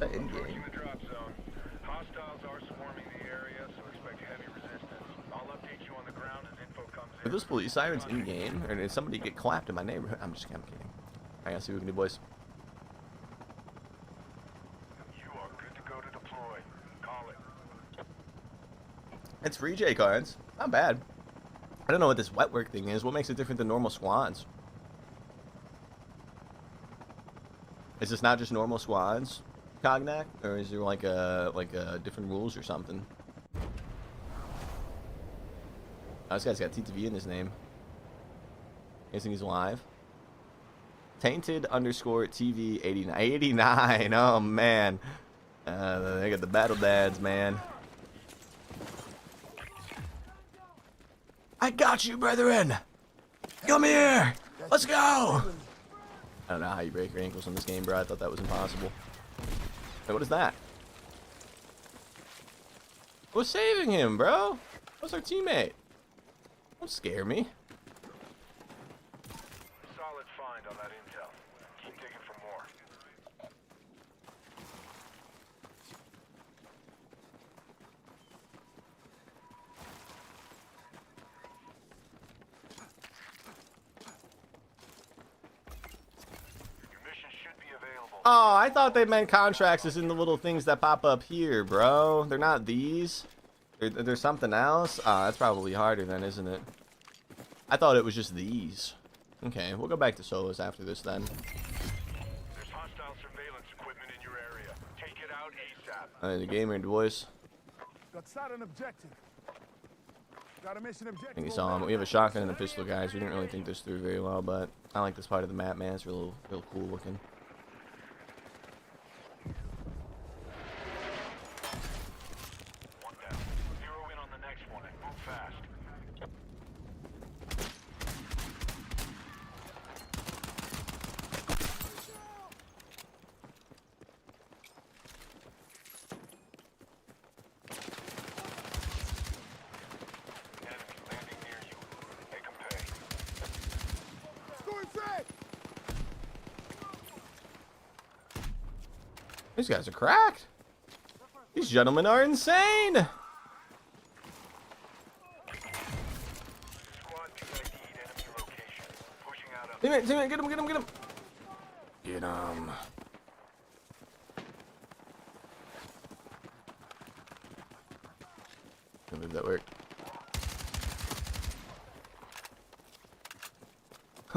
In game. The drop zone. Hostiles are swarming the area, so expect heavy resistance. I'll update you on the ground as info comes in. Are those police sirens in game, or did somebody get clapped in my neighborhood? I'm kidding. I gotta see what we can do, boys. You are good to go to deploy. Call it. It's free J cards. Not bad. I don't know what this wet work thing is. What makes it different than normal squads? Is this not just normal squads? Cognac, or is there like a different rules or something? Oh, this guy's got TTV in his name. You guys think he's alive? Tainted _ TV 89. 89. Oh man, they got the battle dads, man. I got you, brethren. Come here. Let's go. I don't know how you break your ankles in this game, bro. I thought that was impossible. Wait, what is that? Who's saving him, bro? What's our teammate? Don't scare me. Solid find on that intel. Keep digging for more. Oh, I thought they meant contracts as in the little things that pop up here, bro. They're not these. There's something else. That's probably harder then, isn't it? I thought it was just these. Okay, we'll go back to solos after this then. There's hostile surveillance equipment in your area. Take it out ASAP. The gamer boys. Got sight on objective. Got a mission I objective. think you saw him. We have a shotgun and a pistol, guys. We didn't really think this through very well, but I like this part of the map, man. It's real cool looking. One down. Zero in on the next one and move fast. Enemy landing near you. Make 'em pay. Going straight! These guys are cracked. These gentlemen are insane. Squad PID'd enemy location. Pushing out up. Teammate, teammate, get him, get him, get him. Get him. Can't believe that worked.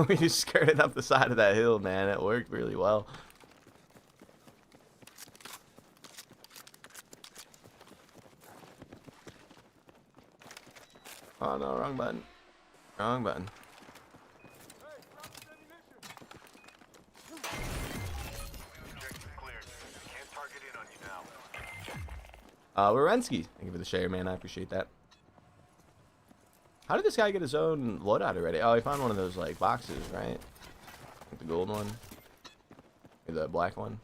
We just skirted up the side of that hill, man. It worked really well. Oh no, wrong button. Wrong button. Objective cleared. Can't target in on you now. Warensky. Thank you for the share, man. I appreciate that. How did this guy get his own loadout already? Oh, he found one of those, like, boxes, right? Like the gold one. Or the black one.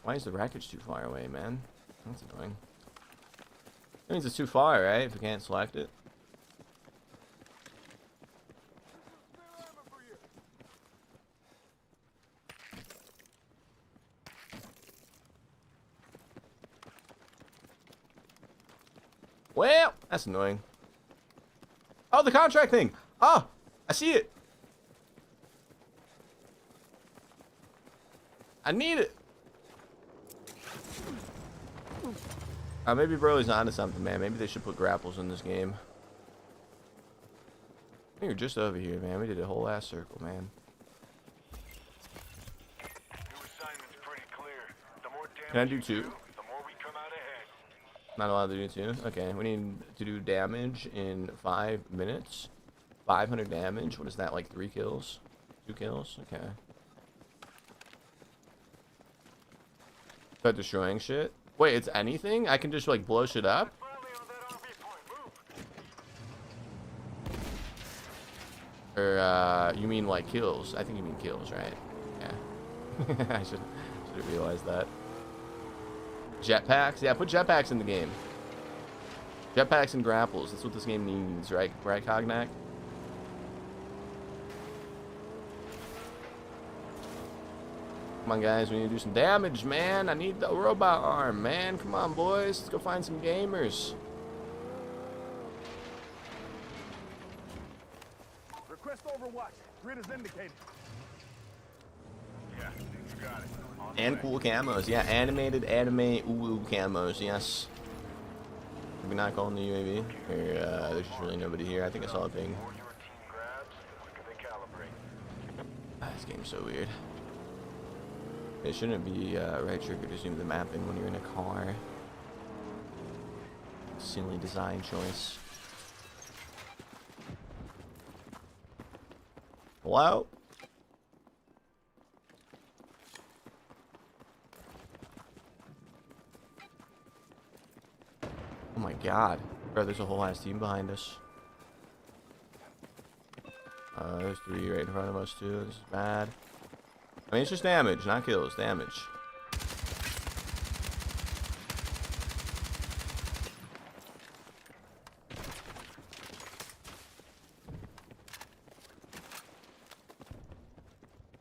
Why is the wreckage too far away, man? That's annoying. That means it's too far, right? If we can't select it. Well, that's annoying. Oh, the contract thing. Oh, I see it. I need it. Maybe Broly's onto something, man. Maybe they should put grapples in this game. I think we're just over here, man. We did a whole ass circle, man. New assignment's pretty clear. The more damage Can I do you two? do, the more we come out ahead. Not allowed to do two? Okay, we need to do damage in 5 minutes. 500 damage. What is that, like 3 kills? 2 kills? Okay. Start destroying shit. Wait, it's anything? I can just like blow shit up? Or you mean like kills? I think you mean kills, right? Yeah. I should have realized that. Jetpacks? Yeah, put jetpacks in the game. Jetpacks and grapples. That's what this game needs, right? Right, Cognac? Come on, guys. We need to do some damage, man. I need the robot arm, man. Come on, boys. Let's go find some gamers. Request overwatch. Grid is indicated. Yeah, you got it. And cool camos. Yeah, animated anime ooh camos. Yes. Did we not call in the UAV? Or there's just really nobody here. I think I saw a ping. This game's so weird. It shouldn't be right trigger to zoom the map in when you're in a car. Silly design choice. Hello? Oh my god. Bro, there's a whole ass team behind us. There's 3 right in front of us too. This is bad. I mean, it's just damage, not kills. Damage.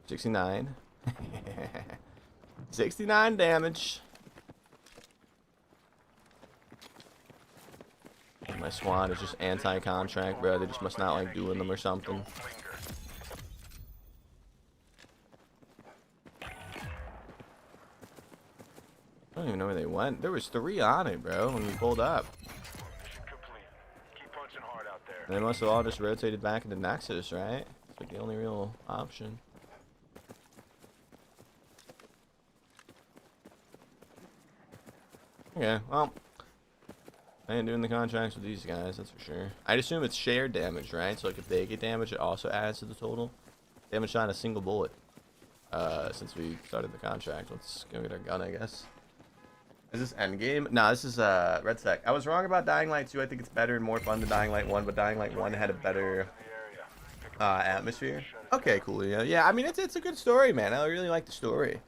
$69. 69 damage. My squad is just anti-contract, bro. They just must not like doing them or something. don't even know where they went. There was 3 on it, bro, when we pulled up. Mission complete. Keep punching hard out there. And they must have all just rotated back into Nexus, right? It's like the only real option. Okay, well, I ain't doing the contracts with these guys, that's for sure. I'd assume it's shared damage, right? So like if they get damage, it also adds to the total. They haven't shot a single bullet since we started the contract. Let's go get our gun, I guess. Is this endgame? Nah, this is Red Sec. I was wrong about Dying Light 2. I think it's better and more fun than Dying Light 1, but Dying Light 1 had a better atmosphere. Okay, cool. Yeah, I mean, it's a good story, man. I really like the story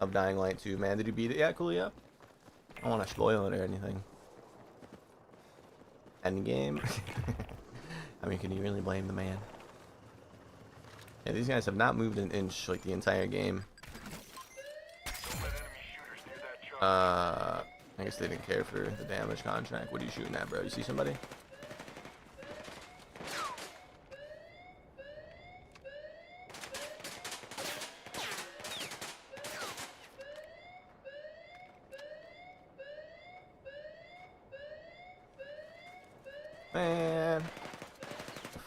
of Dying Light 2, man. Did you beat it yet, Coolio? I don't want to spoil it or anything. Endgame? I mean, can you really blame the man? Yeah, these guys have not moved an inch like the entire game. I guess they didn't care for the damage contract. What are you shooting at, bro? You see somebody? Man,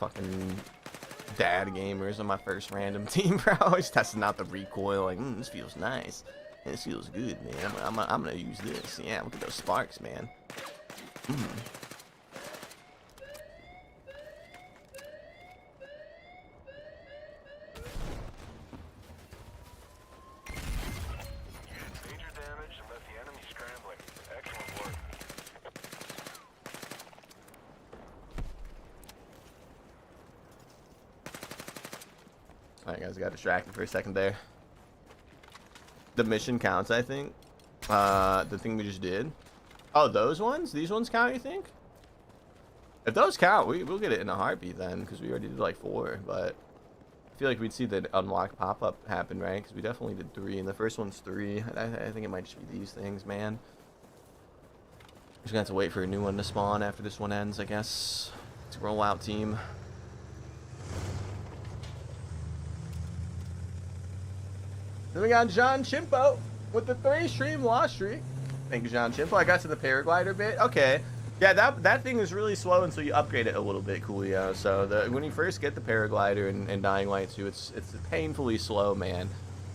fucking dad gamers on my first random team, bro. Always testing out the recoil. Like, this feels nice. This feels good, man. I'm gonna use this. Yeah, look at those sparks, man. Major damage and left the enemy scrambling. Excellent work. Alright, guys, got distracted for a second there. The mission counts, I think. The thing we just did. Oh, those ones? These ones count, you think? If those count, we'll get it in a heartbeat then, because we already did like 4, but I feel like we'd see the unlock pop-up happen, right? Because we definitely did 3, and the first one's 3. I think it might just be these things, man. Just gonna have to wait for a new one to spawn after this one ends, I guess. It's a rollout team. Then we got John Chimpo with the 3-stream loss streak. Thank you, John Chimpo. I got to the paraglider bit. Okay. Yeah, that thing is really slow until you upgrade it a little bit, Coolio. So when you first get the paraglider in Dying Light 2, it's painfully slow, man.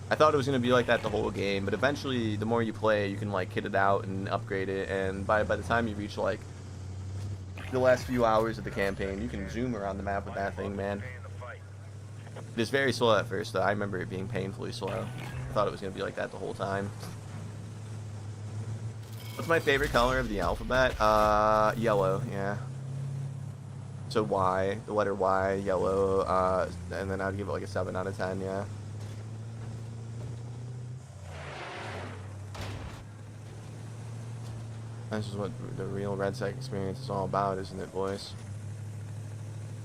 I thought it was going to be like that the whole game, but eventually, the more you play, you can like kit it out and upgrade it, and by the time you reach like the last few hours of the campaign, you can zoom around the map with that thing, man. It's very slow at first, though. I remember it being painfully slow. I thought it was going to be like that the whole time. What's my favorite color of the alphabet? Yellow, yeah. So Y, the letter Y, yellow, and then I'd give it like a 7 out of 10, yeah. This is what the real Red Sec experience is all about, isn't it, boys?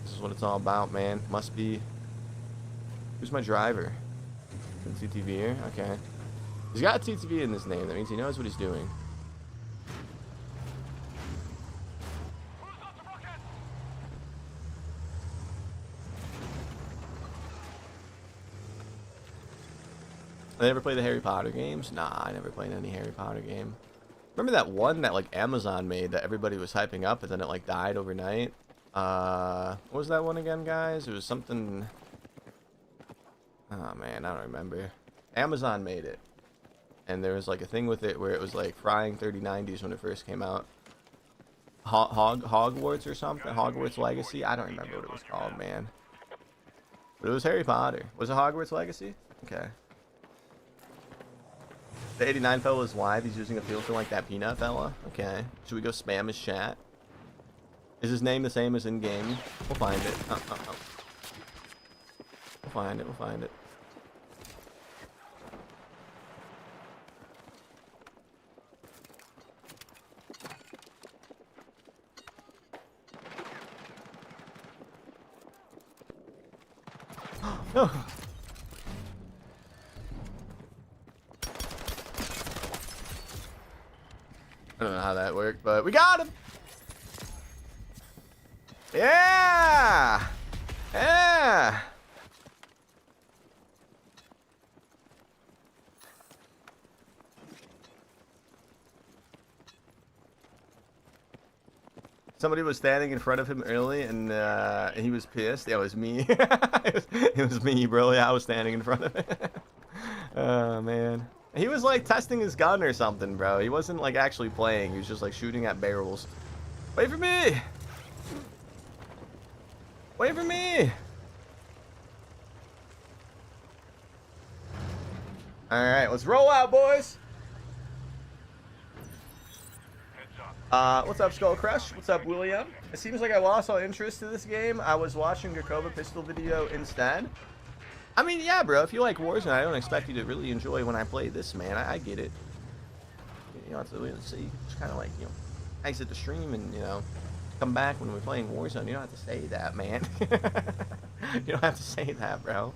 This is what it's all about, man. Must be... Who's my driver? TTV here? Okay. He's got TTV in his name. That means he knows what he's doing. I never played the Harry Potter games? Nah, I never played any Harry Potter game. Remember that one that like Amazon made that everybody was hyping up, and then it like died overnight? What was that one again, guys? It was something... Oh man, I don't remember. Amazon made it, and there was like a thing with it where it was like frying 3090s when it first came out. Hogwarts or something? Hogwarts Legacy? I don't remember what it was called, man. But it was Harry Potter. Was it Hogwarts Legacy? Okay. The 89 fella is live. He's using a filter like that peanut fella. Okay. Should we go spam his chat? Is his name the same as in game? We'll find it. We'll find it. We'll find it. No. I don't know how that worked, but we got him. Yeah. Yeah. Somebody was standing in front of him early, and he was pissed. Yeah, it was me. it was me, bro. Yeah, I was standing in front of him. Oh, man. He was, like, testing his gun or something, bro. He wasn't, like, actually playing. He was just, like, shooting at barrels. Wait for me! Wait for me! Alright, let's roll out, boys! What's up, Skull Crush? What's up, William? It seems like I lost all interest in this game. I was watching Gakova pistol video instead. I mean, yeah, bro. If you like Warzone, I don't expect you to really enjoy when I play this, man. I get it. You know, it's really see. Just kind of like, you know, exit the stream and, you know, come back when we're playing Warzone. You don't have to say that, man. You don't have to say that, bro.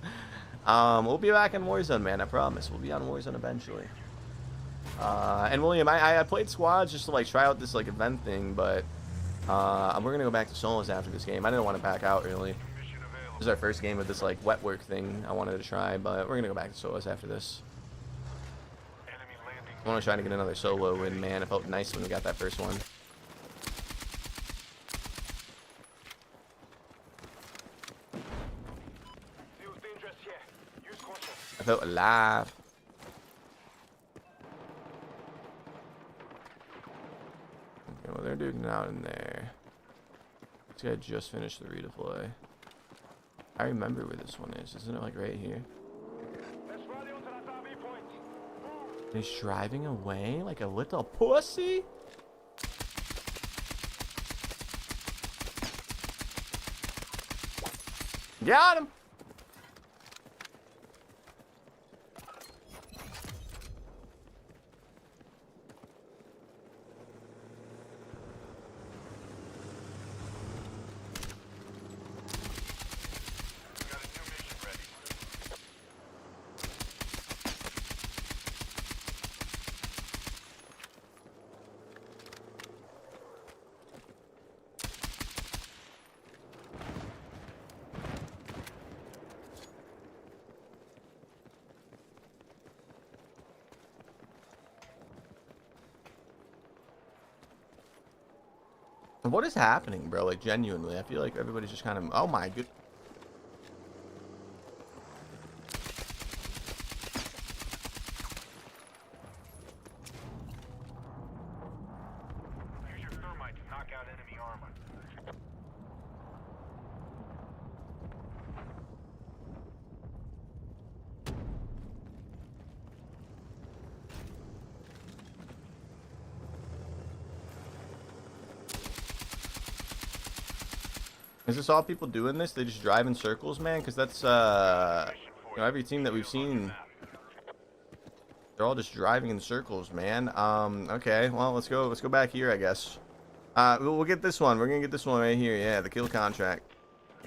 We'll be back in Warzone, man. I promise. We'll be on Warzone eventually. And William, I played squads just to like try out this like event thing, but we're gonna go back to solos after this game. I didn't want to back out early. This is our first game of this like wet work thing I wanted to try, but we're gonna go back to solos after this. I want to try to get another solo win, man. It felt nice when we got that first one. I felt alive. Okay, well, they're doing it out in there. This guy just finished the redeploy. I remember where this one is. Isn't it like right here? He's driving away like a little pussy? Got him! What is happening, bro? Like, genuinely, I feel like everybody's just kind of... Oh, my good... Use your thermite to knock out enemy armor. Is this all people doing this? They just drive in circles, man? Because that's, you know, every team that we've seen, they're all just driving in circles, man. Okay, well, let's go back here, I guess. We'll get this one. We're gonna get this one right here. Yeah, the kill contract.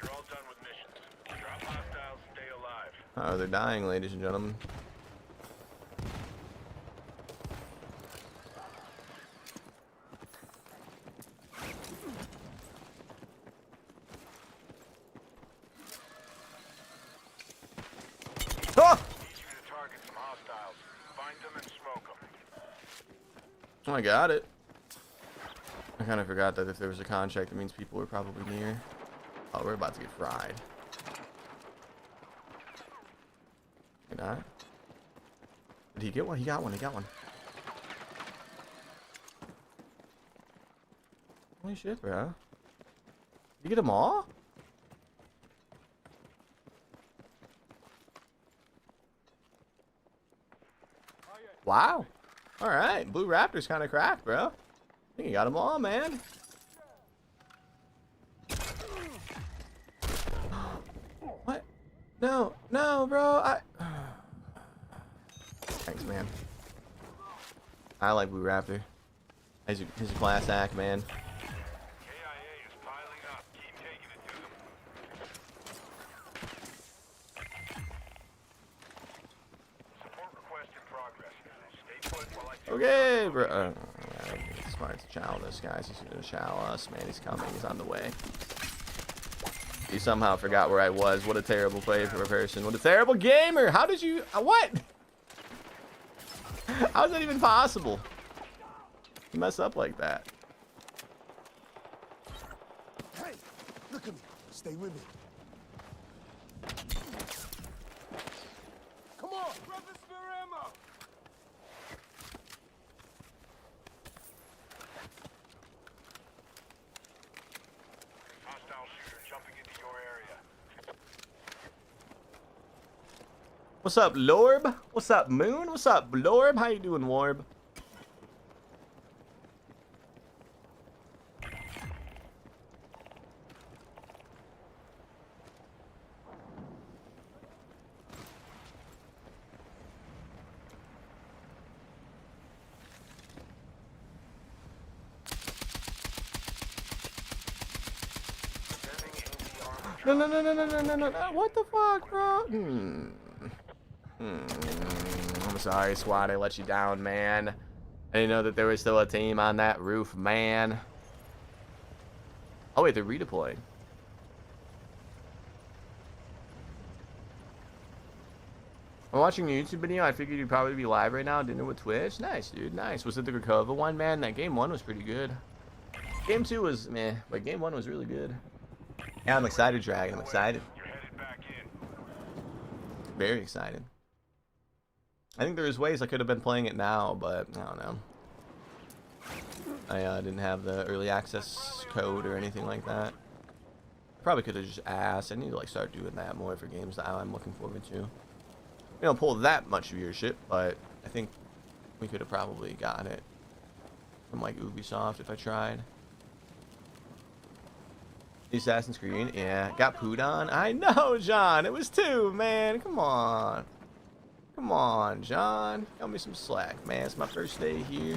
You're all done with missions. Drop hostiles, stay alive. Oh, they're dying, ladies and gentlemen. Oh, I got it. I kind of forgot that if there was a contract, it means people were probably near. Oh, we're about to get fried. Did I? Did he get one? He got one. He got one. Holy shit, bro. Did you get them all? Wow. All right, Blue Raptor's kind of cracked, bro. I think you got them all, man. What? No, no, bro. Thanks, man. I like Blue Raptor. He's a class act, man. Okay, bro. It's smart to chow this, guys. He's gonna chow us, man. He's coming. He's on the way. He somehow forgot where I was. What a terrible play for a person. What a terrible gamer. How did you... what? How is that even possible? You mess up like that. Look at me. Stay with me. Come on. Grab the spare ammo. Hostile shooter jumping into your area. What's up, Lorb? What's up, Moon? What's up, Lorb? How you doing, Lorb? No, no, no, no, no, no, no, no, no. What the fuck, bro? I'm sorry, squad. I let you down, man. I didn't know that there was still a team on that roof, man. Oh, wait, they're redeploying. I'm watching a YouTube video. I figured you'd probably be live right now. Didn't know what Twitch. Nice, dude. Nice. Was it the Grakova one, man? That game 1 was pretty good. Game 2 was meh, but game 1 was really good. Yeah, I'm excited, Dragon. I'm excited. Very excited. I think there's ways I could have been playing it now, but I don't know. I didn't have the early access code or anything like that. Probably could have just asked. I need to like start doing that more for games that I'm looking forward to. We don't pull that much viewership, but I think we could have probably gotten it from like Ubisoft if I tried. Assassin's Creed, yeah. Got pooed on? I know, John. It was 2, man. Come on. Come on, John. Cut me some slack, man. It's my first day here.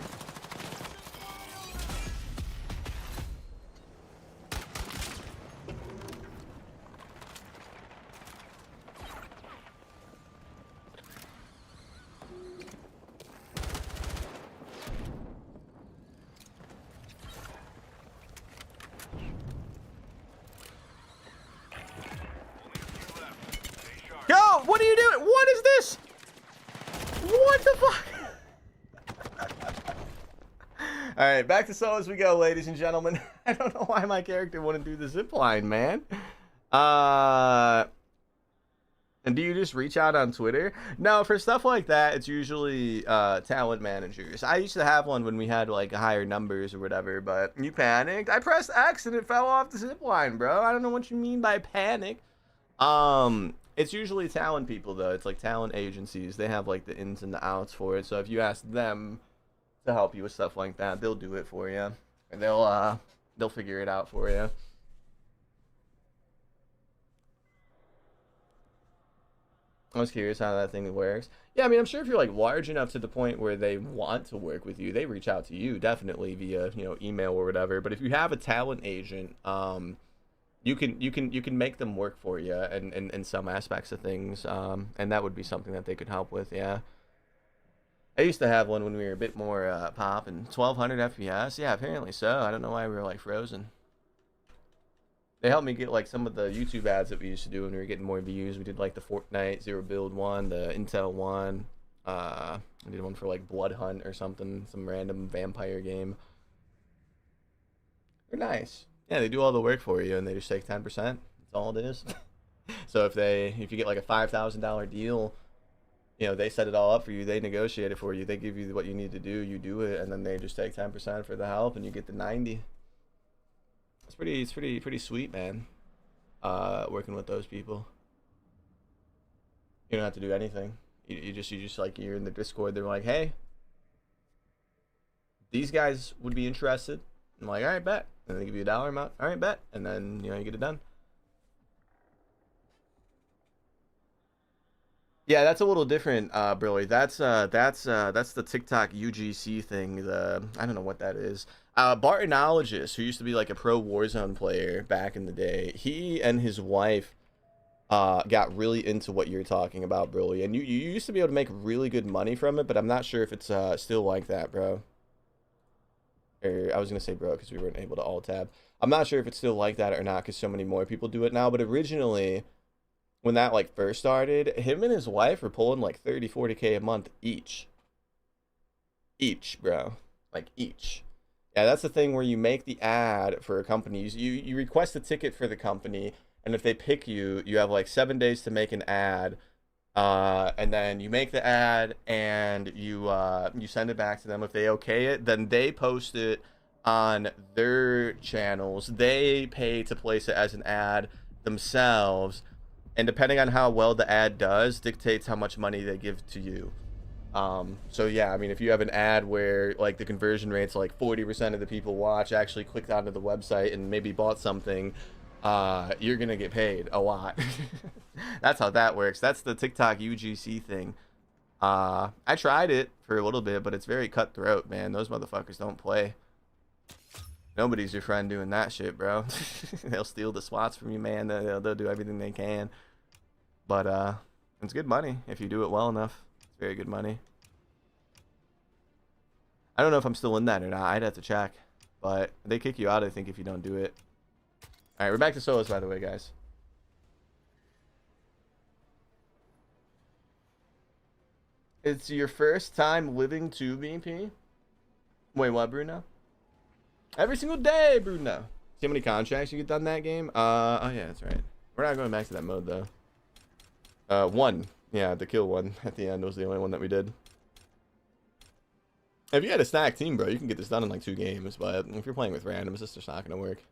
Yo, what are you doing? What is this? What the fuck? Alright, back to solos we go, ladies and gentlemen. I don't know why my character wouldn't do the zipline, man. And do you just reach out on Twitter? No, for stuff like that, it's usually talent managers. I used to have one when we had like higher numbers or whatever, but you panicked. I pressed X and it fell off the zipline, bro. I don't know what you mean by panic. It's usually talent people though. It's like talent agencies. They have like the ins and the outs for it. So if you ask them to help you with stuff like that, they'll do it for you. And they'll figure it out for you. I was curious how that thing works. Yeah, I mean, I'm sure if you're like large enough to the point where they want to work with you, they reach out to you definitely via, you know, email or whatever. But if you have a talent agent, you can make them work for you in some aspects of things, and that would be something that they could help with. Yeah, I used to have one when we were a bit more pop and 1200 FPS. Yeah, apparently so. I don't know why we were like frozen. They helped me get like some of the YouTube ads that we used to do when we were getting more views. We did like the Fortnite Zero Build one, the Intel one. I did one for like Blood Hunt or something, some random vampire game. They're nice. Yeah, they do all the work for you, and they just take 10%. That's all it is. So if you get like a $5,000 deal, you know, they set it all up for you. They negotiate it for you. They give you what you need to do. You do it, and then they just take 10% for the help, and you get the 90. It's pretty sweet, man. Working with those people. You don't have to do anything. You just like, you're in the Discord. They're like, hey, these guys would be interested. I'm like, all right, bet. And they give you a dollar amount. All right, bet. And then, you know, you get it done. Yeah, that's a little different, Brilly. That's the TikTok UGC thing. I don't know what that is. Bartonologist, who used to be like a pro Warzone player back in the day, he and his wife got really into what you're talking about, Brilly. And you used to be able to make really good money from it, but I'm not sure if it's still like that, bro. Or I was gonna say bro because we weren't able to alt tab. I'm not sure if it's still like that or not because so many more people do it now. But originally, when that like first started, him and his wife were pulling like 30-40K a month each, bro, like each. Yeah, that's the thing where you make the ad for a company. You request a ticket for the company, and if they pick you, you have like 7 days to make an ad. And then you make the ad and you send it back to them. If they okay it, then they post it on their channels. They pay to place it as an ad themselves, and depending on how well the ad does dictates how much money they give to you. So yeah, I mean, if you have an ad where like the conversion rate's like 40% of the people watch actually clicked onto the website and maybe bought something, you're gonna get paid a lot. That's how that works. That's the TikTok UGC thing. I tried it for a little bit, but it's very cutthroat, man. Those motherfuckers don't play. Nobody's your friend doing that shit, bro. They'll steal the spots from you, man. They'll do everything they can. But it's good money if you do it well enough. It's very good money. I don't know if I'm still in that or not. I'd have to check. But they kick you out, I think, if you don't do it. Alright, we're back to solos, by the way, guys. It's your first time living 2BP? Wait, what, Bruno? Every single day, Bruno. See how many contracts you get done that game? Oh yeah, that's right. We're not going back to that mode, though. One. Yeah, the kill one at the end was the only one that we did. If you had a stacked team, bro, you can get this done in like 2 games, but if you're playing with randoms, it's just not going to work.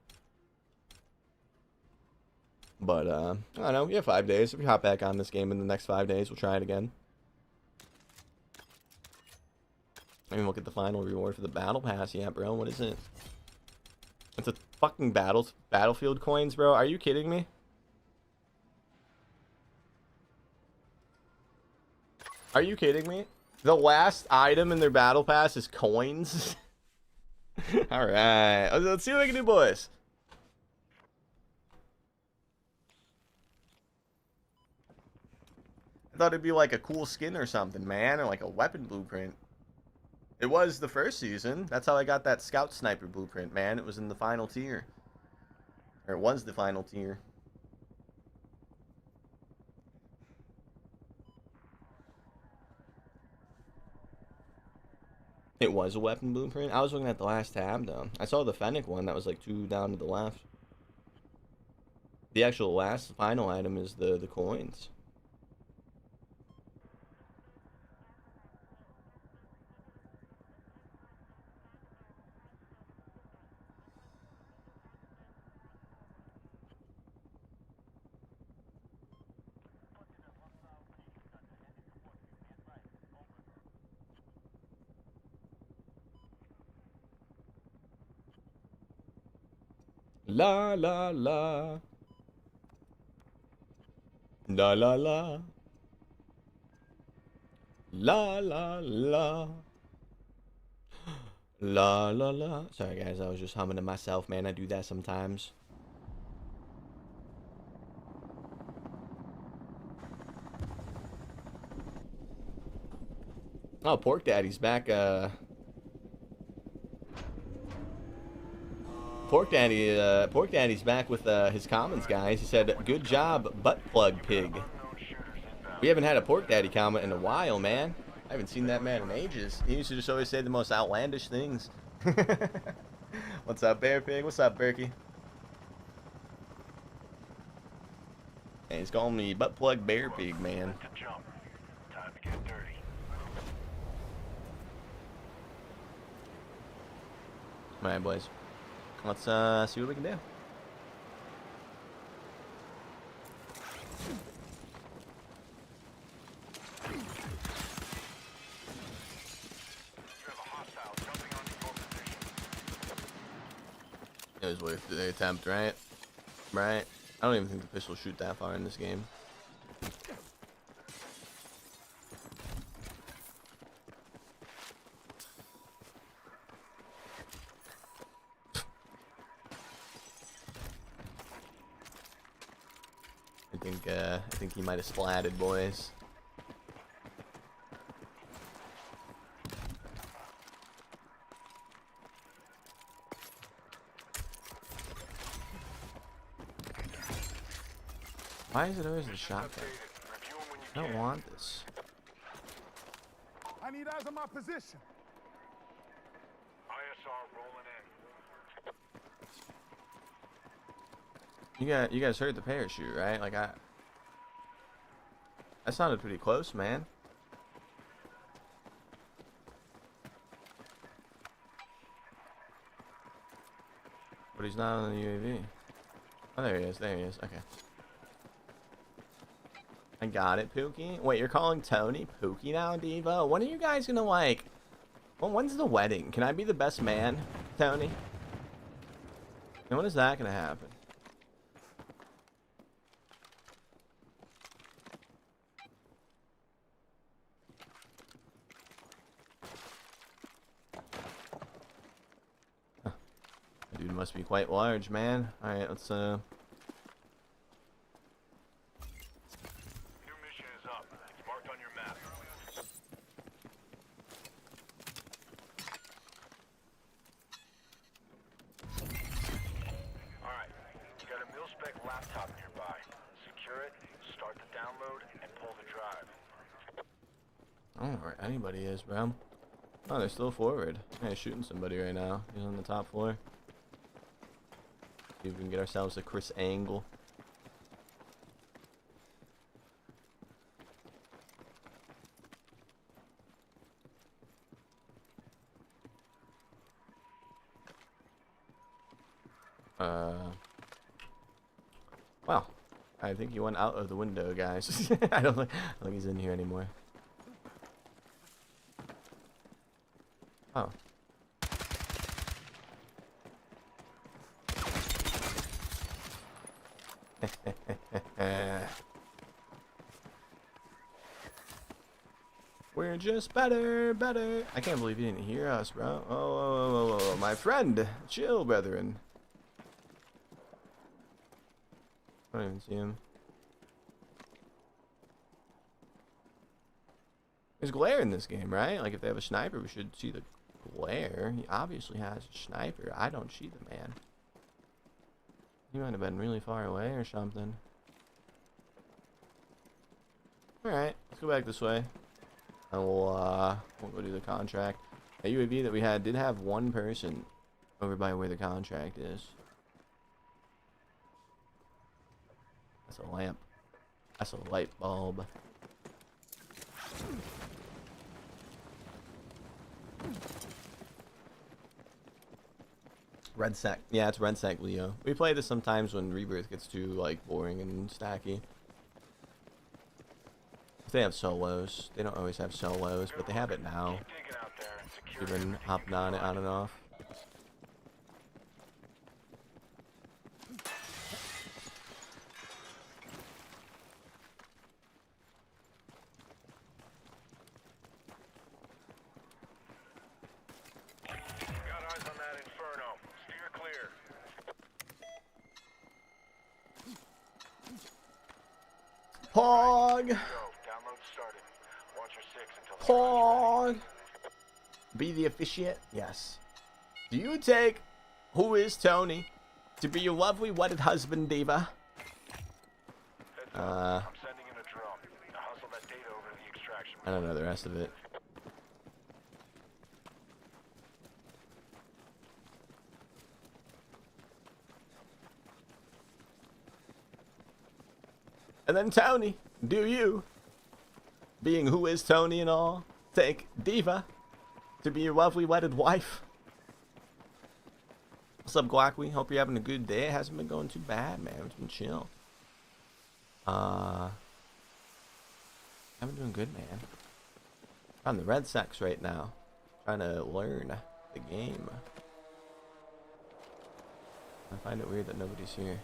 But, I don't know. We have 5 days. If we hop back on this game in the next 5 days, we'll try it again. Maybe we'll get the final reward for the battle pass. Yeah, bro, what is it? It's a fucking battlefield coins, bro. Are you kidding me? Are you kidding me? The last item in their battle pass is coins? Alright. Let's see what we can do, boys. I thought it'd be like a cool skin or something, man. Or like a weapon blueprint. It was the first season. That's how I got that scout sniper blueprint, man. It was in the final tier. Or it was the final tier. It was a weapon blueprint? I was looking at the last tab, though. I saw the Fennec one that was like 2 down to the left. The actual last final item is the coins. La la la. La la la. La la la. La la la. Sorry guys, I was just humming to myself, man. I do that sometimes. Oh, Pork Daddy's back, Pork Daddy's back with his comments, guys. He said, "Good job, butt plug pig." We haven't had a Pork Daddy comment in a while, man. I haven't seen that man in ages. He used to just always say the most outlandish things. What's up, Bear Pig? What's up, Berkey? Hey, he's calling me butt plug Bear Pig, man. Time to get dirty. All right, boys. Let's see what we can do. It was worth the attempt, right? Right? I don't even think the pistol shoot that far in this game. I think he might have splatted, boys. Why is it always the shotgun? I don't want this. I need eyes on my position. ISR rolling in. You guys heard the parachute, right? Like that sounded pretty close, man. But he's not on the UAV. Oh, there he is. There he is. Okay. I got it, Pookie. Wait, you're calling Tony Pookie now, Diva? When are you guys gonna like? Well, when's the wedding? Can I be the best man, Tony? And when is that gonna happen? Huh. Dude must be quite large, man. All right, let's laptop nearby. Secure it, start the download, and pull the drive. I don't know where anybody is, bro. Oh, they're still forward. Yeah, shooting somebody right now. He's on the top floor. See if we can get ourselves a Chris angle. Well, I think he went out of the window, guys. I don't think he's in here anymore. Oh. We're just better. I can't believe you didn't hear us, bro. Oh, my friend. Chill, brethren. I don't even see him. There's glare in this game, right? Like, if they have a sniper, we should see the glare. He obviously has a sniper. I don't see the man. He might have been really far away or something. Alright, let's go back this way. And we'll go do the contract. A UAV that we had did have one person over by where the contract is. That's a lamp. That's a light bulb. Red Sec. Yeah, it's Red Sec Leo. We play this sometimes when Rebirth gets too, like, boring and stacky. If they have solos. They don't always have solos, but they have it now. We've been hopping on it on and off. Pog! Pog! Be the officiate? Yes. Do you take Who Is Tony to be your lovely wedded husband, Diva? I don't know the rest of it. And then Tony, do you, being Who Is Tony and all, take Diva to be your lovely wedded wife? What's up, Guacui? Hope you're having a good day. It hasn't been going too bad, man. It's been chill. I've been doing good, man. I'm on the Red Sox right now, trying to learn the game. I find it weird that nobody's here.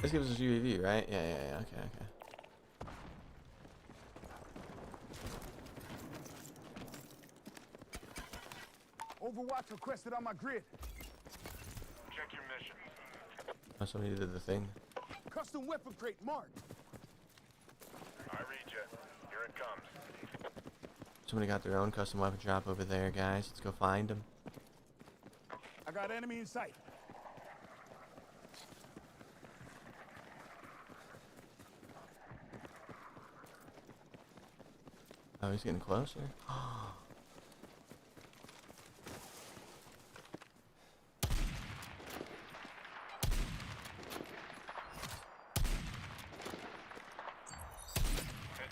This gives us UAV, right? Yeah, okay. Overwatch requested on my grid. Check your mission. Oh, somebody did the thing. Custom weapon crate marked. I read you. Here it comes. Somebody got their own custom weapon shop over there, guys. Let's go find them. I got enemy in sight. Oh, he's getting closer. Heads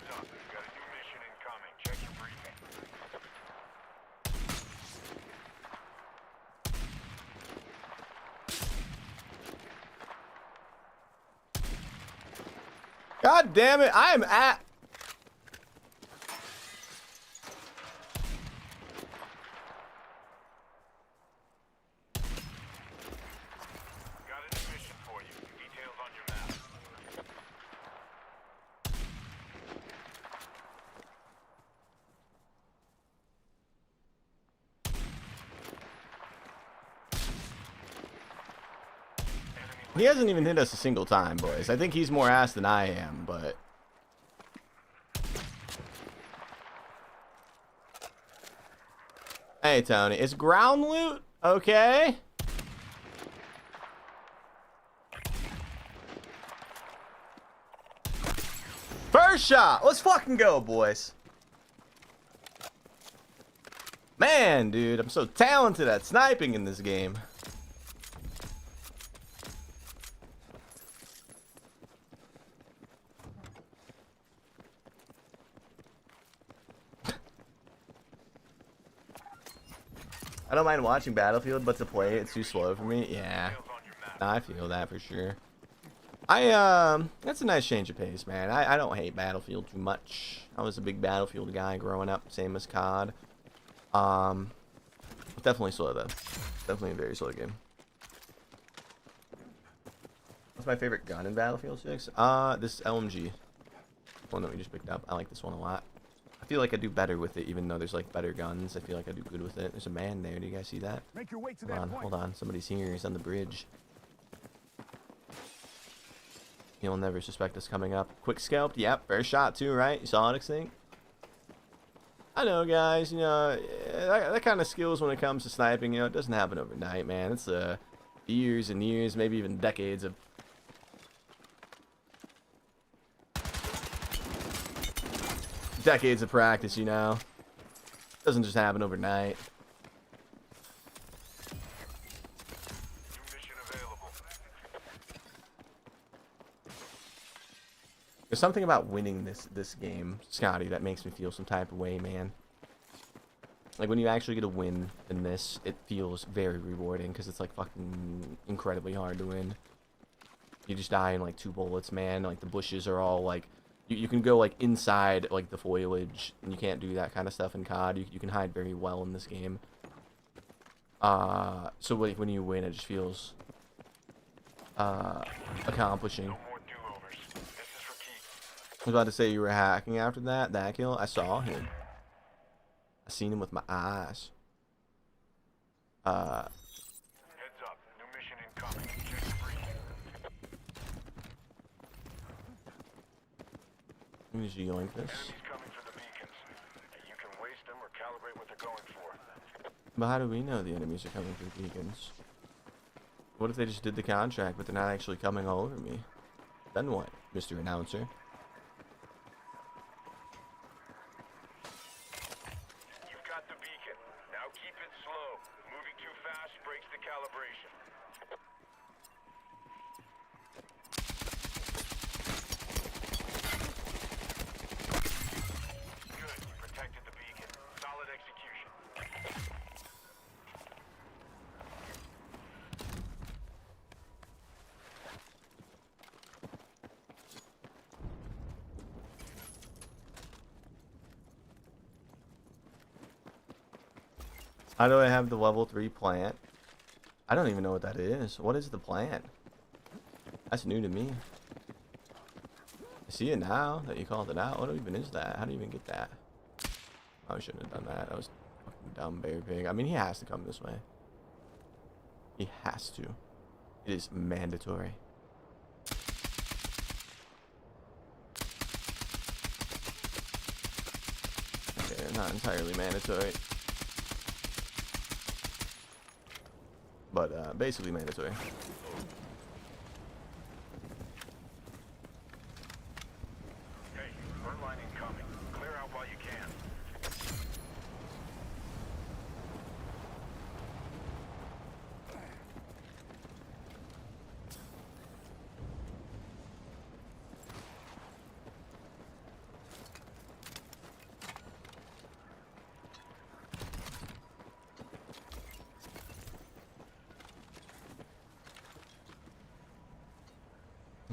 up. We've got a new mission incoming. Check your briefing. God damn it! I am at. Got a new mission for you. Details on your map. He hasn't even hit us a single time, boys. I think he's more ass than I am, but... Hey, Tony. It's ground loot? Okay. First shot. Let's fucking go, boys. Man, dude. I'm so talented at sniping in this game. I don't mind watching Battlefield, but to play it's too slow for me. Yeah, I feel that for sure. That's a nice change of pace, man. I don't hate Battlefield too much. I was a big Battlefield guy growing up, same as COD. Definitely slow though. Definitely a very slow game. What's my favorite gun in Battlefield 6? This LMG. One that we just picked up. I like this one a lot. I feel like I do better with it, even though there's like better guns. I feel like I do good with it. There's a man there. Do you guys see that? Make your way to Hold on, hold on. Somebody's here. He's on the bridge. He'll never suspect us coming up. Quick scalped. Yep, fair shot too, right? You saw it, Extinct? I know, guys. You know, that kind of skills when it comes to sniping, you know, it doesn't happen overnight, man. It's years and years, maybe even decades of practice, you know. It doesn't just happen overnight. There's something about winning this game, Scotty, that makes me feel some type of way, man. Like when you actually get a win in this, it feels very rewarding because it's like fucking incredibly hard to win. You just die in like 2 bullets, man. Like the bushes are all like, you can go like inside like the foliage, and you can't do that kind of stuff in COD. You can hide very well in this game. So like when you win, it just feels accomplishing. I was about to say you were hacking after that kill. I saw him. I seen him with my eyes. Heads up, new mission incoming. Check your briefing. Let me just yoink this. Enemies coming for the beacons. You can waste them or calibrate what they're going for. But how do we know the enemies are coming through beacons? What if they just did the contract, but they're not actually coming all over me? Then what, Mr. Announcer? You've got the beacon. Now keep it slow. Moving too fast breaks the calibration. Good. You protected the beacon. Solid execution. How do I have the level 3 plant? I don't even know what that is. What is the plant? That's new to me. I see it now that you called it out. What even is that? How do you even get that? Oh, I shouldn't have done that. That was fucking dumb, Bear Pig. I mean, he has to come this way. He has to. It is mandatory. Okay, not entirely mandatory. But basically mandatory. Hey, burn line incoming. Clear out while you can.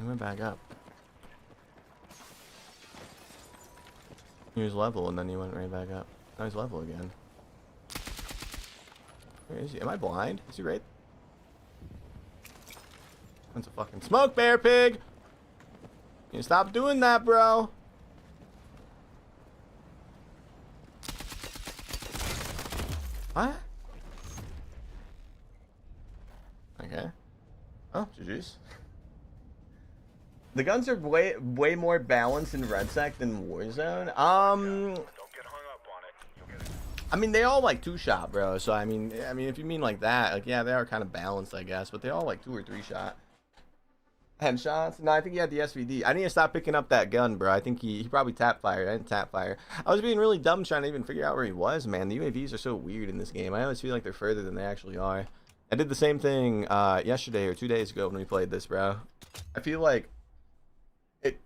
He went back up. He was level and then he went right back up. Now he's level again. Where is he? Am I blind? Is he right? That's a fucking smoke bear pig! You stop doing that, bro. What? Okay. Oh, GG's. The guns are way more balanced in Red Sec than Warzone. I mean, they all like 2-shot, bro. So I mean, if you mean like that, like yeah, they are kind of balanced, I guess. But they all like 2 or 3-shot. Headshots? No, I think he had the SVD. I need to stop picking up that gun, bro. I think he probably tap fired. I didn't tap fire. I was being really dumb trying to even figure out where he was, man. The UAVs are so weird in this game. I always feel like they're further than they actually are. I did the same thing yesterday or 2 days ago when we played this, bro. I feel like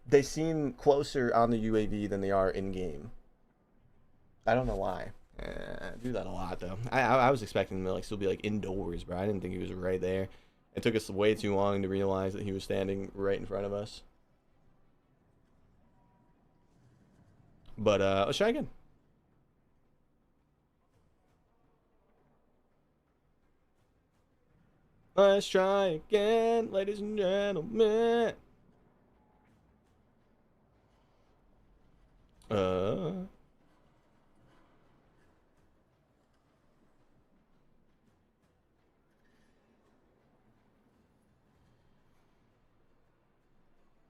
they seem closer on the UAV than they are in-game. I don't know why. I do that a lot, though. I was expecting him to like still be like indoors, bro. I didn't think he was right there. It took us way too long to realize that he was standing right in front of us. But let's try again. Let's try again, ladies and gentlemen.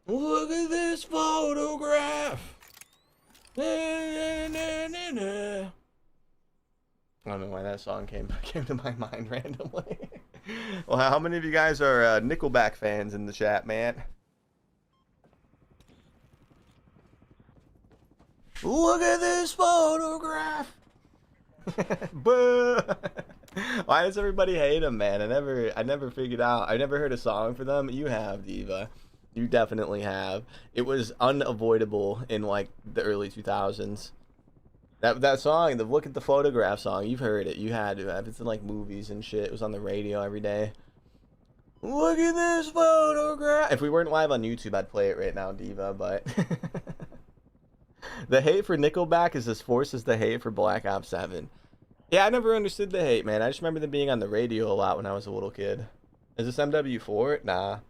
Look at this photograph. I don't know why that song came to my mind randomly. Well, how many of you guys are Nickelback fans in the chat, man? Look at this photograph. Why does everybody hate him, man? I never figured out. I never heard a song for them. You have, Diva. You definitely have. It was unavoidable in like the early 2000s. That song, the Look at the Photograph song, you've heard it. You had to have. It's in like movies and shit. It was on the radio every day. Look at this photograph. If we weren't live on YouTube, I'd play it right now, Diva, but the hate for Nickelback is as forced as the hate for Black Ops 7. Yeah, I never understood the hate, man. I just remember them being on the radio a lot when I was a little kid. Is this MW4? Nah.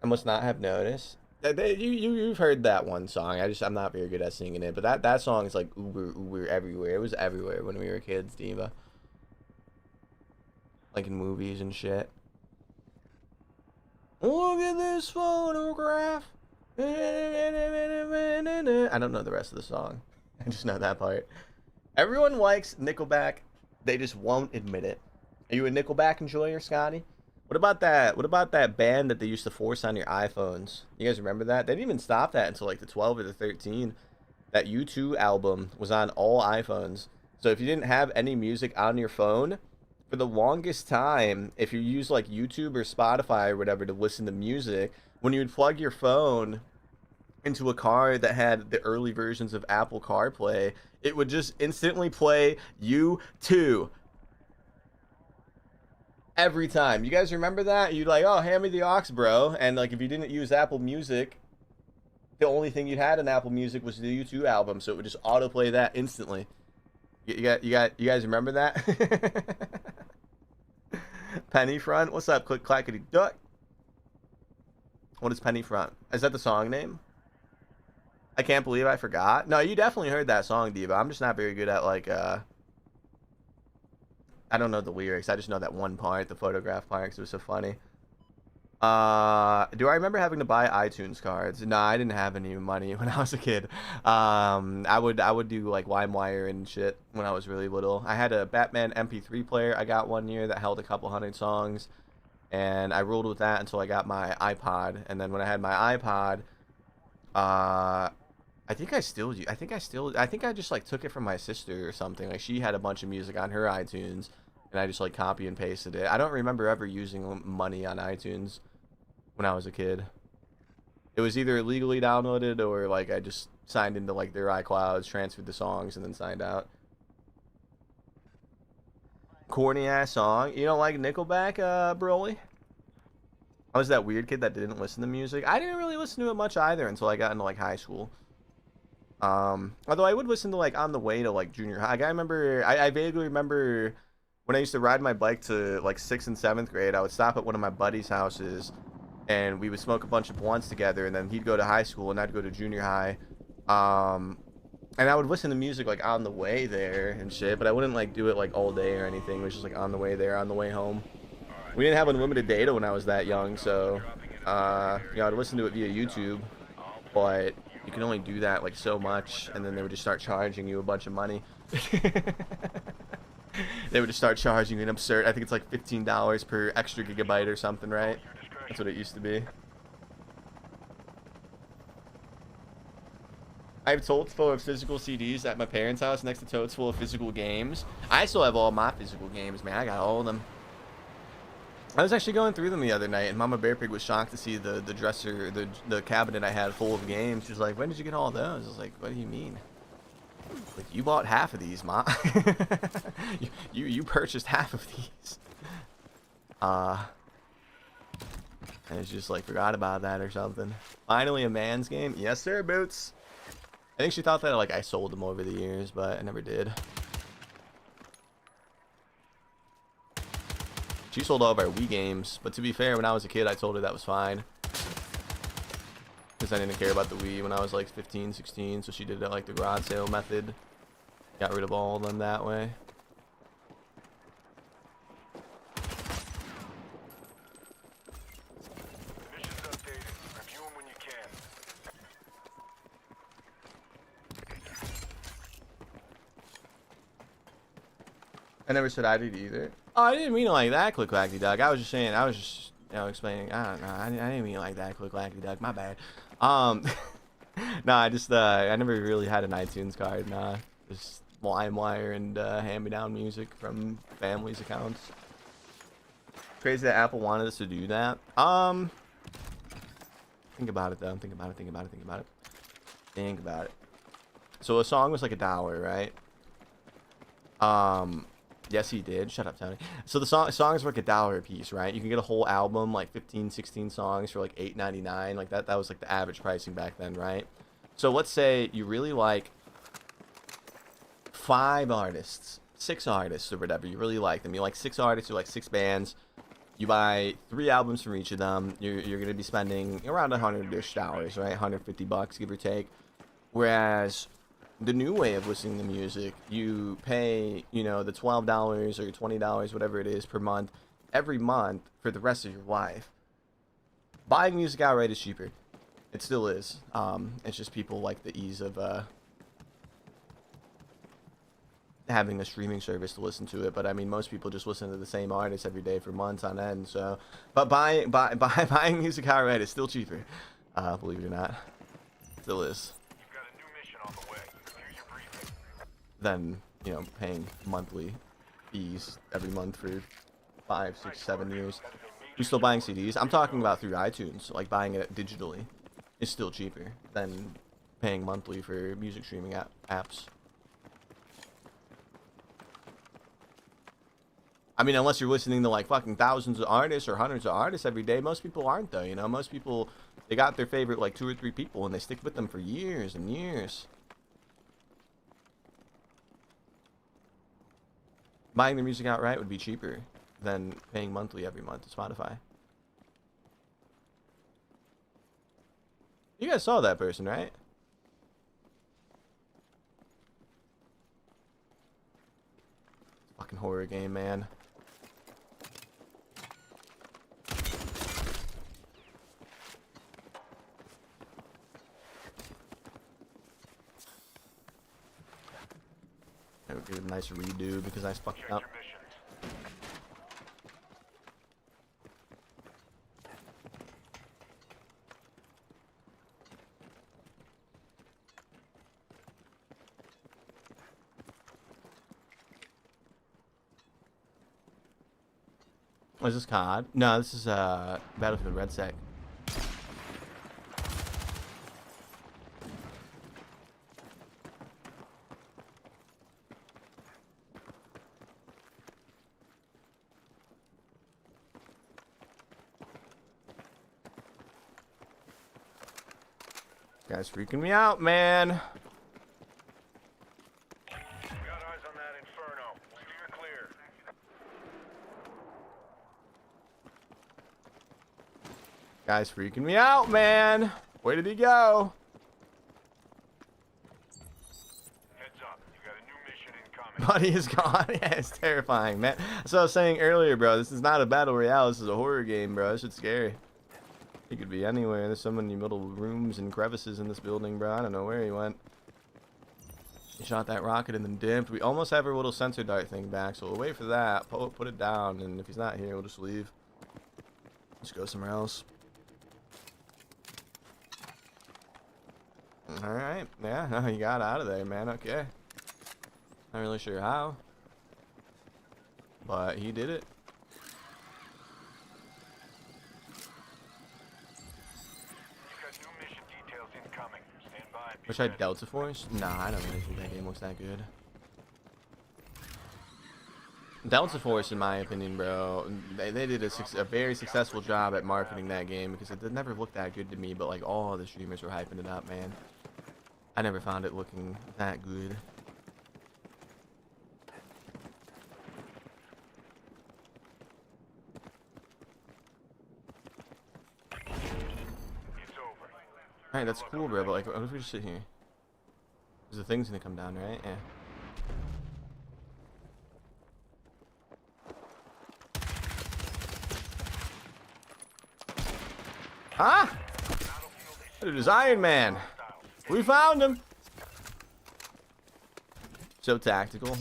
I must not have noticed. You've heard that one song. I'm not very good at singing it, but that song is like uber everywhere. It was everywhere when we were kids, Diva. Like in movies and shit. Look at this photograph. I don't know the rest of the song. I just know that part. Everyone likes Nickelback. They just won't admit it. Are you a Nickelback enjoyer, Scotty? What about that band that they used to force on your iPhones? You guys remember that? They didn't even stop that until like the 12 or the 13. That U2 album was on all iPhones. So if you didn't have any music on your phone, for the longest time, if you use like YouTube or Spotify or whatever to listen to music, when you would plug your phone into a car that had the early versions of Apple CarPlay, it would just instantly play U2. Every time. You guys remember that? You'd like, oh, hand me the aux, bro. And like, if you didn't use Apple Music, the only thing you had in Apple Music was the U2 album, so it would just autoplay that instantly. You guys remember that? Penny Front? What's up? Click clackety duck. What is Penny Front? Is that the song name? I can't believe I forgot. No, you definitely heard that song, Diva. I'm just not very good at like I don't know the lyrics. I just know that one part, the photograph part, because it was so funny. Do I remember having to buy iTunes cards? No, I didn't have any money when I was a kid. I would do like LimeWire and shit when I was really little. I had a Batman MP3 player I got one year that held a couple hundred songs, and I rolled with that until I got my iPod. And then when I had my iPod, I think I just like took it from my sister or something. Like she had a bunch of music on her iTunes, and I just like copy and pasted it. I don't remember ever using money on iTunes when I was a kid. It was either illegally downloaded or like I just signed into like their iClouds, transferred the songs, and then signed out. Corny ass song. You don't like Nickelback, Broly? I was that weird kid that didn't listen to music. I didn't really listen to it much either until I got into like high school. Although I would listen to like on the way to like junior high. Like, I vaguely remember when I used to ride my bike to like 6th and 7th grade, I would stop at one of my buddies' houses and we would smoke a bunch of blunts together, and then he'd go to high school and I'd go to junior high. And I would listen to music like on the way there and shit, but I wouldn't like do it like all day or anything. It was just like on the way there, on the way home. We didn't have unlimited data when I was that young, so you know, I'd listen to it via YouTube, but you can only do that like so much, and then they would just start charging you a bunch of money. They would just start charging you an absurd, I think it's like $15 per extra gigabyte or something, right? That's what it used to be. I have totes full of physical CDs at my parents' house next to totes full of physical games. I still have all my physical games, man. I got all of them. I was actually going through them the other night, and Mama Bear Pig was shocked to see the dresser, the cabinet I had full of games. She's like, "When did you get all those?" I was like, "What do you mean?" Like, you bought half of these, Ma. you purchased half of these. And it's just like forgot about that or something. Finally a man's game. Yes, sir, Boots. I think she thought that like I sold them over the years, but I never did. She sold all of our Wii games, but to be fair, when I was a kid, I told her that was fine. Because I didn't care about the Wii when I was like 15, 16, so she did it like the garage sale method. Got rid of all of them that way. Mission's updated. Review them when you can. I never said I did either. Oh, I didn't mean it like that, Click Clackety Duck. I was just saying, I was just, you know, explaining. I don't know. I didn't mean it like that, Click Clackety Duck. My bad. No, I just, I never really had an iTunes card. Nah, just LimeWire and hand-me-down music from family's accounts. Crazy that Apple wanted us to do that. Think about it though. Think about it. So a song was like $1, right? Yes, he did. Shut up, Tony. So the songs were like $1 a piece, right? You can get a whole album, like 15, 16 songs for like $8.99. Like that was like the average pricing back then, right? So let's say you really like 5 artists, 6 artists or whatever. You really like them. You like 6 artists, you like 6 bands. You buy 3 albums from each of them. You're going to be spending around $100-ish, right? $150, give or take. Whereas the new way of listening to music, you pay, you know, the $12 or $20, whatever it is per month, every month for the rest of your life. Buying music outright is cheaper. It still is. It's just people like the ease of having a streaming service to listen to it. But I mean, most people just listen to the same artist every day for months on end. So, but buying music outright is still cheaper. Believe it or not, still is. Than, you know, paying monthly fees every month for 5, 6, 7 years. You're still buying CDs? I'm talking about through iTunes. Like buying it digitally is still cheaper than paying monthly for music streaming apps. I mean, unless you're listening to like fucking thousands of artists or hundreds of artists every day. Most people aren't though, you know. Most people, they got their favorite like 2 or 3 people and they stick with them for years and years. Buying the music outright would be cheaper than paying monthly every month to Spotify. You guys saw that person, right? Fucking horror game, man. I would give it a nice redo because I fucked up. Is this COD? No, this is Battlefield Red Sec. Guy's freaking me out, man. We got eyes on that Inferno. Steer clear. Guy's freaking me out, man. Where did he go? Heads up. You got a new mission incoming. Buddy is gone. Yeah, it's terrifying, man. That's what I was saying earlier, bro. This is not a battle royale. This is a horror game, bro. This shit's scary. He could be anywhere. There's so many little rooms and crevices in this building, bro. I don't know where he went. He shot that rocket and then dipped. We almost have our little sensor dart thing back, so we'll wait for that. Put it down, and if he's not here, we'll just leave. Just go somewhere else. Alright. Yeah, no, he got out of there, man. Okay. Not really sure how. But he did it. Wish I had Delta Force? Nah, I don't really think that game looks that good. Delta Force, in my opinion, bro, they did a very successful job at marketing that game because it never looked that good to me, but like all the streamers were hyping it up, man. I never found it looking that good. Alright, that's cool, bro, but like, what if we just sit here? Because the thing's gonna come down, right? Yeah. Huh? It is Iron Man. We found him. So tactical.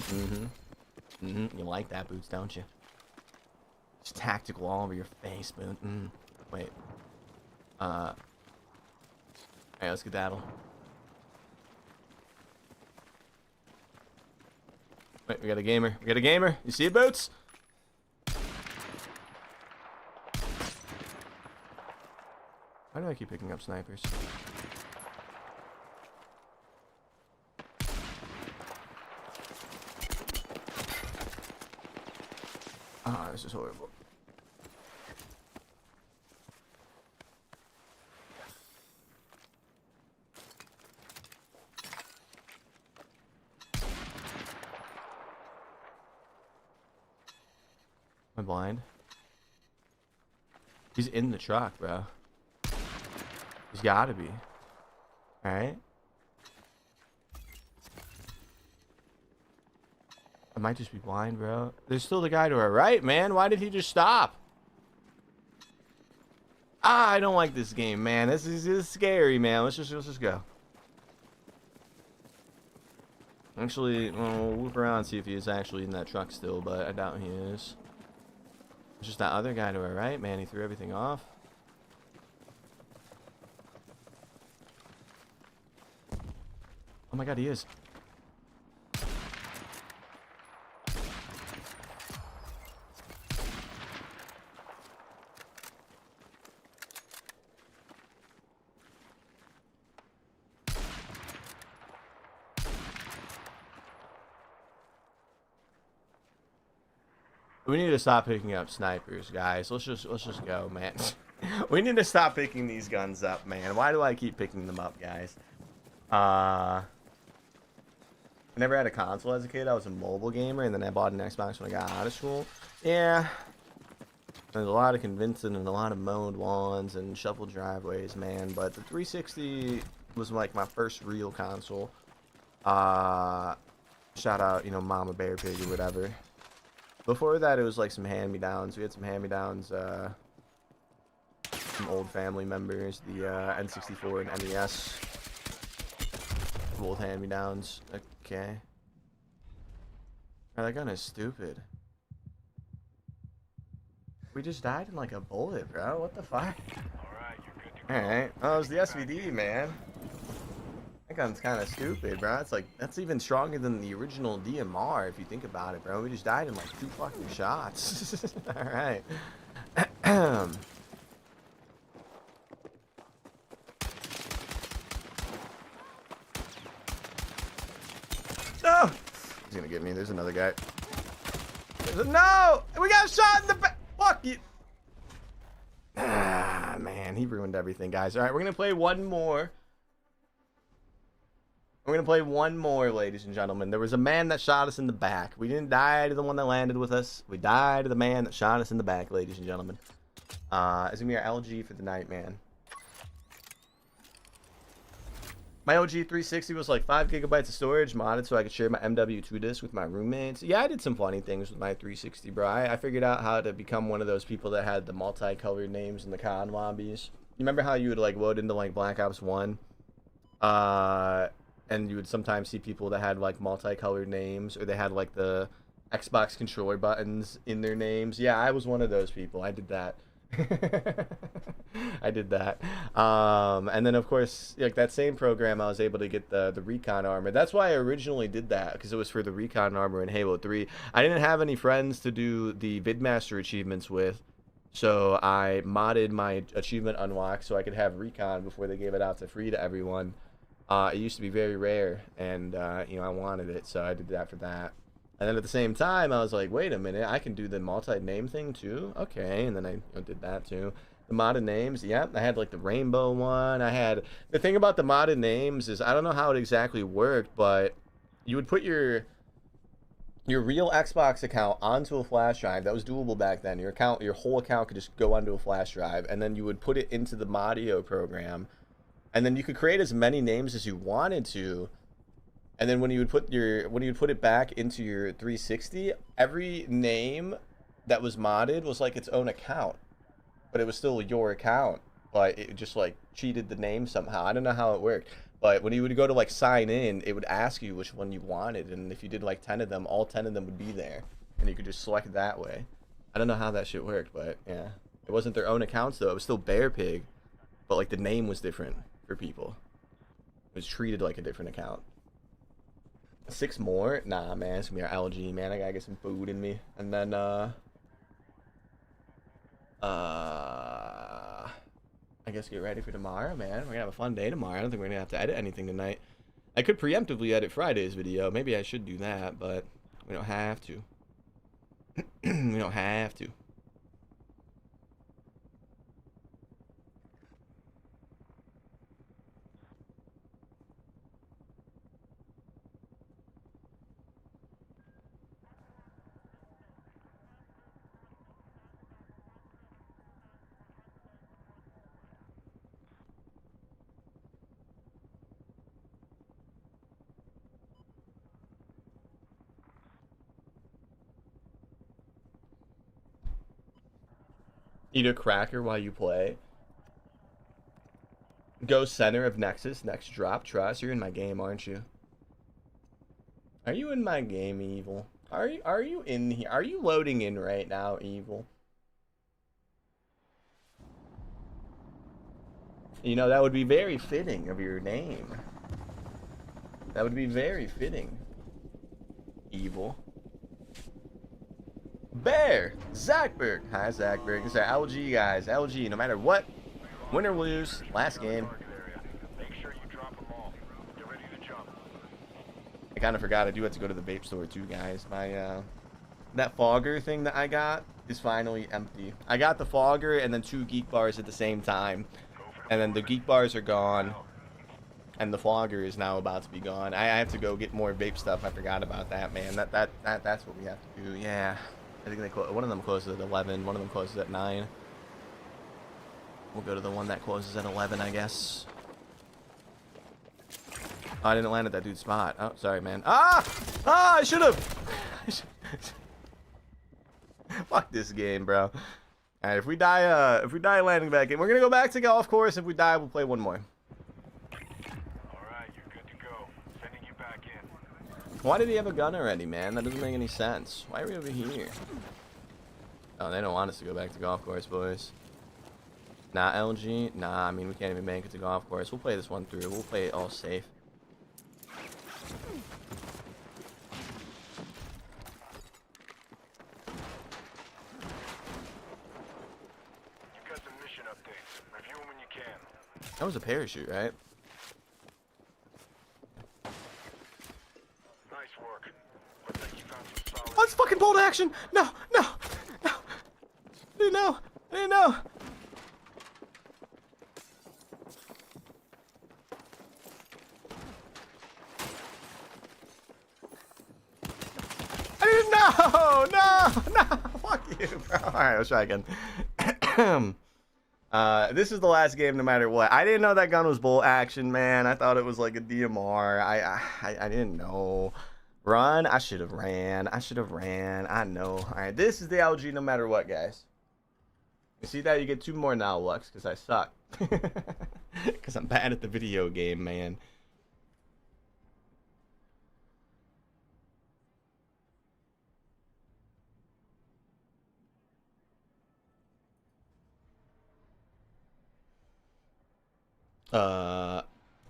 You like that, Boots, don't you? Just tactical all over your face, Boot. Wait. Alright, let's skedaddle. Wait, we got a gamer. We got a gamer. You see it, Boots? Why do I keep picking up snipers? Ah, this is horrible. Am I blind? He's in the truck, bro. He's gotta be. Alright. I might just be blind, bro. There's still the guy to our right, man. Why did he just stop? Ah, I don't like this game, man. This is scary, man. Let's just go. Actually, we'll look around and see if he is actually in that truck still, but I doubt he is. It's just that other guy to our right, man. He threw everything off. Oh my god, he is. We need to stop picking up snipers, guys. Let's just go, man. We need to stop picking these guns up, man. Why do I keep picking them up, guys? I never had a console as a kid. I was a mobile gamer, and then I bought an Xbox when I got out of school. Yeah. There's a lot of convincing and a lot of mowed lawns and shuffled driveways, man. But the 360 was like my first real console. Shout out, you know, Mama Bear Pig or whatever. Before that, it was like some hand-me-downs. We had some hand-me-downs, some old family members, the N64 and NES. Both hand-me-downs. Okay. Oh, that gun is stupid. We just died in like a bullet, bro. What the fuck? Alright. Oh, it was the SVD, man. That gun's kind of stupid, bro. It's like, that's even stronger than the original DMR, if you think about it, bro. We just died in like 2 fucking shots. Alright. No! He's gonna get me. There's another guy. No! We got shot in the back! Fuck you! Ah, man. He ruined everything, guys. Alright, we're gonna play one more. We're going to play one more, ladies and gentlemen. There was a man that shot us in the back. We didn't die to the one that landed with us. We died to the man that shot us in the back, ladies and gentlemen. It's going to be our LG for the night, man. My OG 360 was like 5 gigabytes of storage modded so I could share my MW2 disc with my roommates. Yeah, I did some funny things with my 360, bro. I figured out how to become one of those people that had the multicolored names in the COD lobbies. You remember how you would like load into like Black Ops 1? And you would sometimes see people that had like multicolored names, or they had like the Xbox controller buttons in their names. Yeah, I was one of those people. I did that. I did that. And then of course, like that same program, I was able to get the recon armor. That's why I originally did that, because it was for the recon armor in Halo 3. I didn't have any friends to do the Vidmaster achievements with, so I modded my achievement unlock so I could have recon before they gave it out to free to everyone. It used to be very rare, and you know, I wanted it, so I did that for that. And then at the same time, I was like, wait a minute, I can do the multi-name thing too? Okay, and then I did that too. The modded names, yeah, I had like the rainbow one. I had, the thing about the modded names is, I don't know how it exactly worked, but you would put your real Xbox account onto a flash drive. That was doable back then. Your whole account could just go onto a flash drive, and then you would put it into the Modio program, and then you could create as many names as you wanted to. And then when you would put it back into your 360, every name that was modded was like its own account, but it was still your account, but it just like cheated the name somehow. I don't know how it worked, but when you would go to like sign in, it would ask you which one you wanted, and if you did like 10 of them, all 10 of them would be there, and you could just select that way. I don't know how that shit worked, but yeah, it wasn't their own accounts though. It was still Bear Pig, but like the name was different for people. It was treated like a different account. 6 more? Nah, man, it's gonna be our LG, man. I gotta get some food in me. And then, I guess get ready for tomorrow, man. We're gonna have a fun day tomorrow. I don't think we're gonna have to edit anything tonight. I could preemptively edit Friday's video. Maybe I should do that, but we don't have to. We don't have to. Eat a cracker while you play. Go center of Nexus. Next drop. Trust. You're in my game, aren't you? Are you in my game, Evil? Are you in here? Are you loading in right now, Evil? You know, that would be very fitting of your name. That would be very fitting. Evil. Bear! Zachberg! Hi, Zachberg. This is our LG, guys. LG, no matter what, win or lose, last game. I kind of forgot I do have to go to the vape store too, guys. My, that fogger thing that I got is finally empty. I got the fogger and then 2 geek bars at the same time. And then the geek bars are gone. And the fogger is now about to be gone. I have to go get more vape stuff. I forgot about that, man. That's what we have to do, yeah. I think one of them closes at 11, one of them closes at 9. We'll go to the one that closes at 11, I guess. Oh, I didn't land at that dude's spot. Oh, sorry, man. Ah! Ah, I should have! Fuck this game, bro. Alright, if we die landing back in, we're gonna go back to golf course. If we die, we'll play one more. Alright, you're good to go. Sending you back in. Why did he have a gun already, man? That doesn't make any sense. Why are we over here? Oh, they don't want us to go back to golf course, boys. Nah, LG? Nah, I mean, we can't even make it to golf course. We'll play this one through. We'll play it all safe. You've got some mission updates. Review them when you can. That was a parachute, right? Nice work. Looks like you found some solid... Let's fucking bolt action! No, no, no! I didn't know! I didn't know! no, fuck you, bro. All right, let's try again. This is the last game no matter what. I didn't know that gun was bolt action, man. I thought it was like a DMR. I didn't know. Run? I should have ran. I know. All right, this is the LG no matter what, guys. You see that? You get 2 more now, Lux, because I suck. Because I'm bad at the video game, man.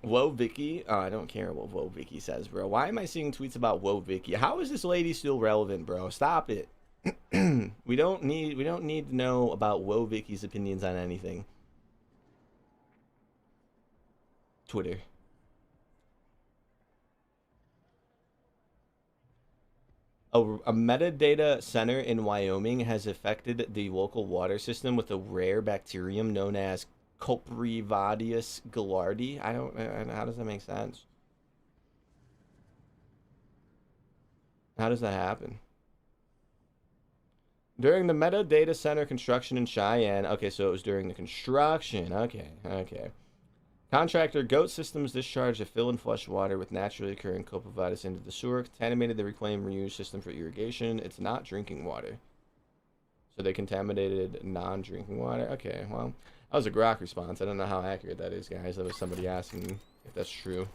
Whoa Vicky. Oh, I don't care what Whoa Vicky says, bro. Why am I seeing tweets about Whoa Vicky? How is this lady still relevant, bro? Stop it. we don't need to know about Whoa Vicky's opinions on anything. Twitter. A metadata center in Wyoming has affected the local water system with a rare bacterium known as Coprivadius gallardi. How does that make sense? How does that happen? During the metadata center construction in Cheyenne. Okay, so it was during the construction. Okay. Contractor Goat Systems discharged a fill and flush water with naturally occurring Coprivadius into the sewer, contaminated the reclaim reuse system for irrigation. It's not drinking water. So they contaminated non-drinking water. Okay, well, that was a grok response. I don't know how accurate that is, guys. That was somebody asking if that's true.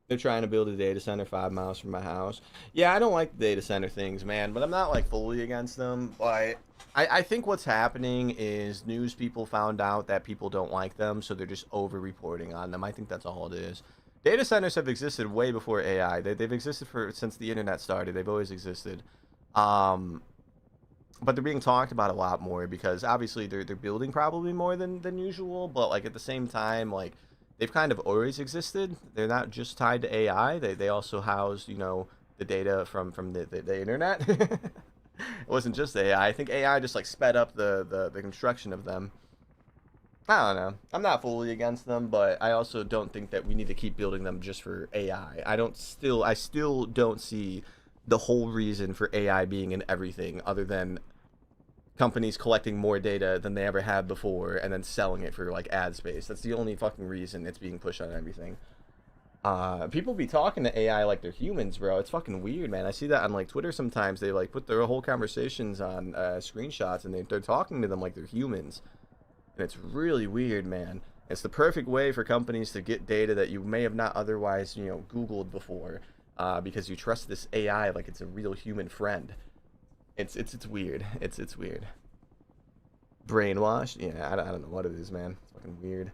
They're trying to build a data center 5 miles from my house. Yeah, I don't like the data center things, man, but I'm not like fully against them. But I think what's happening is news people found out that people don't like them, so they're just over-reporting on them. I think that's all it is. Data centers have existed way before AI. They've existed since the internet started. They've always existed. But they're being talked about a lot more because obviously they're building probably more than usual. But like at the same time, like they've kind of always existed. They're not just tied to AI. They also house, you know, the data from the internet. It wasn't just AI. I think AI just like sped up the construction of them. I don't know. I'm not fully against them, but I also don't think that we need to keep building them just for AI. I still don't see the whole reason for AI being in everything other than companies collecting more data than they ever had before and then selling it for like ad space. That's the only fucking reason it's being pushed on everything. People be talking to AI like they're humans, bro. It's fucking weird, man. I see that on like Twitter sometimes. They like put their whole conversations on screenshots and they're talking to them like they're humans. And it's really weird, man. It's the perfect way for companies to get data that you may have not otherwise, you know, Googled before, because you trust this AI like it's a real human friend. It's weird. It's weird. Brainwashed? Yeah, I don't know what it is, man. It's fucking weird.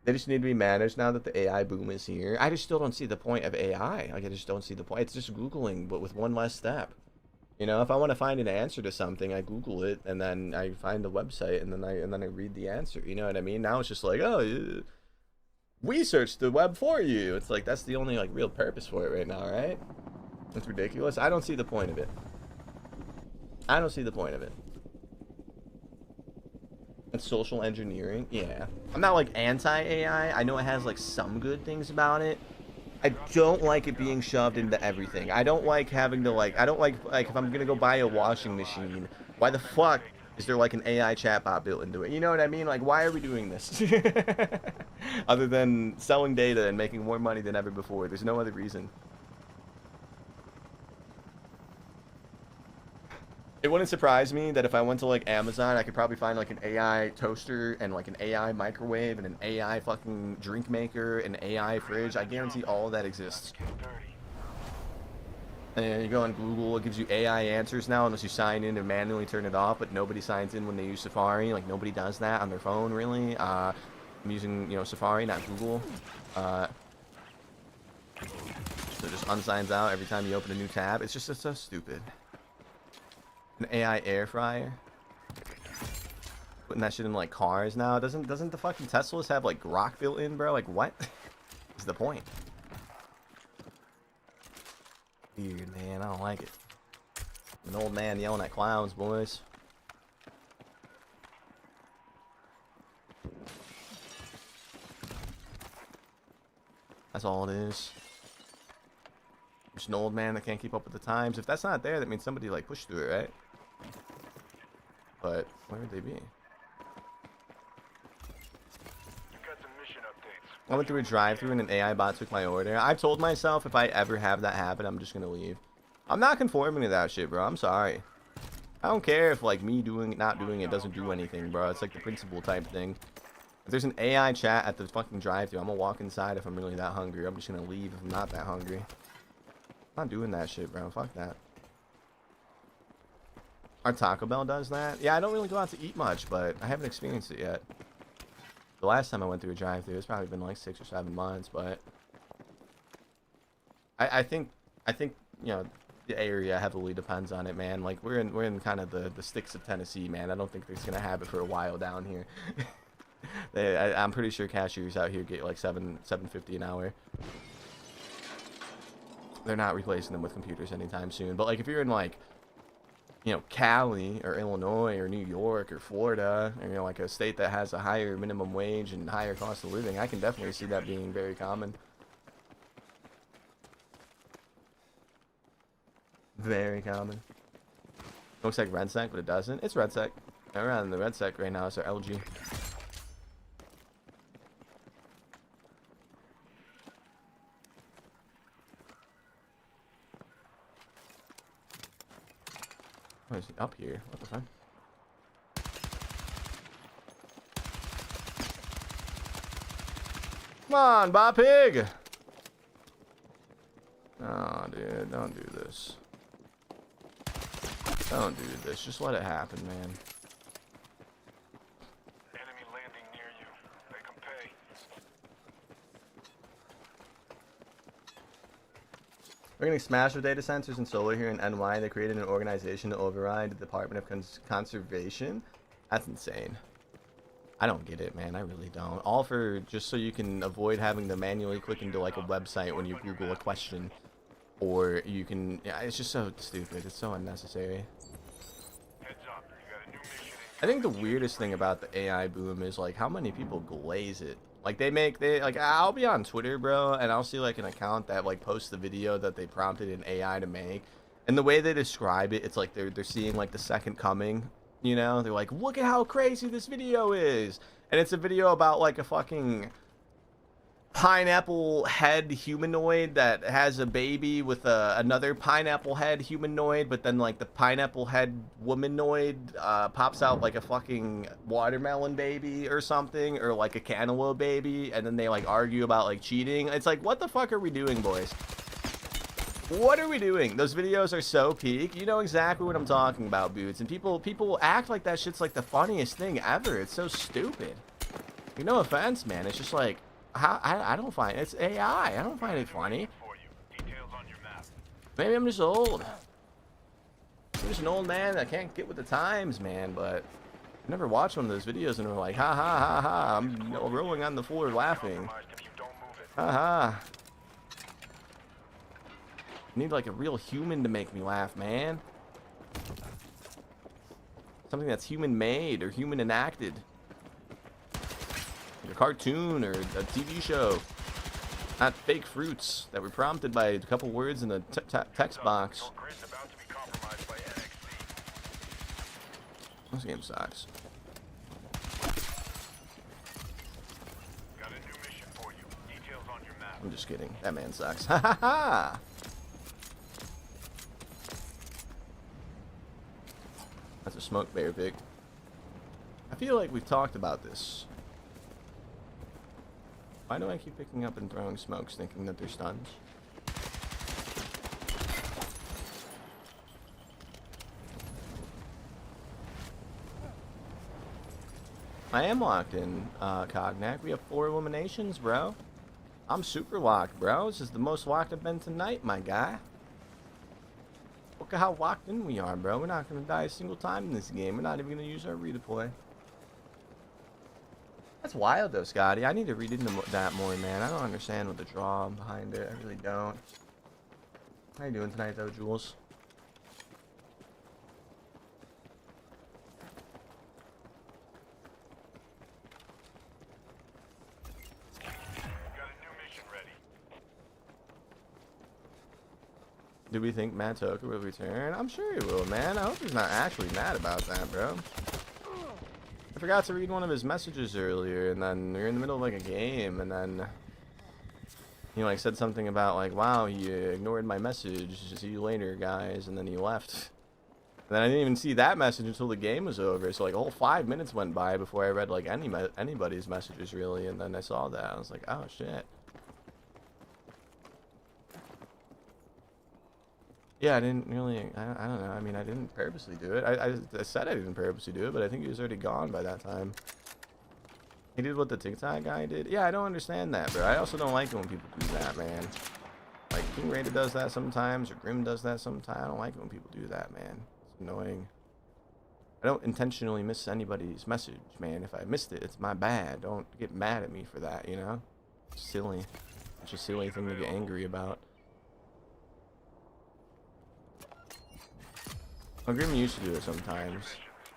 They just need to be managed now that the AI boom is here. I just still don't see the point of AI. Like, I just don't see the point. It's just Googling, but with one less step. You know, if I want to find an answer to something, I Google it, and then I find the website, and then I read the answer. You know what I mean? Now it's just like, oh, we searched the web for you. It's like, that's the only, like, real purpose for it right now, right? It's ridiculous. I don't see the point of it. I don't see the point of it. It's social engineering. Yeah. I'm not, like, anti-AI. I know it has, like, some good things about it. I don't like it being shoved into everything. I don't like having to, like, I don't like if I'm gonna go buy a washing machine, why the fuck is there, like, an AI chatbot built into it? You know what I mean? Like, why are we doing this? Other than selling data and making more money than ever before. There's no other reason. It wouldn't surprise me that if I went to, like, Amazon, I could probably find, like, an AI toaster and, like, an AI microwave and an AI fucking drink maker, an AI fridge. I guarantee all of that exists. And you go on Google, it gives you AI answers now unless you sign in and manually turn it off, but nobody signs in when they use Safari. Like, nobody does that on their phone, really. I'm using, you know, Safari, not Google. So it just unsigns out every time you open a new tab. It's just, it's so stupid. An AI air fryer. Putting that shit in like cars now. Doesn't the fucking Teslas have like grok built in, bro? Like what is the point? Weird, man. I don't like it. I'm an old man yelling at clowns, boys. That's all it is. Just an old man that can't keep up with the times. If that's not there, that means somebody like pushed through it, right? But where would they be? I went through a drive-thru and an AI bot took my order. I told myself if I ever have that happen, I'm just gonna leave. I'm not conforming to that shit, bro. I'm sorry. I don't care if like me not doing it doesn't do anything, bro. It's like the principle type thing. If there's an AI chat at the fucking drive-thru, I'm gonna walk inside if I'm really that hungry. I'm just gonna leave if I'm not that hungry. I'm not doing that shit, bro. Fuck that. Our Taco Bell does that. Yeah, I don't really go out to eat much, but I haven't experienced it yet. The last time I went through a drive-thru, it's probably been like 6 or 7 months, but I think you know, the area heavily depends on it, man. Like we're in kind of the sticks of Tennessee, man. I don't think they're gonna have it for a while down here. I'm pretty sure cashiers out here get like $7.50 an hour. They're not replacing them with computers anytime soon. But like if you're in like, you know, Cali or Illinois or New York or Florida, or you know, like a state that has a higher minimum wage and higher cost of living, I can definitely see that being very common. Very common. Looks like red sec, but it doesn't. It's red sec. Around the red sec right now is our LG. Oh, is he up here? What the fuck? Come on, Bob Pig! Oh, dude, don't do this. Don't do this. Just let it happen, man. Enemy landing near you. Make 'em pay. We're getting smashed with data centers and solar here in NY. They created an organization to override the Department of Conservation. That's insane. I don't get it, man. I really don't. All for just so you can avoid having to manually click into like a website when you Google a question. Or you can... Yeah, it's just so stupid. It's so unnecessary. I think the weirdest thing about the AI boom is like how many people glaze it. Like like I'll be on Twitter, bro, and I'll see like an account that like posts the video that they prompted an AI to make, and the way they describe it, it's like they're seeing like the second coming, you know? They're like, look at how crazy this video is, and it's a video about like a fucking pineapple head humanoid that has a baby with another pineapple head humanoid, but then like the pineapple head womanoid pops out like a fucking watermelon baby or something, or like a cantaloupe baby, and then they like argue about like cheating. It's like, what the fuck are we doing, boys? What are we doing? Those videos are so peak. You know exactly what I'm talking about, Boots. And people act like that shit's like the funniest thing ever. It's so stupid. No offense, man. It's just like, I don't find it's AI. I don't find it funny. Maybe I'm just old. I'm just an old man that can't get with the times, man. But I never watched one of those videos and we're like, ha ha ha ha. I'm rolling on the floor laughing. Ha ha. I need like a real human to make me laugh, man. Something that's human made or human enacted. A cartoon or a TV show, not fake fruits that were prompted by a couple words in the text box. This game sucks. I'm just kidding. That man sucks. Ha ha ha! That's a smoke bear pig. I feel like we've talked about this. Why do I keep picking up and throwing smokes thinking that they're stuns? I am locked in, Cognac. We have 4 eliminations, bro. I'm super locked, bro. This is the most locked I've been tonight, my guy. Look at how locked in we are, bro. We're not going to die a single time in this game. We're not even going to use our redeploy. That's wild, though, Scotty. I need to read into that more, man. I don't understand what the draw behind it. I really don't. How you doing tonight, though, Jules? Got a new mission ready. Do we think Matt Toker will return? I'm sure he will, man. I hope he's not actually mad about that, bro. I forgot to read one of his messages earlier, and then we were in the middle of like a game, and then he like said something about like, wow, he ignored my message. See you later, guys, and then he left. And then I didn't even see that message until the game was over. So like a whole 5 minutes went by before I read like anybody's messages really, and then I saw that. I was like, oh shit. Yeah, I didn't really, I don't know, I mean, I didn't purposely do it. I said I didn't purposely do it, but I think he was already gone by that time. He did what the TikTok guy did? Yeah, I don't understand that, bro. I also don't like it when people do that, man. Like, King Raider does that sometimes, or Grim does that sometimes. I don't like it when people do that, man. It's annoying. I don't intentionally miss anybody's message, man. If I missed it, it's my bad. Don't get mad at me for that, you know? It's silly. It's a silly thing to get angry about. Well, Grim used to do it sometimes.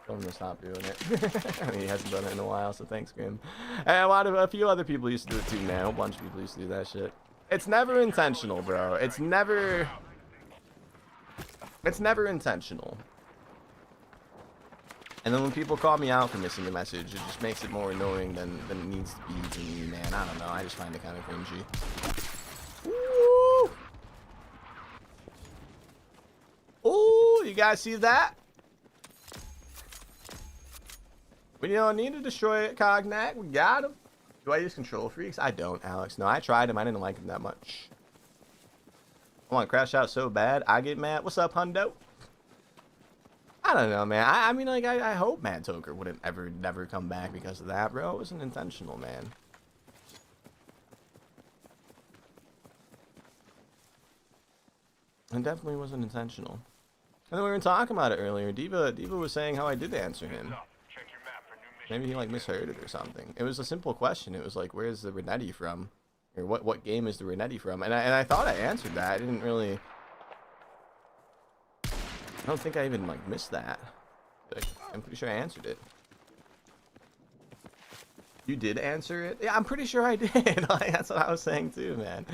Tell him to stop doing it. I mean, he hasn't done it in a while, so thanks, Grim. And a few other people used to do it too, man. A bunch of people used to do that shit. It's never intentional, bro. It's never intentional. And then when people call me out for missing a message, it just makes it more annoying than it needs to be to me, man. I don't know. I just find it kind of cringy. Woo! Ooh, you guys see that? We don't need to destroy it, Cognac. We got him. Do I use control freaks? I don't, Alex. No, I tried him. I didn't like him that much. I want to crash out so bad. I get mad. What's up, Hundo? I don't know, man. I mean, like, I hope Mad Toker wouldn't never come back because of that, bro. It wasn't intentional, man. It definitely wasn't intentional. And then we were talking about it earlier. Diva was saying how I did answer him. Maybe he like misheard it or something. It was a simple question. It was like, where's the Renetti from? Or what game is the Renetti from? And I thought I answered that. I didn't really. I don't think I even like missed that. Like, I'm pretty sure I answered it. You did answer it? Yeah, I'm pretty sure I did. Like, that's what I was saying too, man.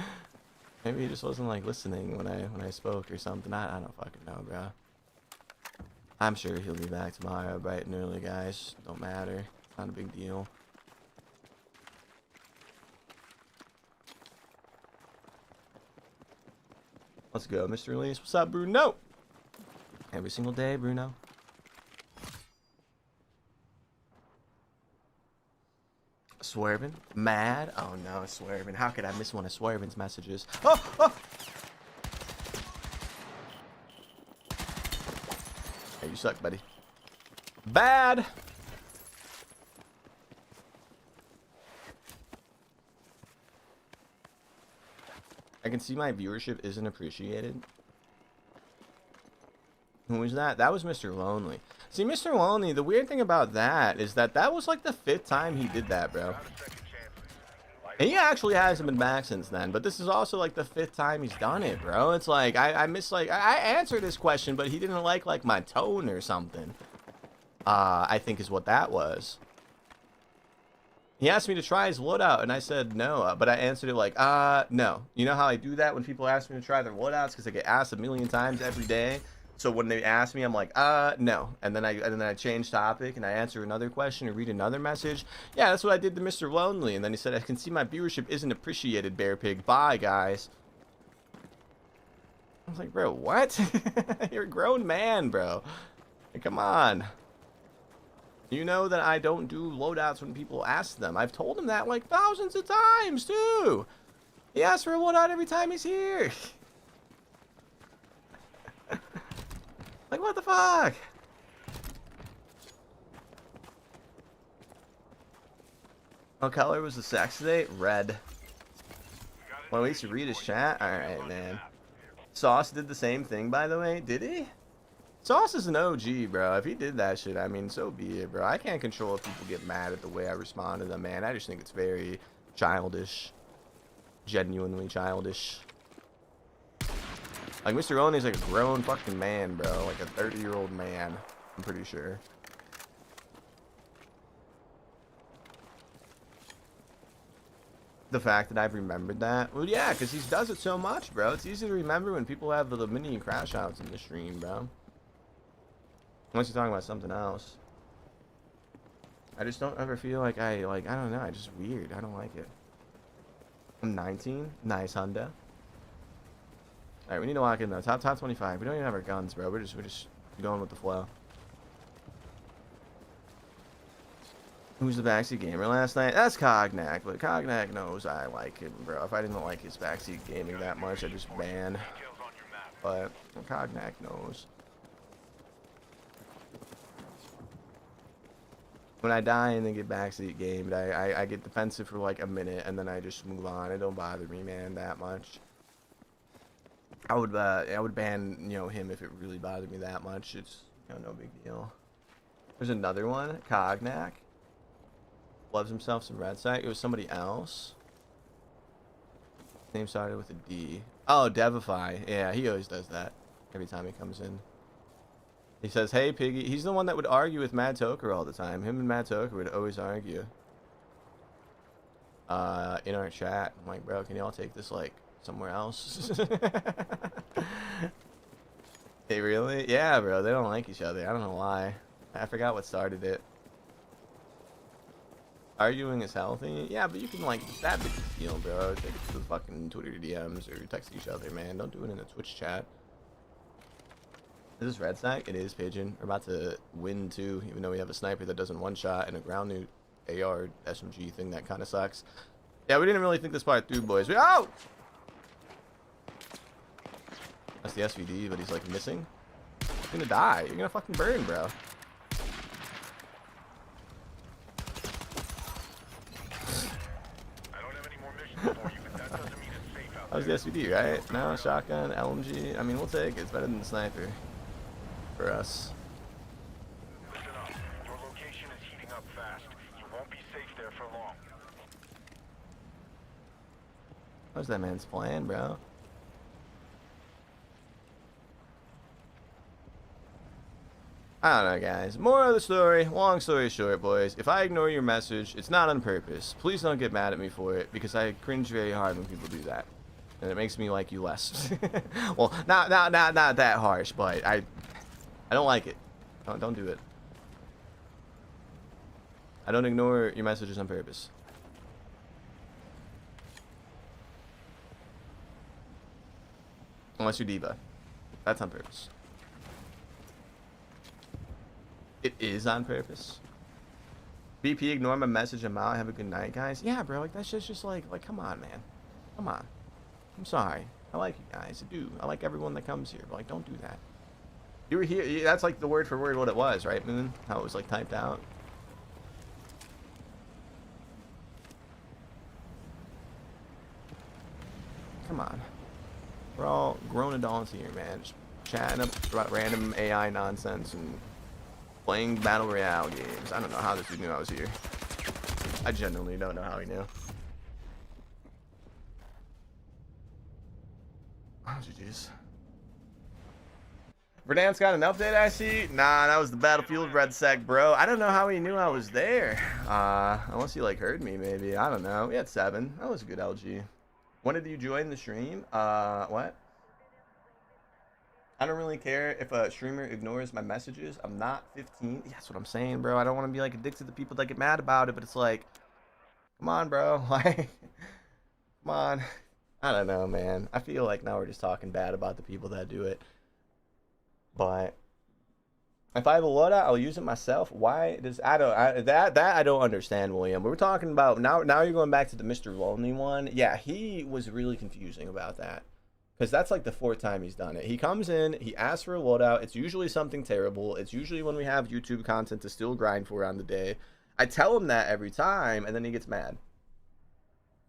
Maybe he just wasn't like listening when I spoke or something. I don't fucking know, bro. I'm sure he'll be back tomorrow bright and early, guys. Don't matter. It's not a big deal. Let's go, Mr. Release. What's up, Bruno? Every single day, Bruno. Swerving? Mad? Oh no, Swerving. How could I miss one of Swerving's messages? Oh! Oh! Hey, you suck, buddy. Bad! I can see my viewership isn't appreciated. Who was that? That was Mr. Lonely. See, Mr. Lonely, the weird thing about that is that was like the 5th time he did that, bro. And he actually hasn't been back since then, but this is also like the 5th time he's done it, bro. It's like, I miss, like, I answered this question, but he didn't like my tone or something. I think is what that was. He asked me to try his loadout, and I said no, but I answered it like, no. You know how I do that when people ask me to try their loadouts, because I get asked a million times every day. So when they ask me, I'm like, no. And then I change topic and I answer another question or read another message. Yeah, that's what I did to Mr. Lonely. And then he said, I can see my viewership isn't appreciated, Bear Pig. Bye, guys. I was like, bro, what? You're a grown man, bro. Like, come on. You know that I don't do loadouts when people ask them. I've told him that like thousands of times, too. He asks for a loadout every time he's here. Like, what the fuck? What color was the sex today? Red. Well, at least you read his chat? Alright, man. Sauce did the same thing, by the way. Did he? Sauce is an OG, bro. If he did that shit, I mean, so be it, bro. I can't control if people get mad at the way I respond to them, man. I just think it's very childish. Genuinely childish. Like, Mr. Only's like a grown fucking man, bro. Like a 30-year-old man. I'm pretty sure. the fact that I've remembered that. Well, yeah, because he does it so much, bro. It's easy to remember when people have the mini crash outs in the stream, bro. Unless you're talking about something else. I just don't ever feel like I don't know. It's just weird. I don't like it. I'm 19. Nice, Honda. Alright, we need to lock in though. Top 25. We don't even have our guns, bro. We're just going with the flow. Who was the backseat gamer last night? That's Cognac, but Cognac knows I like him, bro. If I didn't like his backseat gaming that much, I'd just ban. But Cognac knows. When I die and then get backseat gamed, I get defensive for like a minute and then I just move on. It don't bother me, man, that much. I would ban, you know, him if it really bothered me that much. It's, you know, no big deal. There's another one, Cognac. Loves himself some red sack. It was somebody else. Name started with a D. Oh, Devify. Yeah, he always does that every time he comes in. He says, "Hey, Piggy." He's the one that would argue with Mad Toker all the time. Him and Mad Toker would always argue. In our chat. I'm like, bro, can y'all take this like somewhere else? Hey, really? Yeah, bro. They don't like each other. I don't know why. I forgot what started it. Arguing is healthy? Yeah, but you can, like, that big deal, bro. Take it to the fucking Twitter DMs or text each other, man. Don't do it in the Twitch chat. Is this red sack? It is, Pigeon. We're about to win, too, even though we have a sniper that doesn't one-shot and a ground new AR SMG thing that kind of sucks. Yeah, we didn't really think this part through, boys. Oh! That's the SVD, but he's, like, missing. You're gonna die. You're gonna fucking burn, bro. That was the SVD, right? No, shotgun, LMG. I mean, we'll take it. It's better than the sniper. For us. Listen up. Your location is heating up fast. You won't be safe there for long. What's that man's plan, bro? I don't know, guys. More of the story. Long story short, boys. If I ignore your message, it's not on purpose. Please don't get mad at me for it, because I cringe very hard when people do that. And it makes me like you less. Well, not that harsh, but I don't like it. Don't do it. I don't ignore your messages on purpose. Unless you're Diva. That's on purpose. It is on purpose. BP, ignore my message. I'm out. Have a good night, guys. Yeah, bro. Like, that shit's just like, come on, man. Come on. I'm sorry. I like you guys. I do. I like everyone that comes here. But, like, don't do that. You were here. That's, like, the word for word what it was, right, Moon? How it was, like, typed out. Come on. We're all grown adults here, man. Just chatting up about random AI nonsense and playing Battle Royale games. I don't know how this dude knew I was here. I genuinely don't know how he knew. Oh, GG's. Verdansk got an update, I see? Nah, that was the Battlefield Red Sec, bro. I don't know how he knew I was there. Unless he, like, heard me, maybe. I don't know. We had 7. That was a good LG. When did you join the stream? What? I don't really care if a streamer ignores my messages. I'm not 15. Yeah, that's what I'm saying, bro. I don't want to be, like, addicted to people that get mad about it, but it's like, come on, bro. Like, come on. I don't know, man. I feel like now we're just talking bad about the people that do it. But if I have a loadout, I'll use it myself. Why does I don't understand, William. We're talking about now you're going back to the Mr. Lonely one. Yeah, he was really confusing about that. Because that's like the 4th time he's done it. He comes in, he asks for a loadout. It's usually something terrible. It's usually when we have YouTube content to still grind for on the day. I tell him that every time, and then he gets mad.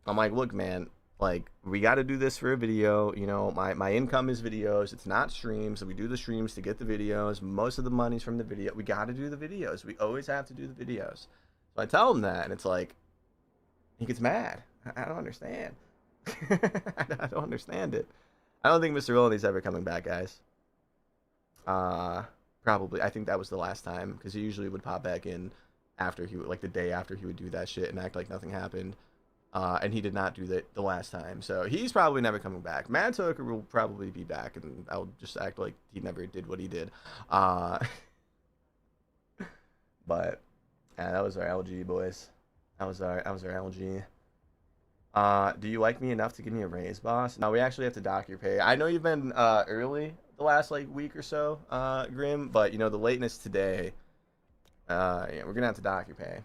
I'm like, look, man, like, we got to do this for a video. You know, my income is videos. It's not streams. So we do the streams to get the videos. Most of the money's from the video. We got to do the videos. We always have to do the videos. So I tell him that, and it's like, he gets mad. I don't understand. I don't understand it. I don't think Mr. Lonely's ever coming back, guys. Probably. I think that was the last time, because he usually would pop back in after he would, like, the day after he would do that shit and act like nothing happened. And he did not do that the last time. So he's probably never coming back. Mad Toker will probably be back, and I'll just act like he never did what he did. But yeah, that was our LG, boys. That was our LG. Do you like me enough to give me a raise, boss? No, we actually have to dock your pay. I know you've been early the last like week or so, Grim, but you know the lateness today. Yeah, we're gonna have to dock your pay.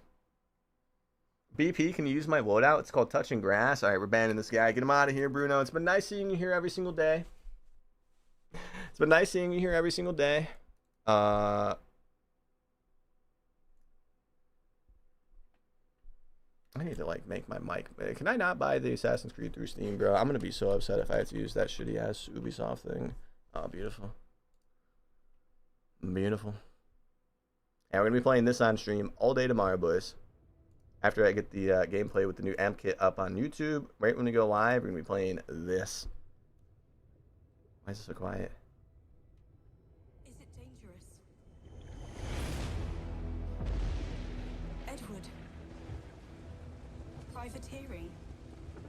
BP, can you use my loadout? It's called Touching Grass. All right, we're banning this guy. Get him out of here, Bruno. It's been nice seeing you here every single day. It's been nice seeing you here every single day. I need to like make my mic. Can I not buy the Assassin's Creed through Steam, bro? I'm gonna be so upset if I have to use that shitty ass Ubisoft thing. Oh, beautiful. Beautiful. And we're gonna be playing this on stream all day tomorrow, boys. After I get the gameplay with the new amp kit up on YouTube, right when we go live, we're gonna be playing this. Why is it so quiet? Is it dangerous? Edward. Privateering.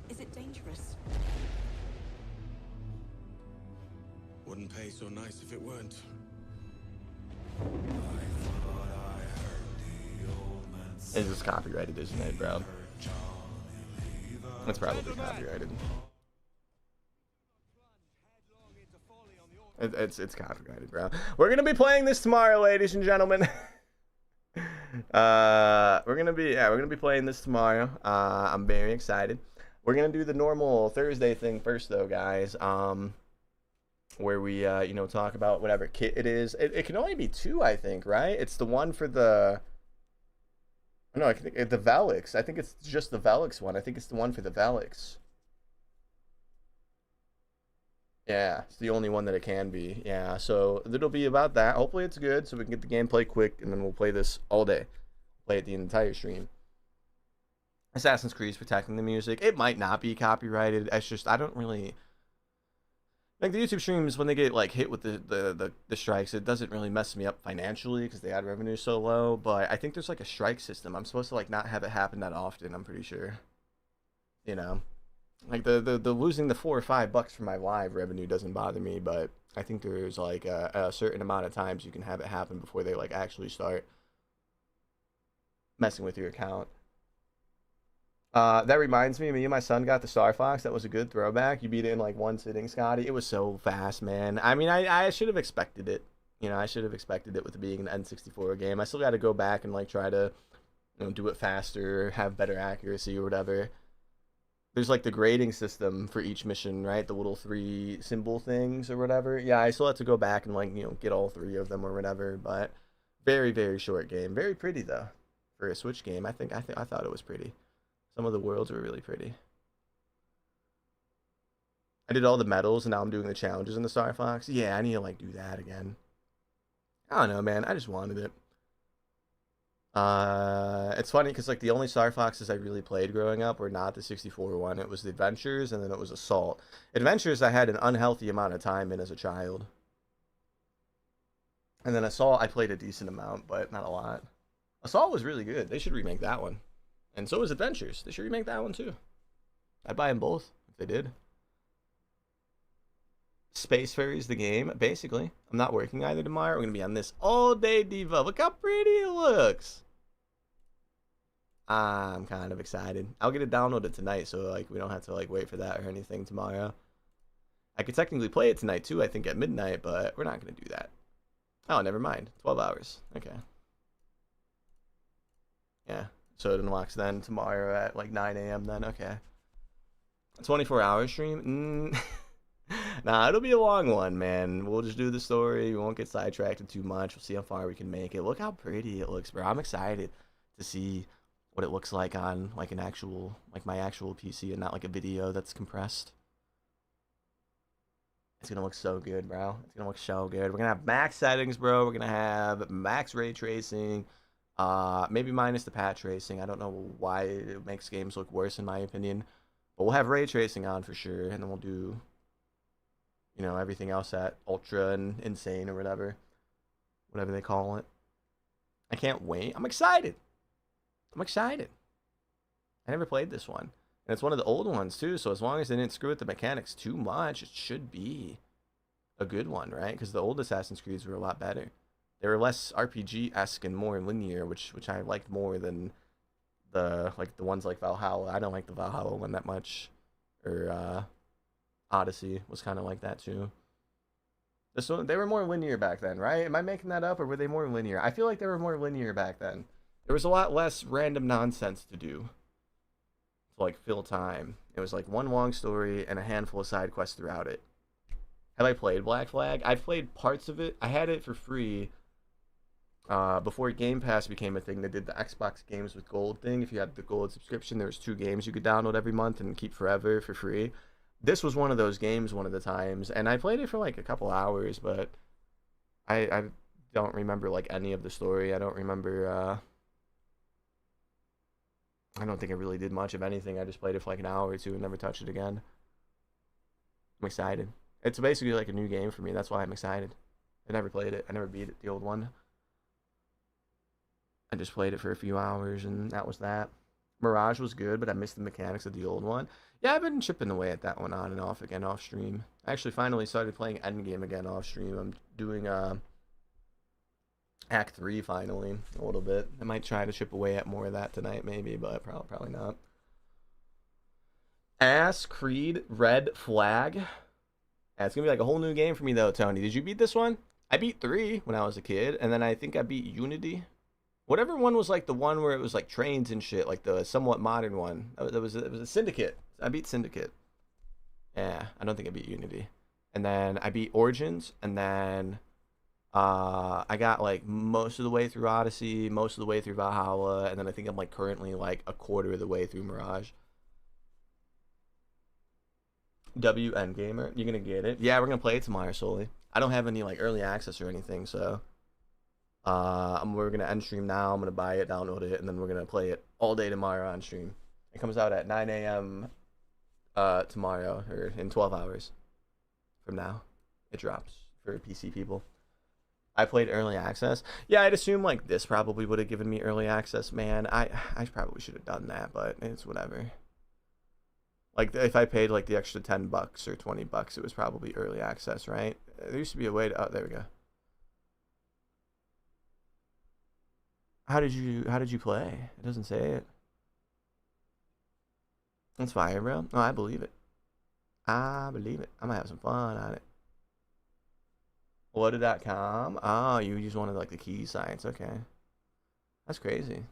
Is it dangerous? Wouldn't pay so nice if it weren't. It's just copyrighted, isn't it, bro? It's probably copyrighted. It's copyrighted, bro. We're gonna be playing this tomorrow, ladies and gentlemen. We're gonna be playing this tomorrow. I'm very excited. We're gonna do the normal Thursday thing first, though, guys. Where we you know, talk about whatever kit it is. It can only be 2, I think, right? It's the one for the. No, I think the Velix. I think it's just the Velix one. I think it's the one for the Velix. Yeah, it's the only one that it can be. Yeah, so it'll be about that. Hopefully it's good, so we can get the gameplay quick, and then we'll play this all day. Play it the entire stream. Assassin's Creed's protecting the music. It might not be copyrighted. It's just I don't really like the YouTube streams when they get like hit with the strikes. It doesn't really mess me up financially because the ad revenue is so low. But I think there's like a strike system. I'm supposed to like not have it happen that often. I'm pretty sure. You know, like the losing the $4 or $5 for my live revenue doesn't bother me. But I think there's like a certain amount of times you can have it happen before they like actually start messing with your account. That reminds me and my son got the Star Fox. That was a good throwback. You beat it in like one sitting, Scotty. It was so fast, man. I mean, I should have expected it. You know, I should have expected it with it being an N64 game. I still got to go back and like try to, you know, do it faster, have better accuracy or whatever. There's like the grading system for each mission, right? The little 3 symbol things or whatever. Yeah, I still have to go back and like, you know, get all 3 of them or whatever. But very, very short game. Very pretty though for a Switch game. I thought it was pretty. Some of the worlds were really pretty. I did all the medals, and now I'm doing the challenges in the Star Fox. Yeah, I need to, like, do that again. I don't know, man. I just wanted it. It's funny, because, like, the only Star Foxes I really played growing up were not the 64 one. It was the Adventures, and then it was Assault. Adventures I had an unhealthy amount of time in as a child. And then Assault I played a decent amount, but not a lot. Assault was really good. They should remake that one. And so is Adventures. They should remake that one too. I'd buy them both if they did. Space Fairies the game, basically. I'm not working either tomorrow. We're going to be on this all day, Diva. Look how pretty it looks. I'm kind of excited. I'll get it downloaded tonight, so like we don't have to like wait for that or anything tomorrow. I could technically play it tonight too, I think at midnight, but we're not going to do that. Oh, never mind. 12 hours. Okay. Yeah. So it unlocks then tomorrow at like 9 a.m. then. Okay. 24-hour stream? Nah, it'll be a long one, man. We'll just do the story. We won't get sidetracked too much. We'll see how far we can make it. Look how pretty it looks, bro. I'm excited to see what it looks like on like an actual, like my actual PC and not like a video that's compressed. It's gonna look so good, bro. It's gonna look so good. We're gonna have max settings, bro. We're gonna have max ray tracing. Maybe minus the patch tracing. I don't know why it makes games look worse in my opinion. But we'll have ray tracing on for sure. And then we'll do, you know, everything else at ultra and insane or whatever they call it. I can't wait. I'm excited. I never played this one. And it's one of the old ones too, so as long as they didn't screw with the mechanics too much, it should be a good one, right? Because the old Assassin's Creeds were a lot better. They were less RPG-esque and more linear, which I liked more than the ones like Valhalla. I don't like the Valhalla one that much. Or Odyssey was kind of like that too. This one, they were more linear back then, right? Am I making that up, or were they more linear? I feel like they were more linear back then. There was a lot less random nonsense to do to like fill time. It was like one long story and a handful of side quests throughout it. Have I played Black Flag? I've played parts of it. I had it for free before Game Pass became a thing. They did the Xbox games with gold thing. If you had the gold subscription, there was 2 games you could download every month and keep forever for free. This was one of those games one of the times, and I played it for like a couple hours, but I don't remember like any of the story. I don't remember I don't think I really did much of anything. I just played it for like an hour or 2 and never touched it again. I'm excited. It's basically like a new game for me. That's why I'm excited. I never played it. I never beat it, the old one. I just played it for a few hours, and that was that. Mirage was good, but I missed the mechanics of the old one. Yeah, I've been chipping away at that one on and off again off stream. I actually finally started playing Endgame again off stream. I'm doing Act 3 finally, a little bit. I might try to chip away at more of that tonight, maybe, but probably not. Ass Creed Red Flag. Yeah, it's gonna be like a whole new game for me though, Tony. Did you beat this one? I beat 3 when I was a kid, and then I think I beat Unity. Whatever one was like the one where it was like trains and shit, like the somewhat modern one. It was a Syndicate. I beat Syndicate. Yeah, I don't think I beat Unity. And then I beat Origins, and then I got like most of the way through Odyssey, most of the way through Valhalla, and then I think I'm like currently like a quarter of the way through Mirage. WN Gamer, you're gonna get it. Yeah, we're gonna play it tomorrow solely. I don't have any like early access or anything, so we're gonna end stream now. I'm gonna buy it, download it, and then we're gonna play it all day tomorrow on stream. It comes out at 9 a.m. Tomorrow, or in 12 hours from now. It drops for PC people. I played early access. Yeah, I'd assume like this probably would have given me early access, man. I probably should have done that, but it's whatever. Like if I paid like the extra $10 or $20, it was probably early access, right? There used to be a way to. Oh, there we go. How did you play? It doesn't say it. That's fire, bro. Oh, I believe it. I believe it. I'm gonna have some fun on it. Loadouts.com. Oh, you just wanted like the key sites. Okay. That's crazy.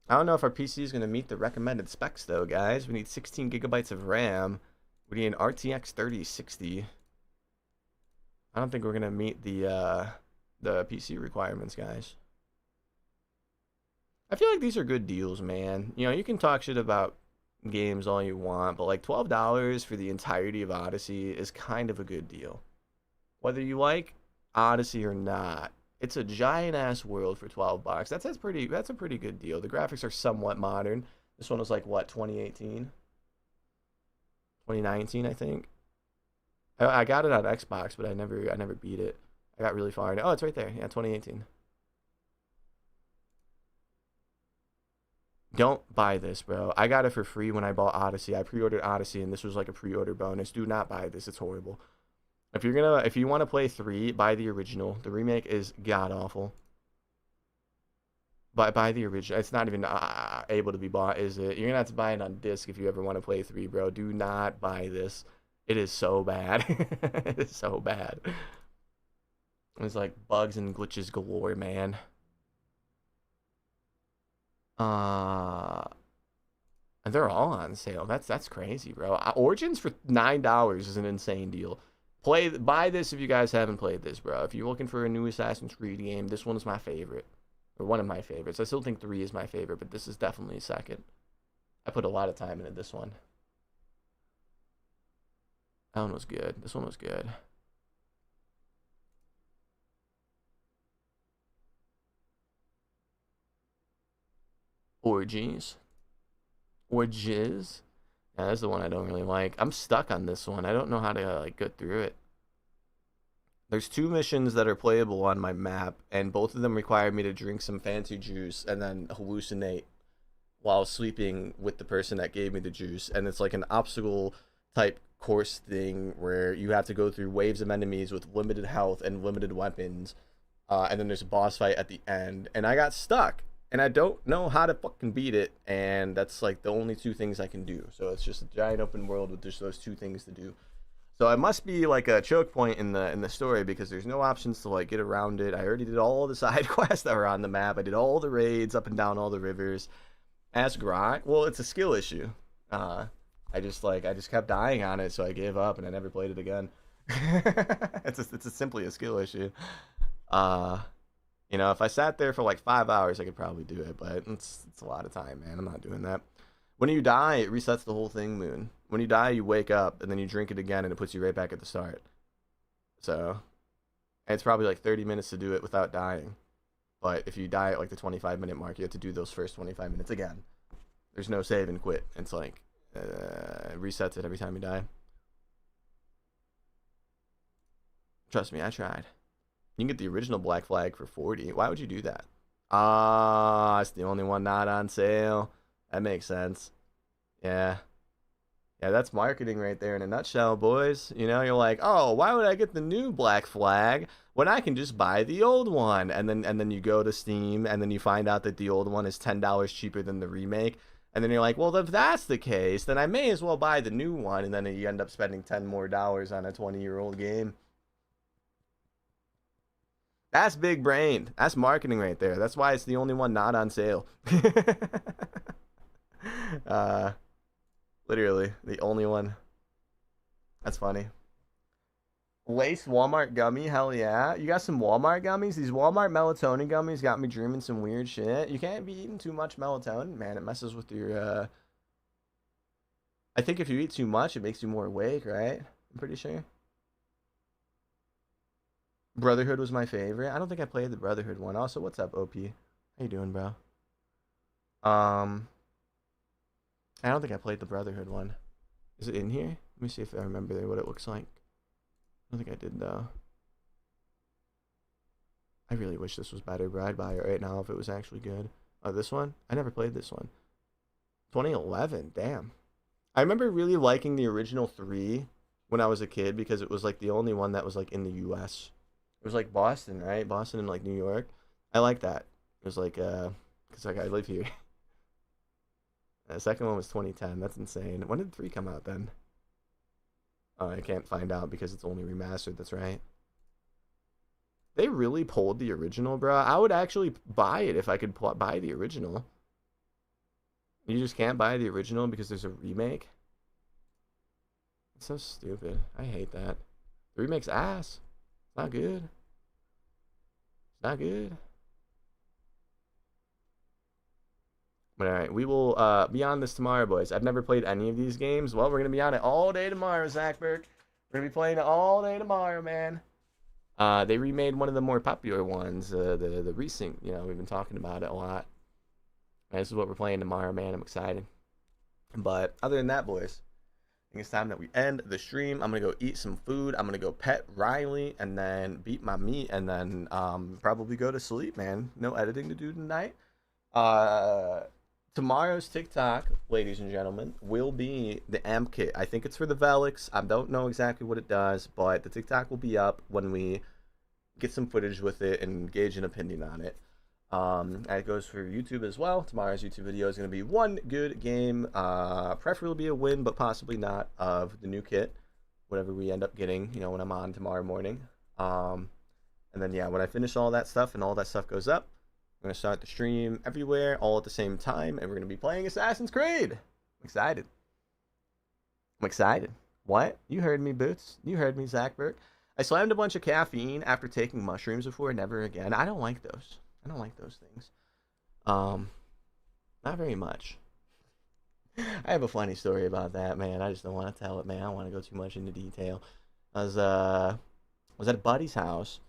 I don't know if our PC is going to meet the recommended specs, though, guys. We need 16 gigabytes of RAM. We need an RTX 3060. I don't think we're going to meet the PC requirements, guys. I feel like these are good deals, man. You know, you can talk shit about games all you want, but like $12 for the entirety of Odyssey is kind of a good deal. Whether you like Odyssey or not. It's a giant ass world for $12. That's a pretty good deal. The graphics are somewhat modern. This one was like what, 2018? 2019, I think. I got it on Xbox, but I never beat it. I got really far. Oh, it's right there. Yeah, 2018. Don't buy this, bro. I got it for free when I bought Odyssey. I pre-ordered Odyssey, and this was like a pre-order bonus. Do not buy this. It's horrible. If you want to play 3, buy the original. The remake is god awful. But buy the original. It's not even able to be bought, is it? You're gonna have to buy it on disc if you ever want to play 3, bro. Do not buy this. It is so bad. It is so bad. It's like bugs and glitches galore, man. And they're all on sale. That's crazy, bro. Origins for $9 is an insane deal. Buy this if you guys haven't played this, bro. If you're looking for a new Assassin's Creed game, this one is my favorite. Or one of my favorites. I still think 3 is my favorite, but this is definitely second. I put a lot of time into this one. That one was good. This one was good. Orgies. Orgies. Yeah, that's the one I don't really like. I'm stuck on this one. I don't know how to like go through it. There's 2 missions that are playable on my map, and both of them require me to drink some fancy juice and then hallucinate while sleeping with the person that gave me the juice, and it's like an obstacle type course thing where you have to go through waves of enemies with limited health and limited weapons, and then there's a boss fight at the end, and I got stuck, and I don't know how to fucking beat it, and that's like the only two things I can do. So it's just a giant open world with just those two things to do. So it must be like a choke point in the story, because there's no options to like get around it. I already did all the side quests that were on the map. I did all the raids up and down all the rivers. Ask Grok. Well, it's a skill issue. I just kept dying on it, so I gave up and I never played it again. It's simply a skill issue. You know, if I sat there for like 5 hours, I could probably do it, but it's a lot of time, man. I'm not doing that. When you die, it resets the whole thing, Moon. When you die, you wake up, and then you drink it again, and it puts you right back at the start. So, and it's probably like 30 minutes to do it without dying. But if you die at like the 25-minute mark, you have to do those first 25 minutes again. There's no save and quit. It's like, it resets it every time you die. Trust me, I tried. You can get the original Black Flag for 40. Why would you do that? It's the only one not on sale. That makes sense. Yeah. Yeah, that's marketing right there in a nutshell, boys. You know, you're like, oh, why would I get the new Black Flag when I can just buy the old one? And then you go to Steam, and then you find out that the old one is $10 cheaper than the remake. And then you're like, well, if that's the case, then I may as well buy the new one. And then you end up spending $10 more on a 20-year-old game. That's big brain. That's marketing right there. That's why it's the only one not on sale. Literally the only one. That's funny. Lace Walmart gummy, hell yeah. You got some Walmart gummies? These Walmart melatonin gummies got me dreaming some weird shit. You can't be eating too much melatonin, man. It messes with your I think if you eat too much, it makes you more awake, right? I'm pretty sure. Brotherhood was my favorite. I don't think I played the Brotherhood one. Also, what's up, OP? How you doing, bro? I don't think I played the Brotherhood one. Is it in here? Let me see if I remember what it looks like. I don't think I did, though. I really wish this was better, bro. I'd buy it right now if it was actually good. Oh, this one? I never played this one. 2011, damn. I remember really liking the original 3 when I was a kid, because it was like the only one that was like in the US. It was like Boston, right? Boston and like New York. I like that. It was like, because like I live here. The second one was 2010. That's insane. When did 3 come out then? Oh, I can't find out because it's only remastered. That's right. They really pulled the original, bro. I would actually buy it if I could buy the original. You just can't buy the original because there's a remake? It's so stupid. I hate that. The remake's ass. It's not good. It's not good. But alright, we will be on this tomorrow, boys. I've never played any of these games. Well, we're going to be on it all day tomorrow, Zach Burke. We're going to be playing it all day tomorrow, man. They remade one of the more popular ones, the recent, you know, we've been talking about it a lot. And this is what we're playing tomorrow, man. I'm excited. But other than that, boys, I think it's time that we end the stream. I'm going to go eat some food. I'm going to go pet Riley and then beat my meat and then probably go to sleep, man. No editing to do tonight. Tomorrow's TikTok, ladies and gentlemen, will be the amp kit. I think it's for the Velix. I don't know exactly what it does, but the TikTok will be up when we get some footage with it and gauge an opinion on it. That goes for YouTube as well. Tomorrow's YouTube video is going to be one good game, preferably a win, but possibly not, of the new kit, whatever we end up getting, you know, when I'm on tomorrow morning. And then, yeah, when I finish all that stuff and all that stuff goes up, I'm going to start the stream everywhere, all at the same time, and we're going to be playing Assassin's Creed. I'm excited. I'm excited. What? You heard me, Boots. You heard me, Zach Burke. I slammed a bunch of caffeine after taking mushrooms before. Never again. I don't like those. I don't like those things. Not very much. I have a funny story about that, man. I just don't want to tell it, man. I don't want to go too much into detail. I was at a buddy's house,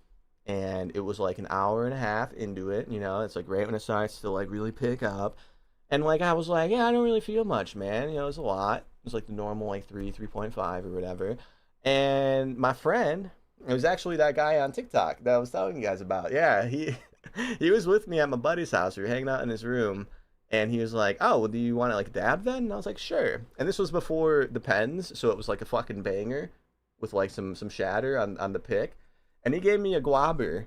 and it was like an hour and a half into it, you know, it's like right when it starts to like really pick up. And like, I was like, yeah, I don't really feel much, man. You know, it's a lot. It was like the normal, like 3.5 or whatever. And my friend, it was actually that guy on TikTok that I was telling you guys about. Yeah, he was with me at my buddy's house. We were hanging out in his room. And he was like, oh, well, do you want to like dab then? And I was like, sure. And this was before the pens, so it was like a fucking banger with like some shatter on the pick. And he gave me a guabber.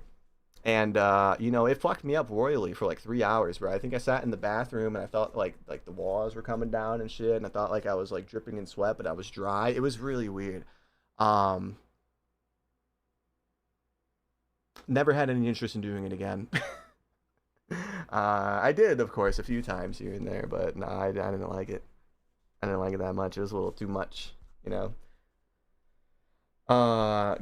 And, you know, it fucked me up royally for like 3 hours, bro. I think I sat in the bathroom and I felt like the walls were coming down and shit. And I thought like I was like dripping in sweat, but I was dry. It was really weird. Never had any interest in doing it again. I did, of course, a few times here and there, but no, I didn't like it. I didn't like it that much. It was a little too much, you know.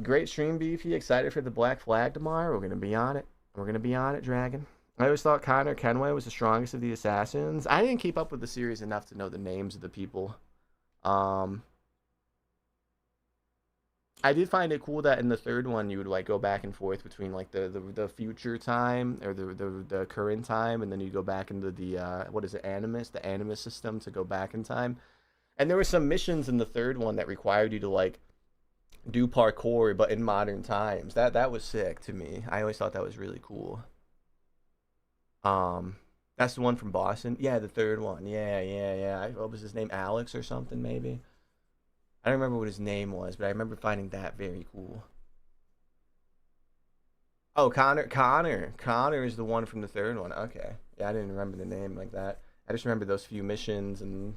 Great stream, Beefy. Excited for the Black Flag tomorrow. We're gonna be on it. We're gonna be on it, Dragon. I always thought Connor Kenway was the strongest of the assassins. I didn't keep up with the series enough to know the names of the people. I did find it cool that in the third one you would like go back and forth between like the future time or the current time, and then you go back into the what is it, the animus system to go back in time. And there were some missions in the third one that required you to like do parkour but in modern times. That was sick to me. I always thought that was really cool. That's the one from Boston. Yeah, the third one. Yeah. What was his name? Alex or something maybe. I don't remember what his name was, but I remember finding that very cool. Oh, Connor is the one from the third one. Okay. Yeah, I didn't remember the name like that. I just remember those few missions and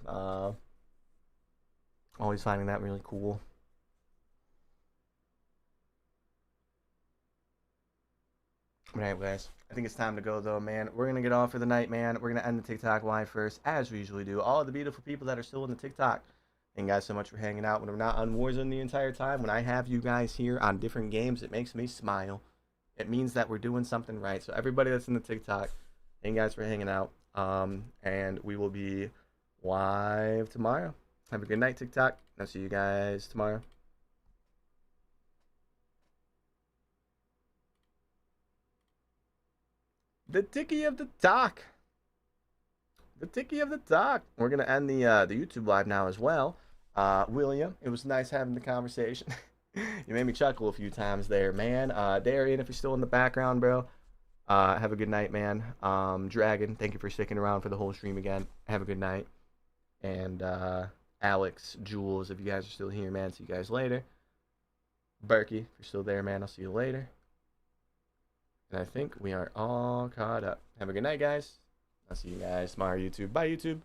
always finding that really cool. Alright, guys. I think it's time to go, though, man. We're going to get off for the night, man. We're going to end the TikTok live first, as we usually do. All of the beautiful people that are still in the TikTok. Thank you guys so much for hanging out when we're not on Warzone the entire time. When I have you guys here on different games, it makes me smile. It means that we're doing something right. So everybody that's in the TikTok, thank you guys for hanging out. And we will be live tomorrow. Have a good night, TikTok. I'll see you guys tomorrow. The Tiki of the Talk. The Tiki of the Talk. We're going to end the YouTube live now as well. William, it was nice having the conversation. You made me chuckle a few times there, man. Darian, if you're still in the background, bro, have a good night, man. Dragon, thank you for sticking around for the whole stream again. Have a good night. And Alex, Jules, if you guys are still here, man, see you guys later. Berkey, if you're still there, man, I'll see you later. And I think we are all caught up. Have a good night, guys. I'll see you guys tomorrow, YouTube. Bye, YouTube.